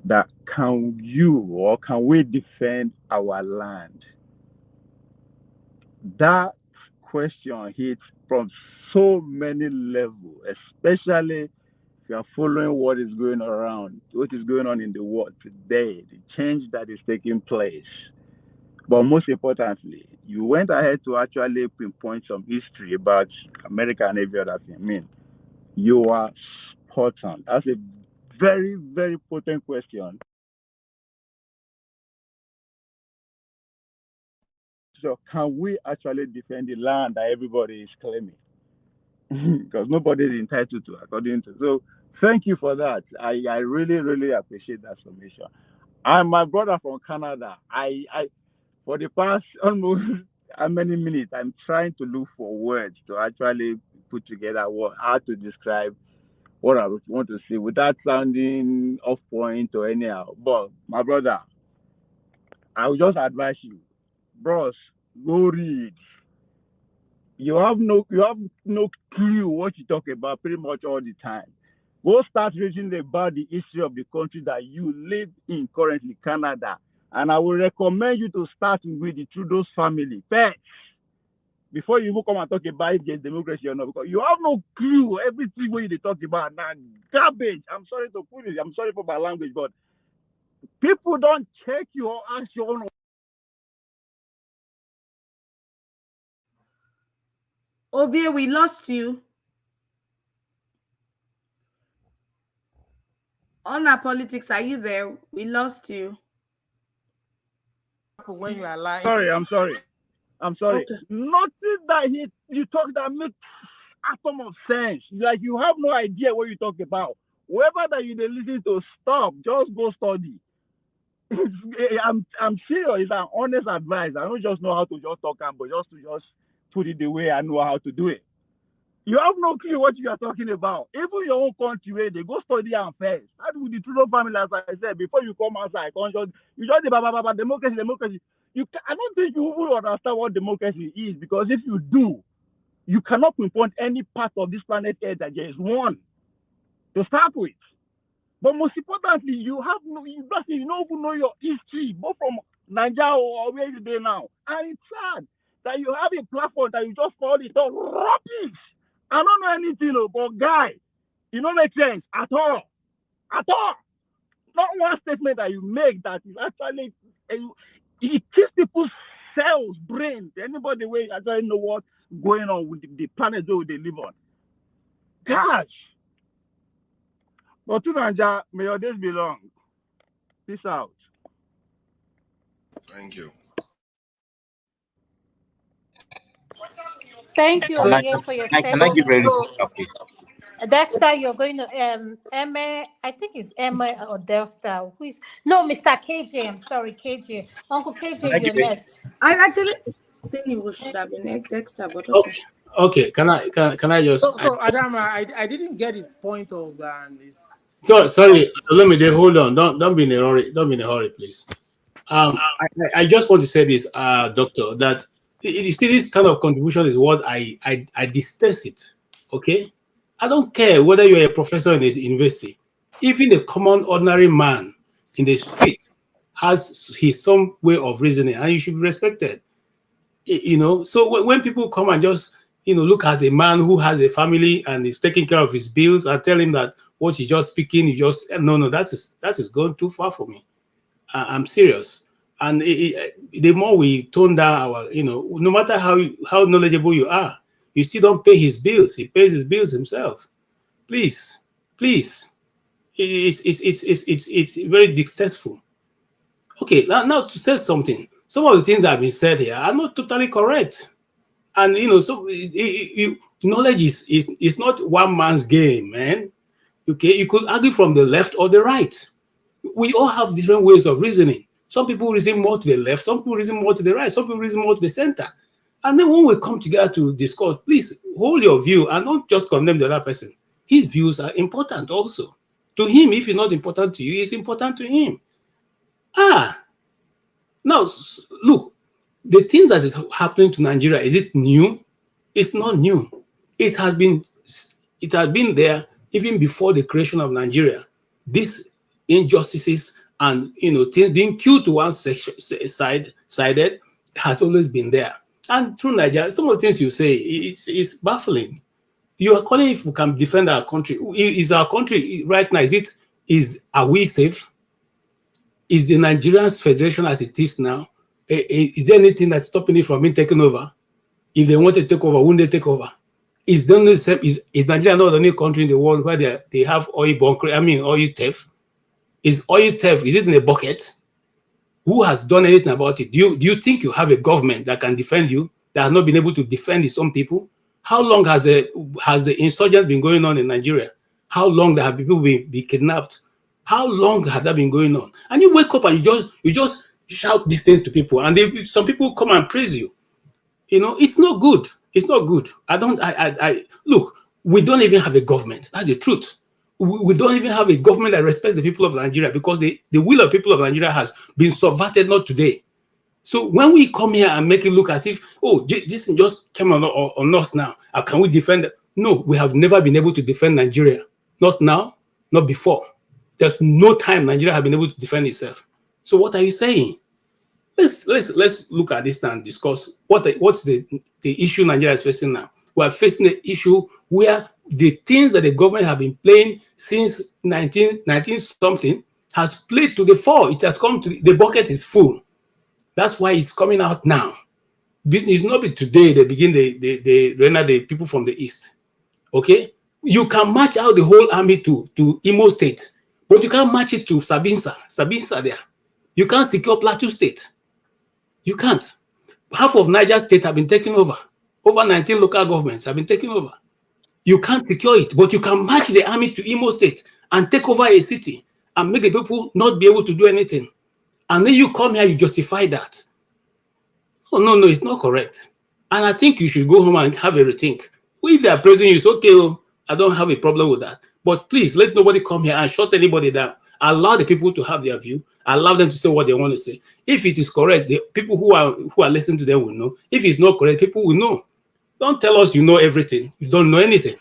that can you or can we defend our land? That question hits from so many levels, especially if you are following what is going on in the world today, the change that is taking place. But most importantly, you went ahead to actually pinpoint some history about America and every other thing. I mean, you are spot on. That's a very, very potent question. So can we actually defend the land that everybody is claiming? Because nobody is entitled to, according to. So thank you for that. I really, really appreciate that submission. I'm my brother from Canada. I for the past almost how many minutes I'm trying to look for words to actually put together how to describe what I want to say without sounding off point or anyhow. But my brother, I will just advise you, bros, go read. You have no clue what you talk about pretty much all the time. Go start reading about the history of the country that you live in currently, Canada. And I will recommend you to start with the Trudeau's family first, before you even come and talk about if there's democracy or not, because you have no clue. Everything what you talk about now, garbage. I'm sorry to put it. I'm sorry for my language, but people don't check you or ask your own. Ovie, we lost you. On our politics, are you there? We lost you. When you are lying. Sorry, I'm sorry. Okay. Nothing that you talk that makes atom of sense. Like you have no idea what you talk about. Whoever that you listen to, stop. Just go study. I'm serious. It's an honest advice. I don't just know how to just talk, but just put it the way I know how to do it. You have no clue what you are talking about. Even your own country, where they go study and first. That with the Trudeau family, as I said, before you come outside, you just democracy. I don't think you will understand what democracy is, because if you do, you cannot pinpoint any part of this planet Earth that there is one to start with. But most importantly, you don't even know your history, both from Nigeria or where you are now. And it's sad that you have a platform that you just call it all rubbish. I don't know anything, but guy, it don't make sense at all. At all. Not one statement that you make that is actually, it keeps people's cells, brains, anybody where you actually know what's going on with the planet that they live on. Gosh. But to Nigeria, may your days be long. Peace out. Thank you. Thank you, Ovie, for your statement. Can I give please? Dexter, you're going to Emma, I think it's Emma or Dexter. Who is Mr. KJ? I'm sorry, KJ. Uncle KJ, you're next. I actually think it should have been Dexter, but okay. Okay, can I just? So Adama, I didn't get his point of sorry, let me hold on. Don't be in a hurry. Don't be in a hurry, please. I just want to say this, Doctor, that you see this kind of contribution is what I detest it. Okay, I don't care whether you're a professor in this university. Even a common ordinary man in the street has his some way of reasoning, and you should be respected. So when people come and just look at a man who has a family and is taking care of his bills and tell him that what he's just speaking, no, that is going too far for me. I'm serious. And the more we tone down our, no matter how knowledgeable you are, you still don't pay his bills. He pays his bills himself. Please, please. It's very distasteful. Okay, now to say something. Some of the things that have been said here are not totally correct. And so knowledge is not one man's game, man. Okay, you could argue from the left or the right. We all have different ways of reasoning. Some people reason more to the left, some people reason more to the right, some people reason more to the center. And then when we come together to discuss, please hold your view and don't just condemn the other person. His views are important also. To him, if it's not important to you, it's important to him. Now, look, the thing that is happening to Nigeria, is it new? It's not new. It has been there even before the creation of Nigeria. These injustices and things being queued to one sided has always been there. And through Nigeria, some of the things you say is baffling. You are calling if we can defend our country. Is our country right now? Are we safe? Is the Nigerian Federation as it is now? Is there anything that's stopping it from being taken over? If they want to take over, wouldn't they take over? Is Nigeria not the only country in the world where they have oil theft? Is oil theft? Is it in a bucket? Who has done anything about it? Do you think you have a government that can defend you, that has not been able to defend its own people? How long has the insurgents been going on in Nigeria? How long have people been kidnapped? How long has that been going on? And you wake up and you just shout these things to people, and some people come and praise you. It's not good. It's not good. Look, we don't even have a government. That's the truth. We don't even have a government that respects the people of Nigeria, because the will of people of Nigeria has been subverted, not today. So when we come here and make it look as if, this just came on us now, can we defend it? No, we have never been able to defend Nigeria. Not now, not before. There's no time Nigeria has been able to defend itself. So what are you saying? Let's look at this and discuss what's the issue Nigeria is facing now. We are facing an issue where the things that the government have been playing since 19 something has played to the fore. It has come to the bucket is full. That's why it's coming out now. It's not be today they begin they render the people from the east. Okay, you can march out the whole army to Imo State, but you can't march it to Sabinsa there. You can't secure Plateau State. You can't. Half of Niger State have been taken over. Over 19 local governments have been taken over. You can't secure it, but you can march the army to Imo State and take over a city and make the people not be able to do anything. And then you come here, you justify that. Oh, no, it's not correct. And I think you should go home and have a rethink. If they are praising you, it's okay. I don't have a problem with that. But please, let nobody come here and shut anybody down. Allow the people to have their view. Allow them to say what they want to say. If it is correct, the people who are listening to them will know. If it's not correct, people will know. Don't tell us you know everything. You don't know anything.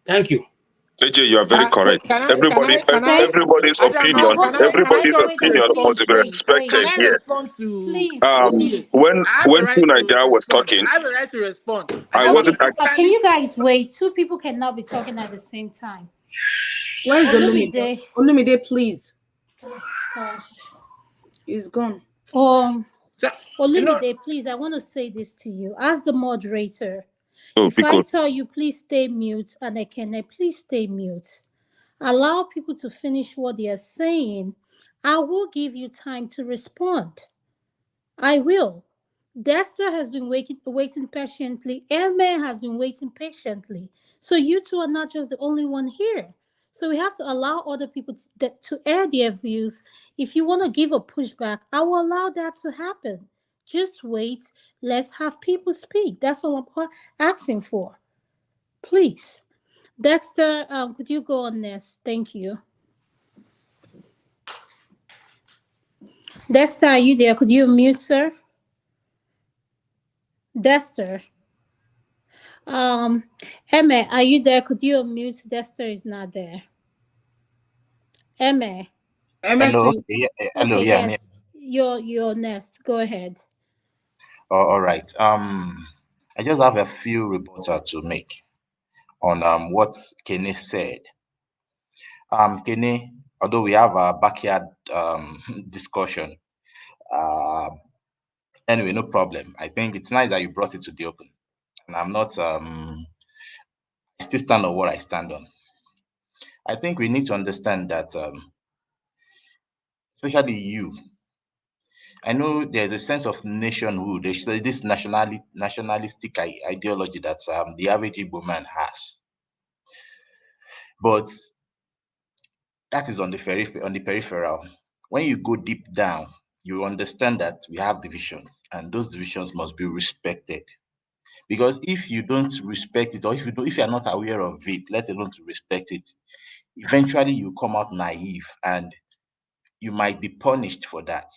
Thank you. AJ, you are very correct. Everybody's opinion must be respected Can I here. respond to When Naija was talking, I have a right to respond. I wasn't. Can you guys wait? Two people cannot be talking at the same time. Where's Olumide? Olumide, please. Gosh. He's gone. Olumide, please, I want to say this to you. As the moderator, if I tell you, please stay mute, and please stay mute. Allow people to finish what they are saying. I will give you time to respond. I will. Dexter has been waiting patiently. Elmer has been waiting patiently. So you two are not just the only one here. So we have to allow other people to air their views. If you want to give a pushback, I will allow that to happen. Just wait. Let's have people speak. That's all I'm asking for. Please. Dexter, could you go on next? Thank you. Dexter, are you there? Could you mute, sir? Dexter. Emma, are you there? Could you unmute? Dexter is not there. Emma. Hello. Hello. Okay, Yeah. yes. You're next. Go ahead. All right. I just have a few reports to make on what Kenny said. Kenny, although we have a backyard discussion, Anyway, no problem. I think it's nice that you brought it to the open. And I'm not, I still stand on what I stand on. I think we need to understand that, especially you, I know there's a sense of nationhood. There's this nationalistic ideology that the average Igbo man has. But that is on the peripheral. When you go deep down, you understand that we have divisions, and those divisions must be respected. Because if you don't respect it, or if you are not aware of it, let alone to respect it, eventually you come out naive, and you might be punished for that.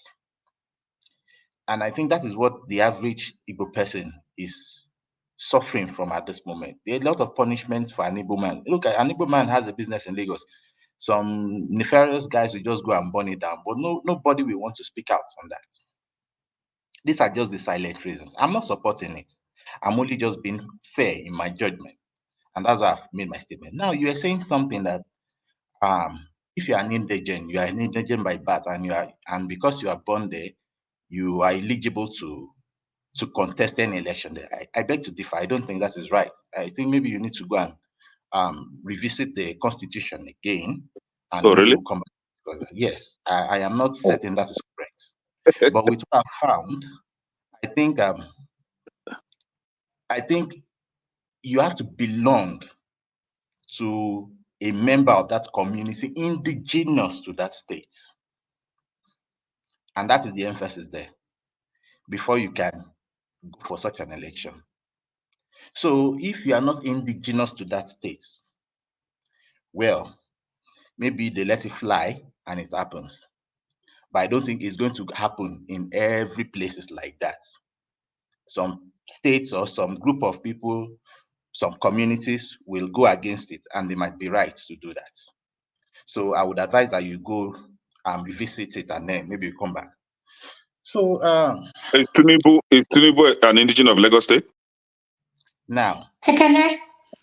And I think that is what the average Igbo person is suffering from at this moment. There are a lot of punishment for an Igbo man. Look, an Igbo man has a business in Lagos. Some nefarious guys will just go and burn it down, but nobody will want to speak out on that. These are just the silent reasons. I'm not supporting it. I'm only just being fair in my judgment. And that's why I've made my statement. Now, you are saying something that if you are an indigent, you are an indigent by birth, and because you are born there, you are eligible to contest any election there. I beg to differ. I don't think that is right. I think maybe you need to go and revisit the constitution again, and Oh, maybe really? we'll come back. Because, yes, I am not certain that is correct. But with what I found, I think you have to belong to a member of that community indigenous to that state. And that is the emphasis there before you can go for such an election. So if you are not indigenous to that state, well, maybe they let it fly and it happens. But I don't think it's going to happen in every places like that. Some states or some group of people, some communities will go against it, and they might be right to do that. So I would advise that you go and revisit it, and then maybe you come back. So is Tinubu an indigenous of Lagos State? Now, Ekene,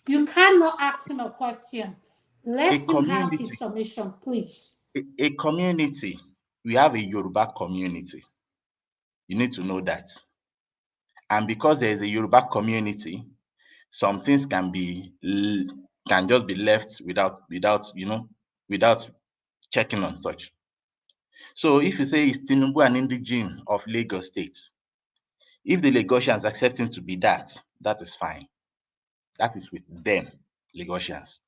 you cannot ask him a question. Let him have community, his submission, please. a community, we have a Yoruba community. You need to know that. And because there is a Yoruba community, some things can just be left without checking on such. So if you say is Tinubu an indigene of Lagos State, if the Lagosians accept him to be that is fine. That is with them, Lagosians.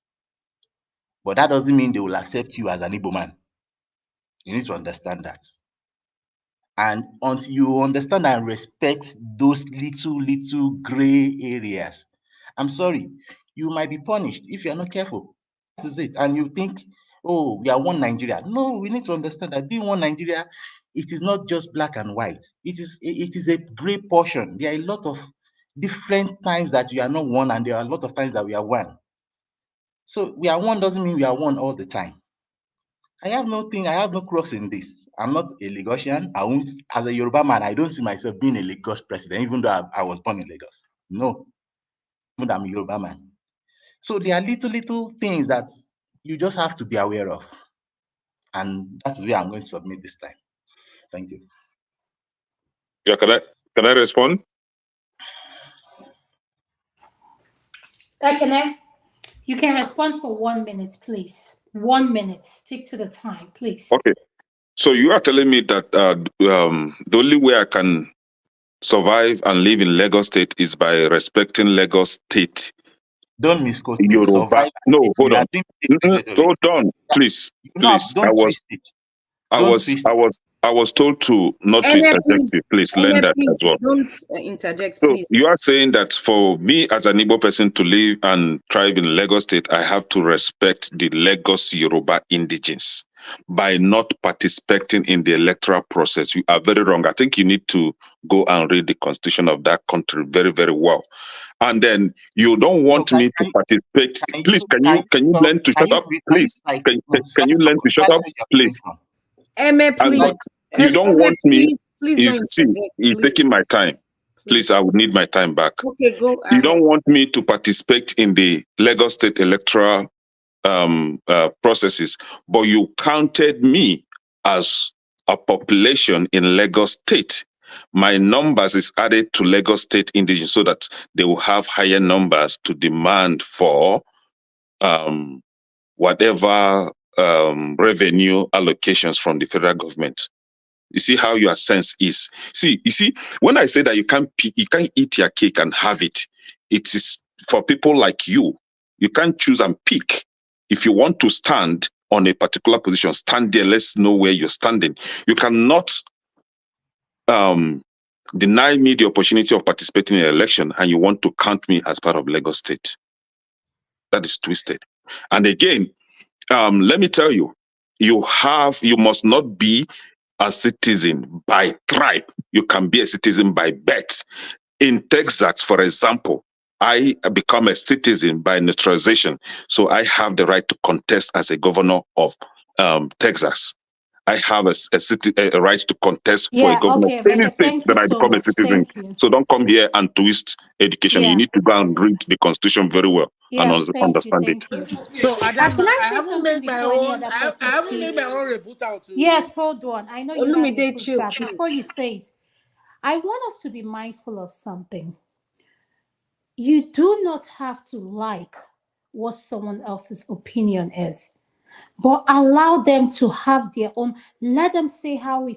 But that doesn't mean they will accept you as an Igbo man. You need to understand that. And until you understand and respect those little gray areas, I'm sorry, you might be punished if you're not careful. That is it. And you think, oh, we are one Nigeria. No, we need to understand that being one Nigeria, it is not just black and white. It is a gray portion. There are a lot of different times that we are not one, and there are a lot of times that we are one. So we are one doesn't mean we are one all the time. I have no cross in this. I'm not a Lagosian. I won't, as a Yoruba man, I don't see myself being a Lagos president, even though I was born in Lagos. No, even though I'm a Yoruba man. So there are little things that you just have to be aware of. And that's where I'm going to submit this time. Thank you. Yeah, can I respond? Ekene, you can respond for 1 minute, please. 1 minute. Stick to the time, please. Okay. So you are telling me that the only way I can survive and live in Lagos State is by respecting Lagos State. Don't misquote me. Yoruba. Survive. No, hold on. Hold on, please. Please. Don't twist it. I was told to not to Eme, interject please. you. Please learn that Please as well. don't interject, So please. you are saying that for me as an Igbo person to live and thrive in Lagos State, I have to respect the Lagos Yoruba indigenes by not participating in the electoral process. You are very wrong. I think you need to go and read the constitution of that country very, very well. And then you don't want me to participate. Please, can you learn to shut up? Please, can you learn to shut up? Please. Eme, please. You don't want me. Please don't See, interject, he's taking my time. Please, I would need my time back. Okay, go ahead. You don't want me to participate in the Lagos State electoral processes, but you counted me as a population in Lagos State. My numbers is added to Lagos State indigenous so that they will have higher numbers to demand for whatever revenue allocations from the federal government. You see how your sense is. You see, when I say that you can't eat your cake and have it, it is for people like you. You can't choose and pick. If you want to stand on a particular position, stand there. Let's know where you're standing. You cannot deny me the opportunity of participating in an election and you want to count me as part of Lagos State. That is twisted. And again, let me tell you, you must not be a citizen by tribe. You can be a citizen by birth. In Texas, for example, I become a citizen by naturalization. So I have the right to contest as a governor of Texas. I have a right to contest for a Yeah, governor okay, of any Emeka, state thank you that I so become a much. citizen. Thank you. So don't come here and twist education. You Yeah, need to go and read the Constitution very well and yeah, thank you, understand it. thank you. So Adam, Can I I say haven't something made my before any own. other I person haven't made speaks? my own rebuttal to. Yes, hold on. I know you have your Olumide, chill, pushback. please. Before you say it, I want us to be mindful of something. You do not have to like what someone else's opinion is, but allow them to have their own. Let them say how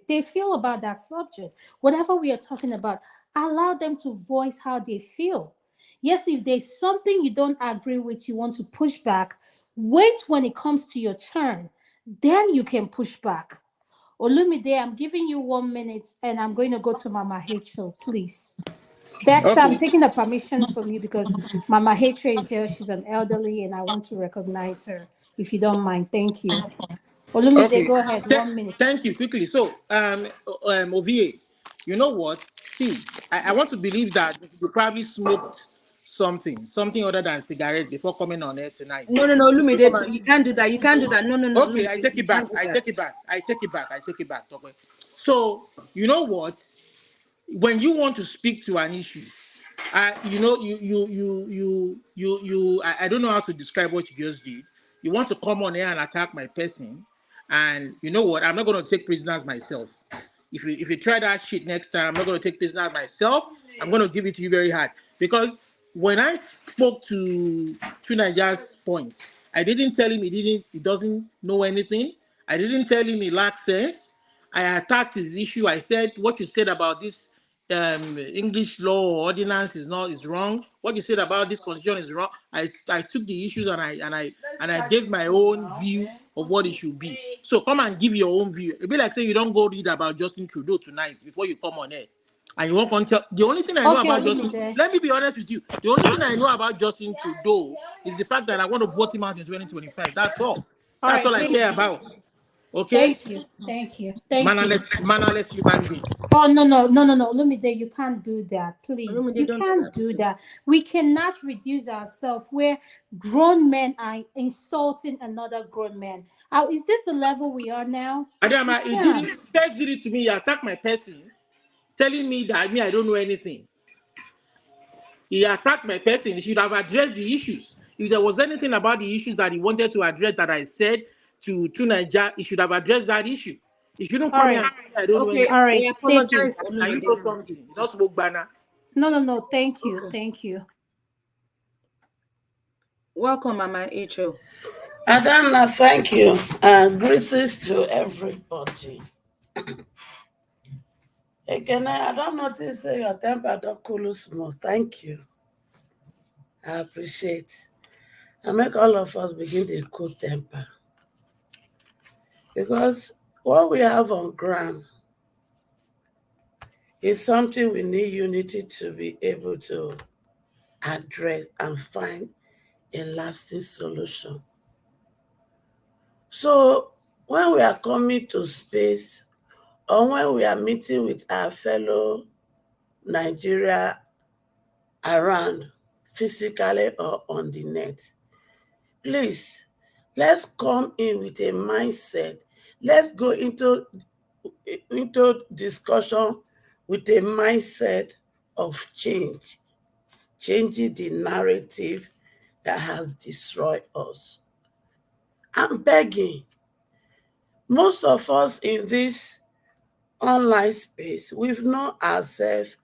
they feel about that subject. Whatever we are talking about, allow them to voice how they feel. Yes, if there's something you don't agree with, you want to push back, wait when it comes to your turn. Then you can push back. Olumide, I'm giving you 1 minute and I'm going to go to Mama Hachel, please. Dexter, I'm Okay. taking the permission from you because Mama Hatre is here. She's an elderly and I want to recognize her. If you don't mind, thank you. Olumide, Okay. go ahead. 1 minute. Thank you. Quickly. So, OVA, you know what? See, I want to believe that you probably smoked something other than cigarettes before coming on air tonight. No, Come Olumide, on. you can't do that. You can't do that. No, Okay, I Olumide, take you it back. can't do I that. take it back. I take it back. I take it back. Okay. So, you know what? When you want to speak to an issue, you know, I don't know how to describe what you just did. You want to come on here and attack my person, and you know what? I'm not going to take prisoners myself. If you try that shit next time, I'm not going to take prisoners myself. I'm going to give it to you very hard because when I spoke to Nigeria's point, I didn't tell him he doesn't know anything. I didn't tell him he lacks sense. I attacked his issue. I said what you said about this English law or ordinance is wrong. What you said about this constitution is wrong. I took the issues and I gave my own view of what it should be. So come and give your own view. It'd be like saying you don't go read about Justin Trudeau tonight before you come on air. And you won't tell the only thing I know Okay, about Justin. Olumide. Let me be honest with you. The only thing I know about Justin Trudeau is the fact that I want to vote him out in 2025. That's all. All That's right, all I thank care you. about. Okay? Thank you. Thank you. Thank you. Mannerless human being. Oh, no. Olumide, you can't do that. Please. Olumide, You don't do can't that. do that. We cannot reduce ourselves where grown men are insulting another grown man. Is this the level we are now? We Adama, can't. first did it to me. He attacked my person, telling me that I don't know anything. He attacked my person. He should have addressed the issues. If there was anything about the issues that he wanted to address that I said to Nigeria, he should have addressed that issue. He shouldn't All come here right. and say I don't know Okay, anything. All I right. Take it. apologize, Now you Olumide. know something. Not smoke banner. No. Thank you. Okay. Thank you. Welcome, Mama Hachel. Adana, thank you. Greetings to everybody. Again, I don't notice your temper don't cool small. Thank you. I appreciate. I make all of us begin to cool temper. Because what we have on ground is something we need unity to be able to address and find a lasting solution. So when we are coming to space or when we are meeting with our fellow Nigeria around physically or on the net, please, let's come in with a mindset. Let's go into discussion with a mindset of change, changing the narrative that has destroyed us. I'm begging, Most of us in this online space, we've known ourselves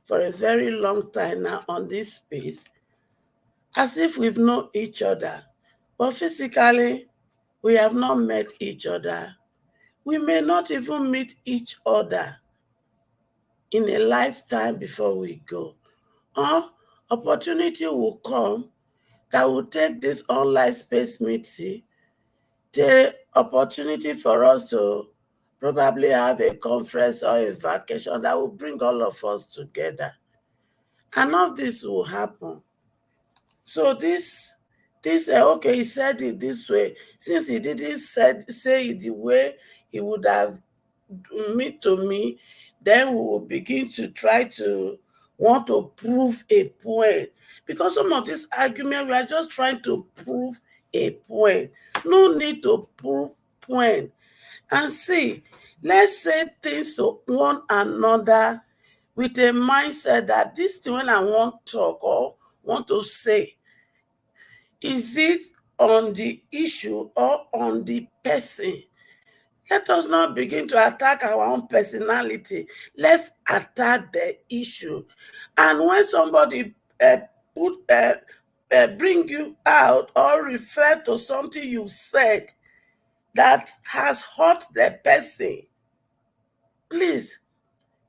for a very long time now on this space, as if we've known each other. But physically, we have not met each other. We may not even meet each other in a lifetime before we go. Or opportunity will come that will take this online space meeting, the opportunity for us to probably have a conference or a vacation that will bring all of us together. And all of this will happen. So this okay, he said it this way. Since he didn't say it the way he would have to me, then we will begin to try to want to prove a point. Because some of this argument, we are just trying to prove a point. No need to prove point. And see, let's say things to one another with a mindset that this thing when I want to talk or want to say, is it on the issue or on the person? Let us not begin to attack our own personality. Let's attack the issue. And when somebody bring you out or refer to something you said that has hurt the person, please,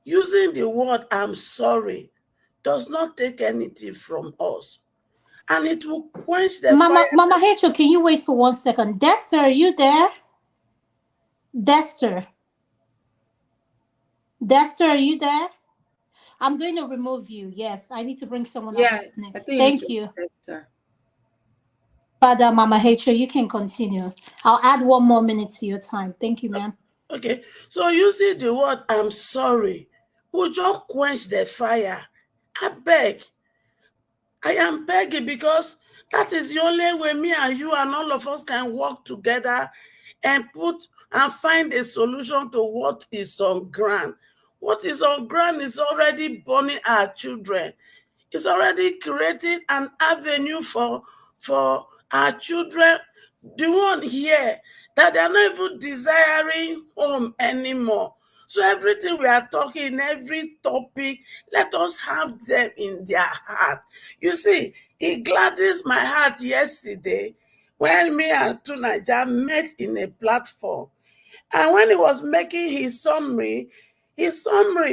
using the word "I'm sorry" does not take anything from us. And it will quench the fire. Mama Hecho, can you wait for 1 second? Dexter, are you there? Dexter, are you there? I'm going to remove you. Yes, I need to bring someone Yeah, else's name. I think Thank you you. need to text her. But Mama Hecho, you can continue. I'll add 1 more minute to your time. Thank you, ma'am. Okay, so using the word "I'm sorry" will just quench the fire. I beg. I am begging because that is the only way me and you and all of us can work together and find a solution to what is on ground. What is on ground is already burning our children. It's already creating an avenue for our children, the one here, that they're not even desiring home anymore. So everything we are talking, every topic, let us have them in their heart. You see, it gladdens my heart yesterday when me and Tunaja met in a platform. And when he was making his summary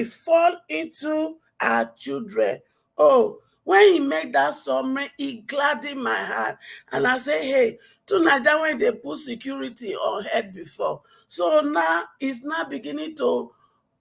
fall into our children. Oh, when he made that summary, it gladdened my heart. And I say, hey, to Nigeria, when they put security on head before. So now it's now beginning to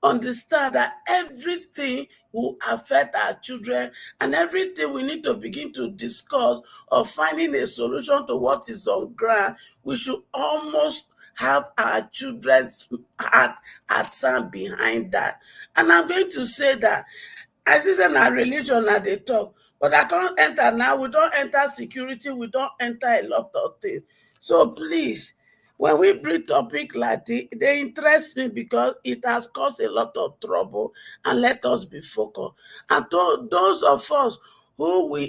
understand that everything will affect our children and everything we need to begin to discuss or finding a solution to what is on ground. We should almost have our children's heart at some behind that. And I'm going to say that I see in our religion at the talk, but I can't enter now. We don't enter security, we don't enter a lot of things. So please, when we bring topic like this, they interest me because it has caused a lot of trouble, and let us be focused. And to those of us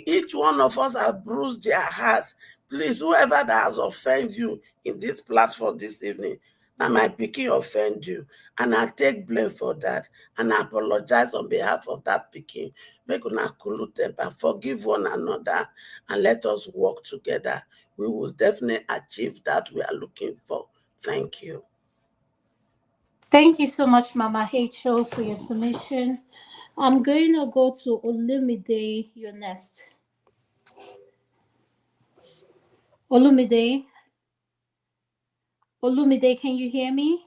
each one of us have bruised their hearts, please, whoever that has offended you in this platform this evening, now my pikin offend you, and I take blame for that, and I apologize on behalf of that pikin. Make una cool temper, forgive one another, and let us work together. We will definitely achieve that we are looking for. Thank you. Thank you so much, Mama Hecho, for your submission. I'm going to go to Olumide, you're next. Olumide, can you hear me?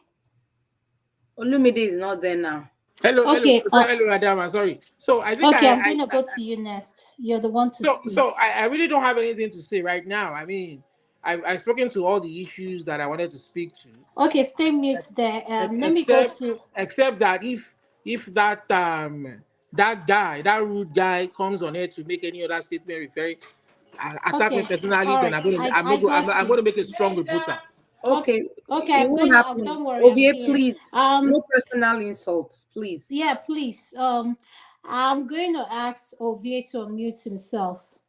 Olumide is not there now. Hello, Okay. hello, Adama. Sorry. So I think Okay, I'm going to go to you next. You're the one to speak. So I really don't have anything to say right now. I mean, I've spoken to all the issues that I wanted to speak to. Okay, stay mute there. Let me go to. Except that if that that guy, that rude guy, comes on here to make any other statement referring attack me personally, then I'm going to make a strong rebuttal. Okay, okay, it won't happen. don't worry. Ovie, please, no personal insults, please. Yeah, please. I'm going to ask Ovie to unmute himself.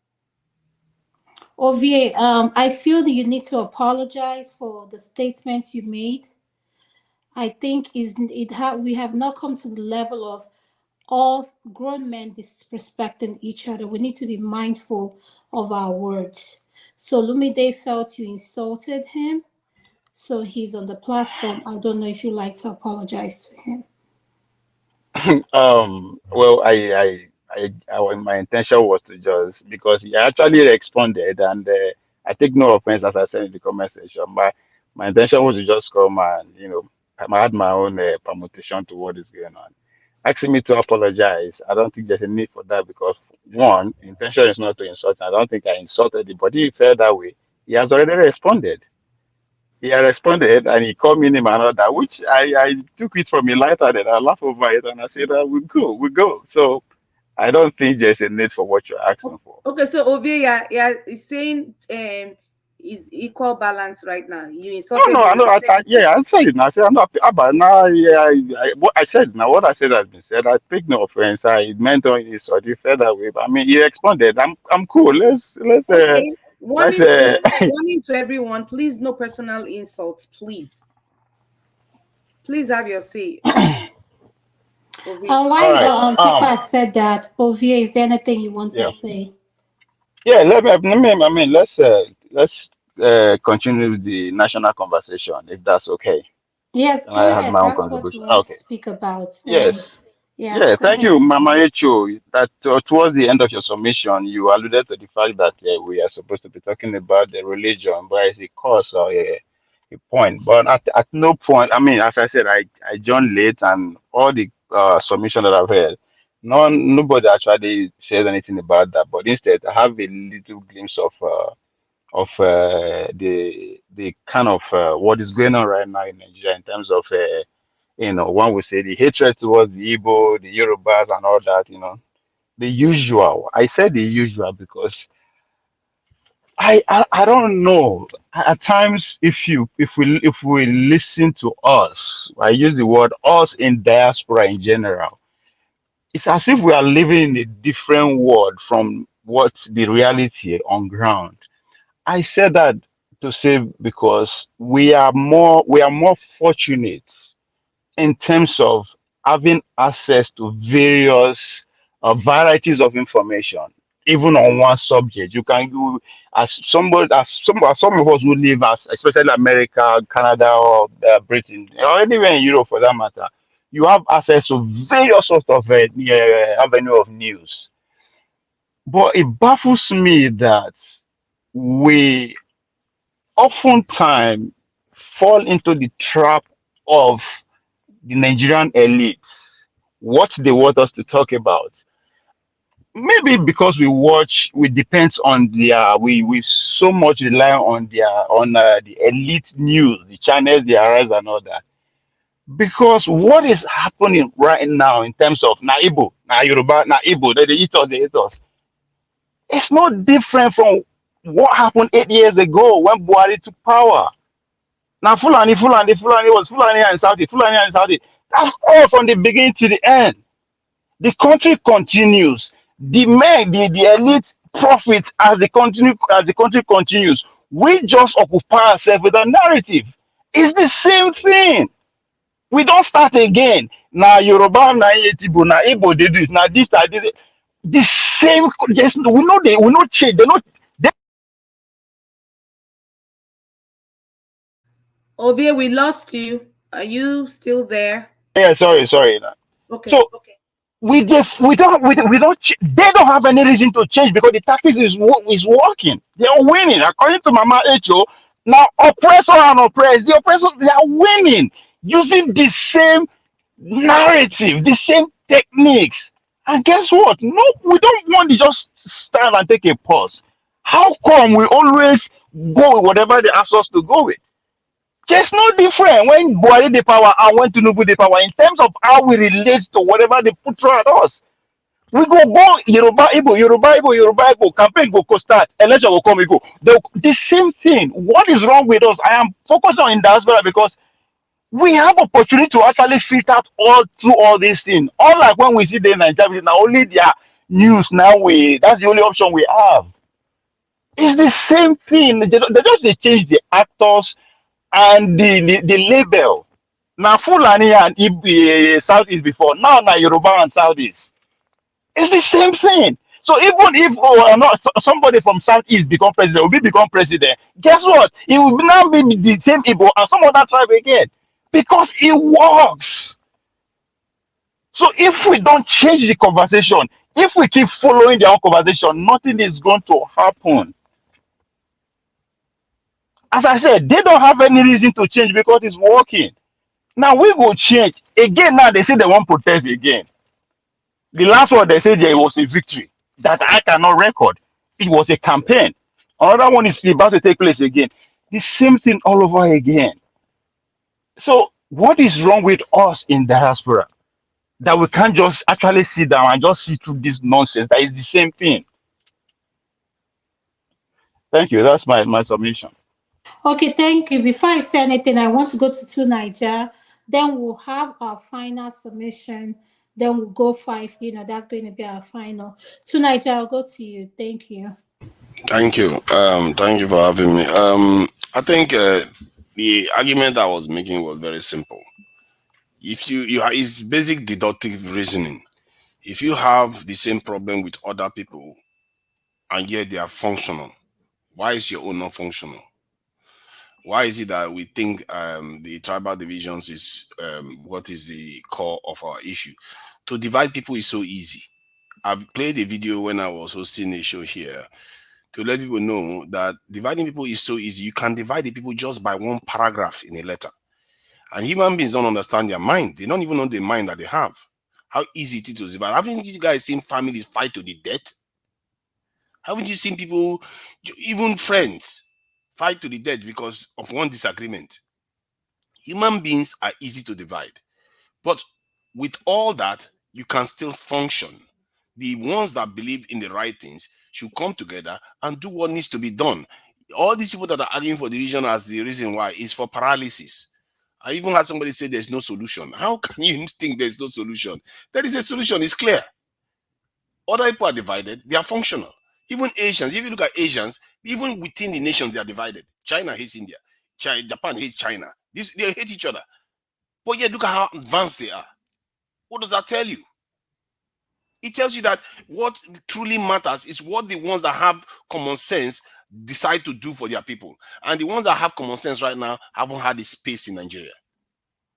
Ovie, I feel that you need to apologize for the statements you made. I think we have not come to the level of all grown men disrespecting each other. We need to be mindful of our words. So Lumide felt you insulted him, so he's on the platform. I don't know if you like to apologize to him. Well, my intention was to just because he actually responded, and I take no offense as I said in the comment section. My intention was to just come and I had my own permutation to what is going on. Asking me to apologize, I don't think there's a need for that because one, intention is not to insult. I don't think I insulted him, but if he felt that way, he has already responded. He had responded and he called me name and all that, which I took it from a lighter and I laughed over it and I said, we go. So I don't think there's a need for what you're asking for. Okay, so Ovie, yeah, is saying is equal balance right now. You insulted No, I him. know. Yeah, I said it. Now. I said I'm not about now. Yeah, what I said now. What I said has been said. I take no offense. I meant on his or he felt that way. But I mean, he responded. I'm cool. Okay. Let's Warning to everyone, please no personal insults, please. Please have your say. Like All right. Papa said that, Ovie, is there anything you want to Yeah. say? Yeah. I mean, let's continue with the national conversation if that's okay. Yes, And go I have ahead. my own That's what we contribution. want to Okay. speak about. Yes. And yeah, Yeah, go thank ahead. you, Mama Echo. That towards the end of your submission, you alluded to the fact that we are supposed to be talking about the religion, but it's a cause or a point. But at no point, I mean, as I said, I joined late, and all the submission that I've heard, nobody actually says anything about that. But instead, I have a little glimpse of the kind of what is going on right now in Nigeria in terms of one would say the hatred towards the Igbo, the Yorubas, and all that, the usual. I said the usual because I don't know. At times, if we listen to us, I use the word us in diaspora in general. It's as if we are living in a different world from what the reality on ground. I said that to say because we are more fortunate in terms of having access to various varieties of information, even on one subject. You can do as some of us who live as especially America, Canada, or Britain, or anywhere in Europe for that matter. You have access to various sorts of avenue of news. But it baffles me that we oftentimes fall into the trap of the Nigerian elite, what they want us to talk about. Maybe because we depend on we so much rely on the elite news, the channels, the arise and all that. Because what is happening right now in terms of Naibo, na Yoruba, na Igbo, they eat us. It's not different from what happened 8 years ago when Buhari took power. Now Fulani was Fulani and Saudi, Fulani and Saudi. That's all from the beginning to the end. The country continues. The men, the elite profit as the country continues. We just occupy ourselves with a narrative. It's the same thing. We don't start again. Now Yoruba, now Yetibo, now Igbo, they do it. Now this, I did it. The same. Just we know change. They not. Ovie, we lost you. Are you still there? Yeah, sorry. Okay. So they don't have any reason to change because the tactics is working. They are winning according to Mama Echo. Now oppressor and oppressed, the oppressors they are winning using the same narrative, the same techniques. And guess what? No, we don't want to just stand and take a pause. How come we always go with whatever they ask us to go with? There's no different when Buhari the power and when Tinubu the power in terms of how we relate to whatever they put through at us. We go Yoruba Igbo, Yoruba Igbo, Yoruba Igbo, campaign go start, election will come, we go. The same thing. What is wrong with us? I am focused on in diaspora because we have opportunity to actually filter out all through all these things. Unlike when we see the Nigeria, now only their news now that's the only option we have. It's the same thing. They just they change the actors and the label. Now Fulani and Southeast before. Now Yoruba and Southeast. It's the same thing. So even if not somebody from Southeast become president, will become president, guess what? It will now be the same Igbo and some other tribe again. Because it works. So if we don't change the conversation, if we keep following their own conversation, nothing is going to happen. As I said, they don't have any reason to change because it's working. Now we will change. Again, now they say they won't protest again. The last one they said there was a victory that I cannot record. It was a campaign. Another one is about to take place again. The same thing all over again. So what is wrong with us in diaspora? That we can't just actually sit down and just see through this nonsense. That is the same thing. Thank you. That's my submission. Okay, thank you. Before I say anything, I want to go to Niger. Then we'll have our final submission. Then we'll go 5. That's going to be our final. To Niger, I'll go to you. Thank you. Thank you. Thank you for having me. I think the argument I was making was very simple. If it's basic deductive reasoning. If you have the same problem with other people and yet they are functional, why is your own not functional? Why is it that we think the tribal divisions is what is the core of our issue? To divide people is so easy. I've played a video when I was hosting a show here to let people know that dividing people is so easy. You can divide the people just by one paragraph in a letter. And human beings don't understand their mind. They don't even know the mind that they have. How easy it is to divide. Haven't you guys seen families fight to the death? Haven't you seen people, even friends, fight to the death because of one disagreement? Human beings are easy to divide. But with all that, you can still function. The ones that believe in the right things should come together and do what needs to be done. All these people that are arguing for division as the reason why is for paralysis. I even had somebody say there's no solution. How can you think there's no solution? There is a solution, it's clear. Other people are divided, they are functional. Even Asians, if you look at Asians, even within the nations, they are divided. China hates India. Japan hates China. They hate each other. But yet, look at how advanced they are. What does that tell you? It tells you that what truly matters is what the ones that have common sense decide to do for their people. And the ones that have common sense right now haven't had the space in Nigeria.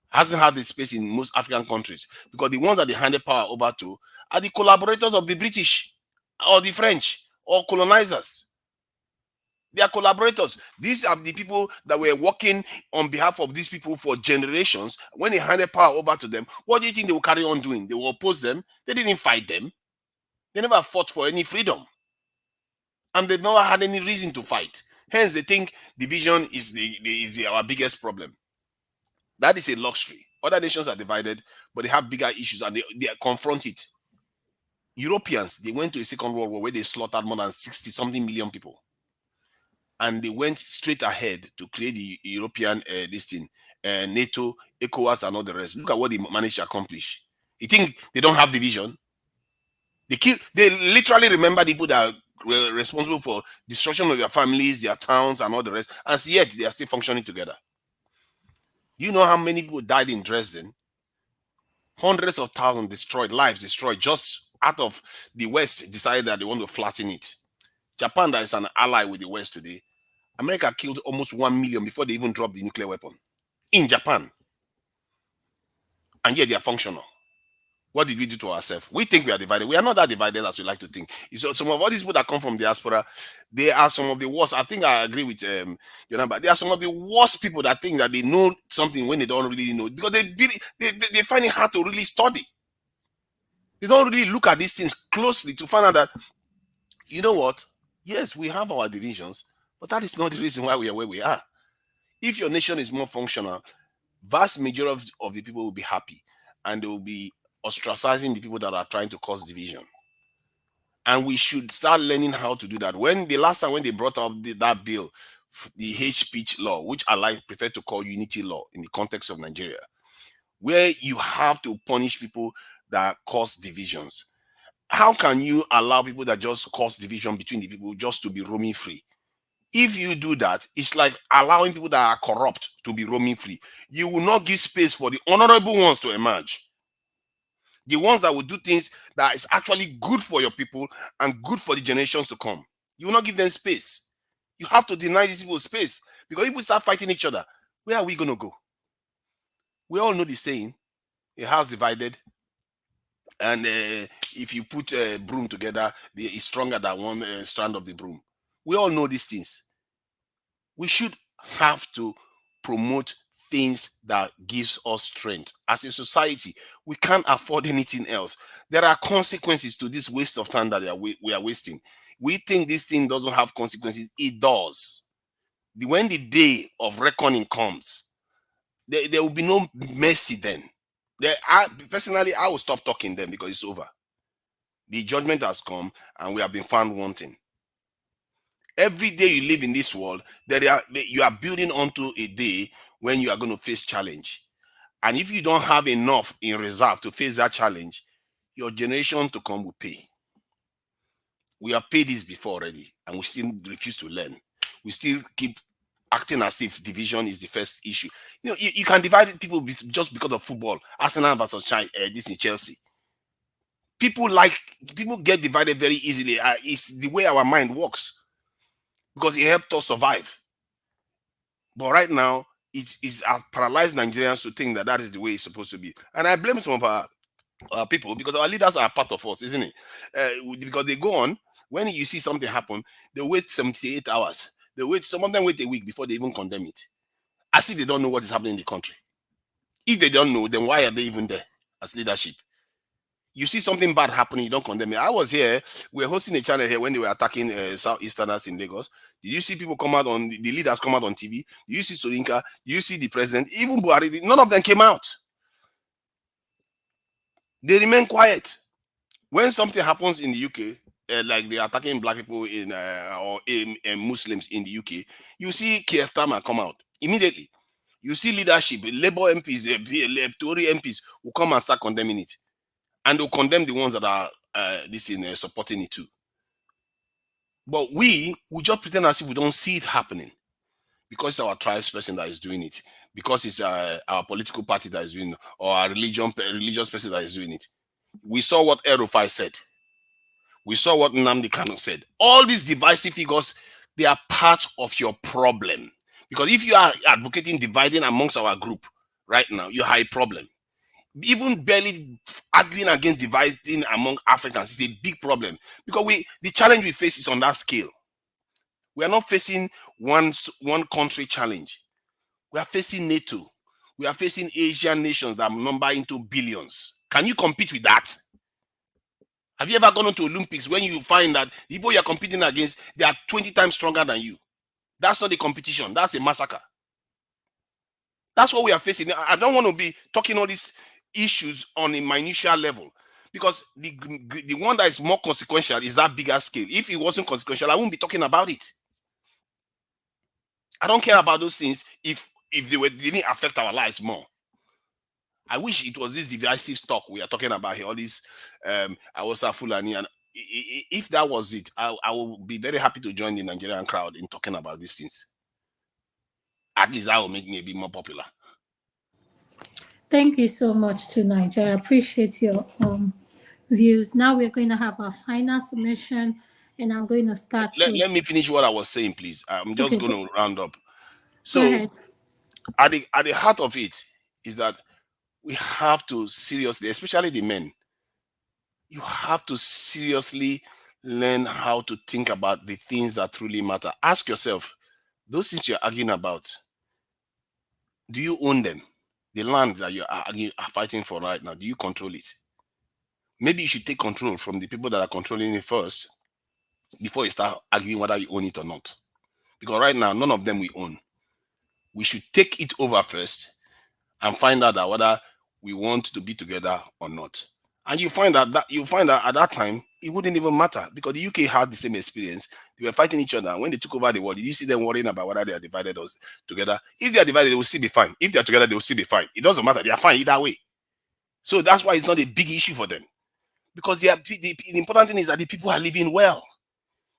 Hasn't had the space in most African countries. Because the ones that they handed power over to are the collaborators of the British or the French or colonizers. They are collaborators. These are the people that were working on behalf of these people for generations. When they handed power over to them, what do you think they will carry on doing? They will oppose them. They didn't fight them. They never fought for any freedom. And they never had any reason to fight. Hence, they think division is our biggest problem. That is a luxury. Other nations are divided, but they have bigger issues and they confront it. Europeans, they went to a Second World War where they slaughtered more than 60-something million people. And they went straight ahead to create the European NATO, ECOWAS, and all the rest. Look at what they managed to accomplish. You think they don't have division? They literally remember the people that were responsible for destruction of their families, their towns, and all the rest. And yet they are still functioning together. You know how many people died in Dresden? Hundreds of thousands destroyed, lives destroyed, just out of the West decided that they want to flatten it. Japan, that is an ally with the West today, America killed almost 1 million before they even dropped the nuclear weapon in Japan. And yet they are functional. What did we do to ourselves? We think we are divided. We are not that divided as we like to think. So some of all these people that come from diaspora, they are some of the worst. I think I agree with but they are some of the worst people that think that they know something when they don't really know, because they find it hard to really study. They don't really look at these things closely to find out that, you know what? Yes, we have our divisions, but that is not the reason why we are where we are. If your nation is more functional, vast majority of the people will be happy, and they will be ostracizing the people that are trying to cause division. And we should start learning how to do that. When the last time when they brought up that bill, the hate speech law, which I prefer to call unity law in the context of Nigeria, where you have to punish people that cause divisions. How can you allow people that just cause division between the people just to be roaming free? If you do that, it's like allowing people that are corrupt to be roaming free. You will not give space for the honorable ones to emerge. The ones that will do things that is actually good for your people and good for the generations to come. You will not give them space. You have to deny these people space. Because if we start fighting each other, where are we going to go? We all know the saying, a house divided, and if you put a broom together, it's stronger than one strand of the broom. We all know these things. We should have to promote things that gives us strength. As a society, we can't afford anything else. There are consequences to this waste of time that we are wasting. We think this thing doesn't have consequences. It does. When the day of reckoning comes, there will be no mercy then. Personally, I will stop talking then because it's over. The judgment has come and we have been found wanting. Every day you live in this world, you are building onto a day when you are going to face challenge. And if you don't have enough in reserve to face that challenge, your generation to come will pay. We have paid this before already, and we still refuse to learn. We still keep acting as if division is the first issue. You can divide people just because of football. Arsenal versus this in Chelsea. People get divided very easily. It's the way our mind works, because it helped us survive. But right now, it's paralyzed Nigerians to think that is the way it's supposed to be. And I blame some of our people, because our leaders are part of us, isn't it? Because they go on, when you see something happen, they wait 78 hours. Some of them wait a week before they even condemn it. As if they don't know what is happening in the country. If they don't know, then why are they even there as leadership? You see something bad happening, you don't condemn it. I was here, we were hosting a channel here when they were attacking Southeasterners in Lagos. Did you see people come out the leaders come out on TV? Did you see Sorinka? Did you see the president? Even Buhari, none of them came out. They remain quiet. When something happens in the UK, like they're attacking black people or Muslims in the UK, you see Keir Starmer come out immediately. You see leadership, Labour MPs, Tory MPs will come and start condemning it. And they'll condemn the ones that are supporting it too. But we just pretend as if we don't see it happening, because it's our tribes person that is doing it, because it's our political party that is doing it, or our religious person that is doing it. We saw what El-Rufai said. We saw what Nnamdi Kanu said. All these divisive figures, they are part of your problem. Because if you are advocating dividing amongst our group right now, you have a problem. Even barely arguing against dividing among Africans is a big problem, because the challenge we face is on that scale. We are not facing one country challenge. We are facing NATO. We are facing Asian nations that number into billions. Can you compete with that? Have you ever gone to Olympics when you find that the people you are competing against, they are 20 times stronger than you? That's not a competition. That's a massacre. That's what we are facing. I don't want to be talking all these issues on a minutiae level, because the one that is more consequential is that bigger scale. If it wasn't consequential, I wouldn't be talking about it. I don't care about those things if they didn't affect our lives more. I wish it was this divisive stock we are talking about here, all this Awasa Fulani, and if that was it, I will be very happy to join the Nigerian crowd in talking about these things. At least that will make me a bit more popular. Thank you so much to Nigeria. I appreciate your views. Now we're going to have our final submission, and I'm going to start. Let me finish what I was saying, please. I'm just going to round up. So, go ahead. At the heart of it is that we have to seriously, especially the men, you have to seriously learn how to think about the things that truly matter. Ask yourself, those things you're arguing about, do you own them? The land that you are fighting for right now, do you control it? Maybe you should take control from the people that are controlling it first before you start arguing whether you own it or not. Because right now, none of them we own. We should take it over first and find out that whether we want to be together or not. And you find out at that time, it wouldn't even matter, because the UK had the same experience. They were fighting each other. When they took over the world, did you see them worrying about whether they are divided or together? If they are divided, they will still be fine. If they are together, they will still be fine. It doesn't matter. They are fine either way. So that's why it's not a big issue for them. Because the important thing is that the people are living well.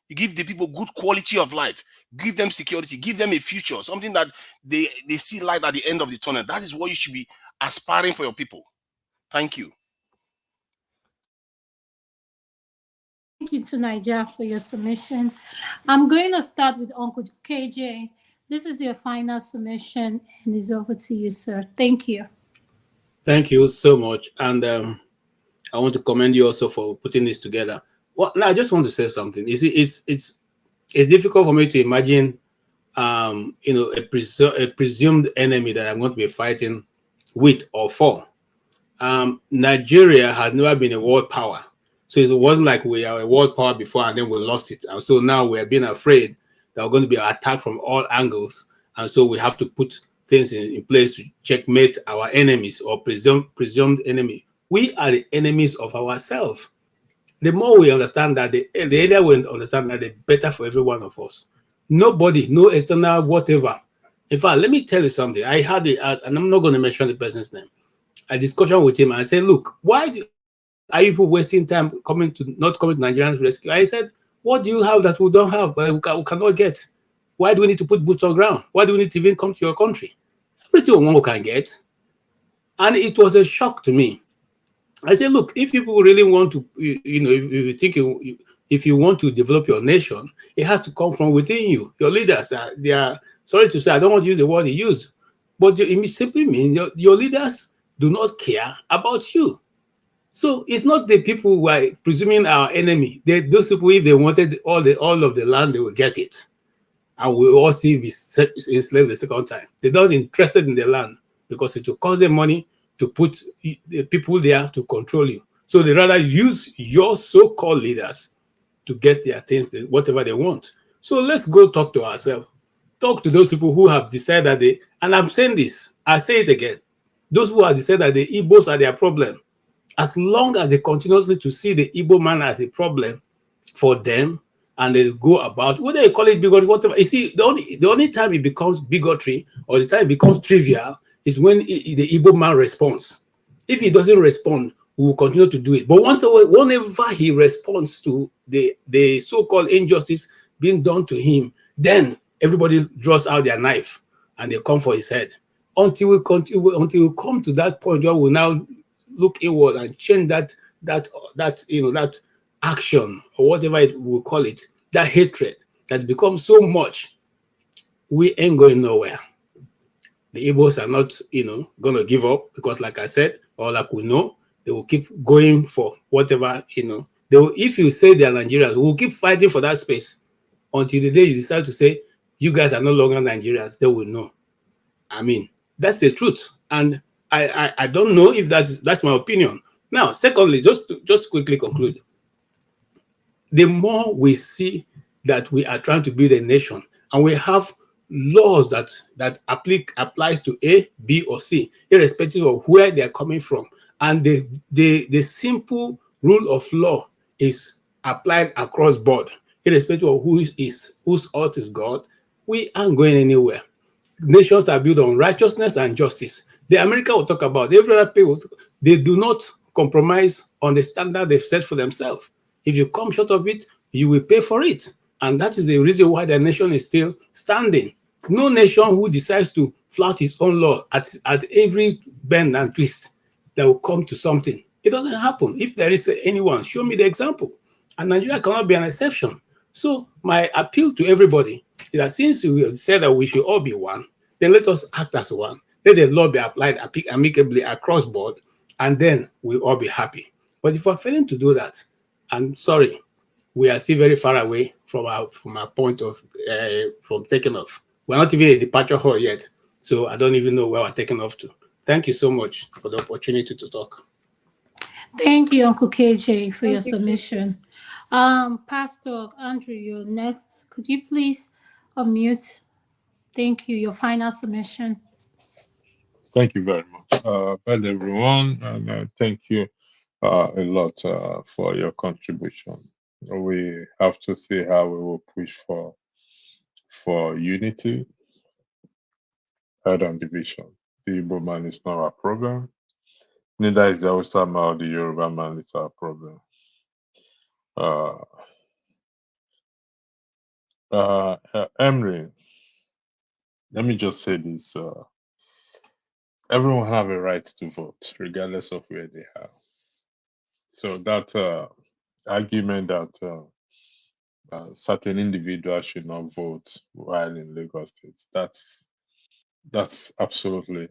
You give the people good quality of life, give them security, give them a future, something that they see light at the end of the tunnel. That is what you should be aspiring for your people. Thank you. Thank you to Nigeria for your submission. I'm going to start with Uncle KJ. This is your final submission, and it's over to you, sir. Thank you. Thank you so much. And I want to commend you also for putting this together. Well, now I just want to say something. You see, it's difficult for me to imagine, a presumed enemy that I'm going to be fighting with or for. Nigeria has never been a world power, so it wasn't like we are a world power before and then we lost it, and so now we are being afraid that we're going to be attacked from all angles, and so we have to put things in place to checkmate our enemies or presumed enemy. We are the enemies of ourselves. The more we understand that, the earlier we understand that, the better for every one of us. Nobody, no external whatever. In fact, let me tell you something. I had it, and I'm not going to mention the person's name, a discussion with him, and I said, look, why are you people wasting time not coming to Nigerians rescue? I said, what do you have that we don't have, but we cannot get? Why do we need to put boots on ground? Why do we need to even come to your country? Everything one can get. And it was a shock to me. I said, look, if people really want to, if you think if you want to develop your nation, it has to come from within you. Your leaders they are, sorry to say, I don't want to use the word he used, but it simply means your leaders do not care about you. So it's not the people who are presuming our enemy. Those people, if they wanted all of the land, they will get it, and we will all still be enslaved the second time. They're not interested in the land because it will cost them money to put the people there to control you. So they rather use your so-called leaders to get their things, whatever they want. So let's go talk to ourselves. Talk to those people who have decided that and I'm saying this, I say it again, those who have decided that the Igbos are their problem. As long as they continuously to see the Igbo man as a problem for them, and they go about, whether they call it bigotry, whatever. You see, the only time it becomes bigotry or the time it becomes trivial is when the Igbo man responds. If he doesn't respond, we will continue to do it. But whenever he responds to the so-called injustice being done to him, then everybody draws out their knife and they come for his head. Until we come to that point where we now look inward and change that action or whatever it will call it, that hatred that becomes so much, we ain't going nowhere. The Igbos are not, going to give up because, like I said, or like we know, they will keep going for whatever, They will, if you say they are Nigerians, we will keep fighting for that space until the day you decide to say, you guys are no longer Nigerians, they will know. I mean, that's the truth. And I don't know if that's my opinion. Now, secondly, just quickly conclude. The more we see that we are trying to build a nation and we have laws that applies to A, B, or C, irrespective of where they are coming from, and the simple rule of law is applied across board, irrespective of whose earth is God, we aren't going anywhere. Nations are built on righteousness and justice. The America will talk about, every other people, they do not compromise on the standard they've set for themselves. If you come short of it, you will pay for it. And that is the reason why the nation is still standing. No nation who decides to flout its own law at every bend and twist, that will come to something. It doesn't happen. If there is anyone, show me the example. And Nigeria cannot be an exception. So my appeal to everybody is that since we said that we should all be one, then let us act as one. Let the law be applied amicably across board, and then we'll all be happy. But if we're failing to do that, I'm sorry, we are still very far away from our point of from taking off. We're not even a departure hall yet, so I don't even know where we're taking off to. Thank you so much for the opportunity to talk. Thank you, Uncle KJ, for your submission. Pastor Andrew, you're next. Could you please unmute? Thank you. Your final submission. Thank you very much. Bye, everyone, and thank you a lot for your contribution. We have to see how we will push for unity rather than division. The Igbo man is not our problem. Neither is the Hausa man or the Yoruba man is our problem. Emery, let me just say this. Everyone have a right to vote, regardless of where they are. So that argument that certain individuals should not vote while in Lagos State, that's absolutely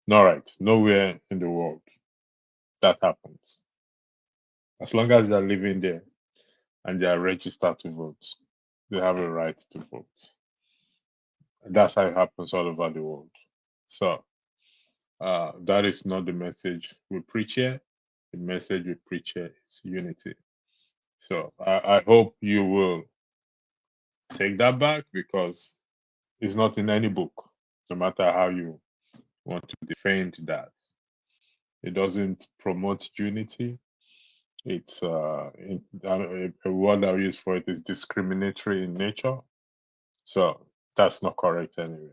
not right. Nowhere in the world that happens. As long as they're living there and they are registered to vote, they have a right to vote. And that's how it happens all over the world. So that is not the message we preach here. The message we preach here is unity. So I hope you will take that back, because it's not in any book, no matter how you want to defend that. It doesn't promote unity. It's a word I use for it is discriminatory in nature. So that's not correct anyway.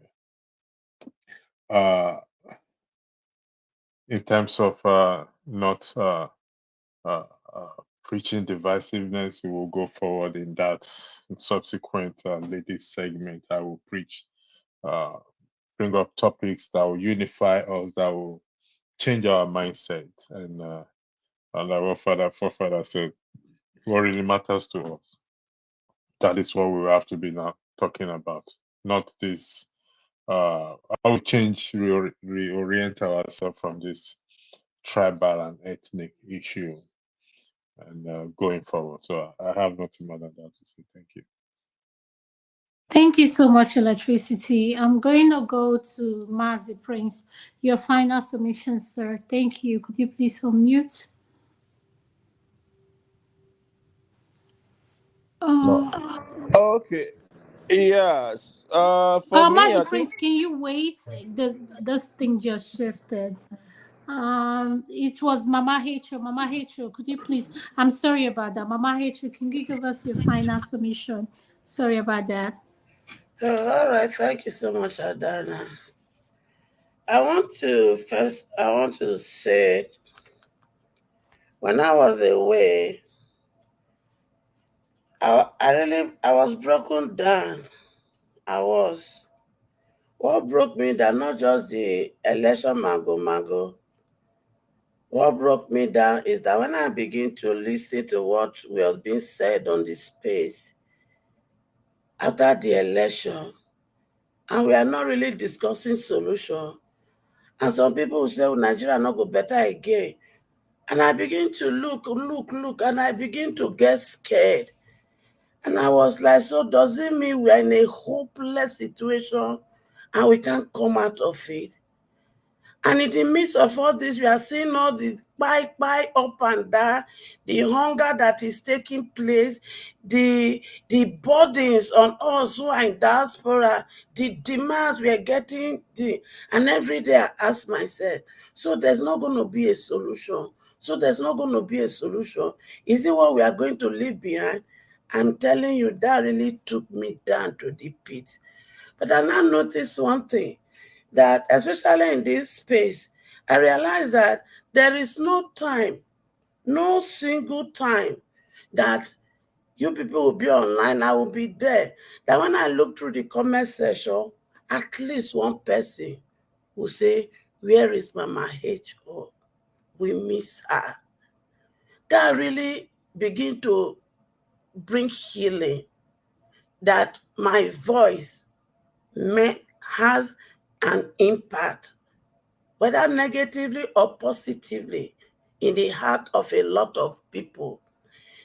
In terms of not preaching divisiveness, we will go forward in that subsequent ladies segment. I will preach, bring up topics that will unify us, that will change our mindset, and our forefather said, what really matters to us. That is what we will have to be now talking about, not this. How we reorient ourselves from this tribal and ethnic issue, and going forward. So I have nothing more than that to say. Thank you. Thank you so much, Electricity. I'm going to go to Mazi Prince. Your final submission, sir. Thank you. Could you please unmute? Okay. Yes. For me, I Mazi think. Prince, can you wait? This thing just shifted. It was Mama H.O. Mama H.O., could you please? I'm sorry about that. Mama H.O., can you give us your final submission? Sorry about that. All right. Thank you so much, Adana. I want to say, when I was away, I was broken down. I was. What broke me down, not just the election mago. What broke me down is that when I begin to listen to what was being said on the space after the election, and we are not really discussing solution, and some people will say, oh, Nigeria not go better again. And I begin to look, and I begin to get scared. And I was like, so does it mean we are in a hopeless situation and we can't come out of it? And in the midst of all this, we are seeing all the buy up and down, the hunger that is taking place, the burdens on us who are in diaspora, the demands we are getting, and every day I ask myself, so there's not going to be a solution. So there's not going to be a solution. Is it what we are going to leave behind? I'm telling you, that really took me down to the pit. But I now noticed one thing, that especially in this space, I realized that there is no time, no single time that you people will be online, I will be there. That when I look through the comment section, at least one person will say, where is Mama H.O.? We miss her. That really begin to bring healing, that my voice has an impact, whether negatively or positively, in the heart of a lot of people.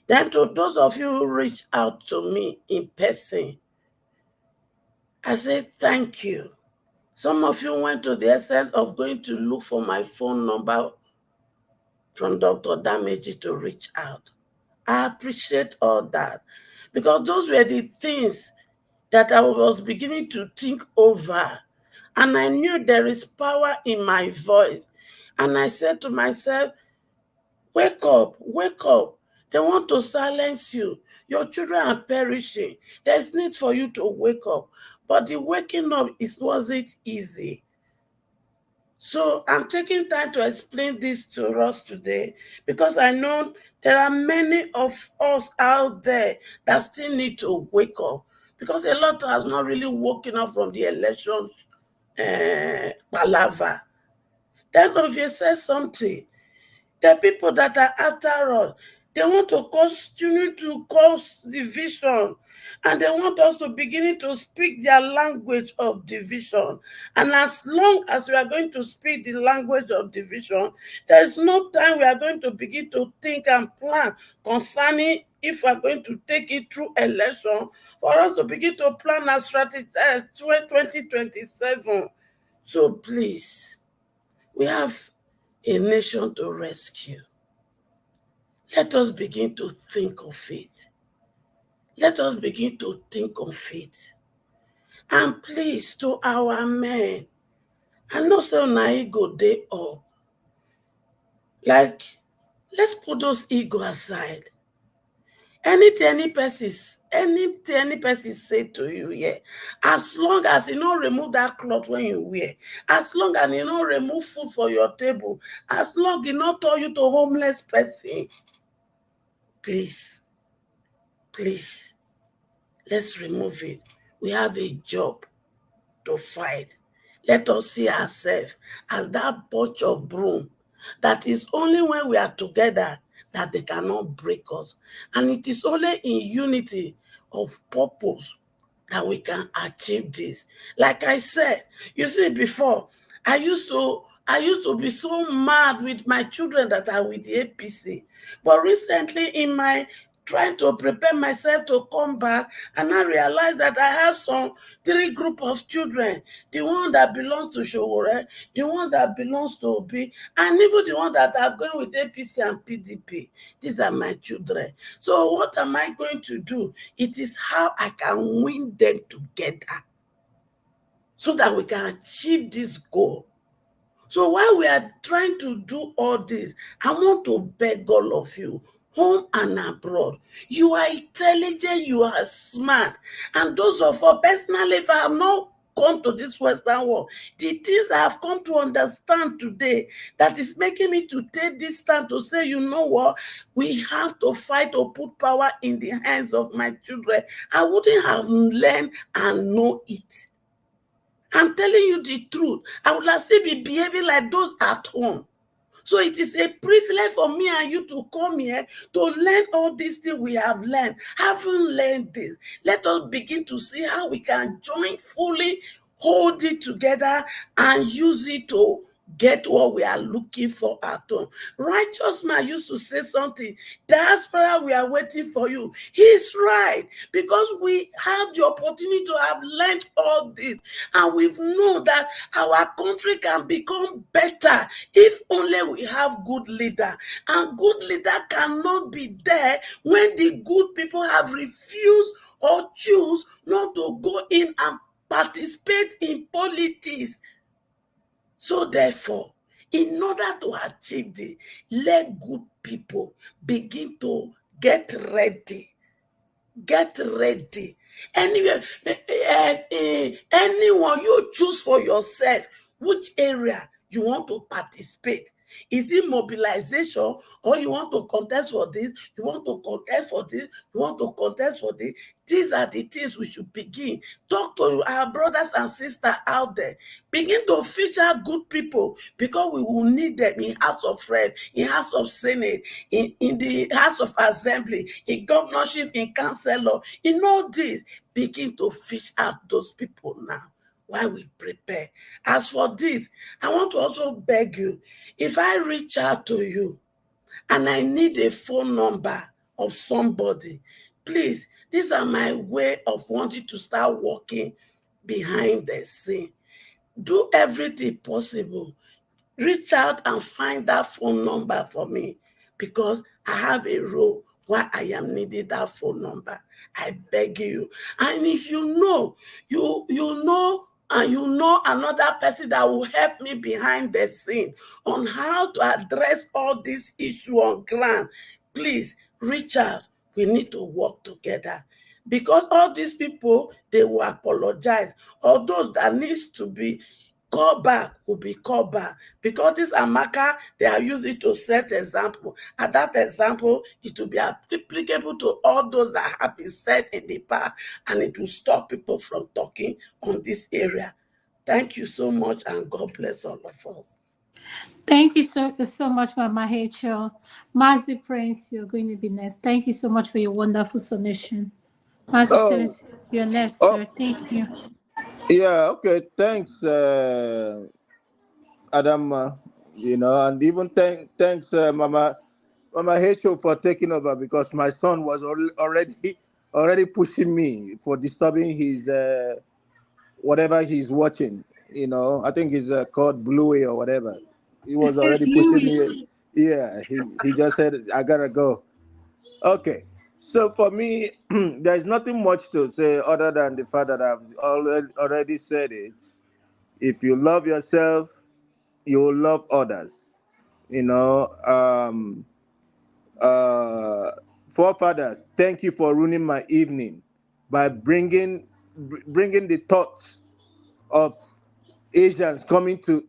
Then to those of you who reach out to me in person, I say thank you. Some of you went to the extent of going to look for my phone number from Dr. Dameji to reach out. I appreciate all that, because those were the things that I was beginning to think over. And I knew there is power in my voice. And I said to myself, wake up, wake up. They want to silence you. Your children are perishing. There's need for you to wake up. But the waking up wasn't easy. So I'm taking time to explain this to us today, because I know there are many of us out there that still need to wake up. because a lot has not really woken up from the election palaver. Then if you say something, the people that are after us, they want to continue to cause division, and they want us to begin to speak their language of division. And as long as we are going to speak the language of division, there is no time we are going to begin to think and plan concerning if we are going to take it through election, for us to begin to plan our strategy 2027. So please, we have a nation to rescue. Let us begin to think of it. Let us begin to think of it. And please, to our men, I know so now ego day up. Like, let's put those ego aside. Anything any person say to you, yeah, as long as you don't remove that cloth when you wear, as long as you don't remove food for your table, as long as you don't turn you to homeless person, please, let's remove it. We have a job to fight. Let us see ourselves as that bunch of broom that is only when we are together that they cannot break us. And it is only in unity of purpose that we can achieve this. Like I said, you see, before, I used to be so mad with my children that are with the APC. But recently, in my trying to prepare myself to come back, and I realized that I have three group of children: the one that belongs to Showore, the one that belongs to Obi, and even the one that are going with APC and PDP. These are my children. So what am I going to do? It is how I can win them together so that we can achieve this goal. So while we are trying to do all this, I want to beg all of you, home and abroad, you are intelligent, you are smart. And those of us, personally, if I have not come to this Western world, the things I have come to understand today that is making me to take this stand to say, you know what, we have to fight to put power in the hands of my children. I wouldn't have learned and know it. I'm telling you the truth. I would have still be behaving like those at home. So it is a privilege for me and you to come here to learn all these things we have learned. Having learned this, let us begin to see how we can join fully, hold it together, and use it to get what we are looking for at home. Righteous man used to say something: diaspora, we are waiting for you. He's right, because we have the opportunity to have learned all this, and we've known that our country can become better if only we have good leader. And good leader cannot be there when the good people have refused or choose not to go in and participate in politics. So therefore, in order to achieve this, let good people begin to get ready. Get ready. Anyway, anyone you choose for yourself, which area you want to participate. Is it mobilization, or you want to contest for this? You want to contest for this? You want to contest for this? These are the things we should begin. Talk to our brothers and sisters out there. Begin to feature good people, because we will need them in House of Reps, in House of Senate, in the House of Assembly, in governorship, in councilor. In all this, begin to fish out those people now while we prepare. As for this, I want to also beg you, if I reach out to you and I need a phone number of somebody, please, these are my way of wanting to start working behind the scene. Do everything possible. Reach out and find that phone number for me, because I have a role why I am needing that phone number. I beg you. And if you know, you know, and you know another person that will help me behind the scene on how to address all these issues on ground, please reach out. We need to work together, because all these people, they will apologize. Or those that needs to be call back will be call back, because this Amaka, they are using to set example, and that example, it will be applicable to all those that have been said in the past, and it will stop people from talking on this area. Thank you so much, and God bless all of us. Thank you so much, Mama Rachel. Mazi Prince, you're going to be next. Thank you so much for your wonderful submission. Mazi Oh, Prince, you're next, oh, sir. Thank you. yeah, okay. Thanks, Adam. And even thanks, Mama Hecho, for taking over, because my son was already pushing me for disturbing his whatever he's watching. I think it's called Bluey or whatever. He was already pushing me. Yeah, he just said, I gotta go. Okay. So for me, there's nothing much to say other than the fact that I've already said it. If you love yourself, you will love others. You know, uh, forefathers, thank you for ruining my evening by bringing the thoughts of Asians coming to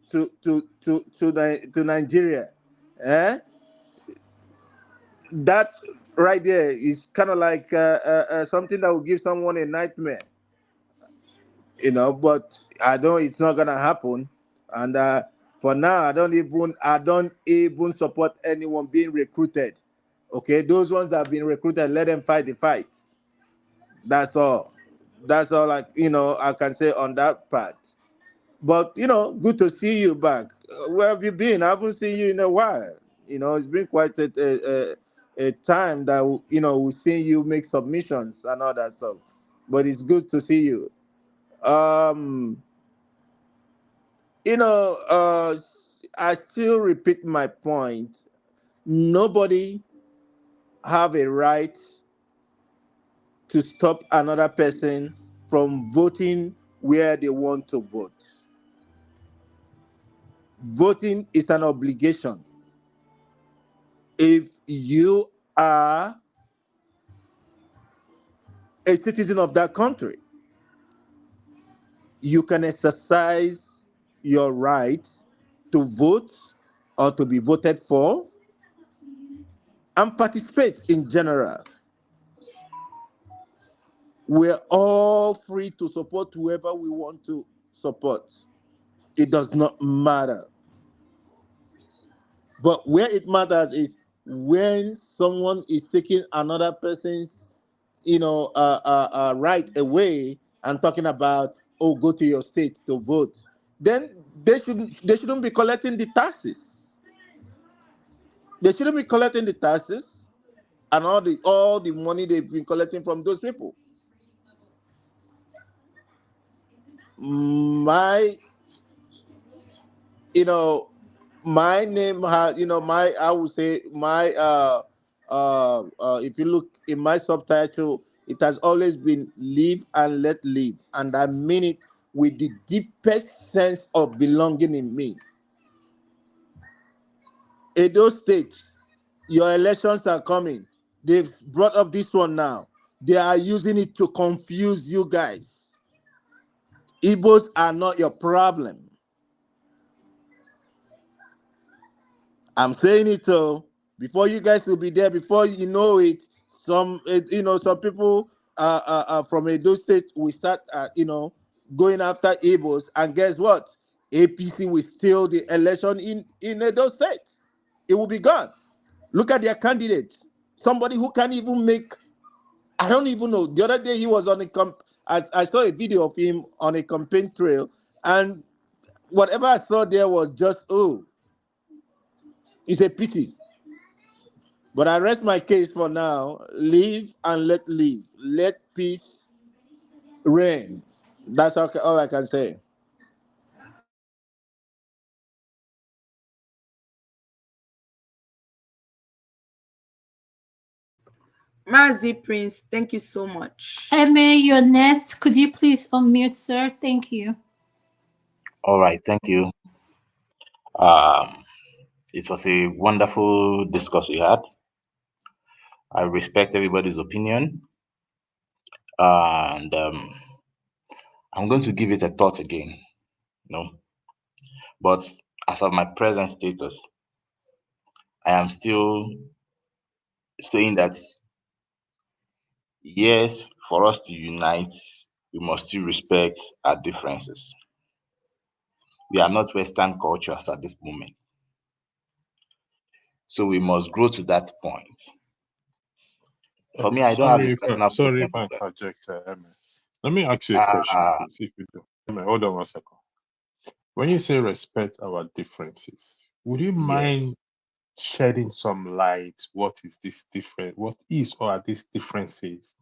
Nigeria. Eh? That right there is kind of like something that will give someone a nightmare. But I don't. It's not gonna happen. And for now, I don't even support anyone being recruited. Okay, those ones that have been recruited, let them fight the fight. That's all. That's all I can say on that part. But good to see you back. Where have you been? I haven't seen you in a while. It's been quite a time that we've seen you make submissions and all that stuff. But it's good to see you. Um, I still repeat my point. Nobody have a right to stop another person from voting where they want to vote. Voting is an obligation. If you are a citizen of that country, you can exercise your right to vote or to be voted for and participate in general. We're all free to support whoever we want to support. It does not matter. But where it matters is when someone is taking another person's, right away and talking about, oh, go to your state to vote. Then they shouldn't be collecting the taxes. They shouldn't be collecting the taxes and all the money they've been collecting from those people. My you know my name has my I would say my if you look in my subtitle, it has always been live and let live, and I mean it with the deepest sense of belonging in me. Edo State, your elections are coming. They've brought up this one now. They are using it to confuse you guys. Igbos are not your problem. I'm saying it so before you guys will be there, before you know it, some people from Edo State will start going after Igbos, and guess what? APC will steal the election in Edo State. It will be gone. Look at their candidates. Somebody who can't even make, I don't even know. The other day he was on I saw a video of him on a campaign trail, and whatever I saw there was just, oh, it's a pity. But I rest my case for now. Live and let live. Let peace reign. That's all I can say. Mazi Prince, thank you so much. Amen, you're next. Could you please unmute, sir? Thank you. All right, thank you. Um, it was a wonderful discourse we had. I respect everybody's opinion, and I'm going to give it a thought again. No, But as of my present status, I am still saying that yes, for us to unite, we must still respect our differences. We are not Western cultures at this moment. So we must grow to that point. For me, I don't have a personal Sorry problem if I with that. interject, Emma. Let me ask you a question, please, if you do. Emma, hold on 1 second. When you say respect our differences, would you mind shedding some light? What is this different? What is or are these differences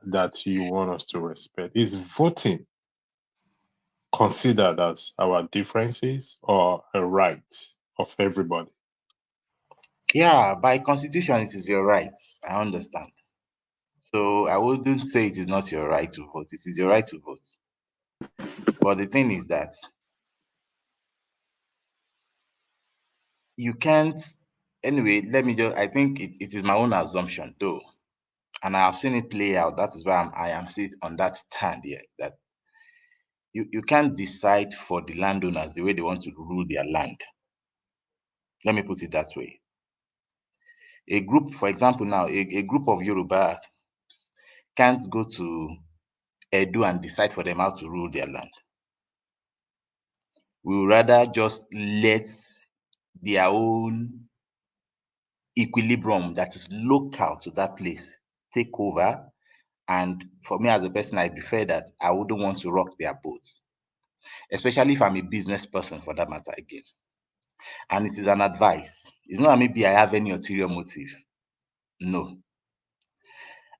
that you want us to respect? Is voting considered as our differences or a right of everybody? Yeah, by constitution, it is your right. I understand. So I wouldn't say it is not your right to vote. It is your right to vote. But the thing is that you can't, anyway, I think it is my own assumption though. And I have seen it play out. That is why I am sitting on that stand here. That you can't decide for the landowners the way they want to rule their land. Let me put it that way. A group, for example, now, a group of Yoruba can't go to Edo and decide for them how to rule their land. We would rather just let their own equilibrium that is local to that place take over. And for me as a person, I prefer that. I wouldn't want to rock their boats, especially if I'm a business person for that matter again. And it is an advice. It's not that maybe I have any ulterior motive. No.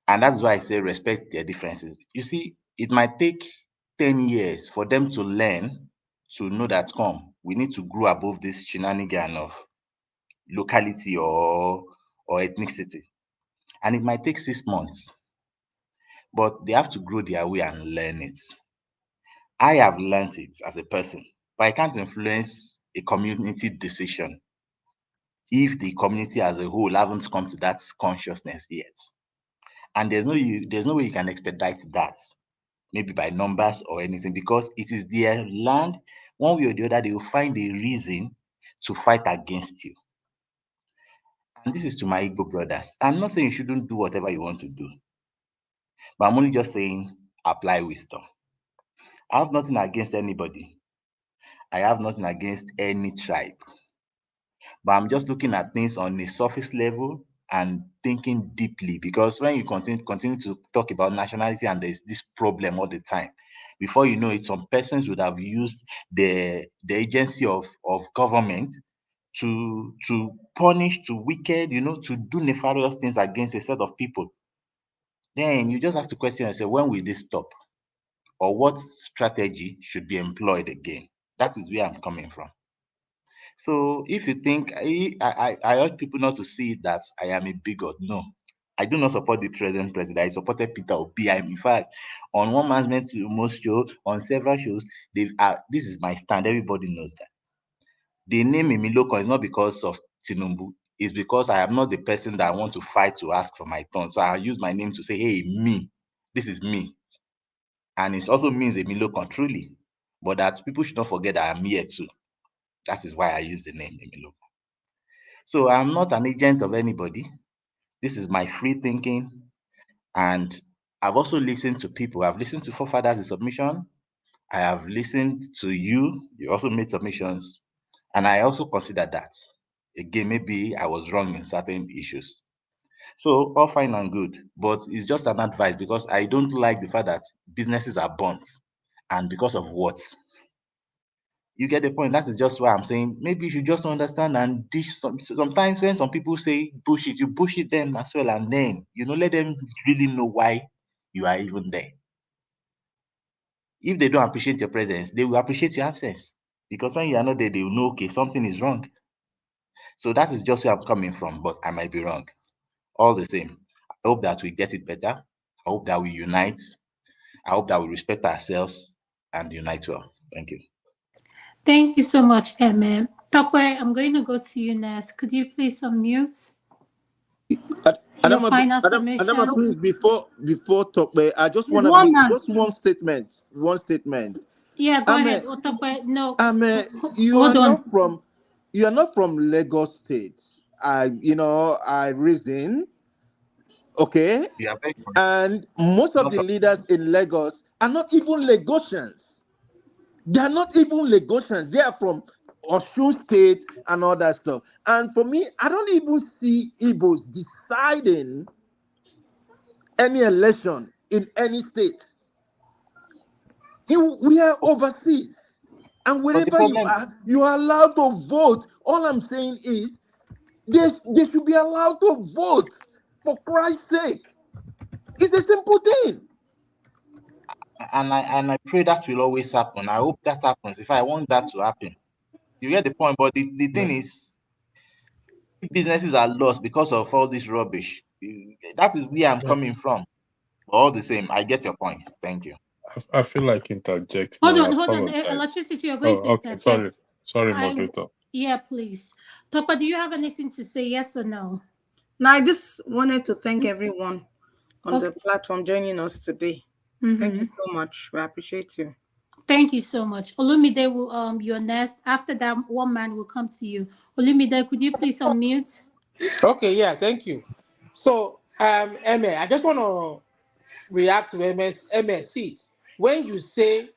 And that's why I say respect their differences. You see, it might take 10 years for them to learn to know that we need to grow above this shenanigan of locality or ethnicity. And it might take 6 months, but they have to grow their way and learn it. I have learned it as a person, but I can't influence a community decision if the community as a whole haven't come to that consciousness yet. And there's no way you can expedite that, maybe by numbers or anything, because it is their land. One way or the other, they will find a reason to fight against you. And this is to my Igbo brothers. I'm not saying you shouldn't do whatever you want to do, but I'm only just saying apply wisdom. I have nothing against anybody. I have nothing against any tribe. But I'm just looking at things on a surface level and thinking deeply, because when you continue to talk about nationality and there's this problem all the time, before you know it, some persons would have used the agency of government to punish, to wicked, to do nefarious things against a set of people. Then you just have to question yourself, when will this stop? Or what strategy should be employed again? That is where I'm coming from. So if you think, I urge people not to see that I am a bigot. No, I do not support the present president. I supported Peter Obi. In fact, on One Man's Meant to Most show, on several shows, this is my stand. Everybody knows that. The name Imiloko is not because of Tinubu. It's because I am not the person that I want to fight to ask for my turn. So I use my name to say, hey, me. This is me. And it also means Emiloko truly. But that people should not forget that I'm here too. That is why I use the name Emiloko. So I'm not an agent of anybody. This is my free thinking. And I've also listened to people. I've listened to forefathers in submission. I have listened to you. You also made submissions. And I also consider that. Again, maybe I was wrong in certain issues. So all fine and good. But it's just an advice, because I don't like the fact that businesses are burnt. And because of what? You get the point. That is just why I'm saying maybe you should just understand and dish sometimes when some people say bullshit, you bullshit them as well, and then let them really know why you are even there. If they don't appreciate your presence, they will appreciate your absence, because when you are not there, they will know, okay, something is wrong. So that is just where I'm coming from, but I might be wrong. All the same, I hope that we get it better. I hope that we unite. I hope that we respect ourselves and unite well. Thank you. Thank you so much, Emma. Tokwe, I'm going to go to you next. Could you please unmute? Your final submission. Adama, please, before talk, I just There's want to one make man. just one statement. Yeah, go I'm a, ahead. Otope, no, you are hold on. not from Lagos State. I reason, okay, You are very correct. and most of Not the from leaders in Lagos are not even Lagosians. They are not even Lagosians. They are from Osun State and all that stuff. And for me, I don't even see Igbos deciding any election in any state. We are overseas. And but the wherever problem, you are allowed to vote. All I'm saying is they should be allowed to vote, for Christ's sake. It's a simple thing. and I pray that will always happen. I hope that happens. If I want that to happen, you get the point. But the thing is, if businesses are lost because of all this rubbish, that is where I'm Yeah. coming from. But all the same, I get your point. Thank you. I feel like interjecting. Hold I on. apologize. Electricity, you're going to Oh, okay. Sorry. interject. Sorry, moderator. Yeah, please. Topa, do you have anything to say? Yes or no? Now, I just wanted to thank everyone on Okay. the platform joining us today. Thank you so much. We appreciate you. Thank you so much. Olumide will you're next. After that, one man will come to you. Olumide, could you please unmute? Okay, yeah, thank you. So, Emma, I just want to react to MSC. When you say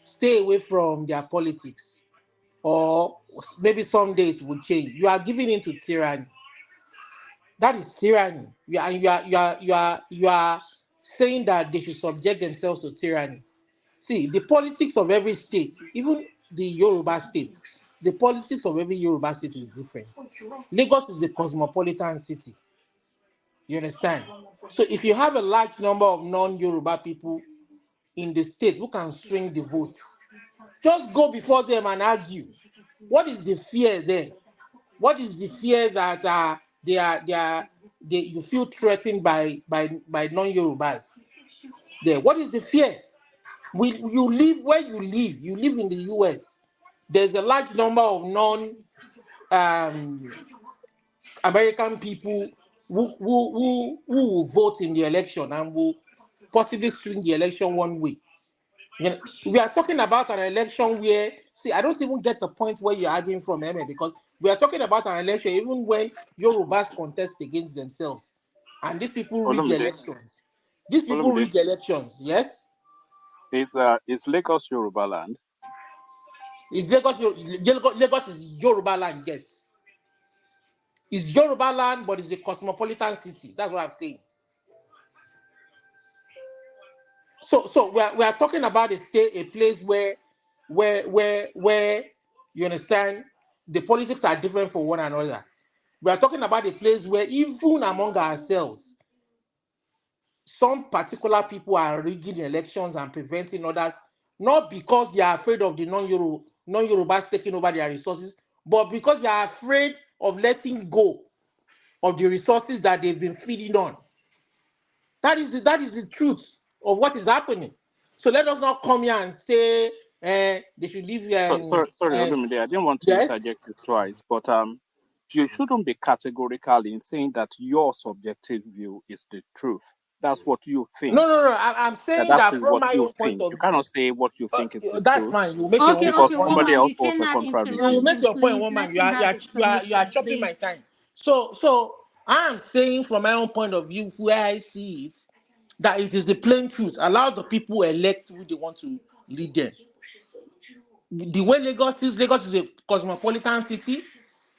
stay away from their politics, or maybe some days will change, you are giving into tyranny. That is tyranny. You are saying that they should subject themselves to tyranny. See, the politics of every state, even the Yoruba state, the politics of every Yoruba state is different. Lagos is a cosmopolitan city. You understand? So if you have a large number of non-Yoruba people in the state who can swing the vote, just go before them and argue. What is the fear then? What is the fear that you feel threatened by non-Yorubas? There. What is the fear? You live where you live. You live in the US. There's a large number of American people who will vote in the election and will possibly swing the election one way. You know, we are talking about an election where, see, I don't even get the point where you're arguing from, Emma, because we are talking about an election even when Yorubas contest against themselves. And these people rig elections. These people rig elections, yes? It's Lagos Yoruba land. Lagos is Yoruba land, yes. It's Yoruba land, but it's a cosmopolitan city. That's what I'm saying. So we are talking about a place where you understand the politics are different for one another. We are talking about a place where even among ourselves, some particular people are rigging elections and preventing others, not because they are afraid of the non-Yorubas taking over their resources, but because they are afraid of letting go of the resources that they've been feeding on. That is the truth of what is happening. So let us not come here and say they should leave here. Sorry, Olumide, I didn't want to interject you twice, but you shouldn't be categorical in saying that your subjective view is the truth. That's what you think. No. I'm saying that from my own point of view. You cannot say what you think is the that's truth. fine. You make your own because point. somebody else also contradicts. You make your point, woman. You are chopping my time. So I'm saying from my own point of view, where I see it, that it is the plain truth. Allow the people elect who they want to lead them. The way Lagos is a cosmopolitan city.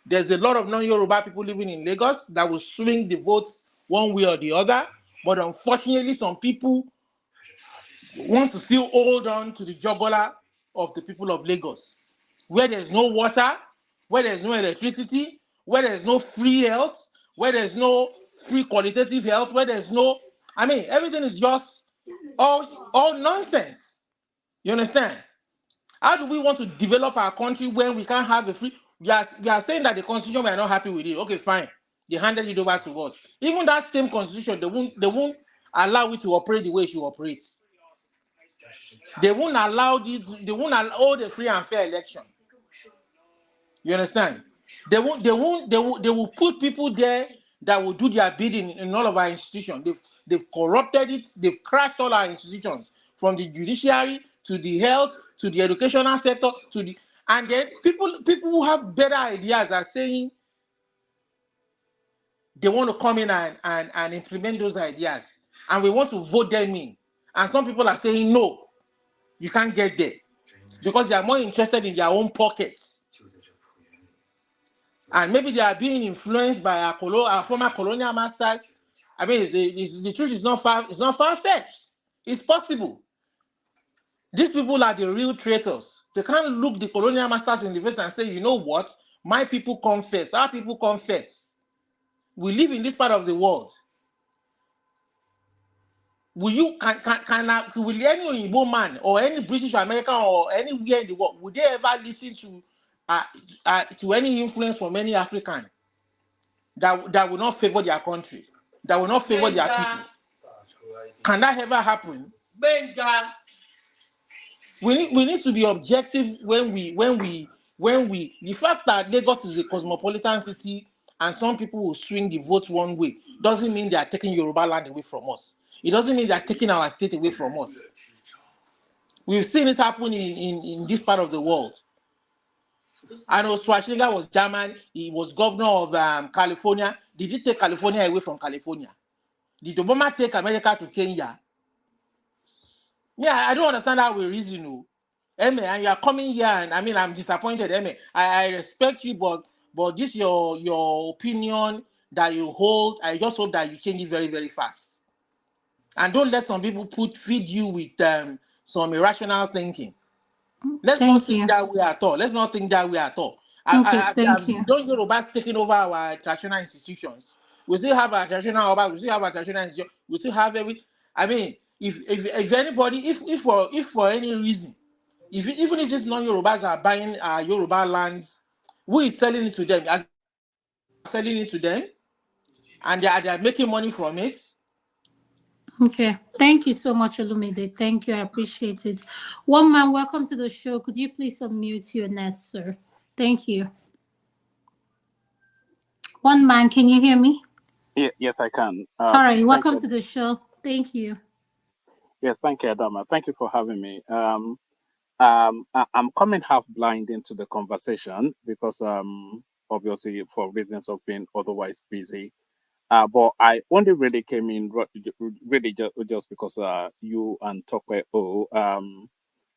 There's a lot of non-Yoruba people living in Lagos that will swing the votes one way or the other. But unfortunately, some people want to still hold on to the jugular of the people of Lagos, where there's no water, where there's no electricity, where there's no free health, where there's no free qualitative health, where there's no, everything is just all nonsense. You understand? How do we want to develop our country when we can't have a free? We are saying that the constitution, we are not happy with it. Okay, fine. They handed it over to us. Even that same constitution, they won't allow it to operate the way it should operate. They won't allow hold a free and fair election. You understand? They will put people there that will do their bidding in all of our institutions. They've corrupted it, they've crashed all our institutions. from the judiciary to the health to the educational sector to the, and then people who have better ideas are saying they want to come in and implement those ideas, and we want to vote them in. And some people are saying no, you can't get there because they are more interested in their own pockets, and maybe they are being influenced by our former colonial masters. I mean, the truth is not far. It's not far-fetched. It's possible. These people are the real traitors. They can't look the colonial masters in the face and say, you know what? My people confess. Our people confess. We live in this part of the world. Will you will any Igbo man or any British or American or anywhere in the world, would they ever listen to any influence from any African that will not favor their country, that will not favor their people? Can that ever happen? We need to be objective when we the fact that Lagos is a cosmopolitan city and some people will swing the vote one way doesn't mean they are taking Yoruba land away from us. It doesn't mean they are taking our state away from us. We've seen it happen in this part of the world. I know Schwarzenegger was German. He was governor of California. Did he take California away from California? Did Obama take America to Kenya? Yeah, I don't understand how we reason. No. Eme, and you are coming here, and I mean, I'm disappointed. Eme, I respect you, but this your opinion that you hold. I just hope that you change it very, very fast. And don't let some people feed you with some irrational thinking. Let's not think that way at all. Let's not think that way at all. Don't Yorubas taking over our traditional institutions? We still have our traditional Obas, we still have our traditional institutions, we still have every. I mean, if anybody, if for any reason, even if these non-Yorubas are buying Yoruba lands, who is selling it to them? As selling it to them, and they are making money from it. Okay, thank you so much, Olumide. Thank you, I appreciate it. One man, welcome to the show. Could you please unmute your nest, sir? Thank you. One man, can you hear me? Yes, I can. All right, welcome to the show. Thank you. Yes, thank you, Adama. Thank you for having me. I'm coming half blind into the conversation because obviously for reasons of being otherwise busy. But I only really came in really just because you and Tokwe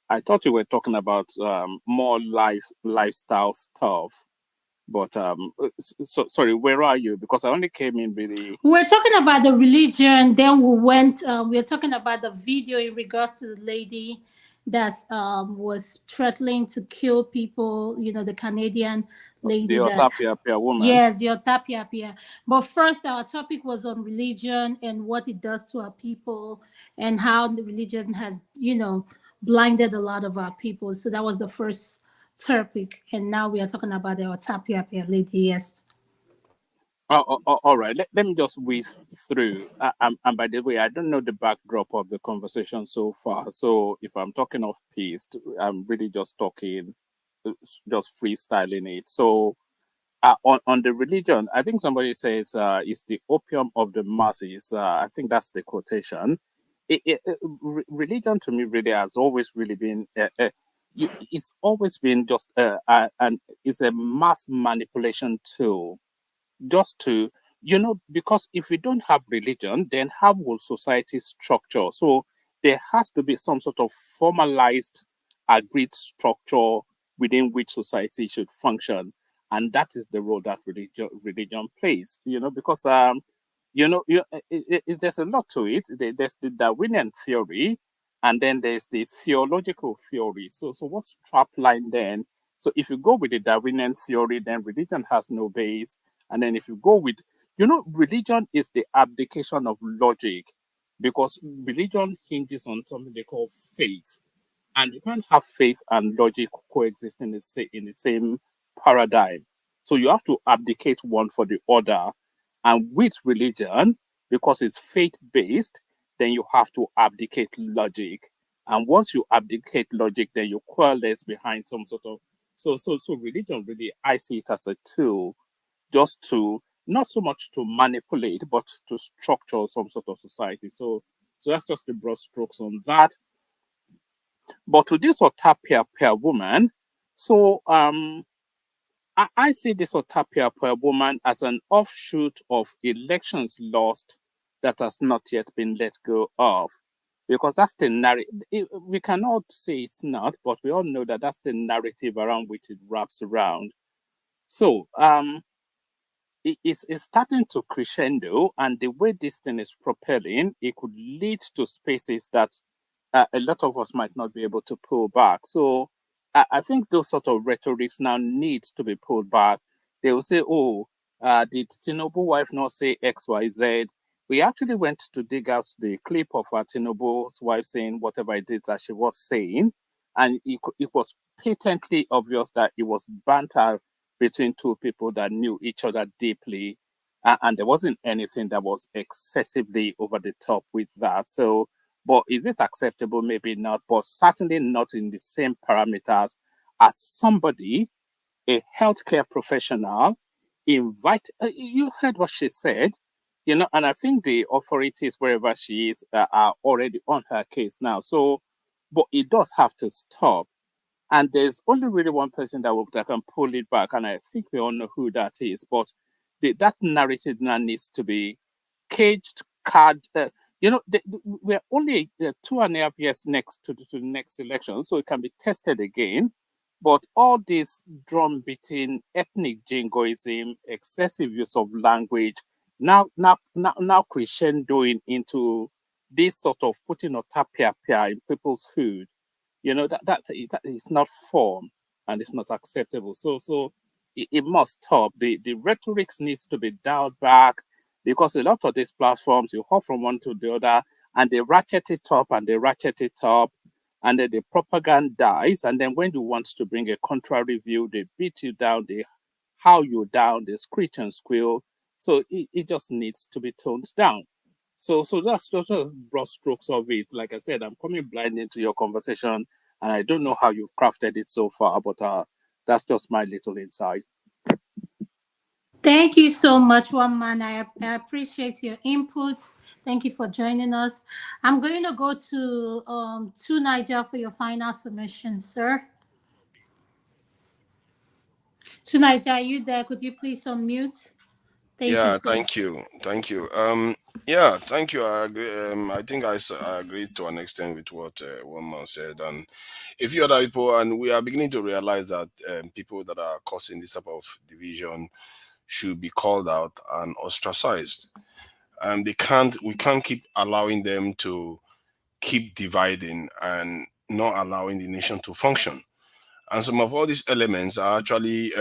I thought you were talking about more lifestyle stuff. But sorry, where are you? Because I only came in really. We're talking about the religion. Then we went. We're talking about the video in regards to the lady that was threatening to kill people. You know, the Canadian lady. The Otapia woman. Yes, the Otapia. But first, our topic was on religion and what it does to our people, and how the religion has, blinded a lot of our people. So that was the first topic, and now we are talking about the Otapia lady. Yes. All right. Let me just whiz through. And by the way, I don't know the backdrop of the conversation so far. So if I'm talking off piste, I'm really just talking, just freestyling it. So on the religion, I think somebody says it's the opium of the masses. I think that's the quotation. Religion to me really has always really been. It's always been just and it's a mass manipulation tool. Just to, because if we don't have religion, then how will society structure? So there has to be some sort of formalized, agreed structure within which society should function. And that is the role that religion plays, because, there's a lot to it. There's the Darwinian theory, and then there's the theological theory. So what's strapline then? So if you go with the Darwinian theory, then religion has no base. And then if you go with, religion is the abdication of logic, because religion hinges on something they call faith. And you can't have faith and logic coexist in the same paradigm. So you have to abdicate one for the other. And with religion, because it's faith-based, then you have to abdicate logic. And once you abdicate logic, then you coalesce behind some sort of... So religion really, I see it as a tool just to, not so much to manipulate, but to structure some sort of society. So that's just the broad strokes on that. But to this Otapia woman, so I see this Otapia woman as an offshoot of elections lost that has not yet been let go of. Because that's the narrative. We cannot say it's not, but we all know that that's the narrative around which it wraps around. So it's starting to crescendo, and the way this thing is propelling, it could lead to spaces that a lot of us might not be able to pull back. So I think those sort of rhetorics now needs to be pulled back. They will say, "Oh, did Tinubu wife not say X, Y, Z?" We actually went to dig out the clip of Tinubu's wife saying whatever it is that she was saying, and it was patently obvious that it was banter between two people that knew each other deeply, and there wasn't anything that was excessively over the top with that. So, but is it acceptable? Maybe not, but certainly not in the same parameters as somebody, a healthcare professional, invite. You heard what she said, and I think the authorities wherever she is are already on her case now. So, but it does have to stop. And there's only really one person that can pull it back, and I think we all know who that is. But that narrative now needs to be caged, card. We're only 2.5 years next to the next election, so it can be tested again. But all this drum beating, ethnic jingoism, excessive use of language, now crescendoing into this sort of putting a tapia in people's food. That is not form, and it's not acceptable. So it must stop. The rhetorics needs to be dialed back, because a lot of these platforms, you hop from one to the other, and they ratchet it up and they ratchet it up, and then the propaganda dies. And then when you want to bring a contrary view, they beat you down, they howl you down, they screech and squeal. So it just needs to be toned down. So that's just broad strokes of it. Like I said, I'm coming blind into your conversation, and I don't know how you've crafted it so far, but that's just my little insight. Thank you so much, One Man. I appreciate your input. Thank you for joining us. I'm going to go to Niger for your final submission, sir. To Niger, are you there? Could you please unmute? Thank you. Yeah, thank you. I agree. I think I agree to an extent with what One Man said, and a few other people, and we are beginning to realize that people that are causing this type of division should be called out and ostracized. And we can't keep allowing them to keep dividing and not allowing the nation to function. And some of all these elements are actually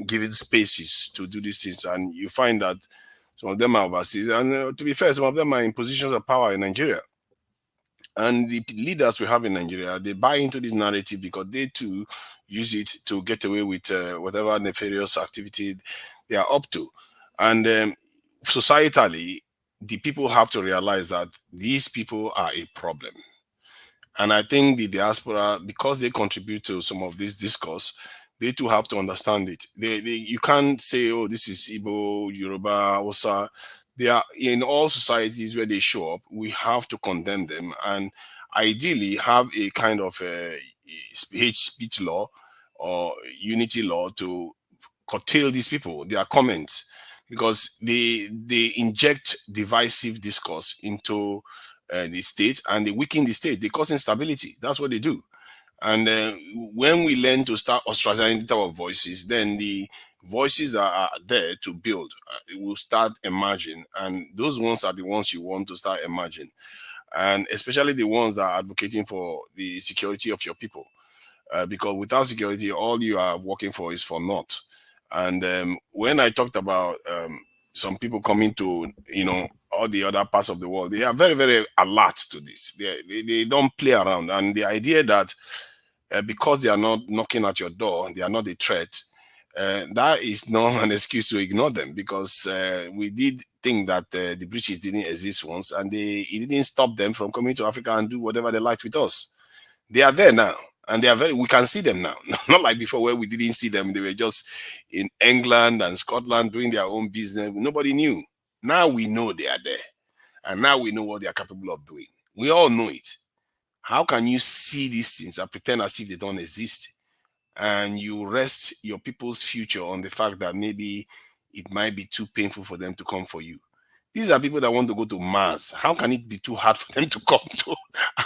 given spaces to do these things, and you find that some of them are overseas, and to be fair, some of them are in positions of power in Nigeria. And the leaders we have in Nigeria, they buy into this narrative because they too use it to get away with whatever nefarious activity they are up to. And societally, the people have to realize that these people are a problem. And I think the diaspora, because they contribute to some of this discourse, they too have to understand it. You can't say, oh, this is Igbo, Yoruba, Hausa. They are in all societies where they show up. We have to condemn them and ideally have a kind of hate speech law or unity law to curtail these people, their comments, because they inject divisive discourse into the state, and they weaken the state. They cause instability. That's what they do. And when we learn to start ostracizing our voices, then the voices that are there to build will start emerging, and those ones are the ones you want to start emerging, and especially the ones that are advocating for the security of your people, because without security, all you are working for is for naught. And when I talked about some people coming to, all the other parts of the world, they are very, very alert to this. They don't play around. And the idea that because they are not knocking at your door, they are not a threat, that is not an excuse to ignore them, because we did think that the British didn't exist once, and it didn't stop them from coming to Africa and do whatever they liked with us. They are there now. And we can see them now. Not like before where we didn't see them. They were just in England and Scotland doing their own business. Nobody knew. Now we know they are there. And now we know what they are capable of doing. We all know it. How can you see these things and pretend as if they don't exist? And you rest your people's future on the fact that maybe it might be too painful for them to come for you. These are people that want to go to Mars. How can it be too hard for them to come to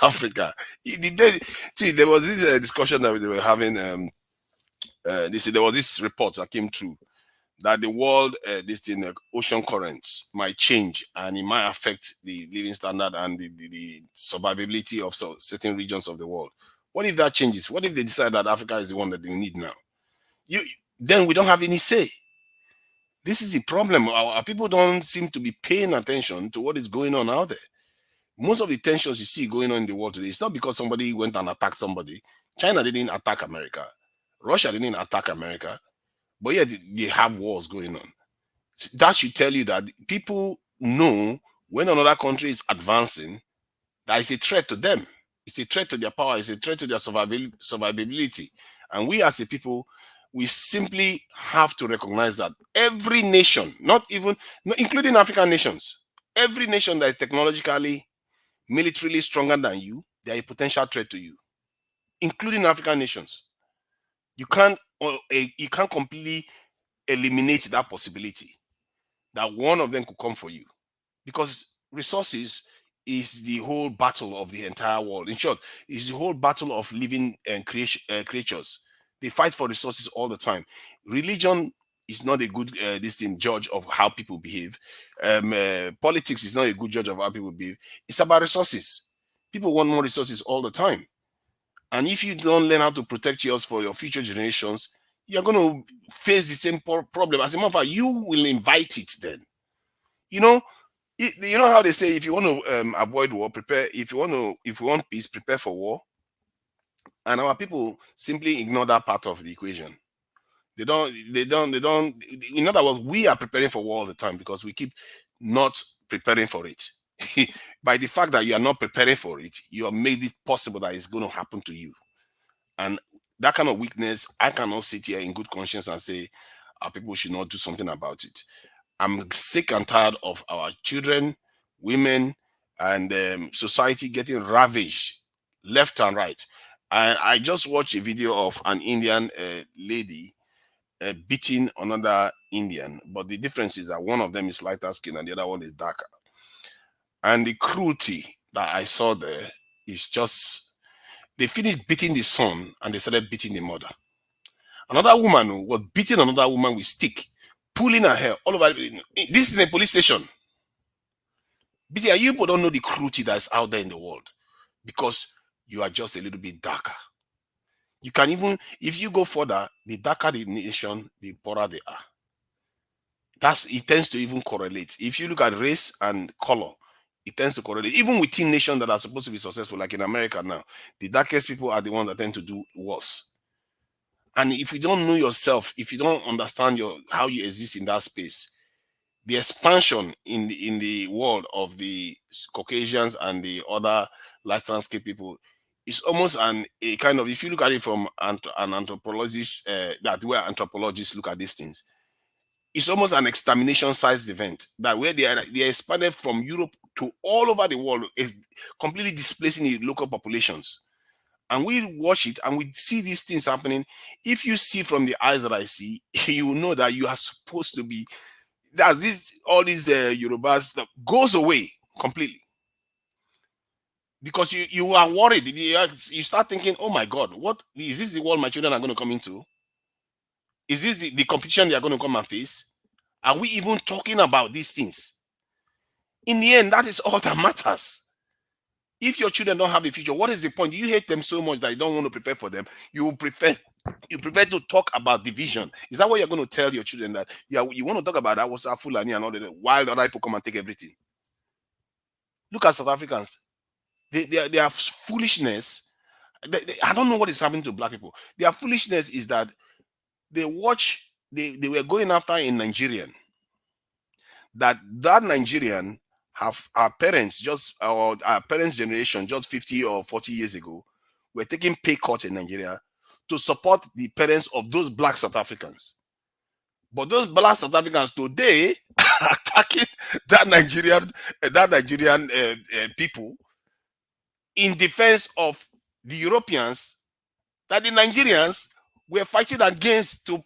Africa? See, there was this discussion that they were having. There was this report that came through that the world, ocean currents might change and it might affect the living standard and the survivability of certain regions of the world. What if that changes? What if they decide that Africa is the one that they need now? Then we don't have any say. This is the problem. Our people don't seem to be paying attention to what is going on out there. Most of the tensions you see going on in the world today, it's not because somebody went and attacked somebody. China didn't attack America. Russia didn't attack America. But yet they have wars going on. That should tell you that people know when another country is advancing, that is a threat to them. It's a threat to their power. It's a threat to their survivability. And we as a people, we simply have to recognize that every nation, including African nations, every nation that is technologically, militarily stronger than you, they are a potential threat to you, including African nations. You can't completely eliminate that possibility that one of them could come for you, because resources is the whole battle of the entire world. In short, it's the whole battle of living and creatures. They fight for resources all the time. Religion is not a good judge of how people behave. Politics is not a good judge of how people behave. It's about resources. People want more resources all the time. And if you don't learn how to protect yours for your future generations, you're going to face the same problem. As a matter of fact, you will invite it then. You know how they say, if you want to avoid war, prepare. If you want peace, prepare for war. And our people simply ignore that part of the equation. They don't. In other words, we are preparing for war all the time because we keep not preparing for it. By the fact that you are not preparing for it, you have made it possible that it's going to happen to you. And that kind of weakness, I cannot sit here in good conscience and say our people should not do something about it. I'm sick and tired of our children, women, and society getting ravaged left and right. I just watched a video of an Indian lady beating another Indian, but the difference is that one of them is lighter skin and the other one is darker. And the cruelty that I saw there is just, they finished beating the son and they started beating the mother. Another woman was beating another woman with stick, pulling her hair all over. This is a police station. But you people don't know the cruelty that is out there in the world because you are just a little bit darker. You can even, if you go further, the darker the nation, the poorer they are. It tends to even correlate. If you look at race and color, it tends to correlate. Even within nations that are supposed to be successful, like in America now, the darkest people are the ones that tend to do worse. And if you don't know yourself, if you don't understand how you exist in that space, the expansion in the world of the Caucasians and the other light landscape people is almost a kind of, if you look at it from an anthropologist, that where anthropologists look at these things, it's almost an extermination-sized event, that where they expanded from Europe to all over the world, is completely displacing the local populations. And we watch it and we see these things happening. If you see from the eyes that I see, you know that you are supposed to be, that all these Yorubas stuff goes away completely. Because you are worried. You start thinking, oh my God, what is this, the world my children are going to come into? Is this the competition they are going to come and face? Are we even talking about these things? In the end, that is all that matters. If your children don't have a future, what is the point? You hate them so much that you don't want to prepare for them. You prefer to talk about division. Is that what you're going to tell your children, that you want to talk about that was Fulani and all that, while other people come and take everything? Look at South Africans. They are foolishness. I don't know what is happening to black people. Their foolishness is that they were going after a Nigerian. That Nigerian have our parents generation just 50 or 40 years ago were taking pay cut in Nigeria to support the parents of those black South Africans. But those black South Africans today are attacking that Nigerian people in defense of the Europeans that the Nigerians were fighting against to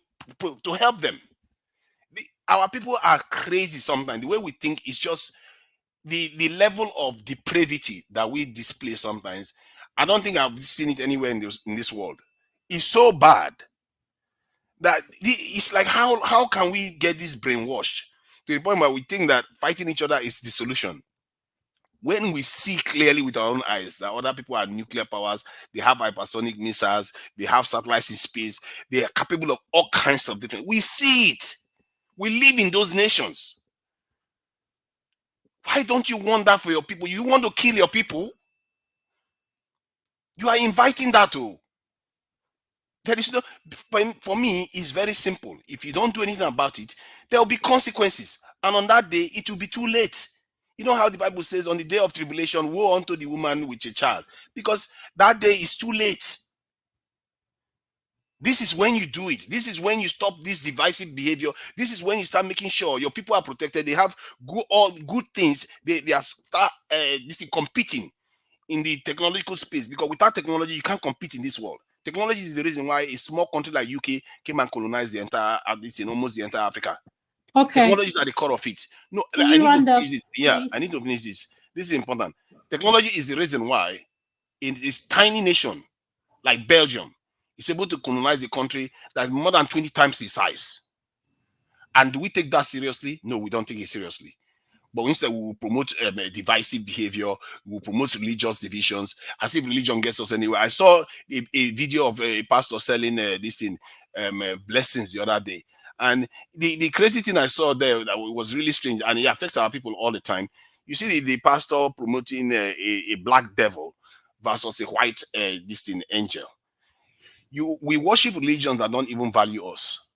help them. Our people are crazy sometimes. The way we think is just the level of depravity that we display sometimes. I don't think I've seen it anywhere in this world. It's so bad that it's like how can we get this brainwashed to the point where we think that fighting each other is the solution, when we see clearly with our own eyes that other people are nuclear powers, they have hypersonic missiles, they have satellites in space, they are capable of all kinds of different. We see it. We live in those nations. Why don't you want that for your people? You want to kill your people? You are inviting that to. There is no, for me, it's very simple. If you don't do anything about it, there will be consequences. And on that day, it will be too late. You know how the Bible says, on the day of tribulation, woe unto the woman with a child. Because that day is too late. This is when you do it. This is when you stop this divisive behavior. This is when you start making sure your people are protected. They have all good things. They are competing in the technological space. Because without technology, you can't compete in this world. Technology is the reason why a small country like UK came and colonized the entire, almost the entire Africa. Okay. Technology is at the core of it. No, Can I you need round to up, finish this. Yeah, please? I need to finish this. This is important. Technology is the reason why in this tiny nation like Belgium is able to colonize a country that's more than 20 times its size. And do we take that seriously? No, we don't take it seriously. But instead, we will promote divisive behavior. We will promote religious divisions, as if religion gets us anywhere. I saw a video of a pastor selling this in blessings the other day. And the crazy thing I saw there that was really strange, and it affects our people all the time. You see the pastor promoting a black devil versus a white angel. We worship religions that don't even value us.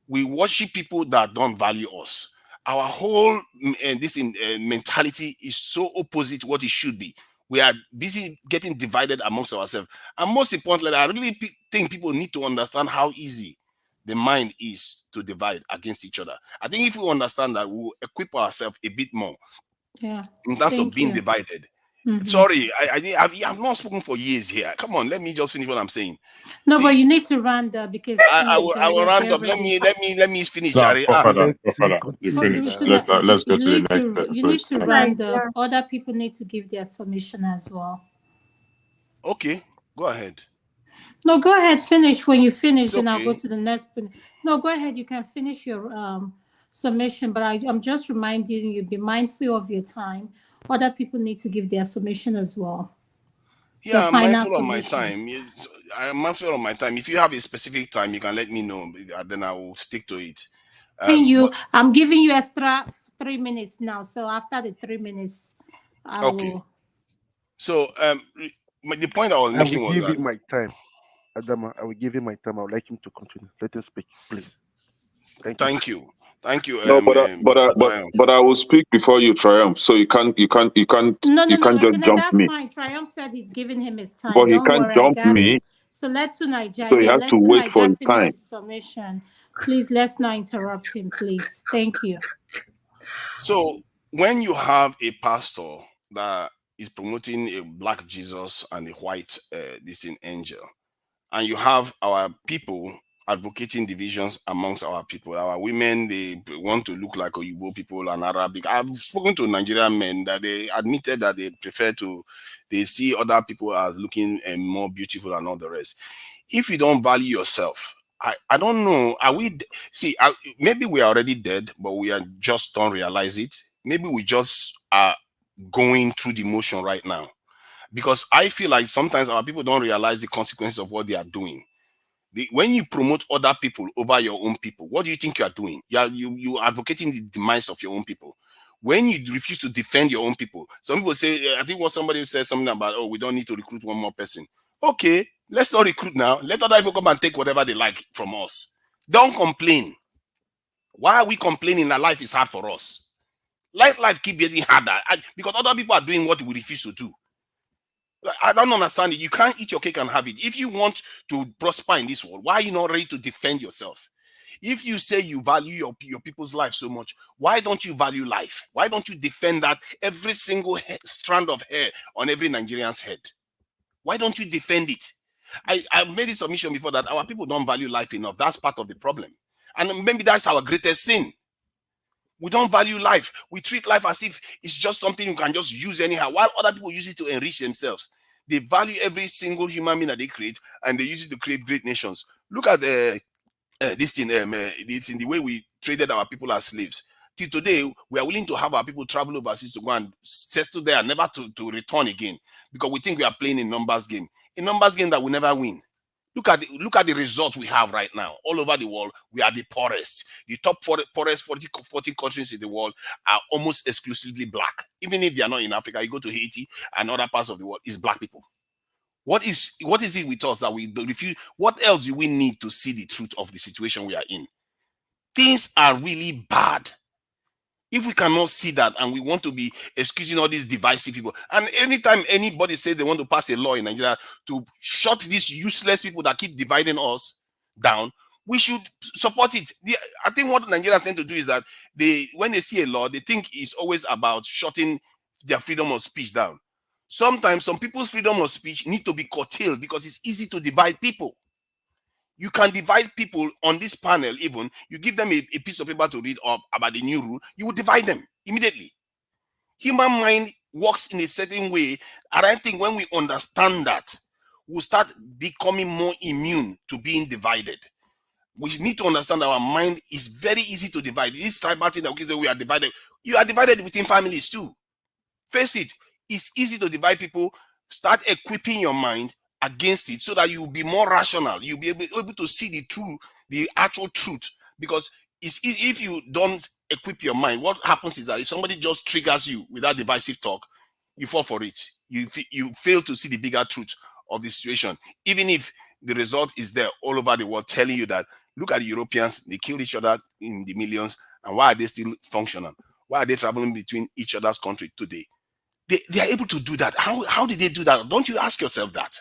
We worship people that don't value us. Our whole mentality is so opposite what it should be. We are busy getting divided amongst ourselves. And most importantly, I really think people need to understand how easy the mind is to divide against each other. I think if we understand that, we'll equip ourselves a bit more in terms of being divided. Sorry, I've not spoken for years here. Come on, let me just finish what I'm saying. No, but you need to round up because I will round up. Let me finish, Jerry. You finish. Let's go to the next person. You need to round up. Other people need to give their submission as well. Okay, go ahead. No, go ahead. Finish. When you finish, then I'll go to the next. No, go ahead. You can finish your submission, but I'm just reminding you, be mindful of your time. Other people need to give their submission as well. Yeah, I'm mindful of my time. I'm mindful of my time. If you have a specific time, you can let me know. Then I will stick to it. I'm giving you extra 3 minutes now. So after the 3 minutes, I will. So the point I was making was that I will give him my time. Adama, I will give him my time. I would like him to continue. Let him speak, please. Thank you. No, but I will speak before you triumph. So you can't just jump me. That's fine. Triumph said he's giving him his time. But he can't jump me. So let's Nigeria. So he has to wait for his time. Submission. Please, let's not interrupt him, please. Thank you. So when you have a pastor that is promoting a black Jesus and a white angel, and you have our people advocating divisions amongst our people. Our women, they want to look like Oyibo people and Arabic. I've spoken to Nigerian men that they admitted that they prefer they see other people as looking more beautiful and all the rest. If you don't value yourself, I don't know. Maybe we are already dead, but we just don't realize it. Maybe we just are going through the motion right now. Because I feel like sometimes our people don't realize the consequences of what they are doing. When you promote other people over your own people, what do you think you are doing? You are advocating the demise of your own people. When you refuse to defend your own people, some people say, I think what somebody said something about, we don't need to recruit one more person. Okay, let's not recruit now. Let other people come and take whatever they like from us. Don't complain. Why are we complaining that life is hard for us? Life keep getting harder because other people are doing what we refuse to do. I don't understand it. You can't eat your cake and have it. If you want to prosper in this world, why are you not ready to defend yourself? If you say you value your people's life so much, why don't you value life? Why don't you defend that every single strand of hair on every Nigerian's head? Why don't you defend it? I made a submission before that our people don't value life enough. That's part of the problem. And maybe that's our greatest sin. We don't value life. We treat life as if it's just something you can just use anyhow, while other people use it to enrich themselves. They value every single human being that they create, and they use it to create great nations. Look at this thing. It's in the way we traded our people as slaves. Till today, we are willing to have our people travel overseas to go and settle there, never to return again, because we think we are playing a numbers game. A numbers game that we never win. Look at the result we have right now. All over the world, we are the poorest. The top poorest 40 countries in the world are almost exclusively black. Even if they are not in Africa, you go to Haiti and other parts of the world, it's black people. What is it with us that we refuse? What else do we need to see the truth of the situation we are in? Things are really bad. If we cannot see that and we want to be excusing all these divisive people, and anytime anybody says they want to pass a law in Nigeria to shut these useless people that keep dividing us down, we should support it. I think what Nigerians tend to do is that when they see a law, they think it's always about shutting their freedom of speech down. Sometimes some people's freedom of speech need to be curtailed because it's easy to divide people. You can divide people on this panel. Even you give them a piece of paper to read up about the new rule, you will divide them immediately. Human mind works in a certain way, and I think when we understand that, we'll start becoming more immune to being divided. We need to understand that our mind is very easy to divide. This tribal thing that we say we are divided, you are divided within families too. Face it, it's easy to divide people. Start equipping your mind against it so that you'll be more rational. You'll be able to see the actual truth. Because if you don't equip your mind, what happens is that if somebody just triggers you with that divisive talk, you fall for it. You fail to see the bigger truth of the situation, even if the result is there all over the world, telling you that look at the Europeans, they killed each other in the millions, and why are they still functional? Why are they traveling between each other's country today? They are able to do that. How did they do that? Don't you ask yourself that?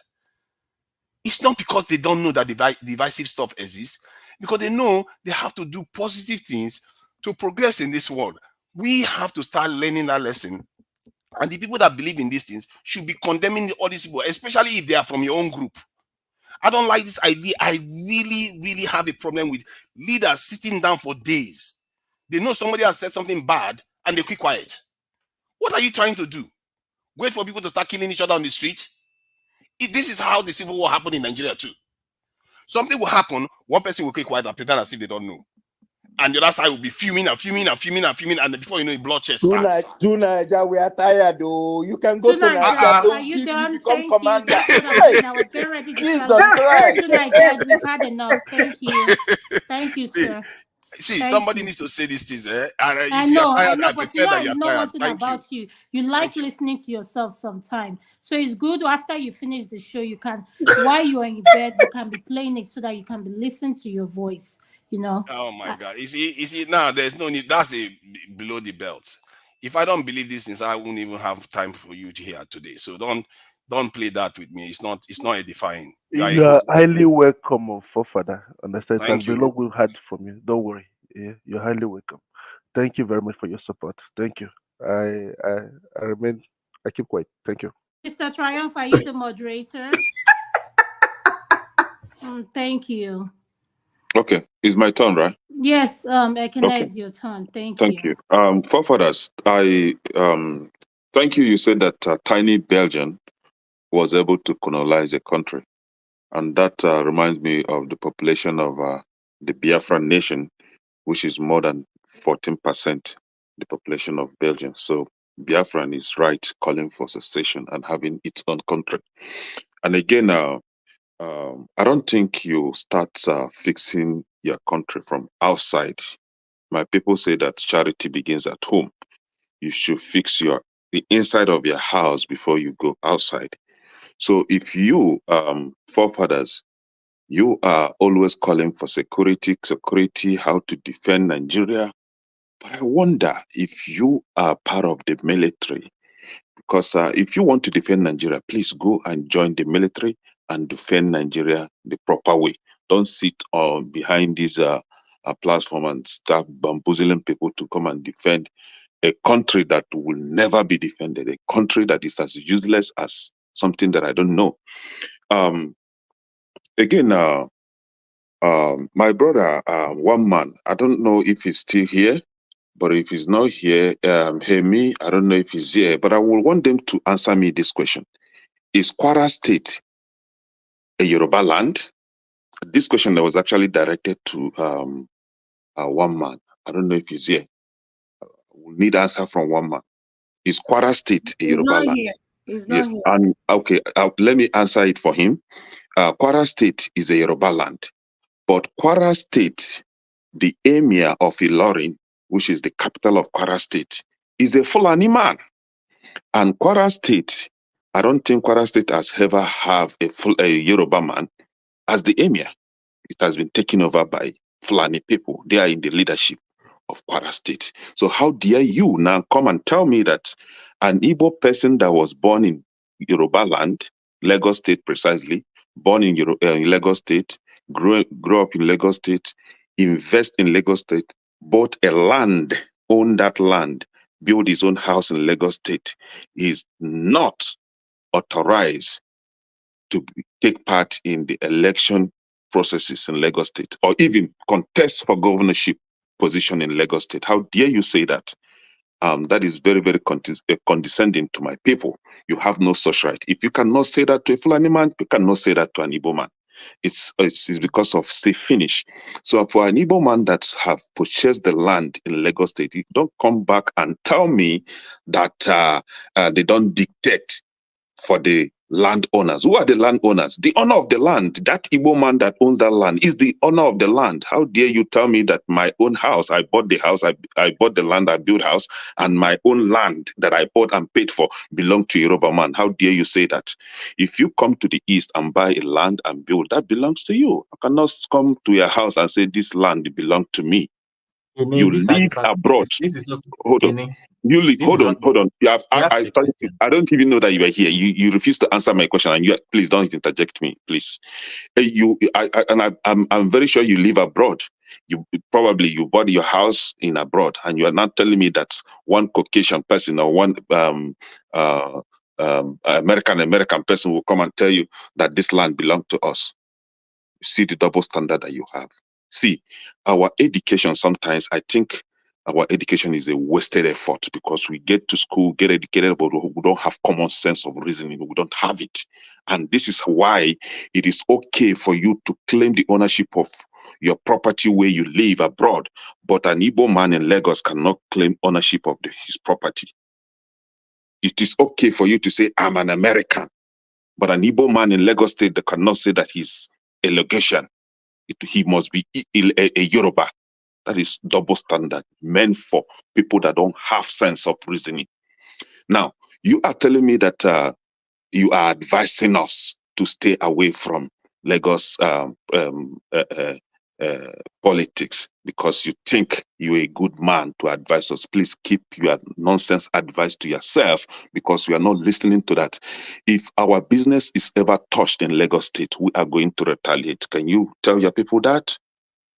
It's not because they don't know that divisive stuff exists, because they know they have to do positive things to progress in this world. We have to start learning that lesson. And the people that believe in these things should be condemning all these people, especially if they are from your own group. I don't like this idea. I really, really have a problem with leaders sitting down for days. They know somebody has said something bad and they keep quiet. What are you trying to do? Wait for people to start killing each other on the streets? This is how the civil war happened in Nigeria too. Something will happen, one person will keep quiet and pretend as if they don't know. And the other side will be fuming and fuming and fuming and fuming, and before you know it, bloodshed starts. Naija, we are tired though. You can go to Naija, Naija, are you you done? become Thank you. commander. That's what I was getting ready to Jesus tell you. Christ. Naija, we've had enough. Thank you. Thank you, sir. See, Thank somebody you. needs to say these things. And I if you are know, tired, I but prefer that I you are know tired. one thing Thank you. about you. You like listening to yourself sometime. So it's good after you finish the show, you can, while you're in bed, you can be playing it so that you can be listening to your voice, you know. Oh my God. You see, now there's no need. That's below the belt. If I don't believe these things, I won't even have time for you to hear today. So don't play that with me. It's not edifying. You are a You are host. highly welcome, forefather. Understand? It has Thank been you. long we've had from you. Don't worry. Yeah, you're highly welcome. Thank you very much for your support. Thank you. I remain. I keep quiet. Thank you. Mr. Triumph, are you the moderator? Thank you. Okay, it's my turn, right? Yes, Ekene, Okay, it's your turn. Thank thank you. you. Forefathers, I thank you. You said that tiny Belgium was able to colonize a country, and that reminds me of the population of the Biafran nation, which is more than 14% the population of Belgium. So Biafran is right calling for secession and having its own country. And again, I don't think you start fixing your country from outside. My people say that charity begins at home. You should fix the inside of your house before you go outside. So if you, forefathers, you are always calling for security, how to defend Nigeria. But I wonder if you are part of the military, because if you want to defend Nigeria, please go and join the military and defend Nigeria the proper way. Don't sit behind this platform and start bamboozling people to come and defend a country that will never be defended, a country that is as useless as something that I don't know. Again, my brother, one man, I don't know if he's still here, but if he's not here, hear me, I don't know if he's here, but I will want them to answer me this question. Is Kwara State a Yoruba land? This question that was actually directed to one man. I don't know if he's here. We'll need answer from one man. Is Kwara State a He's Yoruba not land? here. He's not Yes, here. and okay, let me answer it for him. Kwara State is a Yoruba land, but Kwara State, the emir of Ilorin, which is the capital of Kwara State, is a Fulani man. And Kwara State, I don't think Kwara State has ever have a Yoruba man as the emir. It has been taken over by Fulani people. They are in the leadership of Kwara State. So how dare you now come and tell me that an Igbo person that was born in Yoruba land, Lagos State precisely, born in Lagos State, grew up in Lagos State, invest in Lagos State, bought a land, owned that land, build his own house in Lagos State, is not authorized to take part in the election processes in Lagos State or even contest for governorship position in Lagos State. How dare you say that? That is very, very condescending to my people. You have no such right. If you cannot say that to a Fulani man, you cannot say that to an Igbo man. It's because of say finish. So for an Igbo man that have purchased the land in Lagos State, you don't come back and tell me that they don't dictate for the landowners. Who are the landowners? The owner of the land. That Igbo man that owns that land is the owner of the land. How dare you tell me that my own house, I bought the house, I bought the land, I built house, and my own land that I bought and paid for belong to Yoruba man? How dare you say that? If you come to the east and buy a land and build, that belongs to you. I cannot come to your house and say this land belongs to me. You live abroad. This is just hold on. You live. Hold on. You have. I don't even know that you are here. You refuse to answer my question, and please don't interject me, please. I'm very sure you live abroad. You bought your house in abroad, and you are not telling me that one Caucasian person or one American person will come and tell you that this land belongs to us. You see the double standard that you have. See, our education sometimes, I think our education is a wasted effort because we get to school, get educated, but we don't have common sense of reasoning. We don't have it. And this is why it is okay for you to claim the ownership of your property where you live abroad, but an Igbo man in Lagos cannot claim ownership of his property. It is okay for you to say, I'm an American, but an Igbo man in Lagos State that cannot say that he's a Lagosian. He must be a Yoruba. That is double standard meant for people that don't have sense of reasoning. Now, you are telling me that you are advising us to stay away from Lagos politics because you think you're a good man to advise us. Please keep your nonsense advice to yourself because we are not listening to that. If our business is ever touched in Lagos State, we are going to retaliate. Can you tell your people that?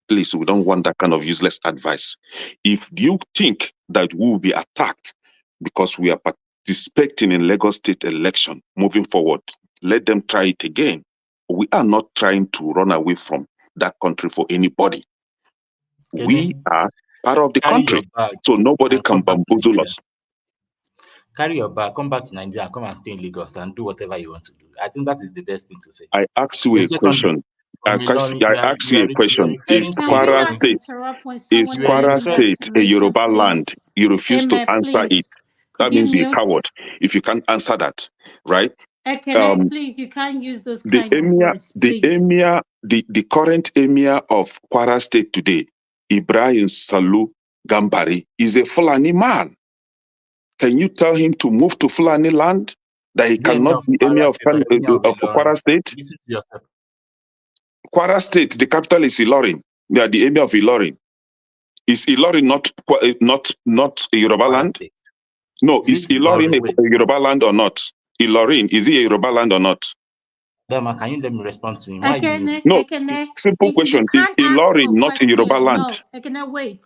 Please, we don't want that kind of useless advice. If you think that we will be attacked because we are participating in Lagos State election moving forward, let them try it again. We are not trying to run away from that country for anybody. We are part of the country, so nobody can bamboozle us. Carry your bag, come back to Nigeria, come and stay in Lagos and do whatever you want to do. I think that is the best thing to say. I ask you a question. I ask you a question. Is Kwara State a Yoruba land? You refuse to answer it. That means you're a coward. If you can't answer that, right? Please, you can't use those kind of words, please. The current emir of Kwara State today, Ibrahim Salu Gambari, is a Fulani man. Can you tell him to move to Fulani land? That he cannot be emir of Kwara State? Kwara State, the capital is Ilorin. They are the emir of Ilorin. Is Ilorin not a Yoruba land? No, is Ilorin a Yoruba land or not? Ilorin, is it a Yoruba land or not? Dama, can you let me respond to him? No, simple question. Is Ilorin not a Yoruba land? No, I cannot wait.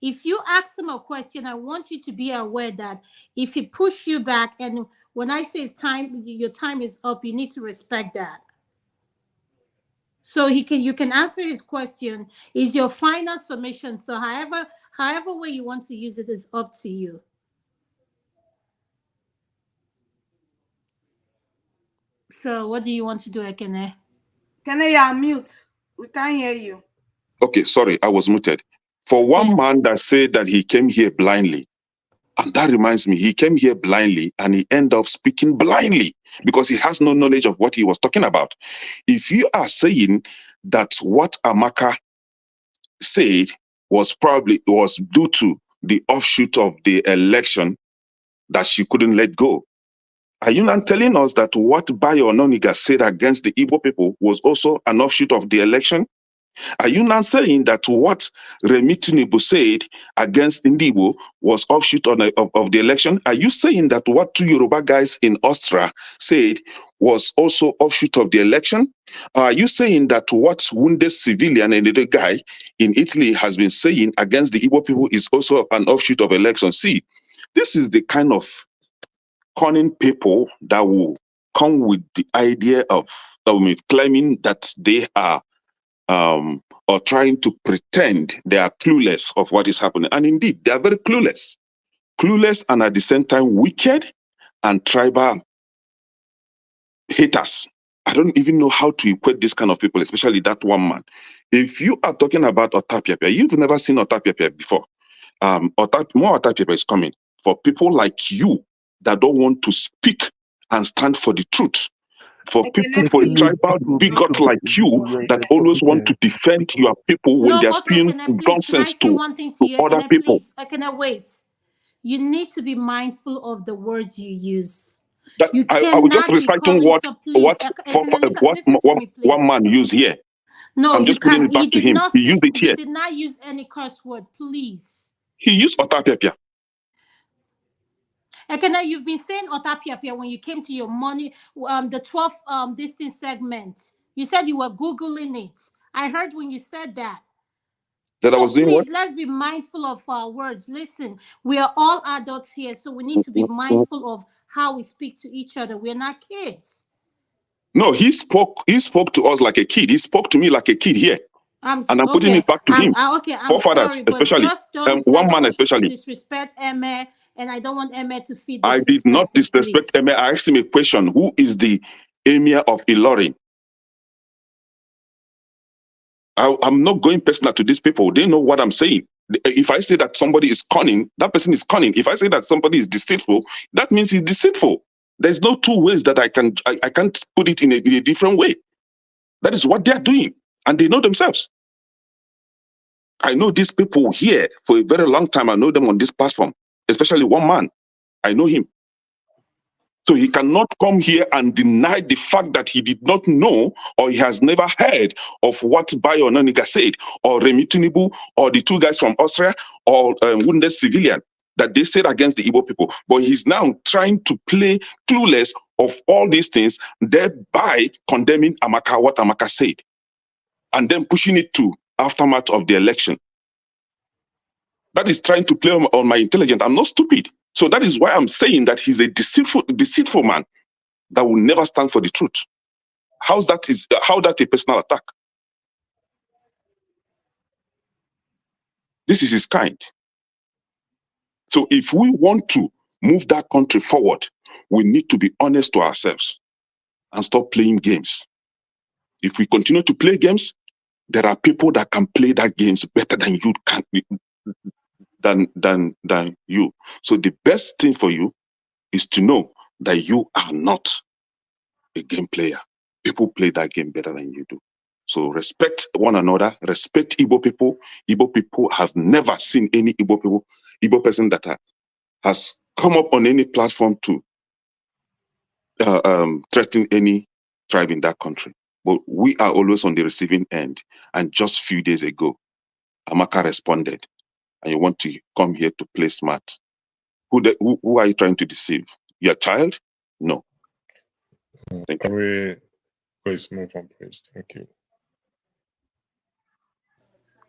If you ask him a question, I want you to be aware that if he push you back and When I say it's time, your time is up, you need to respect that. So you can answer his question. Is your final submission. So however way you want to use it is up to you. So what do you want to do, Ekene? Ekene, you're mute. We can't hear you. Okay, sorry, I was muted. For one man that said that he came here blindly, and that reminds me, he came here blindly and he ended up speaking blindly because he has no knowledge of what he was talking about. If you are saying that what Amaka said was due to the offshoot of the election that she couldn't let go, are you not telling us that what Bayo Ononiga said against the Igbo people was also an offshoot of the election? Are you not saying that what Remi Tinubu said against Indibo was offshoot of the election? Are you saying that what two Yoruba guys in Austria said was also offshoot of the election? Are you saying that what wounded civilian and the guy in Italy has been saying against the Igbo people is also an offshoot of election? See, this is the kind of cunning people that will come with the idea of claiming that they are or trying to pretend they are clueless of what is happening. And indeed, they are very clueless. Clueless and at the same time wicked and tribal haters. I don't even know how to equate this kind of people, especially that one man. If you are talking about Otapiapia, you've never seen Otapiapia before. More Otapiapia is coming for people like you that don't want to speak and stand for the truth. For people, for a tribal bigot like you that always want to defend your people when they're spewing nonsense to other people. Please, Ekene, wait. You need to be mindful of the words you use. That You I was just cannot be reciting calling so please. Listen to me, please. one man used here. No, I'm you just putting can't. it back You to did him. not He say. used it You here. did not use any curse word, please. He used Otapiapia. Ekene, you've been saying Otapiapia when you came to your money, the 12 distance segment. You said you were Googling it. I heard when you said that. That I was doing please, what? let's be mindful of our words. Listen, we are all adults here, so we need to be mindful of how we speak to each other. We're not kids. No, he spoke to us like a kid. He spoke to me like a kid here. And I'm putting it back to him. I'm Forefathers, sorry, but especially. just don't. One I don't man want especially. you to disrespect Eme, and I don't want Eme to feel disrespected. I did not disrespect Emir. I asked him a question. Who is the emir of Ilorin? I'm not going personal to these people. They know what I'm saying. If I say that somebody is cunning, that person is cunning. If I say that somebody is deceitful, that means he's deceitful. There's no two ways that I can't put it in a different way. That is what they're doing. And they know themselves. I know these people here for a very long time. I know them on this platform, especially one man. I know him. So he cannot come here and deny the fact that he did not know or he has never heard of what Bayo Ononiga said, or Remi Tinubu, or the two guys from Austria, or wounded civilian that they said against the Igbo people. But he's now trying to play clueless of all these things, thereby condemning Amaka, what Amaka said, and then pushing it to aftermath of the election. That is trying to play on my intelligence. I'm not stupid. So that is why I'm saying that he's a deceitful man that will never stand for the truth. How that a personal attack? This is his kind. So if we want to move that country forward, we need to be honest to ourselves and stop playing games. If we continue to play games, there are people that can play that games better than you can, than you. So the best thing for you is to know that you are not a game player. People play that game better than you do. So respect one another, respect Igbo people. Igbo people have never seen any Igbo person that has come up on any platform to threaten any tribe in that country. But we are always on the receiving end. And just a few days ago, Amaka responded, and you want to come here to play smart. Who are you trying to deceive? Your child? No. Thank Can we please move on, please? Thank you.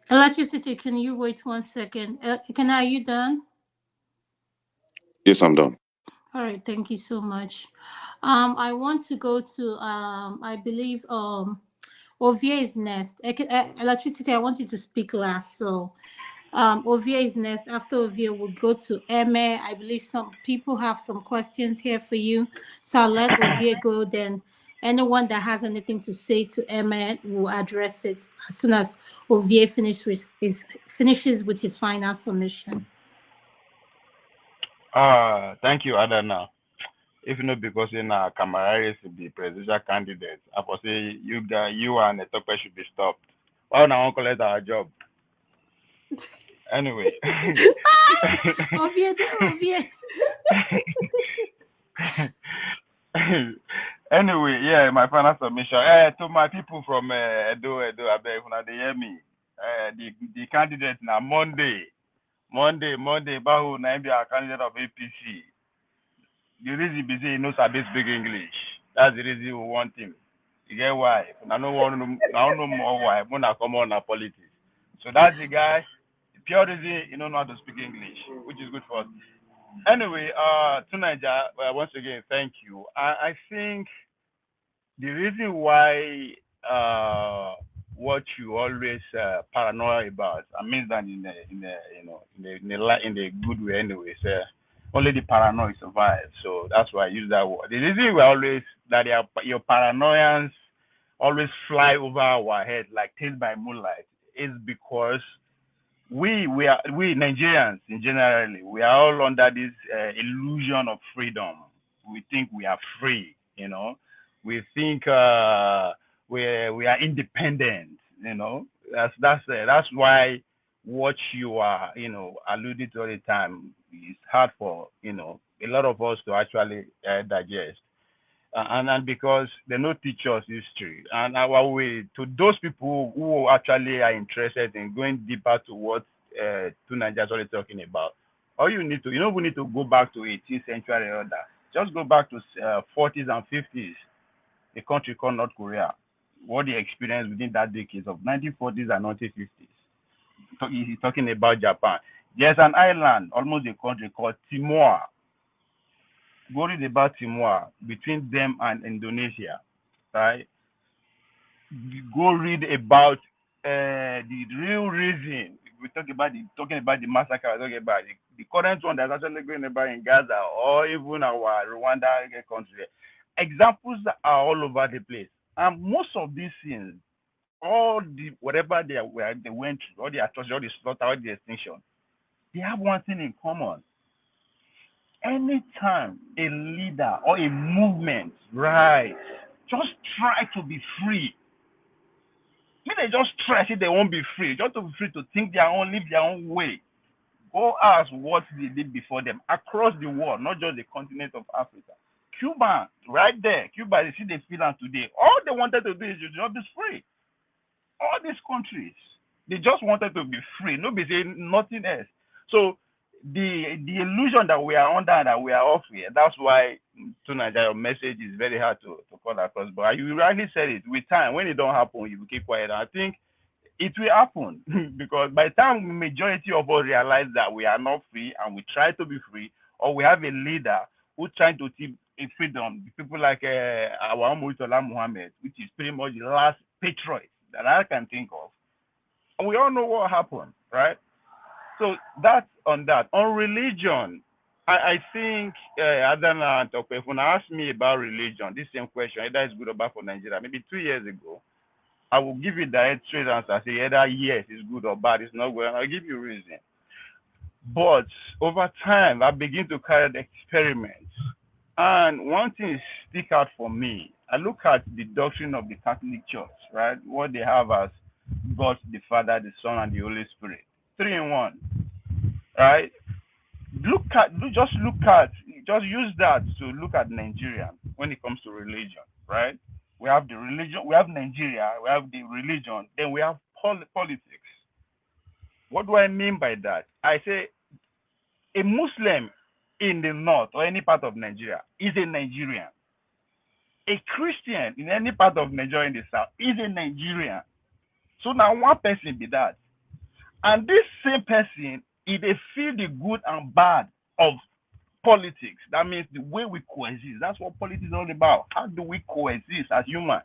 Electricity, can you wait 1 second? Are you done? Yes, I'm done. All right, thank you so much. I want to go to I believe Ovie is next. Electricity, I want you to speak last. So Ovie is next. After Ovie, we'll go to Eme. I believe some people have some questions here for you. So I'll let Ovie go. Then anyone that has anything to say to Eme will address it as soon as Ovie finishes with his final submission. Thank you, Adana. If not because in Kamara to be presidential candidate, I would say you and the Tope should be stopped. Why not collect our job? Anyway. Ovie. Anyway, yeah, my final submission. To my people from Edo, I beg when they hear me. The candidate now Monday, Bahu na be a candidate of APC. The reason be say he knows how to speak English. That's the reason we want him. You get why? I don't know more why. When I come on politics. So that's the guy. The pure reason he don't know how to speak English, which is good for us. Anyway, to Niger, once again, thank you. I think the reason why what you always paranoid about, I mean that in the good way anyway. Only the paranoid survive. So that's why I use that word. The reason we always that your paranoians always fly over our head like tail by moonlight is because we Nigerians in generally we are all under this illusion of freedom. We think we are free, We think we are independent, That's why what you are alluding to all the time is hard for a lot of us to actually digest and because they don't teach us history. And our way to those people who actually are interested in going deeper to what Tunaja is already talking about, all you need to, we need to go back to 18th century or that. Just go back to 40s and 50s, a country called North Korea, what they experienced within that decades of 1940s and 1950s. He's talking about Japan. There's an island, almost a country called Timor. Go read about Timor between them and Indonesia, right? Go read about the real reason. We talking about the massacre. Talking about the current one that's actually going about in Gaza or even our Rwanda country. Examples are all over the place, and most of these things, all the whatever they went through, all the atrocities, all the slaughter, all the extinction, they have one thing in common. Anytime a leader or a movement rise, just try to be free. If they just try, say they won't be free, just to be free to think their own, live their own way. Go ask what they did before them across the world, not just the continent of Africa. Cuba, right there. Cuba, you see they feel today. All they wanted to do is just be free. All these countries, they just wanted to be free. Nobody saying nothing else. So the illusion that we are under and that we are off here, that's why tonight your message is very hard to call across. But you rightly said it. With time, when it don't happen, you will keep quiet. I think it will happen because by the time the majority of us realize that we are not free and we try to be free, or we have a leader who's trying to keep freedom, people like our Murtala Muhammad, which is pretty much the last patriot that I can think of. And we all know what happened, right? So that's on that. On religion, I think Adana and Tokwe, when I asked me about religion, this same question, either it's good or bad for Nigeria, maybe 2 years ago, I will give you direct straight answer. I say either yes, it's good or bad, it's not good, and I'll give you a reason. But over time, I begin to carry the experiments. And one thing stick out for me. I look at the doctrine of the Catholic Church, right? What they have as God the Father, the Son, and the Holy Spirit. 3 in 1. Right? Just use that to look at Nigeria when it comes to religion, right? We have the religion, we have Nigeria, we have the religion, then we have politics. What do I mean by that? I say a Muslim in the north or any part of Nigeria is a Nigerian. A Christian in any part of Nigeria in the south is a Nigerian. So now one person be that. And this same person, if they feel the good and bad of politics. That means the way we coexist. That's what politics is all about. How do we coexist as humans?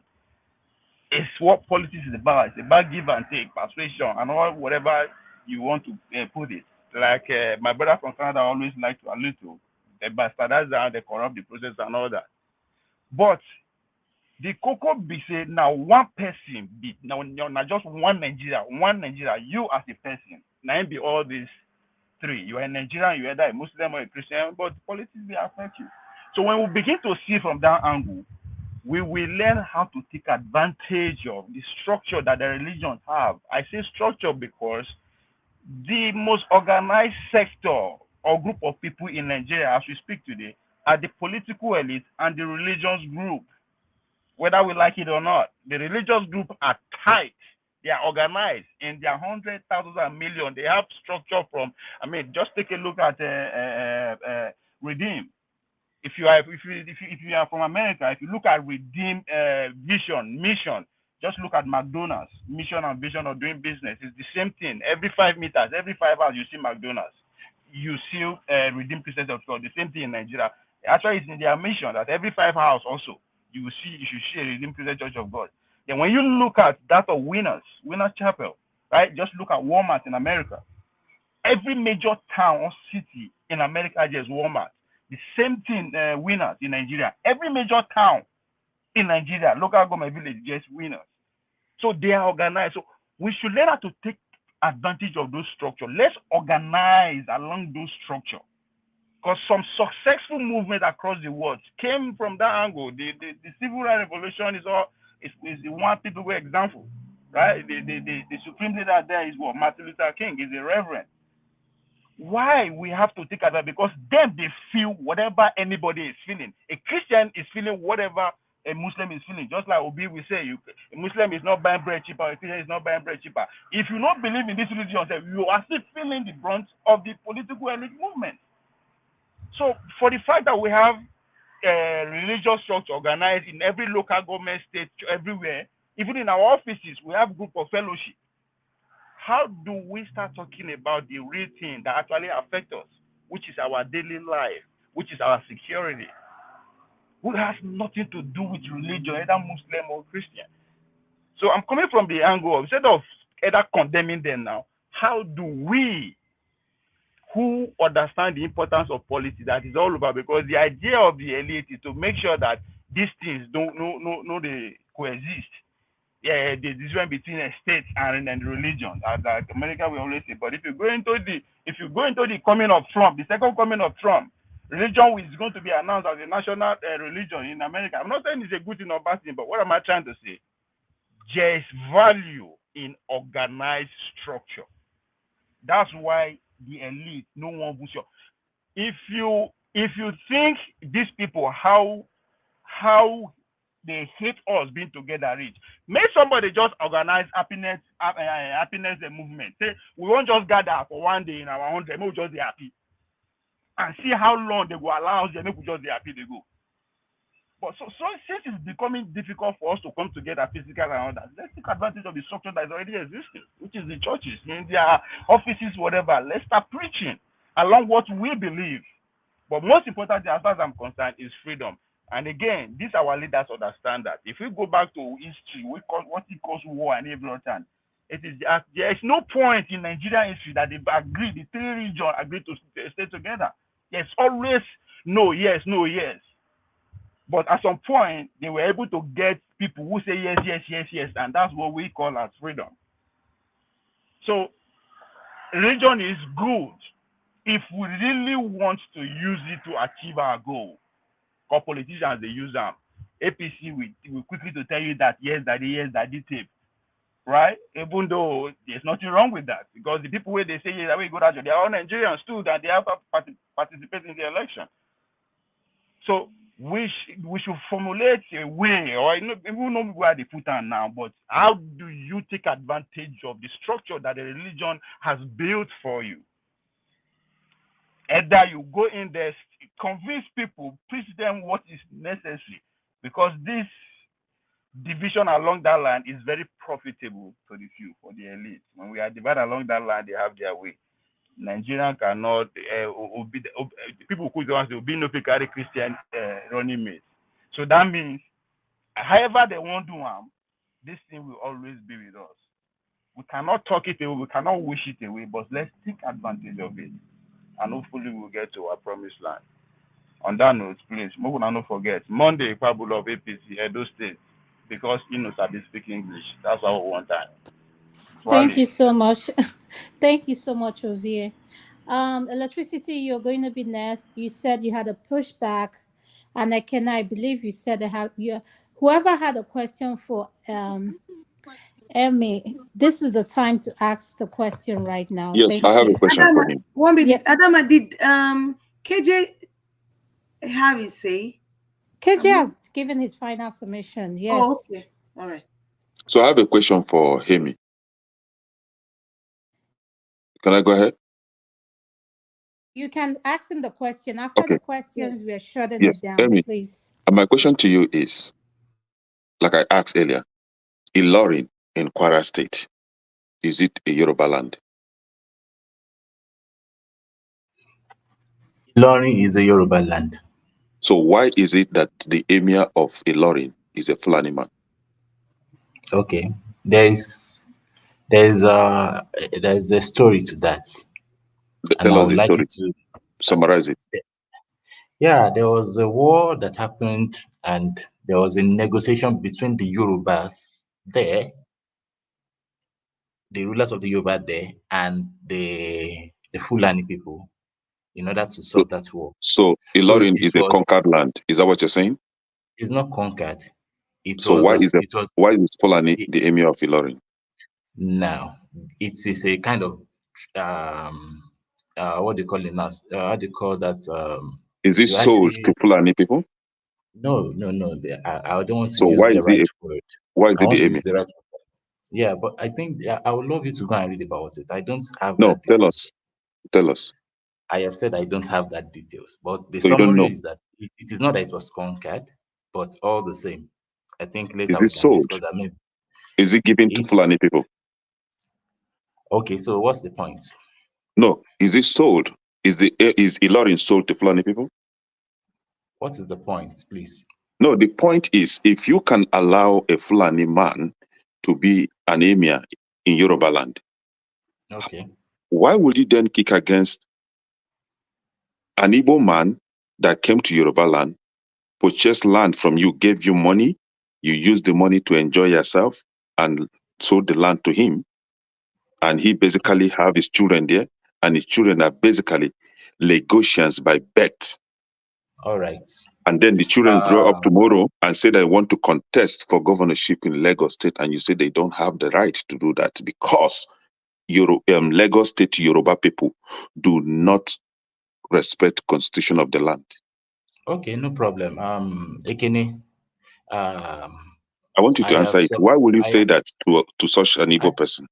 It's what politics is about. It's about give and take, persuasion, and all whatever you want to put it. Like my brother from Canada always like to allude to, the bastardize and they corrupt the process and all that. But the cocoa be say now one person be now just one Nigeria, you as a person. Now be all these three. You are a Nigerian, you're either a Muslim or a Christian, but politics will affect you. So when we begin to see from that angle, we will learn how to take advantage of the structure that the religions have. I say structure because the most organized sector or group of people in Nigeria as we speak today are the political elite and the religious group, whether we like it or not. The religious group are tight. They are organized in their hundreds, thousands, and millions. They have structure from, I mean, just take a look at Redeem. If you are from America, if you look at Redeem vision, mission, just look at McDonald's mission and vision of doing business. It's the same thing. Every 5 meters, every 5 hours, you see McDonald's. You see Redeem Christians of God. The same thing in Nigeria. Actually, it's in their mission that every 5 hours also you should see a Redeem Christian Church of God. Then when you look at that of Winners Chapel, right? Just look at Walmart in America. Every major town or city in America has Walmart. The same thing, Winners in Nigeria. Every major town in Nigeria, local government village, just Winners. So they are organized. So we should learn how to take advantage of those structures. Let's organize along those structures. Because some successful movement across the world came from that angle. The civil rights revolution is the one typical example, right? The supreme leader there is what? Martin Luther King is a reverend. Why we have to take advantage? Because then they feel whatever anybody is feeling. A Christian is feeling whatever a Muslim is feeling. Just like Obi will say, a Muslim is not buying bread cheaper, a Christian is not buying bread cheaper. If you don't believe in this religion, you are still feeling the brunt of the political elite movement. So for the fact that we have religious structure organized in every local government, state, everywhere, even in our offices, we have group of fellowship. How do we start talking about the real thing that actually affects us, which is our daily life, which is our security, which has nothing to do with religion, either Muslim or Christian? So I'm coming from the angle of, instead of either condemning them now, how do we, who understand the importance of policy that is all over, because the idea of the elite is to make sure that these things they coexist. Yeah, the difference between a state and religion, as America will always say. But if you go into the coming of Trump, the second coming of Trump, religion is going to be announced as a national religion in America. I'm not saying it's a good thing or bad thing, but what am I trying to say? There is value in organized structure. That's why the elite, no one will show. If you think these people how they hate us being together rich, make somebody just organize happiness movement. Say we won't just gather for one day in our own day, we'll just be happy. And see how long they will allow us, make we just be happy they go. But so since it's becoming difficult for us to come together physically and all that, let's take advantage of the structure that is already existing, which is the churches, in their offices, whatever. Let's start preaching along what we believe. But most importantly, as far as I'm concerned, is freedom. And again, these our leaders understand that. If we go back to history, we call what it calls war and every other time. There is no point in Nigerian history that they agree, the three regions agree to stay together. There's always no, yes, no, yes. But at some point, they were able to get people who say yes, yes, yes, yes, and that's what we call as freedom. So, religion is good if we really want to use it to achieve our goal. Because politicians, they use them. APC will quickly to tell you that, yes, daddy tape. Right? Even though there's nothing wrong with that. Because the people where they say, yes, we go down, they are all Nigerians too, that they have to participate in the election. So, we should formulate a way, or even know where they put on now, but how do you take advantage of the structure that the religion has built for you? Either you go in there, convince people, preach them what is necessary, because this division along that line is very profitable to the few, for the elite. When we are divided along that line, they have their way. Nigerian cannot people who don't will be no carry Christian running mates. So that means however they want to do this thing will always be with us. We cannot talk it away, we cannot wish it away, but let's take advantage of it. And hopefully we'll get to our promised land. On that note, please, move on, not forget. Monday, Pablo of APC, Edo State, because he knows how to speak English. That's our one time. Thank you so much. Thank you so much, Ovie. Electricity, you're going to be next. You said you had a pushback, and I believe you said whoever had a question for Emmy, this is the time to ask the question right now. Yes, Thank I have you. a question for him. 1 minute. Adama, did KJ have his say? KJ has given his final submission. Yes. Oh, okay. All right. So I have a question for Hemi. Can I go ahead? You can ask him the question. After the questions, we are shutting it down, Hemi, please. and my question to you is, like I asked earlier, Ilorin in Kwara State, is it a Yoruba land? Ilorin is a Yoruba land. So why is it that the emir of Ilorin is a Fulani man? Okay, there's a story to that. Tell us the story. Summarize it. Yeah, there was a war that happened, and there was a negotiation between the Yorubas there, the rulers of the Yoruba there, and the Fulani people, in order to solve that war. So Ilorin is a conquered land. Is that what you're saying? It's not conquered. Why is Fulani the emir of Ilorin? Now, it is a kind of what do you call it now? How do you call that? Is it sold to Fulani people? No. I don't want to So use the right word. Why is I it want the to emir? use the right word. Yeah, but I think I would love you to go and read about it. I don't have No, that details. Tell us. I have said I don't have that details, but the So you don't summary know. is that it is not that it was conquered, but all the same, I think later Is we it can sold? discuss that. Maybe. Is it given to Fulani people? Okay, so what's the point? No, is it sold? Is Ilorin sold to Fulani people? What is the point, please? No, the point is, if you can allow a Fulani man to be an emir in Yoruba land, okay, why would you then kick against an Igbo man that came to Yoruba land, purchased land from you, gave you money, you used the money to enjoy yourself and sold the land to him, and he basically have his children there, and his children are basically Lagosians by birth. All right. And then the children grow up tomorrow and say they want to contest for governorship in Lagos State, and you say they don't have the right to do that because Lagos State Yoruba people do not respect constitution of the land. Okay, no problem. Ekene, I want you to answer it. Why will you say that to such an Igbo person?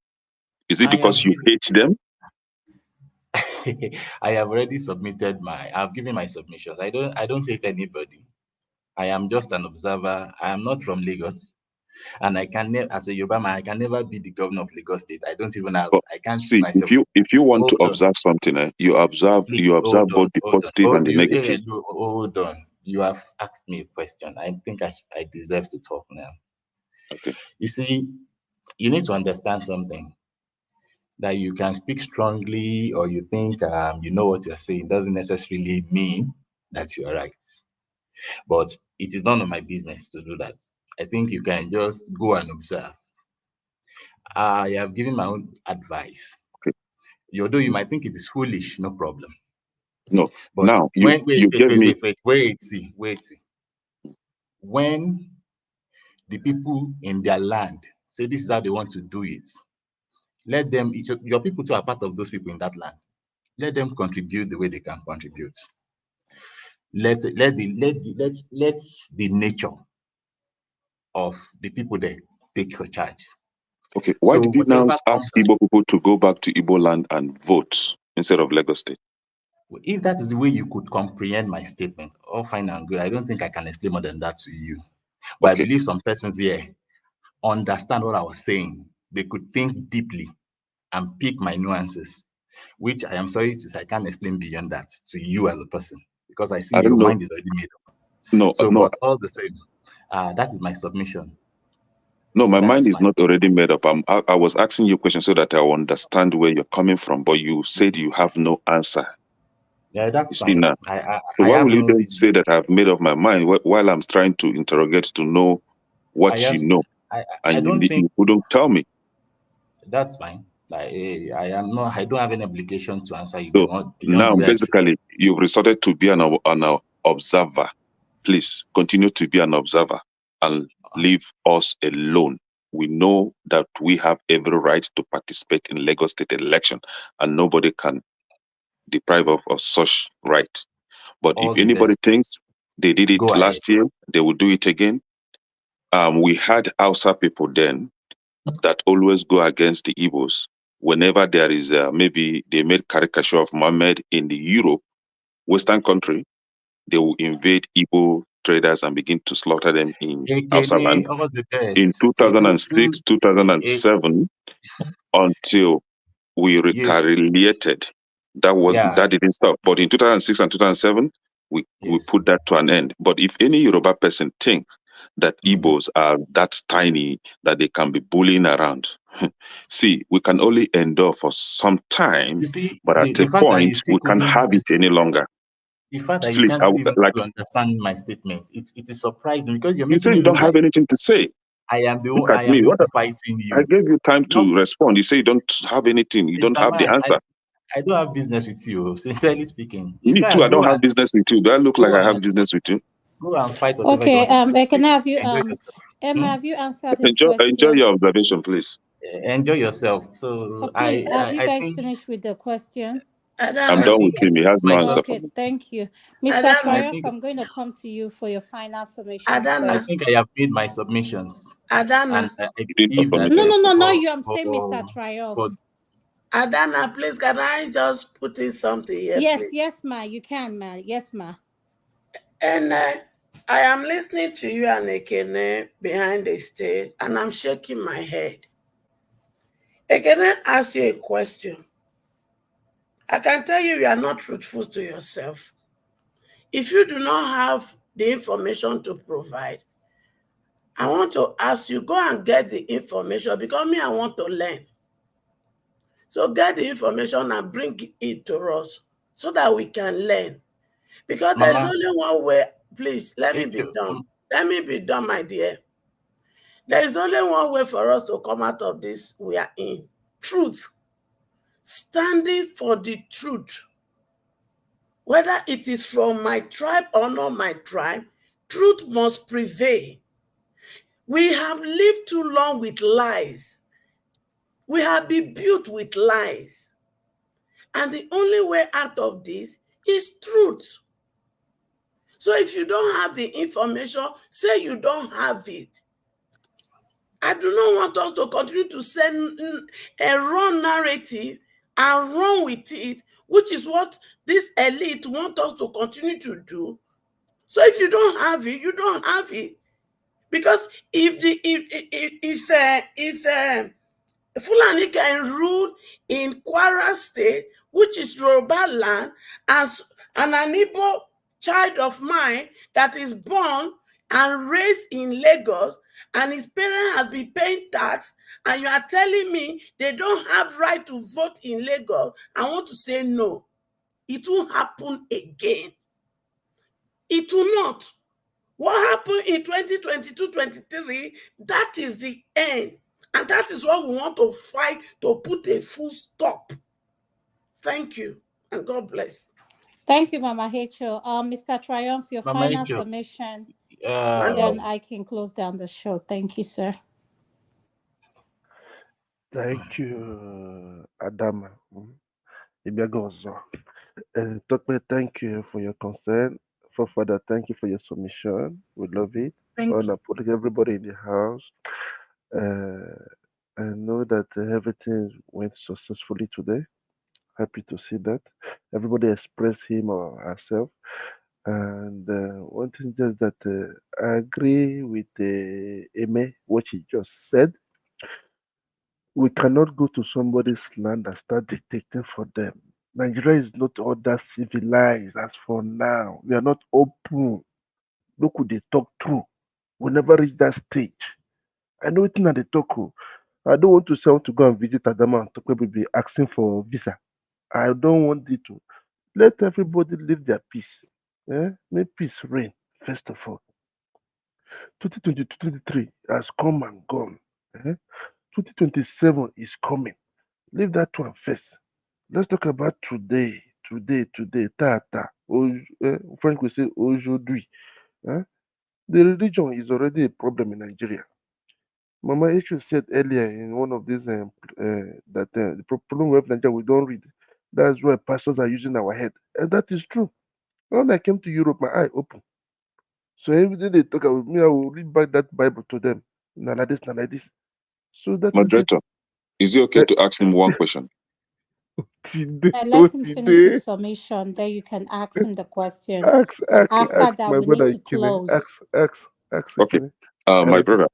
Is it because you hate them? I have already submitted I've given my submissions. I don't hate anybody. I am just an observer. I am not from Lagos, and I can never, as a Yoruba man, I can never be the governor of Lagos State. I don't even have. I can't see myself. If you want to observe something, you observe both the positive and the negative. Hold on. You have asked me a question. I think I deserve to talk now. Okay. You see, you need to understand something. That you can speak strongly or you think you know what you're saying doesn't necessarily mean that you are right. But it is none of my business to do that. I think you can just go and observe. I have given my own advice. Okay. Although you might think it is foolish, no problem. No. But now wait. Wait. When the people in their land say this is how they want to do it, let them, your people too are part of those people in that land. Let them contribute the way they can contribute. Let the nature of the people there take charge. Okay, why did you now ask Igbo people to go back to Igbo land and vote instead of Lagos State? If that is the way you could comprehend my statement, all fine and good. I don't think I can explain more than that to you. But I believe some persons here understand what I was saying. They could think deeply and pick my nuances. which I am sorry to say I can't explain beyond that to you as a person, because I see I don't your know. mind is already made up. No, So, no, but all the same, that is my submission. no. My That mind is is fine. not already made up. I was asking you a question so that I will understand where you're coming from, but you said you have no answer. Yeah, You that's see fine. now. So I why have will you no then reason. say that I've made up my mind while I'm trying to interrogate to know I what have. you know, I and don't think you couldn't tell me? that's fine. I am not. I don't have any obligation to answer you So beyond now, the way I feel. basically, you've resorted to be an observer. Please continue to be an observer and leave us alone. We know that we have every right to participate in Lagos State election, and nobody can deprive of such right. But All if the anybody best. thinks they did it Go ahead. last year, they will do it again. We had Hausa people then that always go against the Igbos. Whenever there is maybe they made caricature of Muhammad in the Europe, Western country, they will invade Igbo traders and begin to slaughter them in Hausa land. Ekene, all the In best. 2006, Eh, 2007, until we you, retaliated. yeah, That didn't stop. But in 2006 and 2007, we yes. put that to an end. But if any Yoruba person think that Mm. Igbos are that tiny that they can be bullying around, see, we can only endure for some time, You see, but at the a fact that you point still we can't couldn't have it any longer. the fact that you Please, can't seem like to understand my statement, it is surprising because you're you say, making you it don't look have like anything to say. Look I at am me. the one fighting I you. gave you time No, to respond. You say you don't have anything. You don't Mr. have the Man, answer. I don't have business with you, sincerely speaking. In Me too. fact, I don't have business with you. Do I look like I have business with you? go and fight whatever you Okay, want to fight. can I have you Enjoy yourself. Emma, Hmm? have you answered his Enjoy question? your observation, please. Enjoy yourself. Oh, So please, have you I guys think finished with the question? I'm I Adama, done think with I him. He has no my answer sub for Okay, me. thank you. Mr. I Adama, Triumph, think I'm going to come to you for your final submission, I sir. Adama, think I have made my submissions, and Adana, I You didn't talk believe for me that No, too. no, no, not for you. I'm saying Mr. for Triumph. for Adana, please, can I just put in something here, Yes, please? yes, ma. You can, ma. Yes, ma. And I am listening to you and Ekene behind the stage, and I'm shaking my head. Ekene ask you a question. I can tell you are not truthful to yourself. If you do not have the information to provide, I want to ask you, go and get the information because me, I want to learn. So get the information and bring it to us so that we can learn. Because there's Mama. only one way. Please, let me Thank be you. done. Let me be done, my dear. There is only one way for us to come out of this we are in. Truth. Standing for the truth. Whether it is from my tribe or not my tribe, truth must prevail. We have lived too long with lies. We have been built with lies. And the only way out of this is truth. So if you don't have the information, say you don't have it. I do not want us to continue to send a wrong narrative and run with it, which is what this elite want us to continue to do. So if you don't have it, you don't have it. Because if Fulani can rule in Kwara State, which is Yoruba land, as an Igbo child of mine that is born and raised in Lagos, and his parents has been paying tax, and you are telling me they don't have right to vote in Lagos, I want to say no. It won't happen again. It will not. What happened in 2022-23, that is the end. And that is what we want to fight to put a full stop. Thank you, and God bless. Thank you, Mama H.O. Mr. Triumph, your Mama final Echo, submission. My Then love. I can close down the show. Thank you, sir. Thank you, Adama. Ibiagozo. Tokwe, thank you for your concern. For Father, thank you for your submission. We love it. Thank And you. I put everybody in the house. I know that everything went successfully today. Happy to see that. Everybody expressed him or herself. And one thing just that I agree with Eme, what he just said. We cannot go to somebody's land and start dictating for them. Nigeria is not all that civilized as for now. We are not open. Look who they talk through. We never reach that stage. I know it that they talk. I don't want to say I want to go and visit Adama and talk about be asking for visa. I don't want it to. Let everybody live their peace. Make peace reign, first of all. 2023 has come and gone. 2027 is coming. Leave that one first. Let's talk about today. Today. Ta. French will say aujourd'hui. The religion is already a problem in Nigeria. Mama Ishu said earlier in one of these that the problem we have in Nigeria, we don't read. That's why pastors are using our head. And that is true. When I came to Europe, my eye open. So every day they talk about me, I will read back that Bible to them. Now like this, now like this. So that is it. Moderator, is it okay to ask him one question? Let him finish his submission, then you can ask him the question. After that, my we brother need to close. Ask Okay. My brother,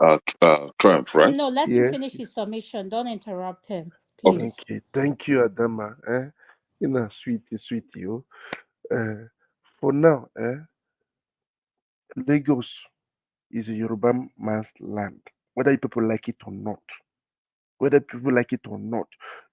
Triumph, right? No, let him finish his submission. Don't interrupt him, please. Okay, thank you, Adama. You know, sweetie, oh. For now, Lagos is a Yoruba man's land, whether people like it or not. Whether people like it or not.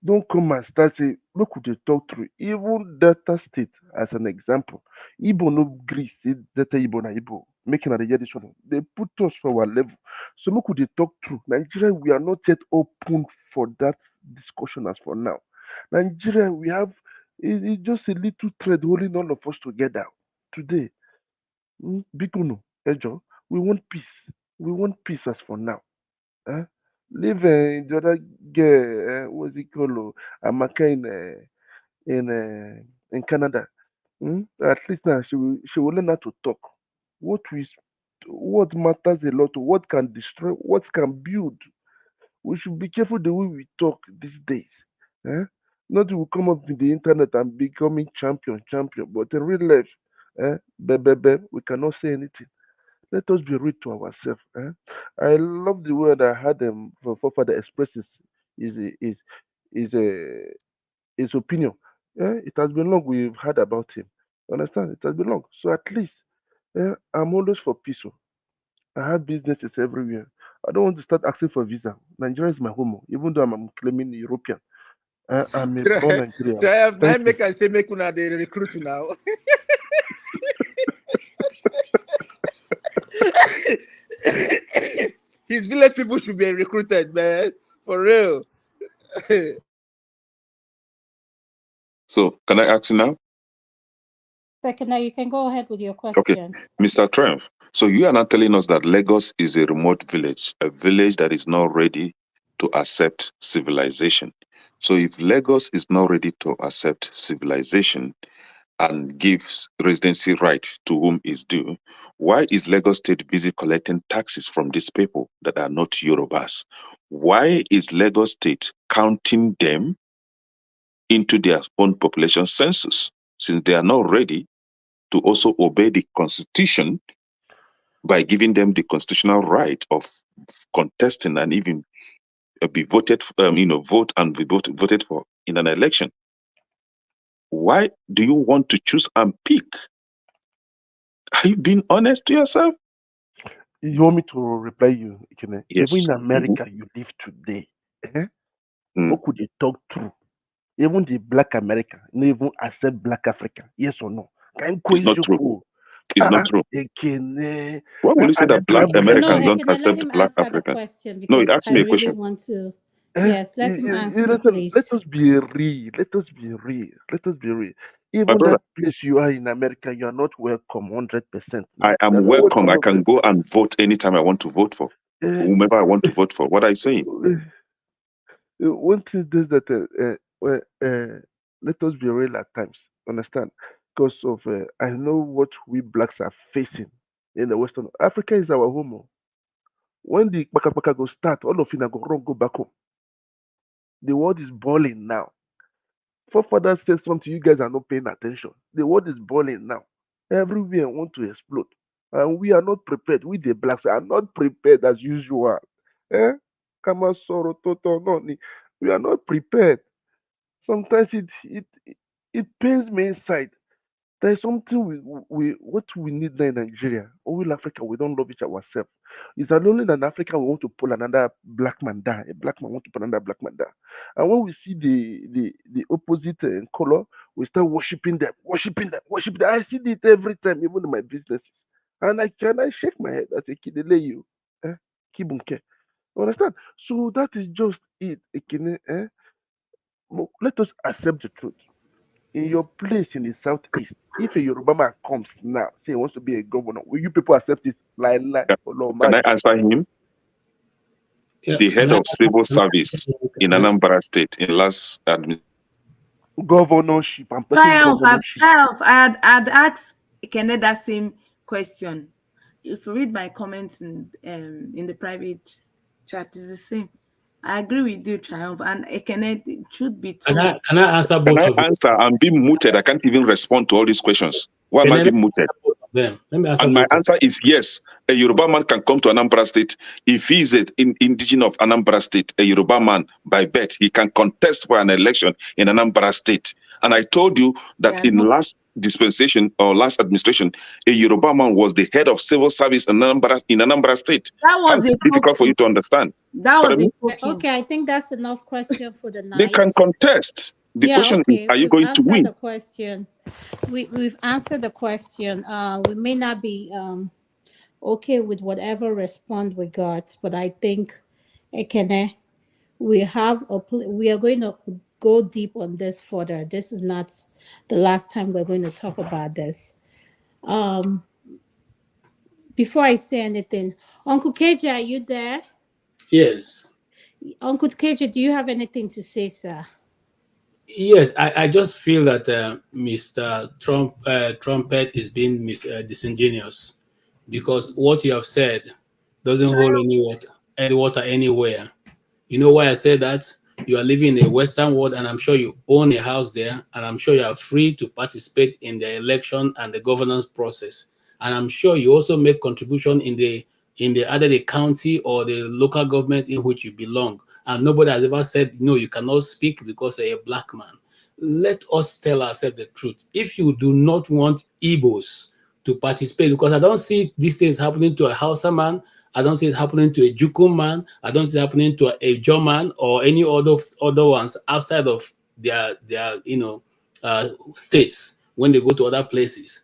Don't come and start saying, look who they talk through. Even Delta State, as an example, Igbo no gree say Delta Igbo na Igbo. Making a this one. They put us for our level. So look who they talk through. Nigeria, we are not yet open for that discussion as for now. Nigeria, we have it's just a little thread holding all of us together today. Bikuno, Ejo, we want peace. We want peace as for now. Leave the other girl, what's it called? Amaka in Canada. At least now she will learn how to talk. What matters a lot, what can destroy, what can build. We should be careful the way we talk these days. Not will come up with the internet and becoming champion, but in real life, we cannot say anything. Let us be real to ourselves. I love the way that I had them for the expresses is his opinion. It has been long we've heard about him. Understand? It has been long. So at least I'm always for peace. I have businesses everywhere. I don't want to start asking for visa. Nigeria is my home, even though I'm claiming European. I'm a born Nigerian. Thank make I say make una dey recruit now. His village people should be recruited, man. For real. So can I ask you now? Second, now you can go ahead with your question. Okay, Mr. Triumph. So you are not telling us that Lagos is a remote village, a village that is not ready to accept civilization. So if Lagos is not ready to accept civilization and gives residency right to whom is due, why is Lagos State busy collecting taxes from these people that are not Yorubas? Why is Lagos State counting them into their own population census, since they are not ready to also obey the constitution by giving them the constitutional right of contesting and even be voted, vote and be voted for in an election? Why do you want to choose and pick? Are you being honest to yourself? You want me to reply you? Yes. Even in America, you live today. What could they talk through? Even the black American, no even accept black African. Yes or no? It's not true. It's not true. Why will you say that black Americans don't accept black Africans? No, he asked me a question. Yes, let him answer, please. Let us be real. Even that place you are in America, you are not welcome 100%. I am welcome. I can go and vote anytime I want to vote for whomever I want to vote for. What are you saying? One thing is that let us be real at times. Understand? Because of I know what we blacks are facing in the Western Africa is our home. When the Paka go start, all of you are going to go back home. The world is boiling now. Forefathers said something, you guys are not paying attention. The world is boiling now. Everywhere want to explode. And we are not prepared. We the blacks are not prepared as usual. We are not prepared. Sometimes it pains me inside. There's something what we need now in Nigeria. All Africa, we don't love each ourselves. It's that only in Africa we want to pull another black man down. A black man want to pull another black man down. And when we see the opposite color, we start worshiping them, worshiping them, worshiping them. I see it every time, even in my businesses. And I shake my head. I say, kid, lay you. Kibunke. You understand? So that is just it. Ekene, let us accept the truth. In your place in the southeast, if a Yoruba man comes now, say he wants to be a governor, will you people accept it? Like, Can I answer him? Yeah, The head of civil service in Anambra State in last governorship. I'm talking Triumph, governorship. I'd ask Kenneth that same question. If you read my comments in the private chat, it's the same. I agree with you, Triumph, and Kenneth should be told. Can I answer both of you? I'm being muted. I can't even respond to all these questions. Why am I being muted? Them. Let me answer And my both of answer is yes. A Yoruba man can come to Anambra State. If he is an indigenous of Anambra State, a Yoruba man by birth, he can contest for an election in Anambra State. And I told you that in last dispensation or last administration, a Yoruba man was the head of civil service in Anambra State. That was That's difficult for you to understand. That was it. Okay, I think that's enough question for the night. They can contest. The question is, are you going to win? The question. We've answered the question. We may not be okay with whatever response we got, but I think Ekene, we are going to go deep on this further. This is not the last time we're going to talk about this. Before I say anything, Uncle KJ, are you there? Yes. Uncle KJ, do you have anything to say, sir? Yes, I just feel that Mr. Trumpet is being disingenuous, because what you have said doesn't hold any water anywhere. You know why I say that? You are living in a Western world, and I'm sure you own a house there, and I'm sure you are free to participate in the election and the governance process. And I'm sure you also make contribution in either the county or the local government in which you belong. And nobody has ever said, no, you cannot speak because you're a black man. Let us tell ourselves the truth. If you do not want Igbos to participate, because I don't see these things happening to a Hausa man, I don't see it happening to a Juku man, I don't see it happening to a German or any other ones outside of their states when they go to other places.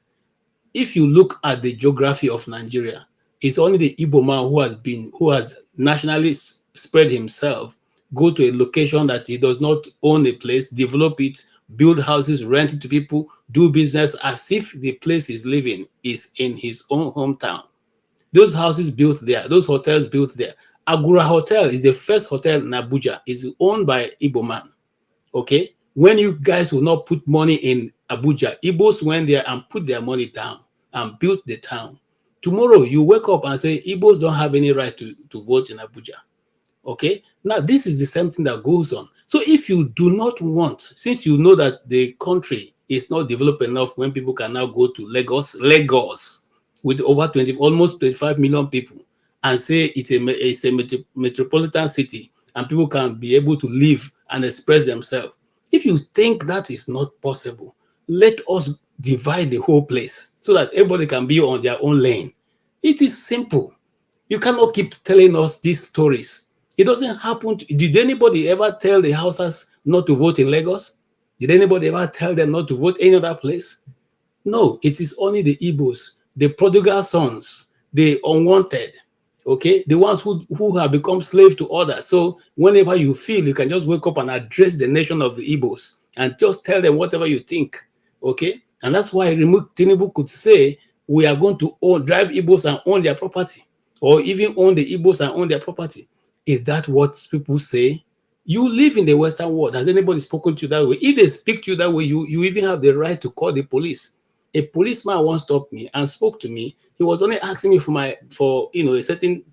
If you look at the geography of Nigeria, it's only the Igbo man who has nationally spread himself, go to a location that he does not own a place, develop it, build houses, rent it to people, do business as if the place he's living is in his own hometown. Those houses built there, those hotels built there. Agura Hotel is the first hotel in Abuja. It's owned by Igbo man. Okay? When you guys will not put money in Abuja, Igbos went there and put their money down and built the town. Tomorrow, you wake up and say, Igbos don't have any right to vote in Abuja. Okay? Now, this is the same thing that goes on. So if you do not want, since you know that the country is not developed enough when people can now go to Lagos, with over almost 25 million people, and say it's a metropolitan city and people can be able to live and express themselves. If you think that is not possible, let us divide the whole place so that everybody can be on their own lane. It is simple. You cannot keep telling us these stories. It doesn't happen. Did anybody ever tell the Hausas not to vote in Lagos? Did anybody ever tell them not to vote any other place? No, it is only the Igbos, the prodigal sons, the unwanted, okay? The ones who have become slaves to others. So whenever you feel, you can just wake up and address the nation of the Igbos and just tell them whatever you think, okay? And that's why Tinubu could say, we are going to drive Igbos and own their property, or even own the Igbos and own their property. Is that what people say? You live in the Western world. Has anybody spoken to you that way? If they speak to you that way, you even have the right to call the police. A policeman once stopped me and spoke to me. He was only asking me for a certain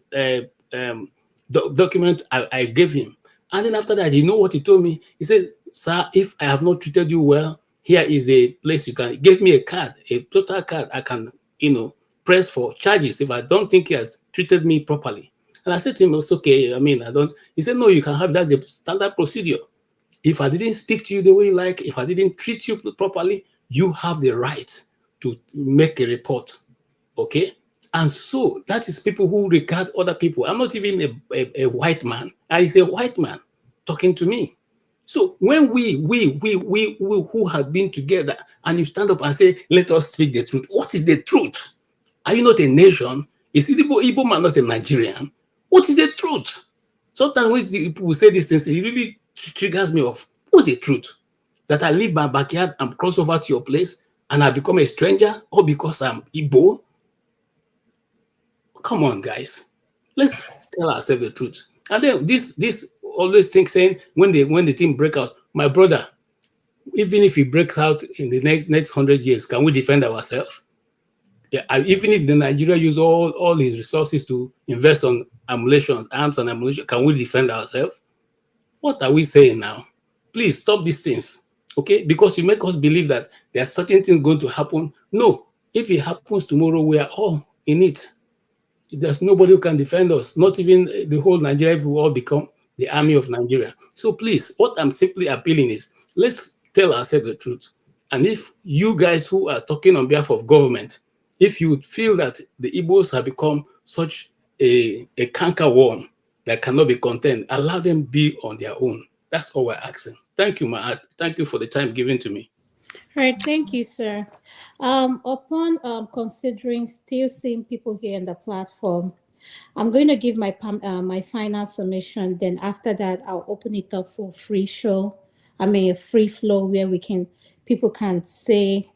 document I gave him. And then after that, you know what he told me? He said, sir, if I have not treated you well, here is the place you can give me a card, a total card I can, press for charges if I don't think he has treated me properly. And I said to him, it's okay. I mean, I don't. He said, no, you can have that, the standard procedure. If I didn't speak to you the way you like, if I didn't treat you properly, you have the right to make a report. Okay? And so that is people who regard other people. I'm not even a white man. I is a white man talking to me. So when we who have been together and you stand up and say, let us speak the truth. What is the truth? Are you not a nation? Is Igbo man not a Nigerian? What is the truth? Sometimes when people say these things, it really triggers me off. What's the truth? That I leave my backyard and cross over to your place and I become a stranger, or because I'm Igbo? Come on, guys. Let's tell ourselves the truth. And then this always think saying when the team break out, my brother, even if he breaks out in the next 100 years, can we defend ourselves? Yeah, even if the Nigeria use all his resources to invest on ammunition, arms and ammunition, can we defend ourselves? What are we saying now? Please stop these things, okay? Because you make us believe that there are certain things going to happen. No, if it happens tomorrow, we are all in it. There's nobody who can defend us, not even the whole Nigeria, if we all become the army of Nigeria. So please, what I'm simply appealing is, let's tell ourselves the truth. And if you guys who are talking on behalf of government, if you feel that the Igbos have become such a canker worm that cannot be contained, allow them be on their own. That's all we're asking. Thank you, thank you for the time given to me. All right, thank you, sir. Upon considering still seeing people here in the platform, I'm going to give my final submission. Then after that, I'll open it up for a free show. I mean, a free flow where people can say,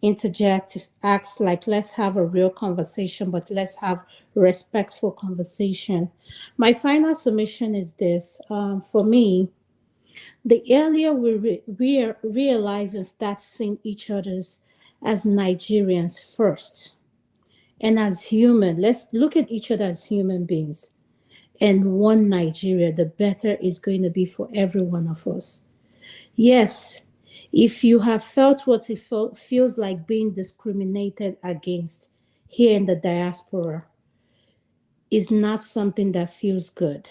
interject, ask, like, let's have a real conversation, but let's have respectful conversation. My final submission is this. For me, the earlier we realize and start seeing each other's as Nigerians first and as human, let's look at each other as human beings and one Nigeria, the better is going to be for every one of us. Yes, if you have felt what it feels like being discriminated against here in the diaspora, is not something that feels good.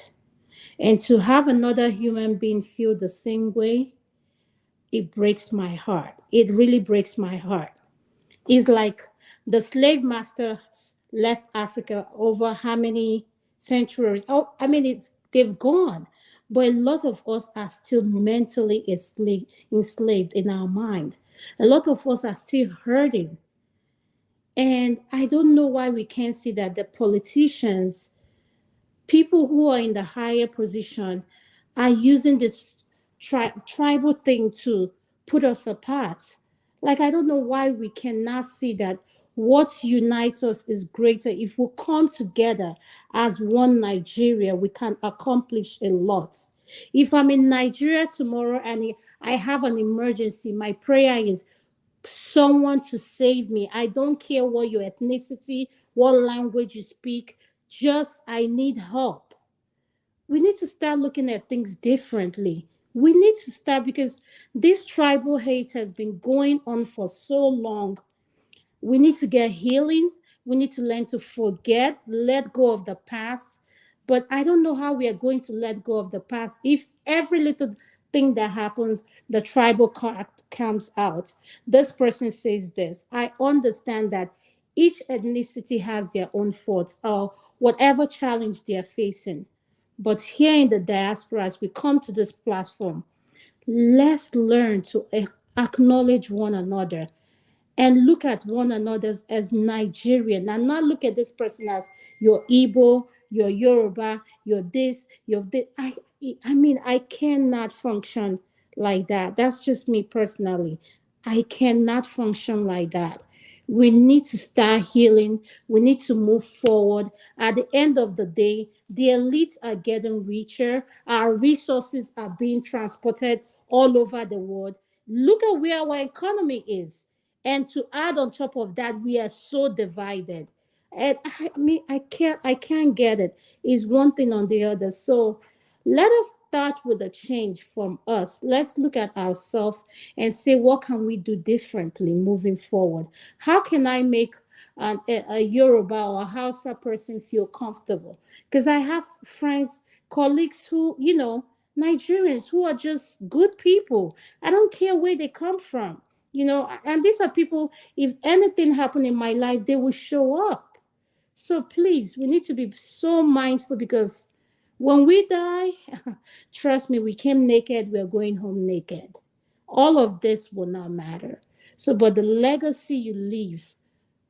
And to have another human being feel the same way, it breaks my heart. It really breaks my heart. It's like the slave masters left Africa over how many centuries? Oh, I mean, they've gone. But a lot of us are still mentally enslaved in our mind. A lot of us are still hurting. And I don't know why we can't see that the politicians, people who are in the higher position, are using this tribal thing to put us apart. Like, I don't know why we cannot see that what unites us is greater. If we come together as one Nigeria, we can accomplish a lot. If I'm in Nigeria tomorrow and I have an emergency, my prayer is someone to save me. I don't care what your ethnicity, what language you speak, just I need help. We need to start looking at things differently. We need to start, because this tribal hate has been going on for so long. We need to get healing. We need to learn to forget, let go of the past. But I don't know how we are going to let go of the past if every little thing that happens, the tribal card comes out. This person says this. I understand that each ethnicity has their own faults or whatever challenge they are facing. But here in the diaspora, as we come to this platform, let's learn to acknowledge one another and look at one another as Nigerian and not look at this person as your Igbo, your Yoruba, your this, your this. I mean, I cannot function like that. That's just me personally. I cannot function like that. We need to start healing. We need to move forward. At the end of the day, the elites are getting richer. Our resources are being transported all over the world. Look at where our economy is. And to add on top of that, we are so divided. And I mean, I can't get it. It's one thing on the other. So let us start with a change from us. Let's look at ourselves and say, what can we do differently moving forward? How can I make a Yoruba or a Hausa person feel comfortable. Because I have friends, colleagues who, Nigerians who are just good people. I don't care where they come from, and these are people, if anything happened in my life, they will show up. So please, we need to be so mindful because when we die, trust me, we came naked, we're going home naked. All of this will not matter. So, but the legacy you leave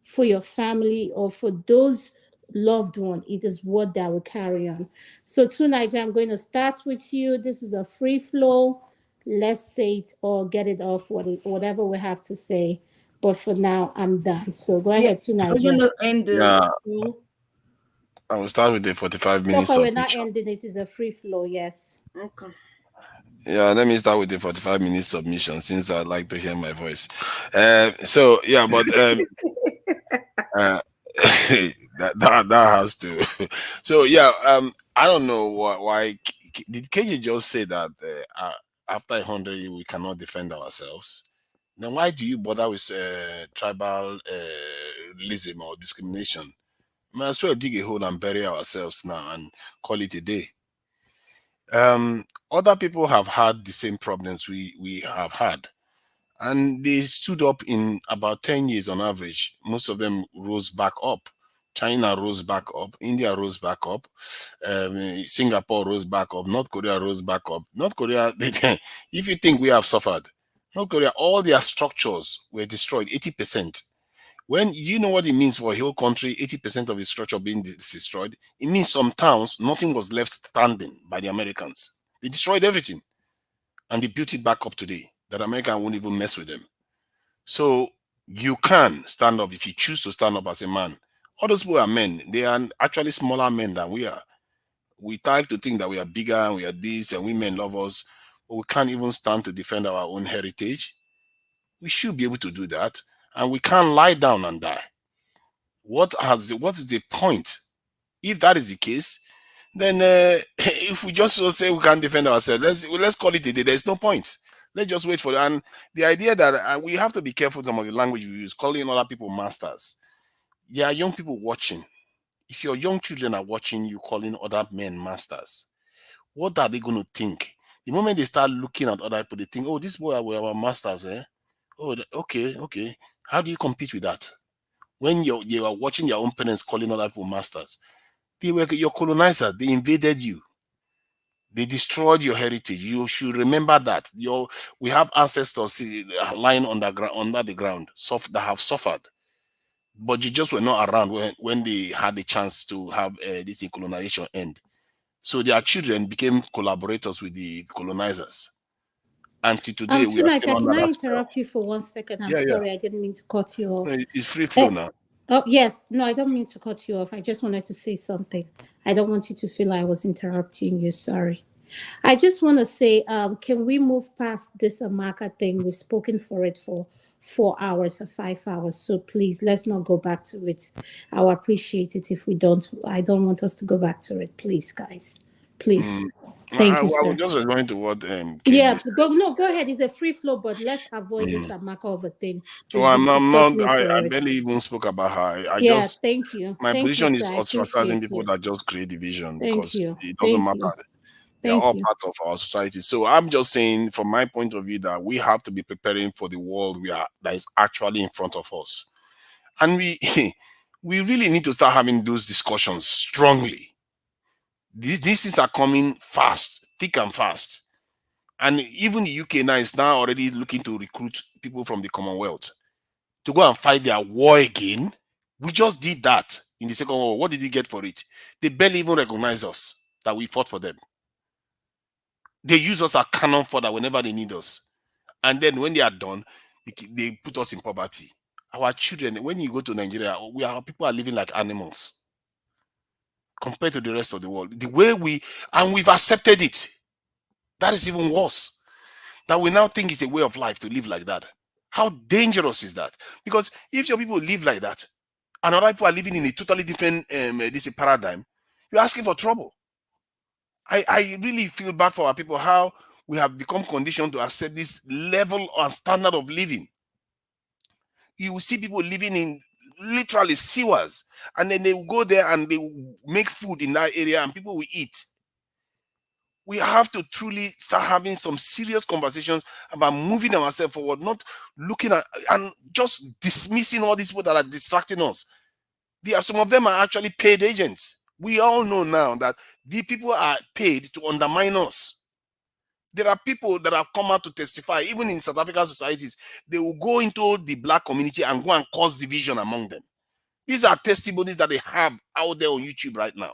for your family or for those loved one, it is what that will carry on. So tonight, I'm going to start with you. This is a free flow. Let's say it or get it off, whatever we have to say. But for now, I'm done. So go Yeah, ahead, tonight. we're gonna end the Yeah, show. I will start with the 45 minutes We're not submission. ending it. Is a free flow. Yes. Okay. Yeah, let me start with the 45 minutes submission since I'd like to hear my voice. So yeah, but uh, that has to. So yeah, I don't know why did KJ just say that after 100 years we cannot defend ourselves? Then why do you bother with tribalism or discrimination? Might as well dig a hole and bury ourselves now and call it a day. Other people have had the same problems we have had, and they stood up in about 10 years on average. Most of them rose back up. China rose back up, India rose back up, Singapore rose back up, North Korea rose back up. North Korea, if you think we have suffered, North Korea, all their structures were destroyed, 80%. When you know what it means for a whole country, 80% of its structure being destroyed, it means some towns, nothing was left standing by the Americans. They destroyed everything and they built it back up today that America won't even mess with them. So you can stand up if you choose to stand up as a man. All those people are men. They are actually smaller men than we are. We like to think that we are bigger and we are this and women love us, but we can't even stand to defend our own heritage. We should be able to do that. And we can't lie down and die. What is the point? If that is the case, then if we just say we can't defend ourselves, let's call it a day. There's no point. Let's just wait for it. And the idea that we have to be careful some of the language we use, calling other people masters. There are young people watching. If your young children are watching you calling other men masters, what are they going to think? The moment they start looking at other people, they think, oh, this boy are our masters, eh? Oh, okay. How do you compete with that? When you are watching your own parents calling other people masters, they were your colonizers. They invaded you. They destroyed your heritage. You should remember that. We have ancestors lying under the ground, that have suffered, but you just were not around when they had the chance to have this colonization end. So their children became collaborators with the colonizers. Until today, we are Tonight, still can under I that spell. interrupt you for 1 second? I'm Yeah, yeah. sorry, I didn't mean to cut you off. It's free flow now. Oh, yes. No, I don't mean to cut you off. I just wanted to say something. I don't want you to feel I was interrupting you. Sorry. I just want to say, can we move past this Amaka thing? We've spoken for it for 4 hours or 5 hours. So please, let's not go back to it. I'll appreciate it if we don't. I don't want us to go back to it. Please, guys. Please. Thank you, I sir. was just responding to what KJ Yeah, said. go ahead. It's a free flow, but let's avoid this Amaka of a thing. Oh, We've been I'm not. discussing it for I it. barely even spoke about her. I Yeah, just thank you. my Thank you, position sir. is I ostracizing appreciate people you. that just create division Thank because you. it doesn't Thank you. matter. They are Thank all you. part of our society. So I'm just saying, from my point of view, that we have to be preparing for the world that is actually in front of us, and we we really need to start having those discussions strongly. These things are coming fast, thick and fast. And even the UK now is now already looking to recruit people from the Commonwealth to go and fight their war again. We just did that in the Second World War. What did you get for it? They barely even recognize us that we fought for them. They use us as cannon fodder whenever they need us. And then when they are done, they put us in poverty. Our children, when you go to Nigeria, people are living like animals compared to the rest of the world. The way we've accepted it. That is even worse. That we now think it's a way of life to live like that. How dangerous is that? Because if your people live like that, and other people are living in a totally different this paradigm, you're asking for trouble. I really feel bad for our people, how we have become conditioned to accept this level and standard of living. You will see people living in literally sewers, and then they will go there and they will make food in that area and people will eat. We have to truly start having some serious conversations about moving ourselves forward, not looking at and just dismissing all these people that are distracting us. Some of them are actually paid agents. We all know now that the people are paid to undermine us. There are people that have come out to testify, even in South African societies. They will go into the black community and go and cause division among them. These are testimonies that they have out there on YouTube right now.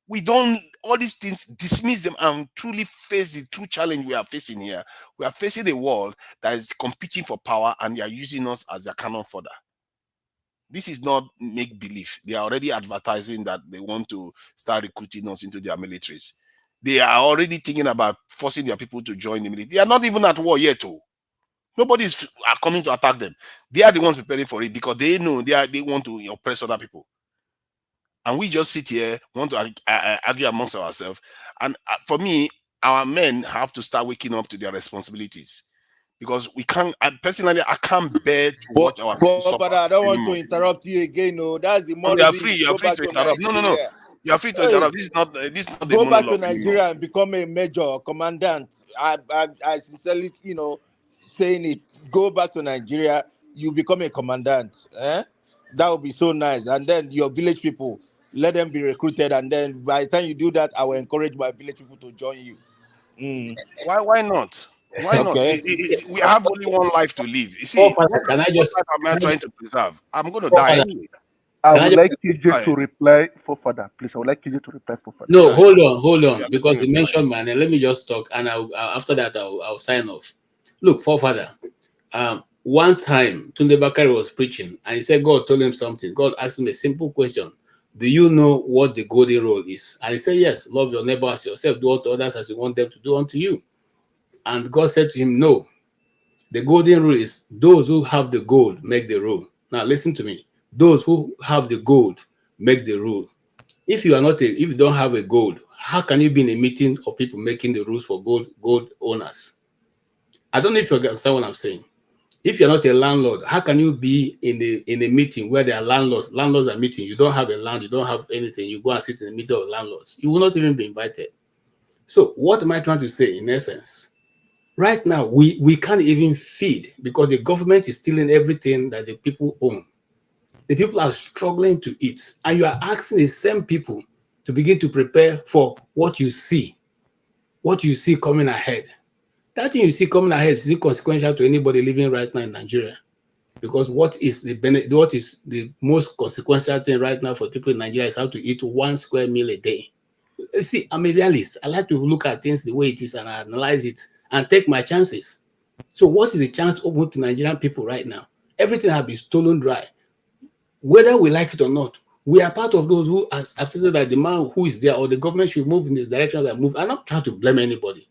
We don't, all these things, dismiss them and truly face the true challenge we are facing here. We are facing a world that is competing for power and they are using us as their cannon fodder. This is not make-believe. They are already advertising that they want to start recruiting us into their militaries. They are already thinking about forcing their people to join the military. They are not even at war yet. Nobody is coming to attack them. They are the ones preparing for it because they know they want to oppress other people. And we just sit here, want to argue amongst ourselves. And for me, our men have to start waking up to their responsibilities. Because we can't, personally, I can't bear to watch our people suffer. Father, I don't want anymore. to interrupt you again. No, that's the more You are reason free. you You are go free back to to interrupt. No. Nigeria. You are free to interrupt. This is not the Go back to monologue anymore. Nigeria and become a major commandant. I sincerely, saying it. Go back to Nigeria, you become a commandant. That would be so nice. And then your village people, let them be recruited. And then by the time you do that, I will encourage my village people to join you. Why not? Why not? Okay. We have only one life to live. You see, what can I life just am I trying to preserve? I'm going to die anyway. I Can I would just like KJ to reply for further, please. I would like KJ to reply for further. no, Yeah, hold yeah, on, because you mentioned my name. Let me just talk, and after that I'll sign off. Look, forefather, one time Tunde Bakari was preaching, and he said God told him something. God asked him a simple question: do you know what the golden rule is? And he said, yes, love your neighbor as yourself, do unto others as you want them to do unto you. And God said to him, no, the golden rule is those who have the gold make the rule. Now listen to me. Those who have the gold make the rule. If you don't have a gold, how can you be in a meeting of people making the rules for gold owners? I don't know if you understand what I'm saying. If you're not a landlord, how can you be in a meeting where there are landlords? Landlords are meeting. You don't have a land, you don't have anything. You go and sit in a meeting of landlords. You will not even be invited. So what am I trying to say in essence? Right now, we can't even feed because the government is stealing everything that the people own. The people are struggling to eat, and you are asking the same people to begin to prepare for what you see coming ahead. That thing you see coming ahead is inconsequential to anybody living right now in Nigeria, because what is the most consequential thing right now for people in Nigeria is how to eat 1 square meal a day. You see, I'm a realist. I like to look at things the way it is and analyze it and take my chances. So what is the chance open to Nigerian people right now? Everything has been stolen dry. Whether we like it or not, we are part of those who have stated that the man who is there or the government should move in the direction that move. I'm not trying to blame anybody.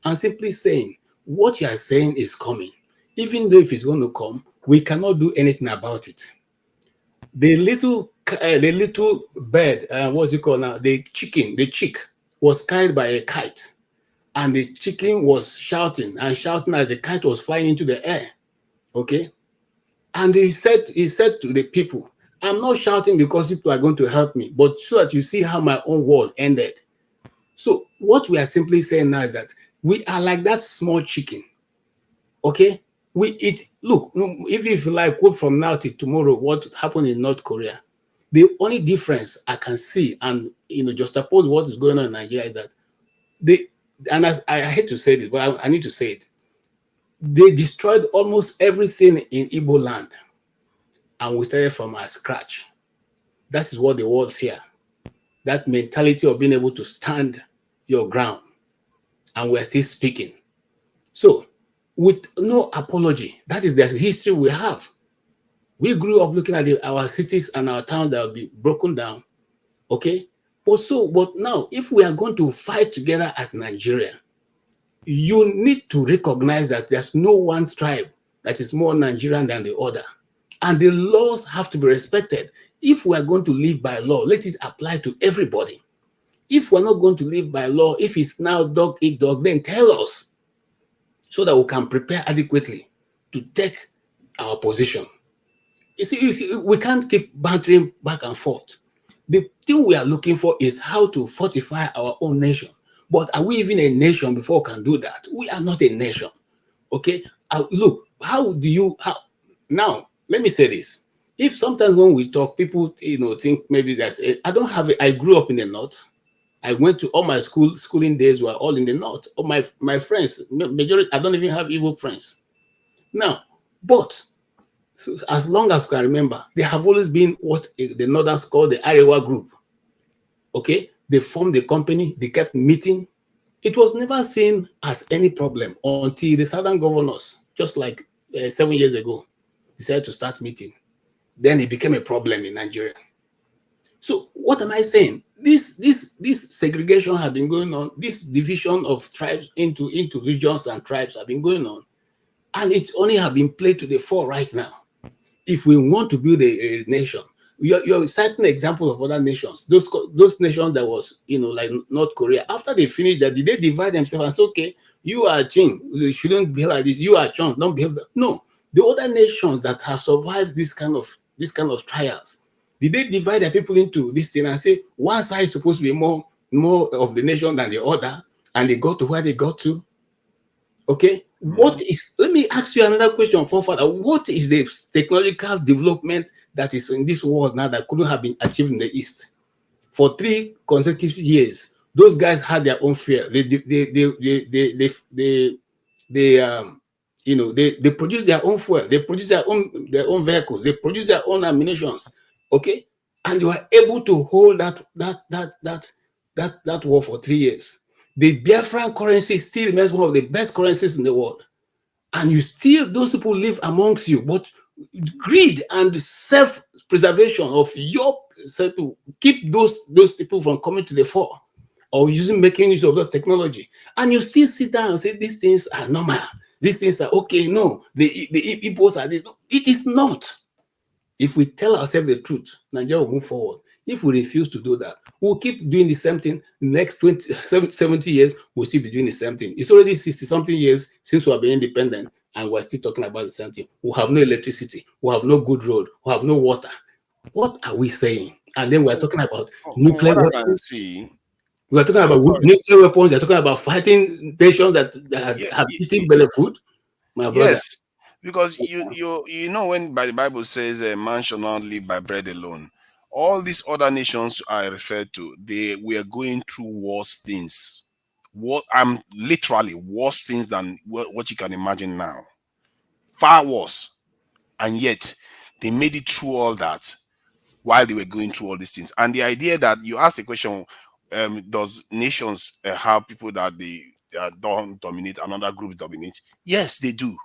I'm simply saying what you are saying is coming. Even though if it's going to come, we cannot do anything about it. The little bird, what's it called now? The chick was carried by a kite, and the chicken was shouting and shouting as the kite was flying into the air. Okay, and he said to the people, I'm not shouting because people are going to help me, but so that you see how my own world ended. So what we are simply saying now is that we are like that small chicken. Okay, we eat. Look, if you like, quote from now till tomorrow, what happened in North Korea. The only difference I can see, and juxtapose what is going on in Nigeria, is that I hate to say this, but I need to say it. They destroyed almost everything in Igbo land, and we started from our scratch. That is what the world fear. That mentality of being able to stand your ground, and we're still speaking. So, with no apology, that is the history we have. We grew up looking at our cities and our towns that will be broken down. Okay, but now, if we are going to fight together as Nigeria, you need to recognize that there's no one tribe that is more Nigerian than the other. And the laws have to be respected. If we are going to live by law, let it apply to everybody. If we're not going to live by law, if it's now dog eat dog, then tell us so that we can prepare adequately to take our position. You see, we can't keep bantering back and forth. The thing we are looking for is how to fortify our own nation. But are we even a nation before we can do that? We are not a nation. Okay? Look, how do you how now? Let me say this. If sometimes when we talk, people think maybe I don't have I grew up in the north. I went to all my schooling days were all in the north. All my friends, majority, I don't even have Igbo friends. Now, but so as long as we can remember, they have always been what the Northerners call the Arewa group. Okay, they formed the company, they kept meeting. It was never seen as any problem until the Southern governors, just like 7 years ago, decided to start meeting. Then it became a problem in Nigeria. So what am I saying? This segregation has been going on. This division of tribes into regions and tribes have been going on, and it only have been played to the fore right now. If we want to build a nation, you're citing examples of other nations. Those nations that was, like North Korea. After they finished that, did they divide themselves and say, okay, you are Qing, you shouldn't behave like this. You are Chong, don't behave. No, the other nations that have survived this kind of trials, did they divide their people into this thing and say one side is supposed to be more of the nation than the other, and they got to where they got to? Okay, let me ask you another question, forefather. What is the technological development that is in this world now that couldn't have been achieved in the East? For 3 consecutive years, those guys had their own fear. They produce their own fuel, they produce their own vehicles, they produce their own ammunitions. Okay, and you are able to hold that war for 3 years. The Biafran currency still remains one of the best currencies in the world. And those people live amongst you, but greed and self-preservation of yourself to keep those people from coming to the fore or making use of those technology. And you still sit down and say these things are normal. These things are okay. No, the Igbos are this. It is not. If we tell ourselves the truth, Nigeria will move forward. If we refuse to do that, we'll keep doing the same thing. The next 70 years, we'll still be doing the same thing. It's already 60-something years since we have been independent, and we're still talking about the same thing. We have no electricity. We have no good road. We have no water. What are we saying? And then we're talking about nuclear weapons. We're talking about nuclear weapons. They're talking about fighting nations that have eaten belly food. My brother. Yes, because you know when by the Bible says a man shall not live by bread alone. All these other nations I referred to, they were going through worse things. What I'm literally worse things than what you can imagine now. Far worse. And yet they made it through all that while they were going through all these things. And the idea that you asked the question, does nations have people that they don't dominate, another group dominate? Yes, they do.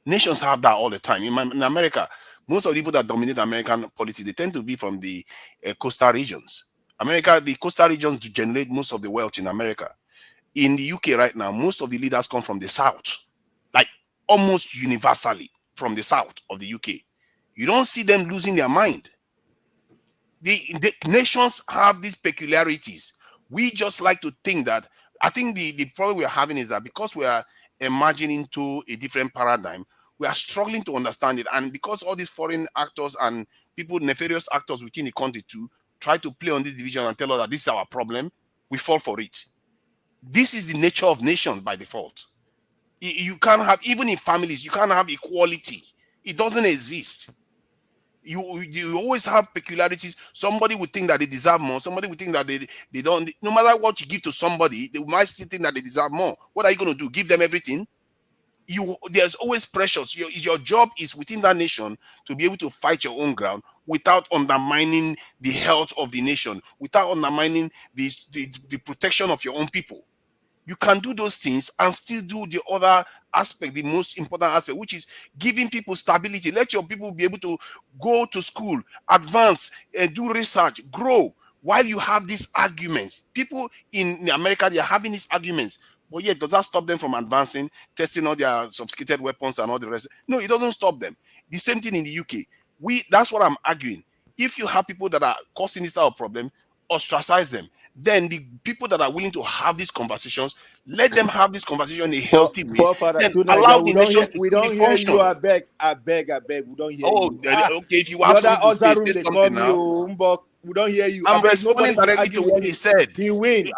Nations have that all the time. In America, most of the people that dominate American politics, they tend to be from the coastal regions. The coastal regions generate most of the wealth in America. In the UK right now, most of the leaders come from the south, like almost universally from the south of the UK. You don't see them losing their mind. The nations have these peculiarities. We just like to think that. I think the problem we're having is that because we are emerging into a different paradigm, we are struggling to understand it. And because all these foreign actors and people, nefarious actors within the country too, try to play on this division and tell us that this is our problem, we fall for it. This is the nature of nations by default. You can't have, even in families, you can't have equality. It doesn't exist. You always have peculiarities. Somebody would think that they deserve more. Somebody would think that they don't. No matter what you give to somebody, they might still think that they deserve more. What are you going to do? Give them everything? There's always pressures. Your job is within that nation to be able to fight your own ground without undermining the health of the nation, without undermining the protection of your own people. You can do those things and still do the other aspect, the most important aspect, which is giving people stability. Let your people be able to go to school, advance, do research, grow, while you have these arguments. People in America, they are having these arguments, but yet does that stop them from advancing, testing all their sophisticated weapons and all the rest? No, it doesn't stop them. The same thing in the UK. That's what I'm arguing. If you have people that are causing this type of problem, ostracize them. then the people that are willing to have these conversations, let them have this conversation in a healthy way. Father, Then tonight allow we the don't nation hear to we truly don't hear you. function. I beg, we don't hear Oh, you. okay. If you The have other something to say, room say they call something me, now. Mbok. We don't hear you. I I'm beg, responding nobody should directly argue to with what he him. said. He win.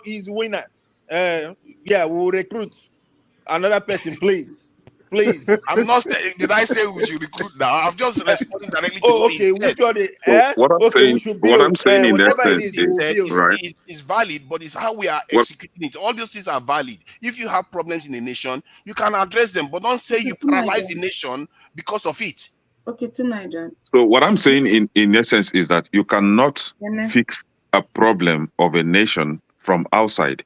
He's winner. Yeah, we'll recruit another person, please. Please. I'm not saying. Did I say we should recruit now? I'm just responding directly to Oh, what he okay. said. Which one? So what I'm Okay, we saying, should what I'm build. saying in Whatever What it essence is, he we'll is said build. right. is valid, but it's how we are What executing it. All those things are valid. If you have problems in the nation, you can address them, but don't say you paralyze the nation because of it. Okay, tonight, John. So what I'm saying in essence is that you cannot Amen. fix a problem of a nation from outside.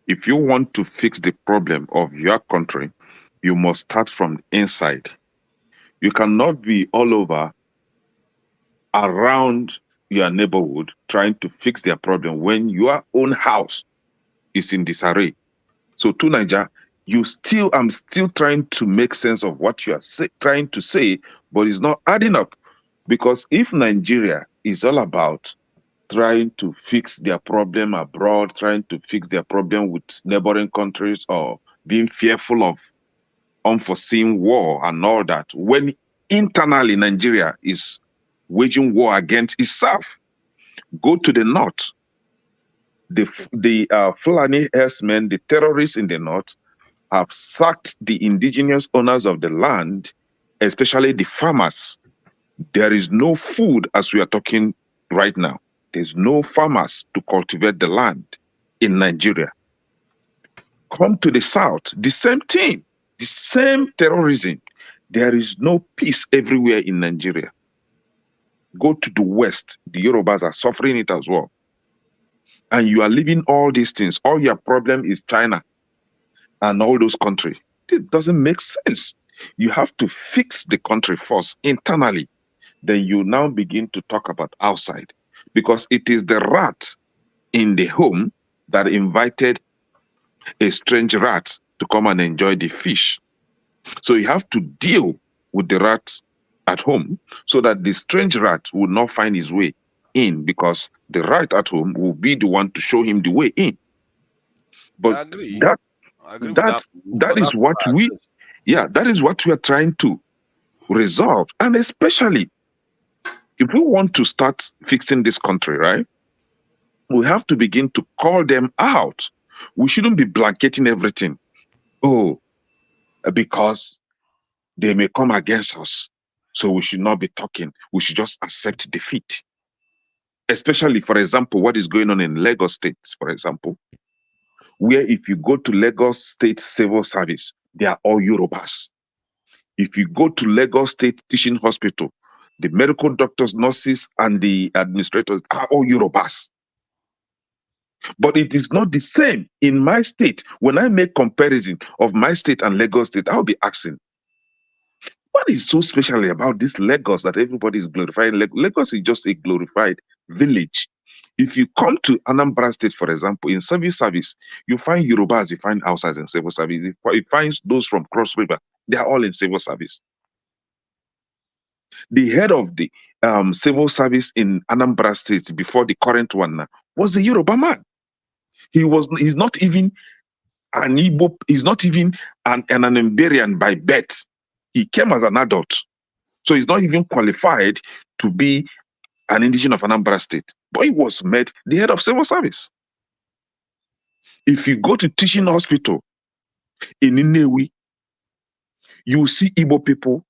If you want to fix the problem of your country, you must start from inside. You cannot be all over around your neighborhood trying to fix their problem when your own house is in disarray. So to Niger, I'm still trying to make sense of what you are trying to say, but it's not adding up. Because if Nigeria is all about trying to fix their problem abroad, trying to fix their problem with neighboring countries, or being fearful of unforeseen war and all that, when internally Nigeria is waging war against itself. Go to the north. The Fulani herdsmen, the terrorists in the north, have sacked the indigenous owners of the land, especially the farmers. There is no food as we are talking right now. There's no farmers to cultivate the land in Nigeria. Come to the south, the same thing, the same terrorism. There is no peace everywhere in Nigeria. Go to the west, the Yorubas are suffering it as well. And you are living all these things. All your problem is China and all those countries. It doesn't make sense. You have to fix the country first internally. Then you now begin to talk about outside. Because it is the rat in the home that invited a strange rat to come and enjoy the fish. So you have to deal with the rat at home so that the strange rat will not find his way in, because the rat at home will be the one to show him the way in. But I agree. that I agree with that that. that But is that's what that is what we are trying to resolve. And especially if we want to start fixing this country, right? We have to begin to call them out. We shouldn't be blanketing everything. Oh, because they may come against us. So we should not be talking. We should just accept defeat. Especially, for example, what is going on in Lagos State, for example, where if you go to Lagos State Civil Service, they are all Yorubas. If you go to Lagos State Teaching Hospital, the medical doctors, nurses, and the administrators are all Yorubas. But it is not the same in my state. When I make comparison of my state and Lagos State, I'll be asking, what is so special about this Lagos that everybody is glorifying? Lagos is just a glorified village. If you come to Anambra State, for example, in civil service, you find Yorubas, you find Hausas in civil service, you find those from Cross River, they are all in civil service. The head of the civil service in Anambra State before the current one now was the Yoruba man. He's not even an Igbo, he's not even an Iberian by birth. He came as an adult. So he's not even qualified to be an indigenous of Anambra State. But he was made the head of civil service. If you go to teaching hospital in Nnewi, you will see Igbo people,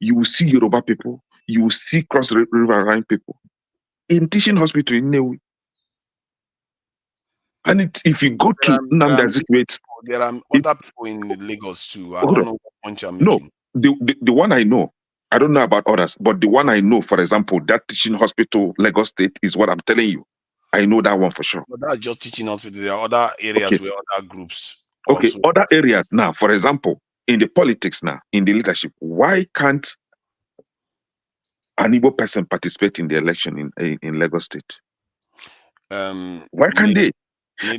you will see Yoruba people, you will see Cross River Line people in teaching hospital in Nnewi. And if you go to Nnamdi Azikiwe, there are other people in Lagos too. I hold don't on. know what point you're No, making. the one I know, I don't know about others, but the one I know, for example, that teaching hospital, Lagos State, is what I'm telling you. I know that one for sure. But that's just teaching hospital. There are other areas Okay. where other groups Okay, also. other areas now, for example, in the politics now, in the leadership, why can't an Igbo person participate in the election in Lagos State? Why can't they?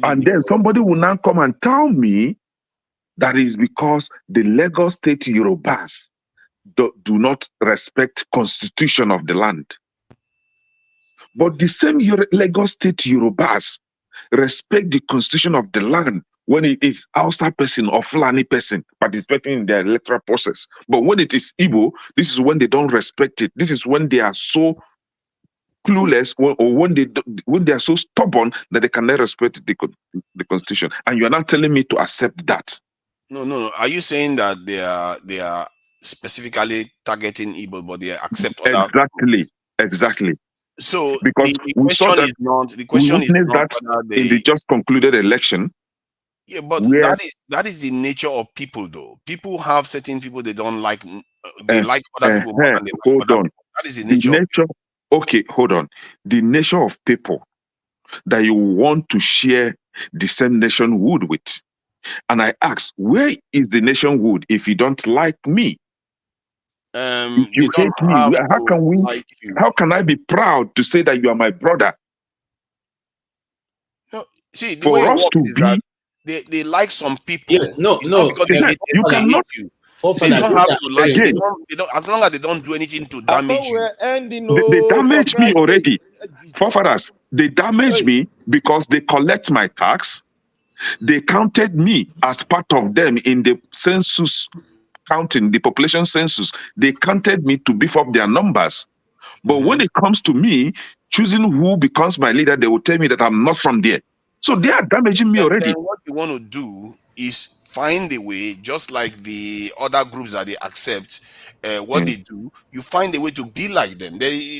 And then somebody will now come and tell me that is because the Lagos State Yorubas do not respect constitution of the land. But the same Lagos State Yorubas respect the constitution of the land when it is Hausa person or Fulani person participating in the electoral process. But when it is Igbo, this is when they don't respect it. This is when they are so clueless, or when they are so stubborn that they cannot respect the constitution. And you are not telling me to accept that. No. Are you saying that they are specifically targeting Igbo, but they accept other? Exactly. So Because the we saw question that is not the we question is witnessed not that whether in the they. just concluded election. Yeah, but where that is the nature of people, though. People have certain people they don't like. They like other people more than they like hold other on. people. That is the The nature of nature. Okay, hold on. The nature of people that you want to share the same nationhood with. And I ask, where is the nationhood if you don't like me? If they you don't hate me, have how to can we? like you. How can I be proud to say that you are my brother? No, see, the way For it us works to is that be, they like some people. Yes, no, It's not no. because they hate you they hate cannot you. They see Forefather, don't those have are to like you. again. They don't as long as they don't do anything to I thought damage we you. were ending. They No, for damage me Christ's sake. already. Forefathers, they damage Hey. me because they collect my tax. They counted me as part of them in the census counting, the population census. They counted me to beef up their numbers. But when it comes to me choosing who becomes my leader, they will tell me that I'm not from there. So they are damaging me Then already. what you want to do is find a way, just like the other groups that they accept what they do. You find a way to be like them.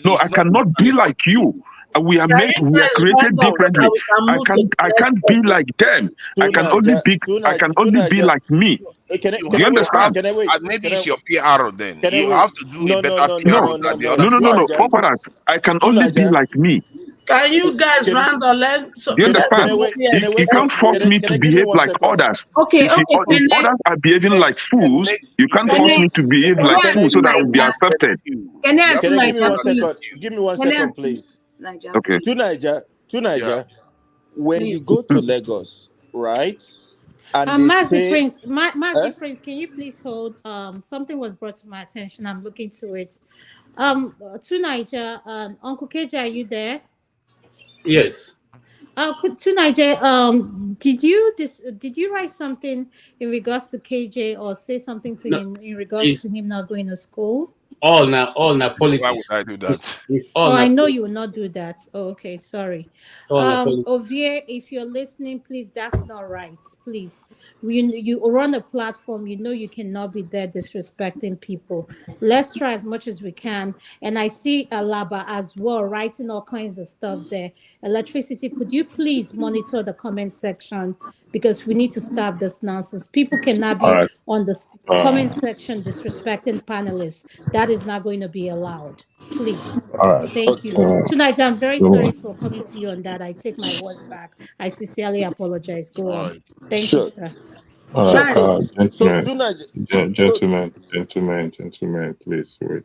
No, It's I not cannot be like you. We are Can made, you we are guys created hang on so differently. that we can move to the I next can't be person? like them. I can only Tunaja, be like me. you can I You have wait? to have understand? Can I wait? maybe Can I it's your PR then. can I You wait? have to do a No, no, better no, no, No, no, PR no, than the no. other people are Tunaja, doing. Foreigners. I can only be Tunaja. like me. Can you guys Can round or let so Do you let's can I understand? move wait? here? Can I You wait for? can't force me Can to I give me behave one like second? others. Okay, okay, If can I others are behaving Then, like fools, you you can't can can force I me to behave can like I Can I fools answer so that I my will be dad? accepted. Can I you have answer can to I my give me dad, one understand that please? second? it's you. Give me one Can I second, answer please. Naija, Okay. please? Yeah. Tunaja. When Please. you go to Lagos, right, and they Mazi say, Prince, eh? Mazi Prince, can you please hold? Something was brought to my attention. I'm looking to it. To Niger, Uncle KJ, are you there? yes. To Niger, did you write something in regards to KJ or say something to No, him in regards it's to him not going to school? all now Why would politics. I do that? It's all Oh, I now know you will politics. not do that. Oh, okay, sorry. All now politics. Ovie, if you're listening, please, that's not right. Please, you run a platform. You know you cannot be there disrespecting people. Let's try as much as we can. And I see Alaba as well writing all kinds of stuff there. Electricity, could you please monitor the comment section because we need to stop this nonsense. People cannot All be right. on the Uh, comment section disrespecting panelists. That is not going to be allowed. Please. all right. Thank you. Tonight, I'm very So, sorry for coming to you on that. I take my words back. I sincerely apologize. Go All on. right. Thank you, Sure, sir. all sure. right, Mad. So gentlemen, Tunaja, so gentlemen, please wait.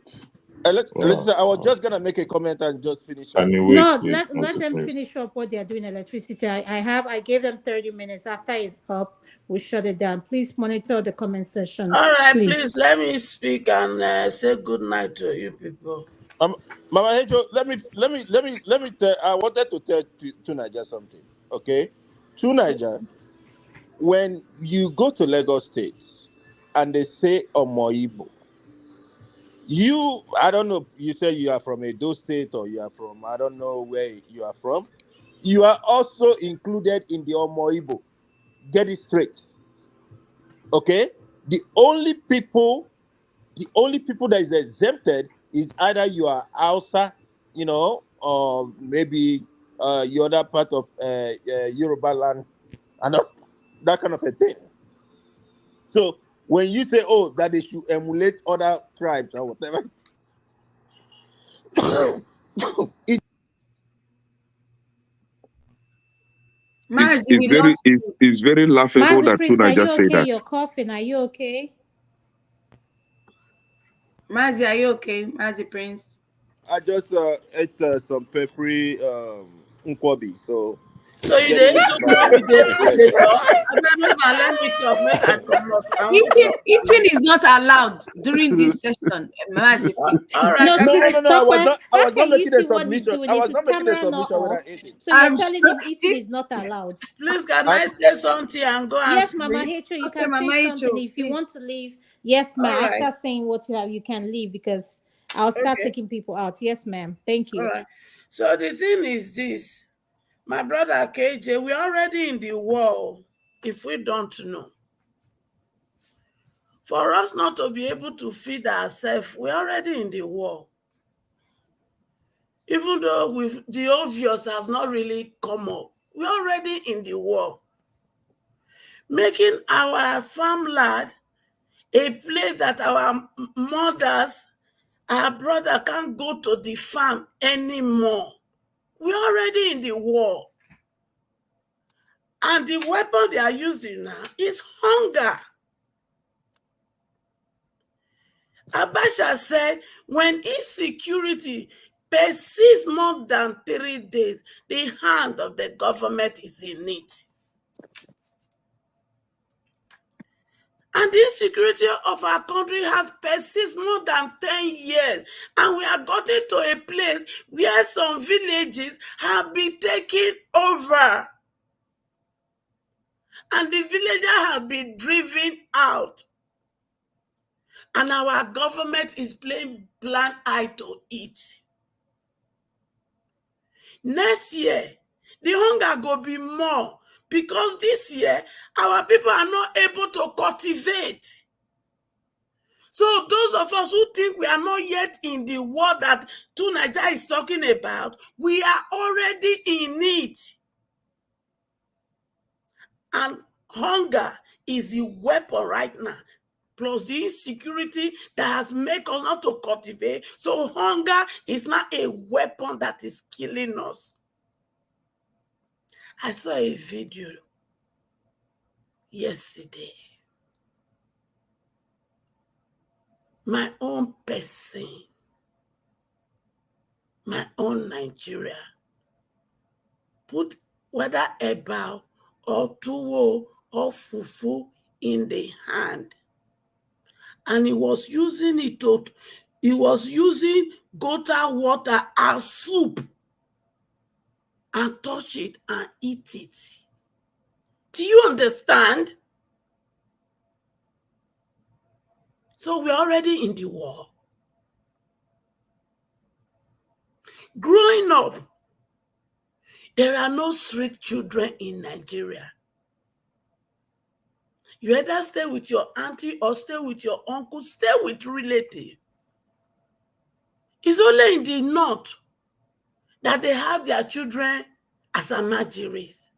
Alexa, I was Uh, just gonna make a comment and just finish up. can you wait, No, please, let Nancy, them please? finish up what they're doing electricity. I gave them 30 minutes. After it's up, we'll shut it down. Please monitor the comment section, All right, please please. let me speak and say good night to you people. Mama Hejo, let me tell. I wanted to tell Tunaja something. Okay, Tunaja, when you go to Lagos State and they say Omoibo, I don't know, you say you are from Edo State or you are from, I don't know where you are from. You are also included in the Omoibo. Get it straight. Okay? The only people, that is exempted is either you are Hausa, or maybe your other part of Yoruba land, and that kind of a thing. So when you say, oh, that they should emulate other tribes or whatever, it, Mazi, we lost you. It's very laughable Mazi that Prince, are Tuna you just say okay? that. You're coughing. Are you okay? Mazi, are you okay? Mazi Prince. I just ate some peppery nkwobi, so So you dey eat ukwu with the talk. Let me talk. Make I come up. Eating is not allowed during this session. All right. No, I was not. I was not can you making a see what he's submission. doing? I Is was his not making a camera not submission when I off? ate it. So you're telling him eating is not allowed. Please, can I say something and go and Yes, sleep? Mama Hatred, you Okay, can Mama say something. Icho, If you please. want to leave, yes, ma'am. All right. After saying what you have, you can leave because I'll start Okay. taking people out. Yes, ma'am. Thank you. All right. So the thing is this, my brother KJ, we're already in the war. If we don't know, for us not to be able to feed ourselves, we're already in the war. Even though the obvious have not really come up, we're already in the war. Making our farmland a place that our mothers, our brother can't go to the farm anymore. We're already in the war. And the weapon they are using now is hunger. Abacha said when insecurity persists more than 3 days, the hand of the government is in it. And the insecurity of our country has persisted more than 10 years. And we are getting to a place where some villages have been taken over. And the villagers have been driven out. And our government is playing blind eye to it. Next year, the hunger will be more because this year, our people are not able to cultivate. So those of us who think we are not yet in the war that Tunaja is talking about, we are already in it. And hunger is the weapon right now, plus the insecurity that has made us not to cultivate. So hunger is not a weapon that is killing us. I saw a video yesterday. My own person, my own Nigeria, put whether eba or tuwo or fufu in the hand. And he was using gota water as soup and touch it and eat it. Do you understand? So we're already in the war. Growing up, there are no street children in Nigeria. You either stay with your auntie or stay with your uncle, stay with relative. It's only in the north that they have their children as amajiris.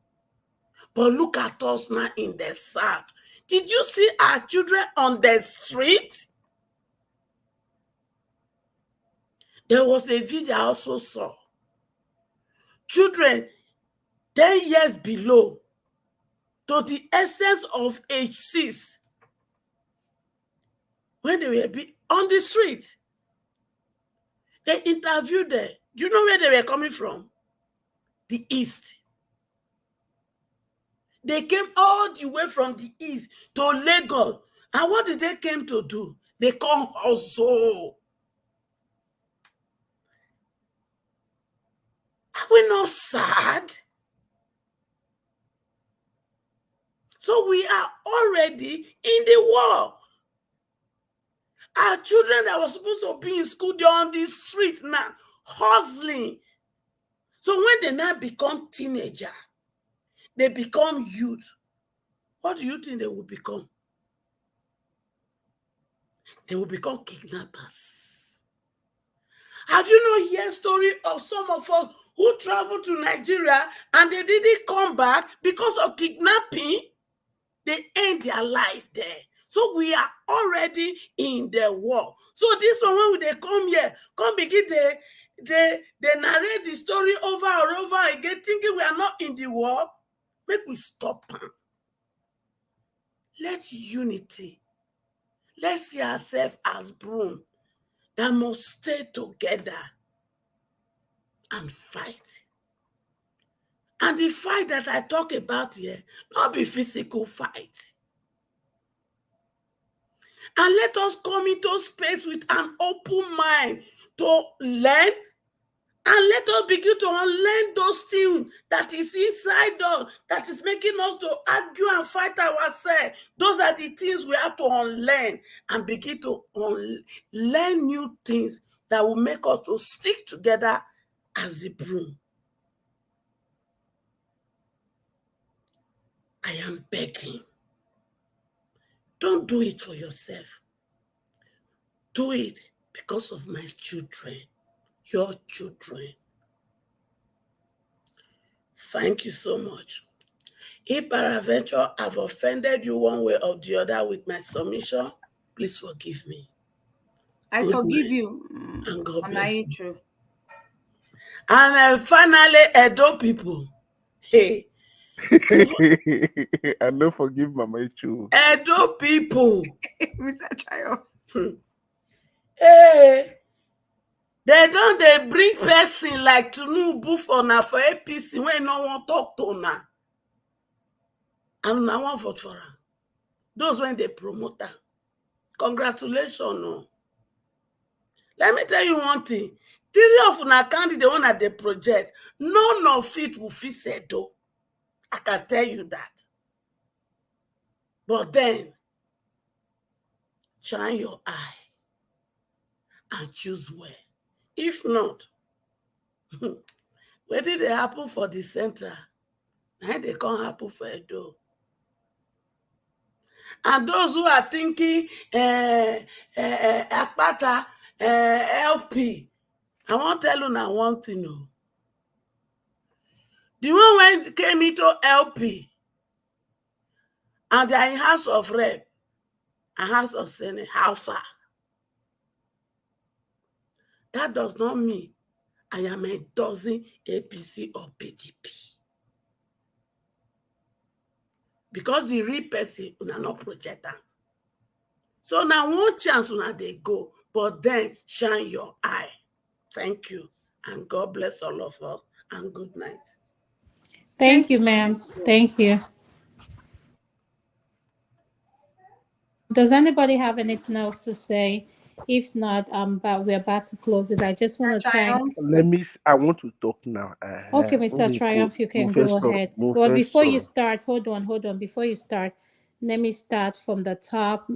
But look at us now in the south. Did you see our children on the street? There was a video I also saw. Children 10 years below to the essence of age 6 when they were on the street. They interviewed them. Do you know where they were coming from? The east. They came all the way from the east to Lagos. And what did they came to do? They come hustle. Are we not sad? So we are already in the war. Our children that were supposed to be in school, they're on the street now, hustling. So when they now become teenager, they become youth. What do you think they will become? They will become kidnappers. Have you not heard story of some of us who traveled to Nigeria and they didn't come back because of kidnapping? They end their life there. So we are already in the war. So this one, when they come here, come begin they narrate the story over and over again, thinking we are not in the war. Make we stop them. Let unity. Let's see ourselves as broom that must stay together and fight. And the fight that I talk about here, not be physical fight. And let us come into space with an open mind to learn, and let us begin to unlearn those things that is inside us, that is making us to argue and fight ourselves. Those are the things we have to unlearn and begin to learn new things that will make us to stick together as a broom. I am begging. Don't do it for yourself. Do it because of my children, your children. Thank you so much. If peradventure I've offended you one way or the other with my submission, please forgive me. I Good forgive night, you. and God And bless I you. true. And finally, Edo people. Hey, I don't forgive Mama Ichu. Edo people. Mr. Chayo. Hey, they bring person like Tinubu for APC when no one talk to na. And now one vote for her. Those when they promote her. Congratulations. No. Let me tell you one thing. Three of una candidate one at the project, none of it will fit Edo. I can tell you that. But then, shine your eye and choose well. If not, what did they happen for the central? Now they can't happen for Edo. And those who are thinking Akpata, LP, I want to tell you now one thing. No. The one when came into LP and they are in House of Rep and House of Senate, how far? That does not mean I am endorsing APC or PDP. Because the real person will not project them. So now one chance when they go, but then shine your eye. Thank you. And God bless all of us. And good night. Thank you, ma'am. Thank you. Does anybody have anything else to say? If not, we're about to close it. I just want to thank. I want to talk now. Okay, Mr. Triumph, you can go ahead. But before you start, hold on. Before you start, let me start from the top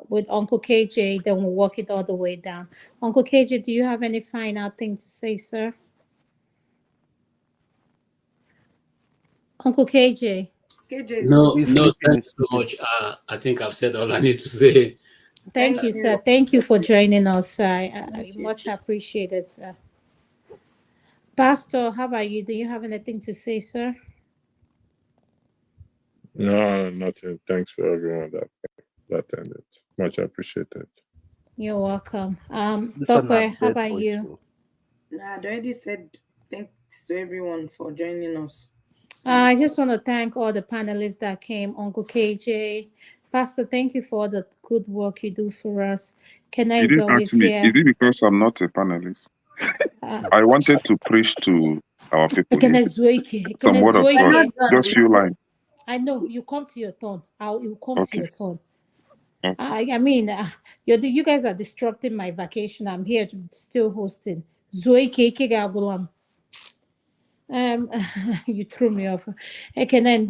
with Uncle KJ, then we'll walk it all the way down. Uncle KJ, do you have any final thing to say, sir? Uncle KJ. No, thank you so much. I think I've said all I need to say. Thank you, sir. Thank you for joining us, sir. I much appreciate it, sir. Pastor, how about you? Do you have anything to say, sir? No, nothing. Thanks for everyone that attended. Much appreciated. You're welcome. This one Tope, have how dead about voice you? too. I already said thanks to everyone for joining us. I just want to thank all the panelists that came. Uncle KJ, Pastor, thank you for all the good work you do for us. Kenna You is didn't always ask me. here. Is it because I'm not a panelist? I wanted to preach to our people here. Some word of God. Just few lines. I know you come to your turn. You come to Okay. your turn. I mean, you guys are disrupting my vacation. I'm here still hosting. Zoe Keke Gabulam. You threw me off. And then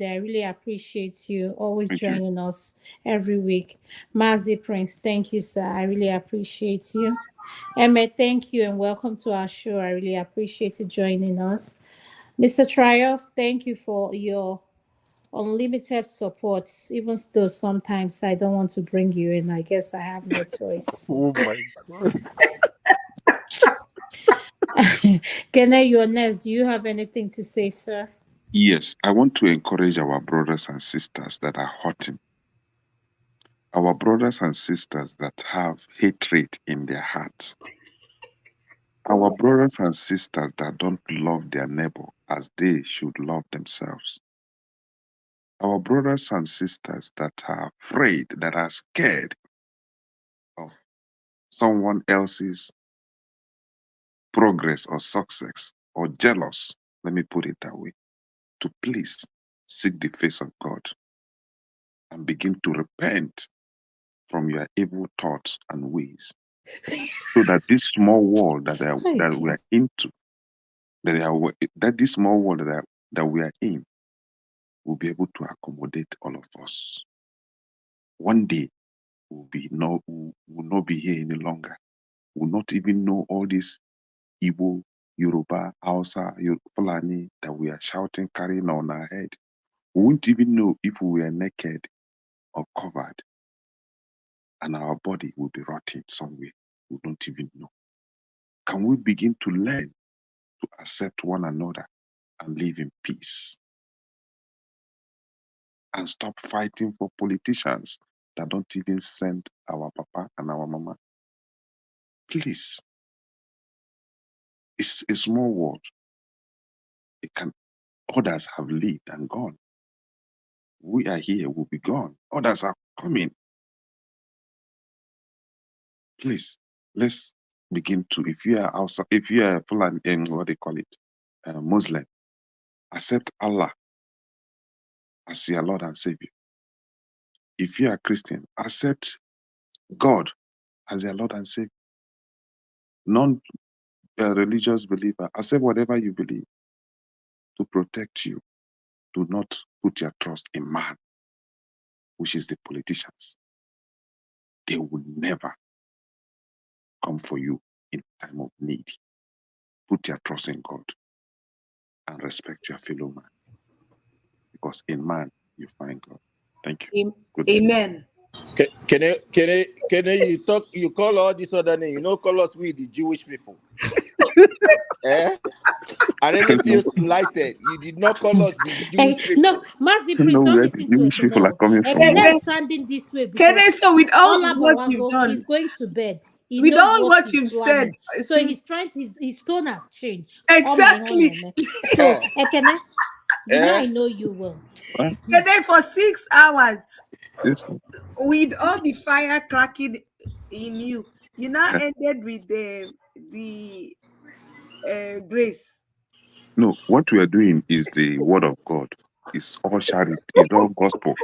I really appreciate you always joining us every week. Mazi Prince, thank you, sir. I really appreciate you. Emmett, thank you and welcome to our show. I really appreciate you joining us. Mr. Triumph, thank you for your unlimited support, even though sometimes I don't want to bring you in. I guess I have no choice. Oh my God. Kene, you're next. Do you have anything to say, sir? Yes, I want to encourage our brothers and sisters that are hurting. Our brothers and sisters that have hatred in their hearts. Our brothers and sisters that don't love their neighbor as they should love themselves. Our brothers and sisters that are afraid, that are scared of someone else's progress or success, or jealous let me put it that way, to please seek the face of God and begin to repent from your evil thoughts and ways, so that this small world that we are into, that this small world that we are in, will be able to accommodate all of us. One day, will not be here any longer. Will not even know all these Igbo, Yoruba, Hausa, Fulani that we are shouting, carrying on our head. We won't even know if we were naked or covered, and our body will be rotting somewhere. We don't even know. Can we begin to learn to accept one another and live in peace? And stop fighting for politicians that don't even send our papa and our mama. Please, it's a small world. Others have lived and gone. We are here, we'll be gone. Others are coming. Please, let's begin to, if you are outside, if you are Fulani, what they call it, Muslim, accept Allah as your Lord and Savior. If you are Christian, accept God as your Lord and Savior. Non-religious believer, accept whatever you believe to protect you. Do not put your trust in man, which is the politicians. They will never come for you in time of need. Put your trust in God and respect your fellow man, because in man you find God. Thank you. Amen. Can you call all this other name? You know, call us we the Jewish people. Eh? I really feel slighted. You did not call us the Jewish people. No, Mazi, please know don't where listen the to Jewish people are Ekene. coming from. Ekene is sounding this way because So with all what you've Olabawago done, is going to bed. He with knows all what what he's you've said, planning. So he's trying to, his tone has changed. Oh my exactly. own. So, Ekene, you know I know you will. Huh? And then for 6 hours, Yes. with all the fire cracking in you, you now ended with the grace. No, what we are doing is the word of God. It's all charity. It's all gospel.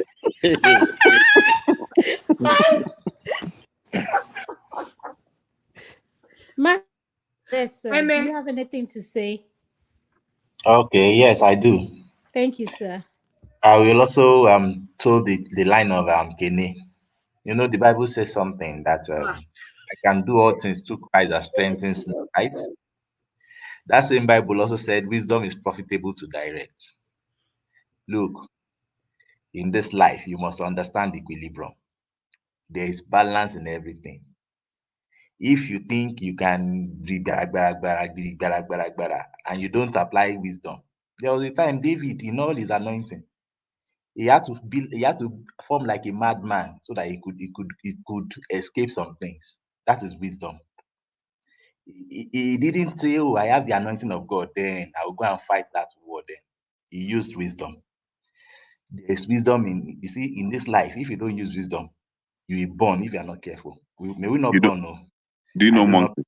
Yes, sir. Do you have anything to say? Okay, yes, I do. Thank you, sir. I will also told the line of Kene. You know, the Bible says something that I can do all things through Christ that strengthens me, right? That same Bible also said wisdom is profitable to direct. Look, in this life, you must understand equilibrium. There is balance in everything. If you think you can be and you don't apply wisdom, there was a time David, in all his anointing, he had to form like a madman so that he could escape some things. That is wisdom. He didn't say, "Oh, I have the anointing of God, then I will go and fight that war." Then he used wisdom. There's wisdom in, you see, in this life. If you don't use wisdom, you will burn if you are not careful. May we not You know, burn, no. do you I know do not. monkey?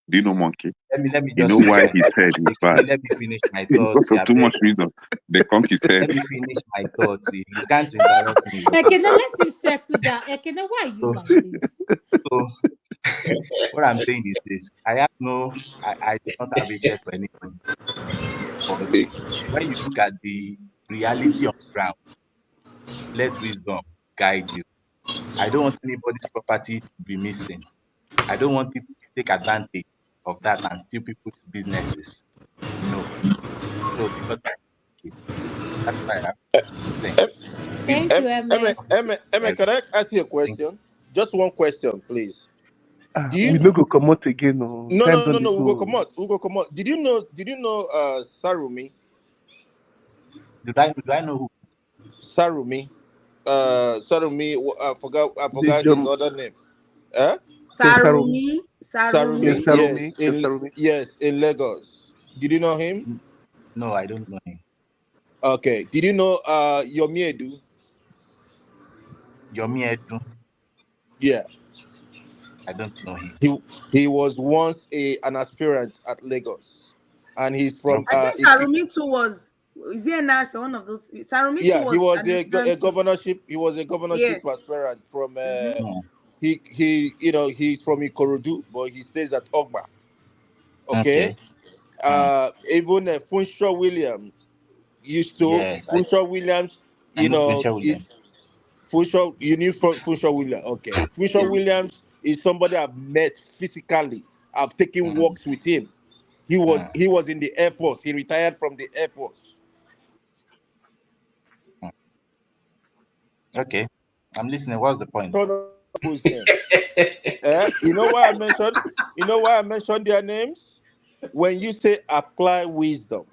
Do you know monkey? Let me You just know finish why my his thought. head is bad? Let me finish my thoughts. Because of I too beg. much wisdom. They conk his head. Let me finish my thoughts. You can't interrupt me. Ekene, let him settle down. Ekene, why are you So, like this? so what I'm saying is this: I do not have hatred for anybody. But when you look at the reality on the ground, let wisdom guide you. I don't want anybody's property to be missing. I don't want people to take advantage of that and steal people's businesses. No. So because that's why I have 2 cents. Thank you, Emma. Emma, can I ask you a question? Just one question, please. Do We you? no go come out again. No, No, time no, don't no, dey no. We'll go go. come out. We'll go come out. Did you know? Sarumi? Do I know who? Sarumi. Sarumi. I The forgot his jump. other name. Eh? Kesarumi. Sarumi. Yes. Kesarumi. Kesarumi. In Lagos. Did you know him? No, I don't know him. Okay. Did you know Yomiedu? Yomi Edu, Yeah. I don't know him. He was once an aspirant at Lagos. and he's from I think Sarumi too was. Is he a nurse or one of those? Sarumi too yeah, he was was an a Nigerian too. governorship. He was a governorship Yes. aspirant from. Mhm. He he's from Ikorodu, but he stays at Ogba. Okay. Okay. Even Funshaw Williams used to Yes, Funshaw Williams. I You know know, Fletcher is Williams. Funshaw. You knew Funshaw Williams. Okay. Funshaw Yeah. Williams is somebody I've met physically. I've taken Mm, walks with him. He was in the Air Force. He retired from the Air Force. mm. Okay, I'm listening. What's the point? Turn up people's name. You know why I mentioned? You know why I mentioned their names? When you say apply wisdom,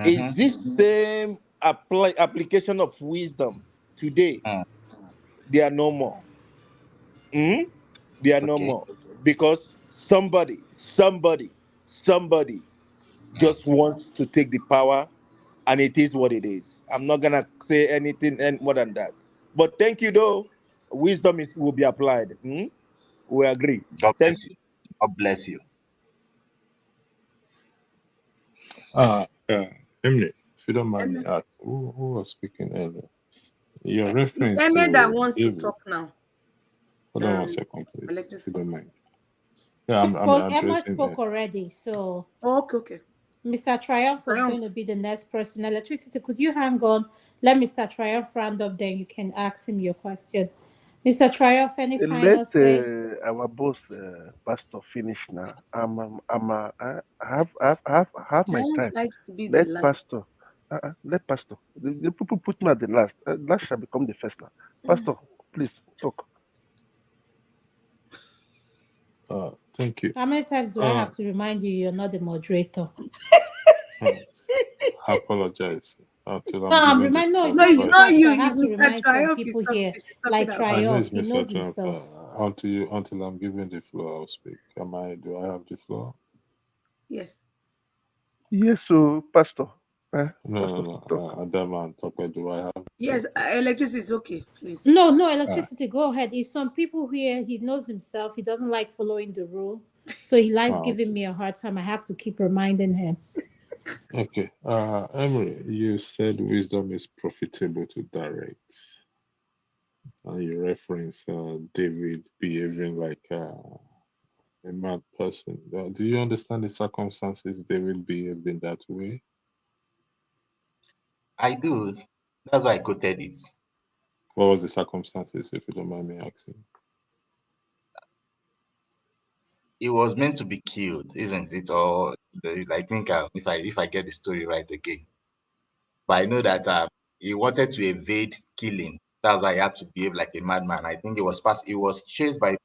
is this same application of wisdom today? They are no more. Mhm. They are no Okay. more because somebody just wants to take the power, and it is what it is. I'm not gonna say anything more than that. But thank you, though. Wisdom will be applied. We agree. God Thank bless you. God bless you. Emily, if you don't mind me asking, who was speaking earlier? You're It's referring Emmett that to wants to David. talk now. Hold on one second, please, if you Electricity. don't mind. Yeah, I'm Emma addressing spoke already, so Oh, okay. Mr. Triumph was going to be the next person. Electricity, could you hang on? Let Mr. Triumph round up, then you can ask him your question. Mr. Triumph, any Let final say? our boss, Pastor, finish now. I have my Giant time. likes to be the Let last. Pastor. Let Pastor. The people put me at the last. Last shall become the first now. Pastor, please talk. Thank you. How many times do I have to remind you you're not the moderator? I apologize until No, I'm I'm given the remind. No, floor. it's not It's you, not Pastor. you. I It's have to Mr. remind some Triumph people talking, here, she's like talking I about. know Triumph. it's He Mr. knows Trump. himself. Until I'm given the floor, I'll speak. Do I have the floor? Yes. Yes, so Pastor. Pastor, No. talk. Adama and Tope, do I have? Yes, electricity is okay, please. No, Ah, electricity. Go ahead. It's some people here. He knows himself. He doesn't like following the rule, so he likes giving me a hard time. I have to keep reminding him. okay. Emery, you said wisdom is profitable to direct. And you reference David behaving like a mad person. Do you understand the circumstances David behaved in that way? I do. That's why I quoted it. What was the circumstances, if you don't mind me asking? It was meant to be killed, isn't it? Or I think if I get the story right again, but I know that he wanted to evade killing. That's why he had to behave like a madman. I think it was past. He was chased by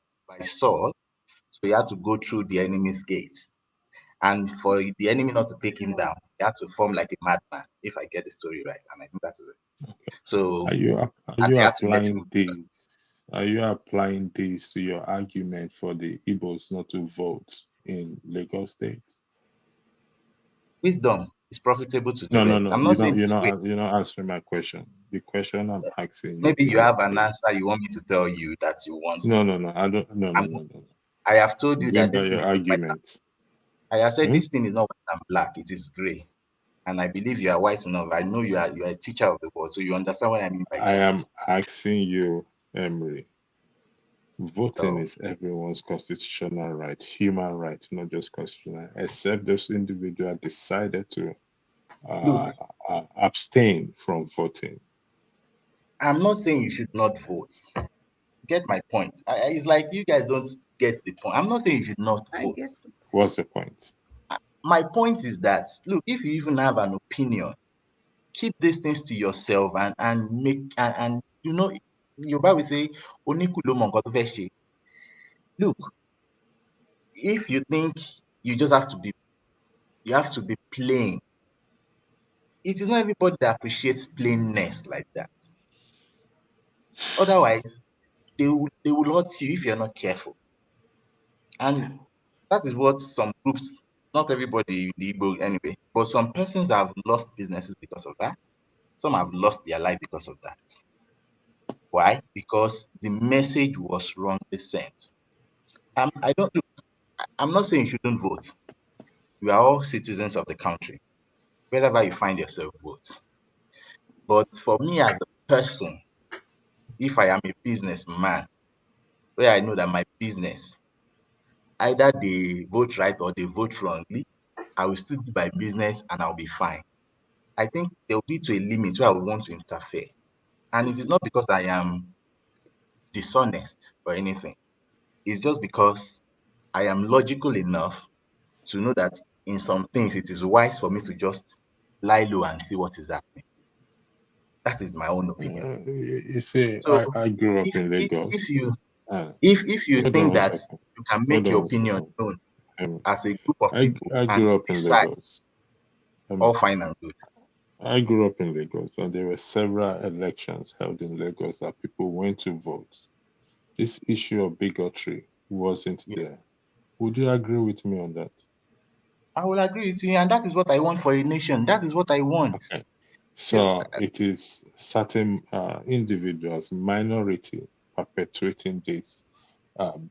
Saul, so he had to go through the enemy's gates. And for the enemy not to take him down, he had to form like a madman. If I get the story right, and I think that's it. So, Are you and they had to let him. Are you applying this to your argument for the Igbos not to vote in Lagos State? Wisdom is profitable to No. direct. I'm not saying this way. You're not answering my question. The question I'm asking you Maybe you is have an answer you want me to tell you that you want to. no. I don't. I'm, No. I have told you that Bring this out thing your is not white. arguments. I have said Hmm? this thing is not white and black. It is gray. And I believe you are wise enough. I know you are a teacher of the world, so you understand what I mean by I gray. am asking you, Emery. Voting So is everyone's constitutional right, human right, not just constitutional, except those individuals decided to look, abstain from voting. I'm not saying you should not vote. Get my point. It's like you guys don't get the point. I'm not saying you should not I vote. get it. What's the point? My point is that look, if you even have an opinion, keep these things to yourself and make and you know Yoruba will say "Oníkù ló mọ nǹkan tó fẹ́ ṣe." Look, if you think you just have to be plain, it is not everybody that appreciates plainness like that. Otherwise, they will hurt you if you're not careful. And that is what some groups, not everybody in the Igbo anyway, but some persons have lost businesses because of that. Some have lost their life because of that. Why? Because the message was wrongly sent. I don't. I'm not saying you shouldn't vote. We are all citizens of the country. Wherever you find yourself, vote. But for me as a person, if I am a businessman, where I know that my business, either they vote right or they vote wrongly, I will still do my business and I'll be fine. I think there will be to a limit where I will want to interfere. And it is not because I am dishonest or anything. It's just because I am logical enough to know that in some things it is wise for me to just lie low and see what is happening. That is my own opinion. You see, So I grew up if in if if Lagos. you Uh, if you hold on think one that second. you can Hold make on your one opinion second. known as a group of people I and grew up in decide, Lagos. all fine and good. I grew up in Lagos, and there were several elections held in Lagos that people went to vote. This issue of bigotry wasn't Yeah. there. Would you agree with me on that? I will agree with you, and that is what I want for a nation. That is what I want. Okay. You know, So it is certain individuals, minority, perpetuating this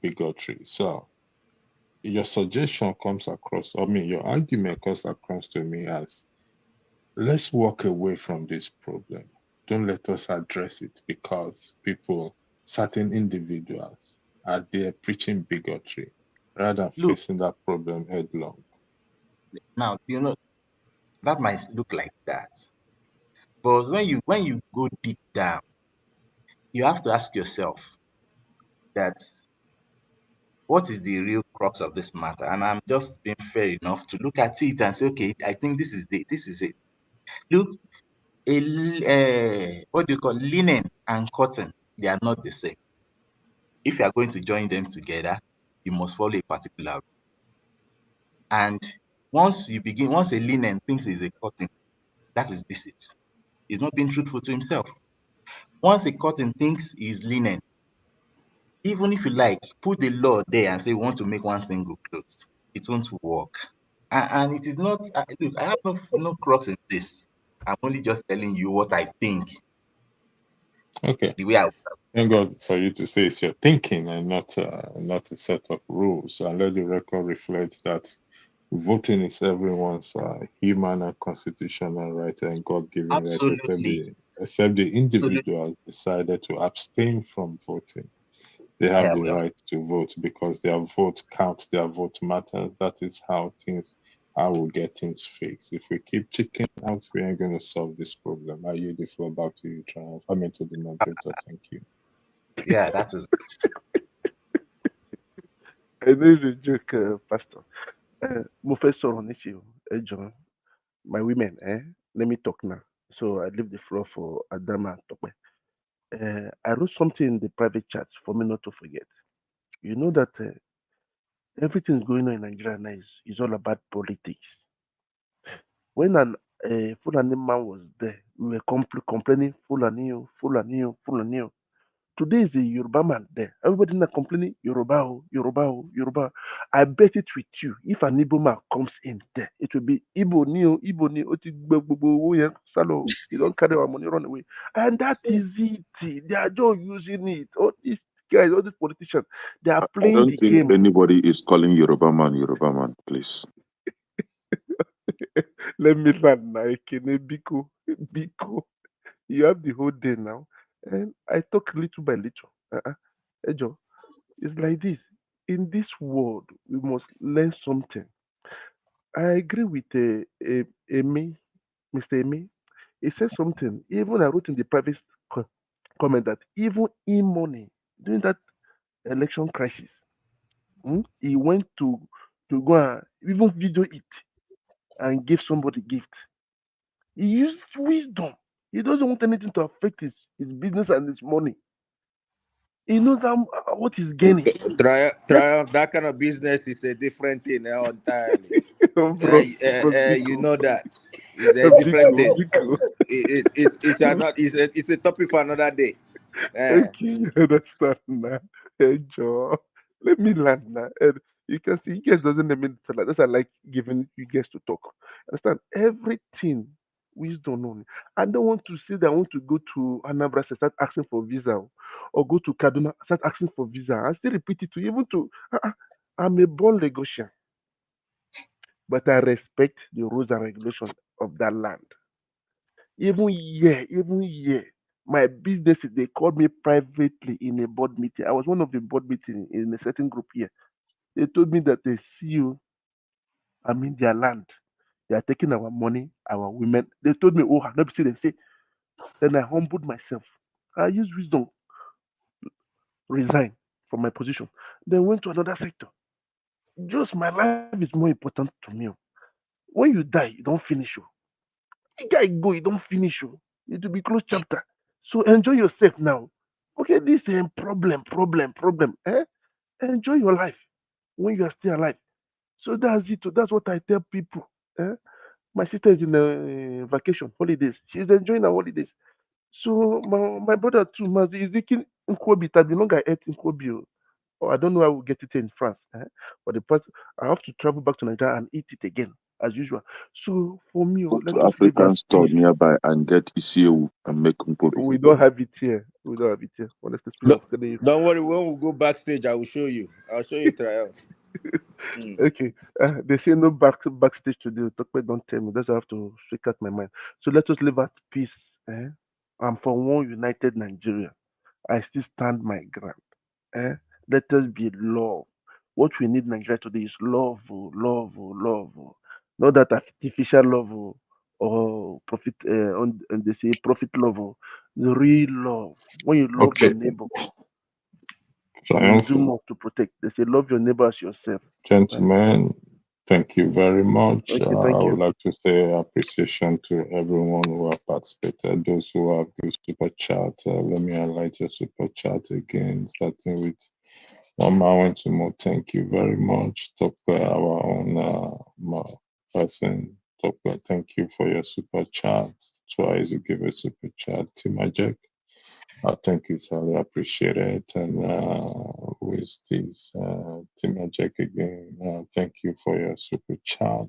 bigotry. So your suggestion comes across, I mean, your argument comes across to me as let's walk away from this problem. Don't let us address it because people, certain individuals, are there preaching bigotry rather than look, facing that problem headlong. now that might look like that, but when you go deep down, you have to ask yourself that what is the real crux of this matter? And I'm just being fair enough to look at it and say, okay, I think this is it. Look, what do you call linen and cotton? They are not the same. If you are going to join them together, you must follow a particular rule. And once a linen thinks he's a cotton, that is deceit. He's not being truthful to himself. Once a cotton thinks he's linen, even if you like, put the law there and say we want to make one single clothes, it won't work. And it is not, look, I have no crux in this. I'm only just telling you what I think, Okay. the way I would. Thank God for you to say it's your thinking and not a set of rules. And let the record reflect that voting is everyone's human and constitutional right and God-given right, Absolutely. except the Absolutely. individual has decided to abstain from voting. They have Yeah, the well, right to vote because their vote counts, their vote matters. That is how we'll get things fixed. If we keep checking out, we ain't going to solve this problem. I yield the floor back to you, Triumph. I mean, to the moderator. Thank you. yeah, that is I know it's a joke, Pastor. Mo fẹ́ sọ̀rọ̀ nísìnyí o, ẹ jọ̀ọ́, my women, let me talk now. So I leave the floor for Adama and Tope. I wrote something in the private chat for me not to forget. You know that everything going on in Nigeria now is all about politics. When an Fulani man was there, we were complaining Fulani, oh, Fulani, oh, Fulani. Oh. Today is a Yoruba man there. Everybody now complaining Yoruba, oh, Yoruba, oh, Yoruba. I bet it with you. If an Igbo man comes in there, it will be Igbo ni, oh, Igbo ni, oti gbogbo owó yẹn sálọ. You don't carry our money, run away. And that is it. They are just using it. All these guys, all these politicians, they are I playing don't the think game. anybody is calling Yoruba man, please. Let me land now. Ekene, Biko, Biko. You have the whole day now. And I talk little by little. Ejo, it's like this. In this world, we must learn something. I agree with Amy, Mr. Amy. He said something. Even I wrote in the private comment that even in money during that election crisis, he went to go and even video it and give somebody gift. He used wisdom. He doesn't want anything to affect his business and his money. He knows what he's gaining. Triumph, that kind of business is a different thing entirely. Bros, You Biko, know that. It's a different Biko, thing. Biko. It shall not, it's a topic for another day. Okay, you understand now. Hey, Joe, let me land now. And you can see, you guys doesn't let me tell that's I like giving you guys to talk. Understand? Everything wisdom on. I don't want to say that I want to go to Anambra State, start asking for visa, or go to Kaduna, start asking for visa. I still repeat it to you, even to I'm a born Lagosian. but I respect the rules and regulations of that land. Even here, my business, they called me privately in a board meeting. I was one of the board meeting in a certain group here. They told me that they see you, I'm in their land. They are taking our money, our women. They told me, oh, I've never seen them say. Then I humbled myself. I used wisdom, resign from my position. Then went to another sector. Just my life is more important to me. When you die, you don't finish. You guy go, you don't finish. It will be closed chapter. So enjoy yourself now. Okay, this problem. Enjoy your life when you are still alive. So that's it. That's what I tell people. My sister is in vacation, holidays. She's enjoying her holidays. So my brother too, Mazi, is eating Nkwobi. I no guy ate Nkwobi. Or I don't know how we'll get it in France. But the part I have to travel back to Nigeria and eat it again, as usual. So for me, Go let to us leave African that store peace. nearby and get Isiewu and make Nkwobi. We don't have it here. We don't have it here. Honestly speaking, No, don't worry. When we go backstage, I will show you. I'll show you trial. Okay. They say no backstage today. Tokpe don't tell me. That's why I have to speak out my mind. So let us live at peace. I'm for one united Nigeria. I still stand my ground. Let us be love. What we need in Nigeria today is love, love. Not that artificial love or profit. And they say profit love. The real love. When you love your Okay, neighbor, you will Triumph. do more to protect. They say love your neighbor as yourself. Gentlemen, thank you very much. Okay, I thank would you. like to say appreciation to everyone who have participated, those who have given super chat. Let me highlight your super chat again, starting with Mama More. Thank you very much. Our own person. Thank you for your super chat. Twice you give a super chat. Timajek. Thank you, Sally. I appreciate it. And who is this? Timajek again. Thank you for your super chat.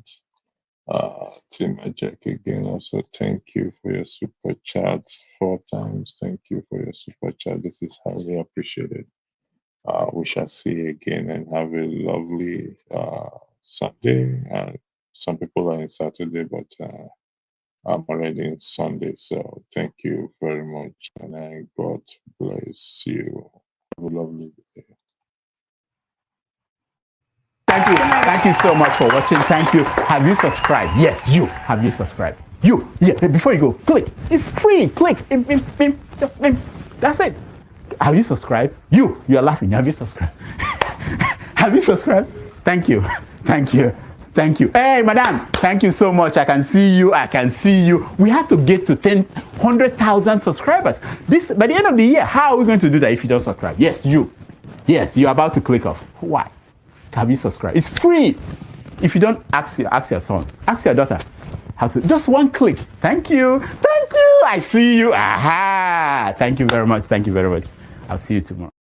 Timajek again. Also, thank you for your super chat 4 times. Thank you for your super chat. This is highly appreciated. We shall see you again and have a lovely Sunday. Some people are in Saturday, but I'm already in Sunday. So thank you very much, and God bless you. Have a lovely day. Thank you so much for watching. Thank you. Have you subscribed? Yes, you. Have you subscribed? You. Yeah, before you go, click. It's free. Click. Just that's it. Have you subscribed? You are laughing. Have you subscribed? Have you subscribed? Thank you. Thank you. Thank you. Hey, madam. Thank you so much. I can see you. We have to get to 100,000 subscribers. This by the end of the year. How are we going to do that if you don't subscribe? Yes, you. Yes, you're about to click off. Why? Have you subscribed? It's free. If you don't, ask your son, ask your daughter how to. Just one click. Thank you. I see you. Aha. Thank you very much. I'll see you tomorrow.